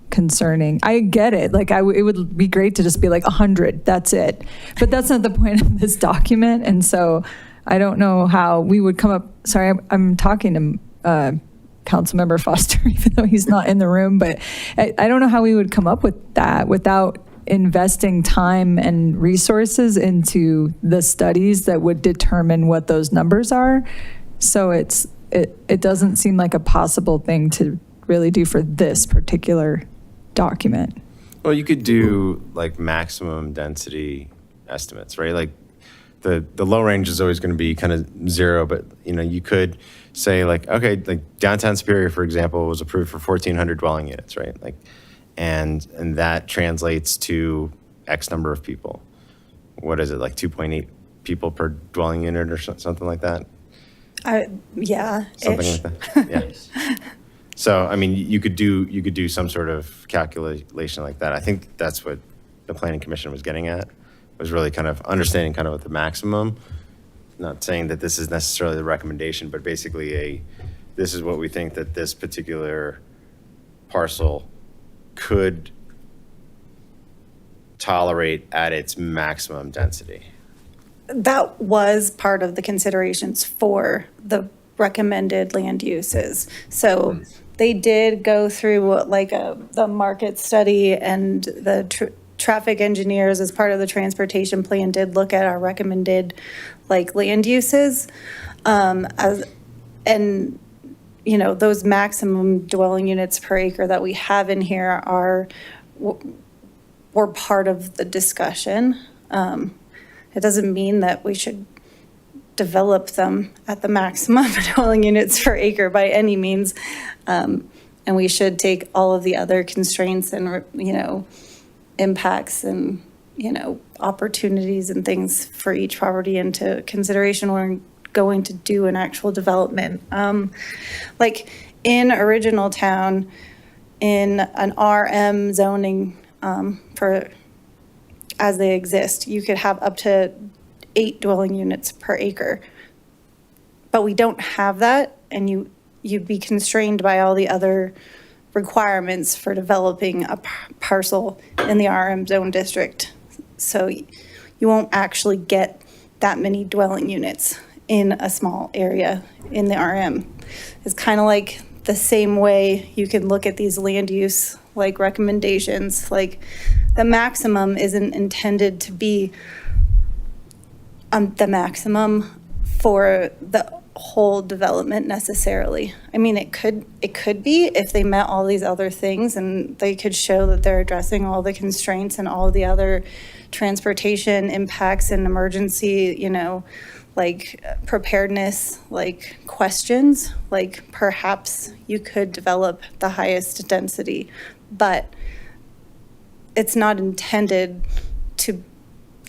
concerning. I get it. It would be great to just be 100. That's it. But that's not the point of this document, and so I don't know how we would come up. Sorry, I'm talking to Councilmember Foster, even though he's not in the room, but I don't know how we would come up with that without investing time and resources into the studies that would determine what those numbers are. So it doesn't seem like a possible thing to really do for this particular document. Well, you could do maximum density estimates, right? The low range is always going to be kind of 0, but you could say okay, downtown Superior, for example, was approved for 1,400 dwelling units, right? And that translates to X number of people. What is it, 2.8 people per dwelling unit or something like that? Yeah. Something like that. Yeah. So I mean, you could do some sort of calculation like that. I think that's what the Planning Commission was getting at. Was really kind of understanding kind of what the maximum, not saying that this is necessarily the recommendation, but basically this is what we think that this particular parcel could tolerate at its maximum density. That was part of the considerations for the recommended land uses. So they did go through the market study, and the traffic engineers, as part of the transportation plan, did look at our recommended land uses. Those maximum dwelling units per acre that we have in here were part of the discussion. It doesn't mean that we should develop them at the maximum dwelling units per acre by any means. And we should take all of the other constraints and, impacts and, opportunities and things for each property into consideration when we're going to do an actual development. In Original Town, in an RM zoning as they exist, you could have up to 8 dwelling units per acre. But we don't have that, and you'd be constrained by all the other requirements for developing a parcel in the RM zone district. So you won't actually get that many dwelling units in a small area in the RM. It's kind of like the same way you can look at these land use like recommendations, like the maximum isn't intended to be the maximum for the whole development necessarily. I mean, it could be if they met all these other things and they could show that they're addressing all the constraints and all the other transportation impacts and emergency, you know, like preparedness, like questions, like perhaps you could develop the highest density, but it's not intended to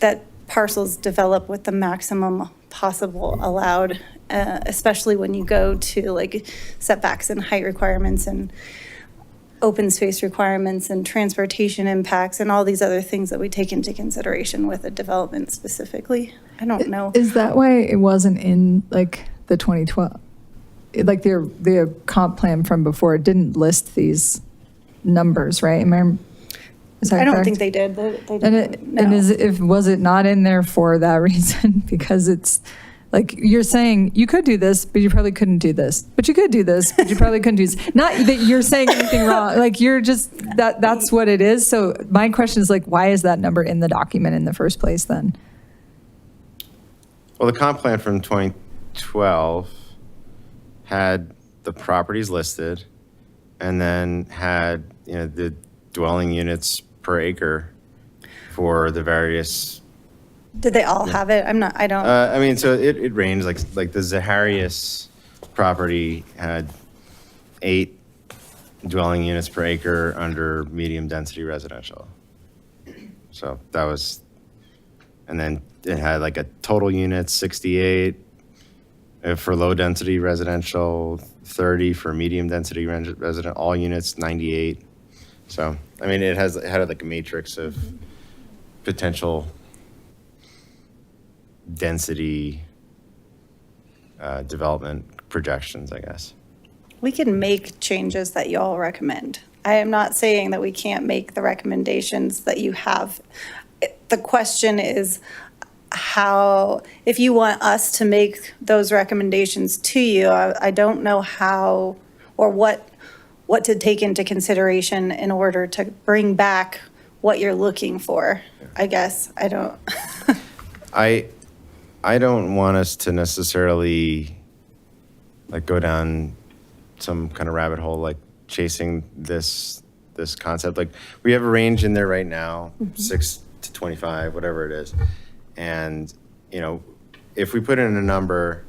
that parcels develop with the maximum possible allowed, especially when you go to like setbacks and height requirements and open space requirements and transportation impacts and all these other things that we take into consideration with a development specifically. I don't know. Is that why it wasn't in like the 2012, like the comp plan from before? It didn't list these numbers, right? Is that I don't correct? think they did. Was it not in there for that reason? Because it's like you're saying you could do this, but you probably couldn't do this. But you could do this, but you probably couldn't do this. Not that you're saying anything wrong. Like you're just that's what it is. So my question is like, why is that number in the document in the first place then? Well, the comp plan from 2012 had the properties listed and then had, you know, the dwelling units per acre for the various. Did they all have it? I don't. I mean, so it ranged like the Zaharias property had 8 dwelling units per acre under medium density residential. So that was, and then it had like a total unit 68 for low density residential, 30 for medium density resident, all units 98. So, I mean, it had like a matrix of potential density development projections, I guess. We can make changes that you all recommend. I am not saying that we can't make the recommendations that you have. The question is how, if you want us to make those recommendations to you, I don't know how or what to take into consideration in order to bring back what you're looking for. I guess I don't. I don't want us to necessarily like go down some kind of rabbit hole, like chasing this concept. Like we have a range in there right now, 6 to 25, whatever it is. And, you know, if we put in a number,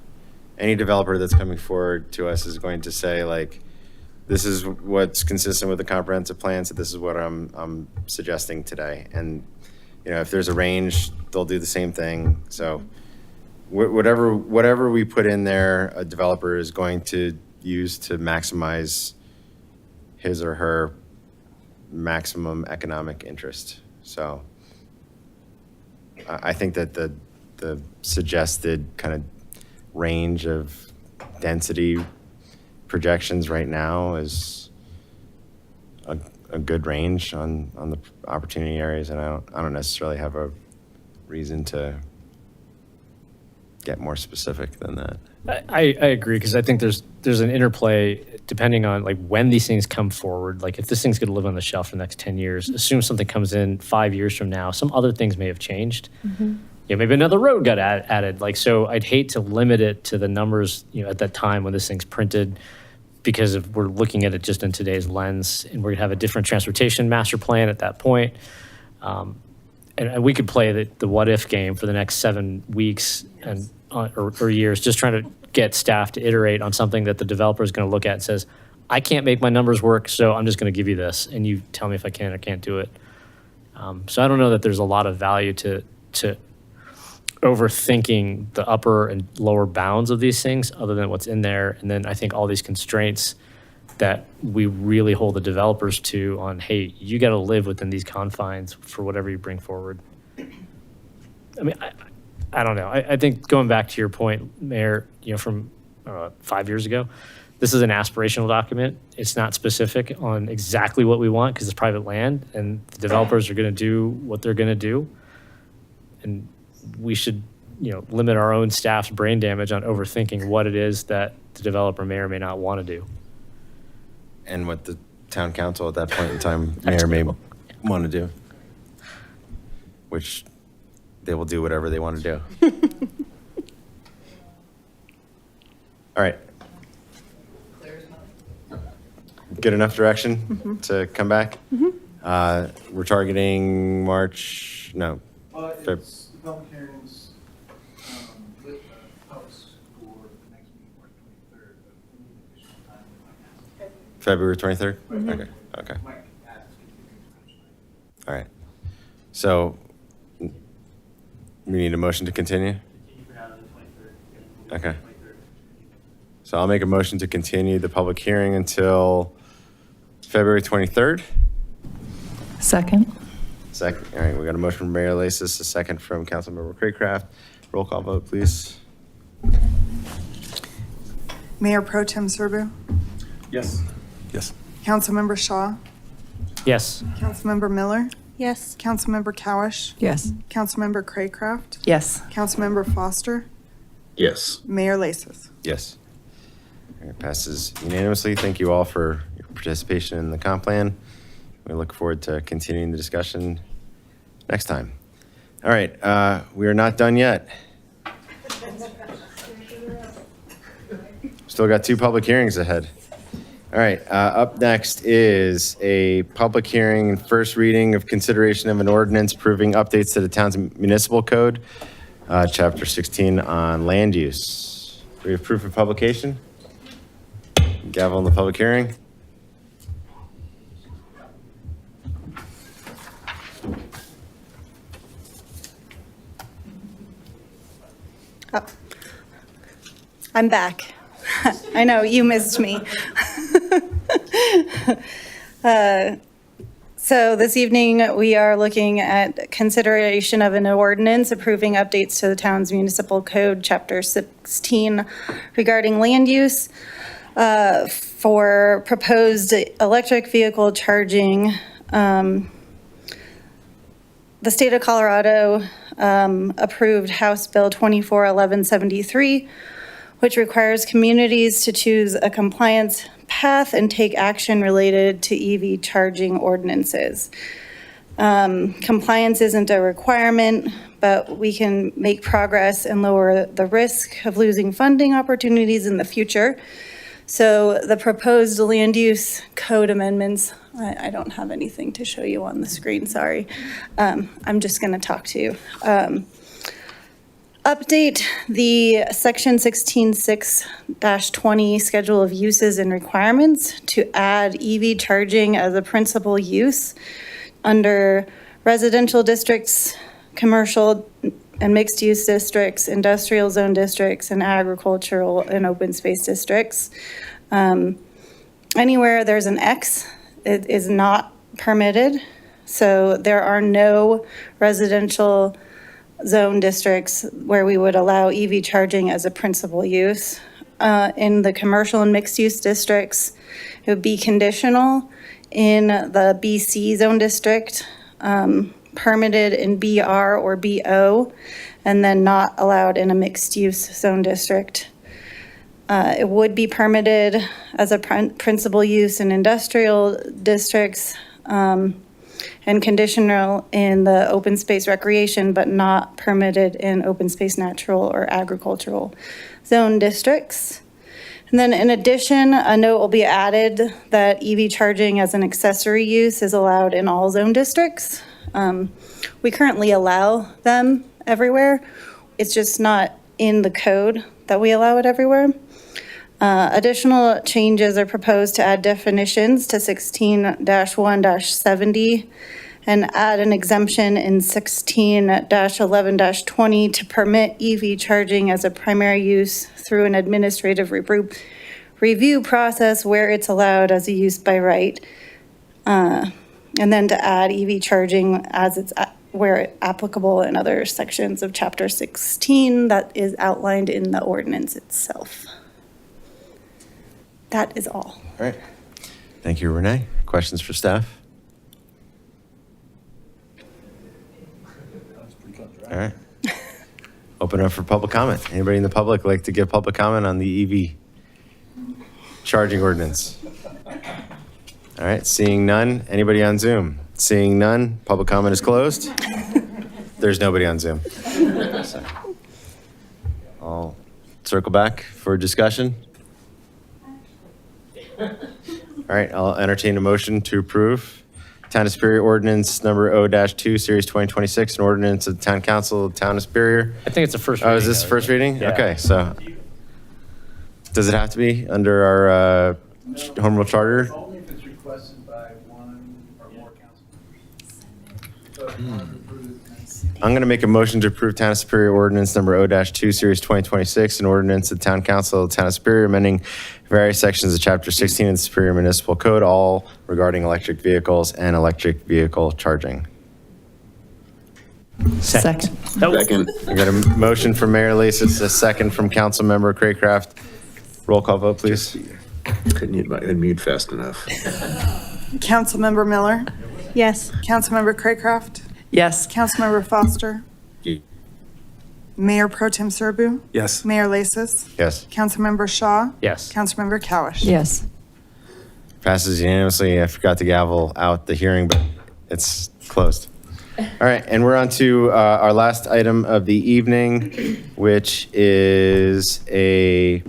any developer that's coming forward to us is going to say like, this is what's consistent with the comprehensive plan, so this is what I'm suggesting today. And, you know, if there's a range, they'll do the same thing. So whatever we put in there, a developer is going to use to maximize his or her maximum economic interest. So I think that the suggested kind of range of density projections right now is a good range on the opportunity areas, and I don't necessarily have a reason to get more specific than that. I agree, because I think there's an interplay depending on like when these things come forward. Like if this thing's going to live on the shelf for the next 10 years, assume something comes in 5 years from now, some other things may have changed. Yeah, maybe another road got added. Like, so I'd hate to limit it to the numbers, you know, at that time when this thing's printed, because if we're looking at it just in today's lens, and we're gonna have a different transportation master plan at that point. And we could play the what if game for the next 7 weeks and or years, just trying to get staff to iterate on something that the developer is going to look at and says, I can't make my numbers work, so I'm just going to give you this, and you tell me if I can or can't do it. So I don't know that there's a lot of value to overthinking the upper and lower bounds of these things other than what's in there. And then I think all these constraints that we really hold the developers to on, hey, you got to live within these confines for whatever you bring forward. I mean, I don't know. I think going back to your point, Mayor, you know, from 5 years ago, this is an aspirational document. It's not specific on exactly what we want because it's private land and the developers are going to do what they're going to do. And we should limit our own staff's brain damage on overthinking what it is that the developer may or may not want to do. And what the town council at that point in time may or may want to do, which they will do whatever they want to do. All right. Good enough direction to come back? We're targeting March, no. Feb- It's the public hearings with the House for the next meeting, March 23rd, but we need additional time. February 23rd? Okay. All right. So we need a motion to continue? Okay. So I'll make a motion to continue the public hearing until February 23rd. Second. Second. All right, we got a motion from Mayor Lasis, a second from Councilmember Craycraft. Roll call vote, please. Mayor Pro Tem Serbu, Yes. Yes. Councilmember Shaw, Yes. Councilmember Miller, Yes. Councilmember Cowish, Yes. Councilmember Craycraft, Yes. Councilmember Foster, Yes. Mayor Lasis. Yes. All right, passes unanimously. Thank you all for your participation in the comp plan. We look forward to continuing the discussion next time. All right, we are not done yet. Still got 2 public hearings ahead. All right, up next is a public hearing and first reading of consideration of an ordinance approving updates to the town's municipal code, chapter 16 on land use. Do we have proof of publication? Gavel in the public hearing. Oh. I'm back. I know, you missed me. So this evening, we are looking at consideration of an ordinance approving updates to the town's municipal code, chapter 16, regarding land use for proposed electric vehicle charging. The state of Colorado approved House Bill 241173, which requires communities to choose a compliance path and take action related to EV charging ordinances. Compliance isn't a requirement, but we can make progress and lower the risk of losing funding opportunities in the future. So the proposed land use code amendments, I don't have anything to show you on the screen, sorry. I'm just going to talk to you. Update the section 16.6-20 schedule of uses and requirements to add EV charging as a principal use under residential districts, commercial and mixed use districts, industrial zone districts, and agricultural and open space districts. Anywhere there's an X, it is not permitted. So there are no residential zone districts where we would allow EV charging as a principal use. In the commercial and mixed use districts, it would be conditional. In the BC zone district, permitted in BR or BO, and then not allowed in a mixed use zone district. It would be permitted as a principal use in industrial districts, and conditional in the open space recreation, but not permitted in open space natural or agricultural zone districts. And then in addition, a note will be added that EV charging as an accessory use is allowed in all zone districts. We currently allow them everywhere. It's just not in the code that we allow it everywhere. Additional changes are proposed to add definitions to 16-1-70 and add an exemption in 16-11-20 to permit EV charging as a primary use through an administrative review process where it's allowed as a use by right. And then to add EV charging as it's where applicable in other sections of Chapter 16 that is outlined in the ordinance itself. That is all. All right. Thank you, Renee. Questions for staff? All right. Open up for public comment. Anybody in the public like to give public comment on the EV charging ordinance? All right, seeing none. Anybody on Zoom? Seeing none, public comment is closed. There's nobody on Zoom. So, I'll circle back for discussion. All right, I'll entertain a motion to approve Town of Superior Ordinance Number O-2, Series 2026, an ordinance of the Town Council of the Town of Superior. I think it's the first reading. Oh, is this though, first reading? Yeah. Okay, so does it have to be under our home rule charter? Only if it's requested by one or more council members. I'm going to make a motion to approve Town of Superior Ordinance Number O-2, Series 2026, an ordinance of the Town Council of the Town of Superior amending various sections of Chapter 16 of the Superior Municipal Code, all regarding electric vehicles and electric vehicle charging. Second. Second. I got a motion from Mayor Lasis, a second from Councilmember Craycraft. Roll call vote, please. Couldn't hit my unmute fast enough. Councilmember Miller, Yes. Councilmember Craycraft, Yes. Councilmember Foster, Mayor Pro Tem Serbu, Yes. Mayor Lasis, Yes. Councilmember Shaw, Yes. Councilmember Cowish. Yes. Passes unanimously. I forgot to gavel out the hearing, but it's closed. All right, and we're on to our last item of the evening, which is a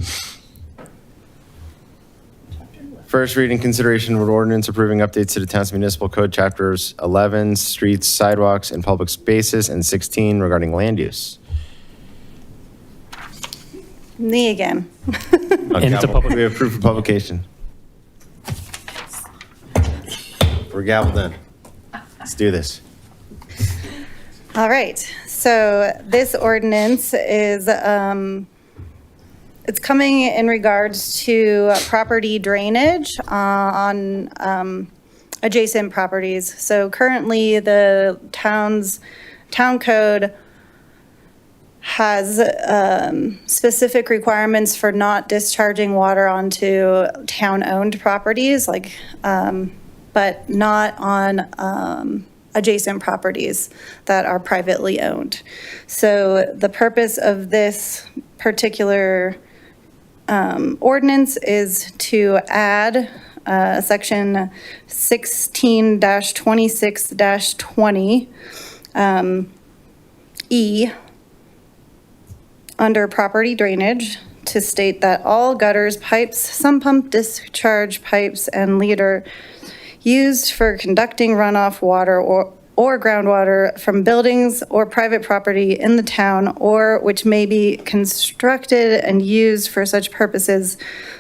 first reading consideration of an ordinance approving updates to the town's municipal code, chapters 11, streets, sidewalks, and public spaces, and 16 regarding land use. Me again. And it's a public- We have proof of publication. We're gavelled in. Let's do this. All right, so this ordinance is, it's coming in regards to property drainage on adjacent properties. So currently, the town code has specific requirements for not discharging water onto town-owned properties, like, but not on adjacent properties that are privately owned. So the purpose of this particular ordinance is to add section 16-26-20 E under property drainage to state that all gutters, pipes, sump pump, discharge pipes, and leader used for conducting runoff water or groundwater from buildings or private property in the town, or which may be constructed and used for such purposes,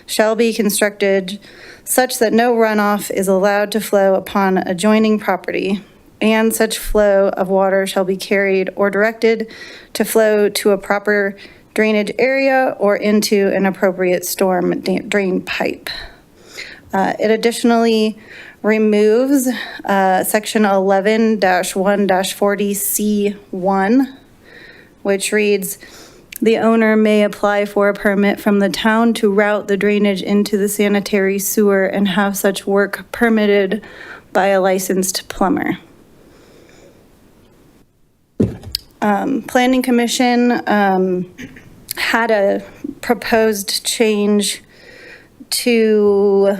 shall be constructed such that no runoff is allowed to flow upon adjoining property, and such flow of water shall be carried or directed to flow to a proper drainage area or into an appropriate storm drain pipe. It additionally removes section 11-1-40C1, which reads, the owner may apply for a permit from the town to route the drainage into the sanitary sewer and have such work permitted by a licensed plumber. Planning Commission had a proposed change to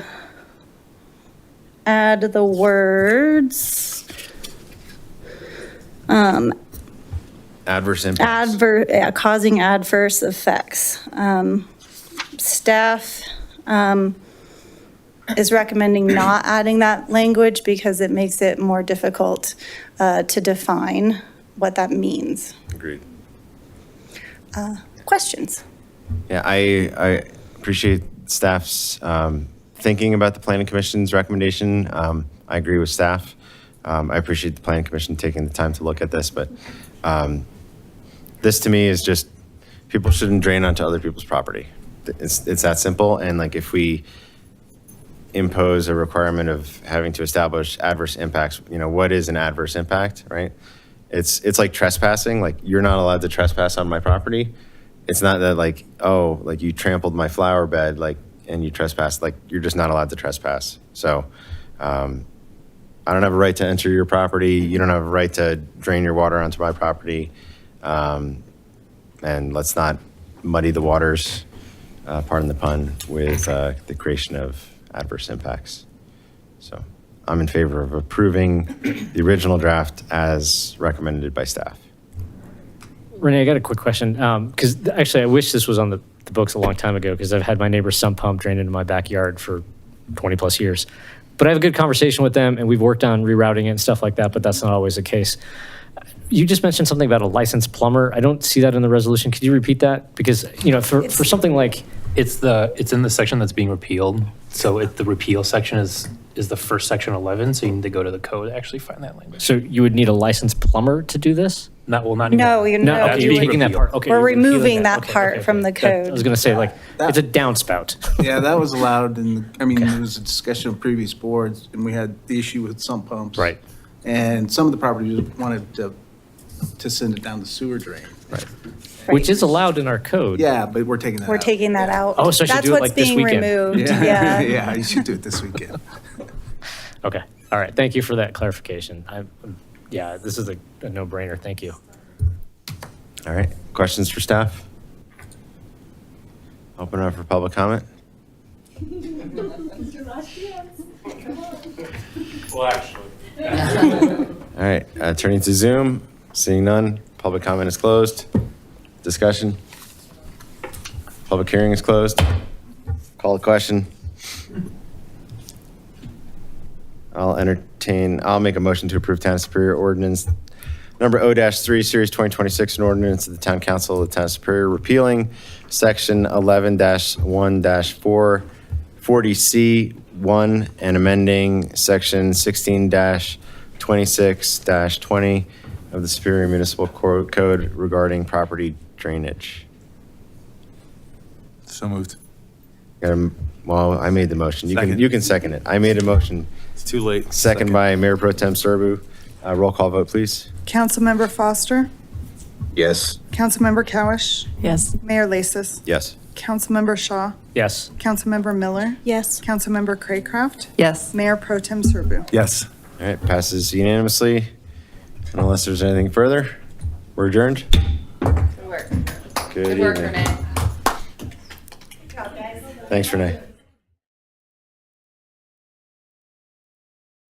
add the words Adverse impacts. causing adverse effects. Staff is recommending not adding that language because it makes it more difficult to define what that means. Agreed. Questions? Yeah, I appreciate staff's thinking about the Planning Commission's recommendation. I agree with staff. I appreciate the Planning Commission taking the time to look at this, but this to me is just, people shouldn't drain onto other people's property. It's that simple, and like if we impose a requirement of having to establish adverse impacts, you know, what is an adverse impact, right? It's like trespassing, like you're not allowed to trespass on my property. It's not that like, oh, like you trampled my flower bed, like, and you trespassed, like you're just not allowed to trespass. So I don't have a right to enter your property. You don't have a right to drain your water onto my property. And let's not muddy the waters, pardon the pun, with the creation of adverse impacts. So I'm in favor of approving the original draft as recommended by staff. Renee, I got a quick question. Because actually, I wish this was on the books a long time ago because I've had my neighbor's sump pump drained into my backyard for 20 plus years. But I have a good conversation with them and we've worked on rerouting it and stuff like that, but that's not always the case. You just mentioned something about a licensed plumber. I don't see that in the resolution. Could you repeat that? Because, you know, for something like, It's in the section that's being repealed. So the repeal section is the first section 11. So you need to go to the code to actually find that language. so you would need a licensed plumber to do this? Not anymore. No, you're No, not. okay, you're taking that part. Okay, We're you're repealing removing that Okay, part okay, from okay. the code. I was going to say, like, it's a downspout. Yeah, that was allowed there was a discussion of previous boards and we had the issue with sump pumps. Right. And some of the properties wanted to send it down the sewer drain. Right. Which is allowed in our code. Yeah, but we're taking that We're out. taking that out. Oh, so I should That's do it what's like this being weekend. removed. Yeah. Yeah, you should do it this weekend. Okay. All right. Thank you for that clarification. Yeah, this is a no-brainer. Thank you. All right, questions for staff? Open it up for public comment. Well, actually. All right, turning to Zoom, seeing none, public comment is closed. Discussion? Public hearing is closed. Call the question. I'll make a motion to approve Town of Superior Ordinance Number O-3, Series 2026, an ordinance of the Town Council of the Town of Superior repealing Section 11-1-40C1 and amending Section 16-26-20 of the Superior Municipal Code regarding property drainage. So moved. Well, I made the motion. Second. You can second it. I made a motion. It's too late. Second by Mayor Pro Tem Serbu. Roll call vote, please. Councilmember Foster, Yes. Councilmember Cowish, Yes. Mayor Lasis, Yes. Councilmember Shaw, Yes. Councilmember Miller, Yes. Councilmember Craycraft, Yes. Mayor Pro Tem Serbu. Yes. All right, passes unanimously. And unless there's anything further, we're adjourned. Good work. Good Good work, evening. Renee. Thanks, Renee.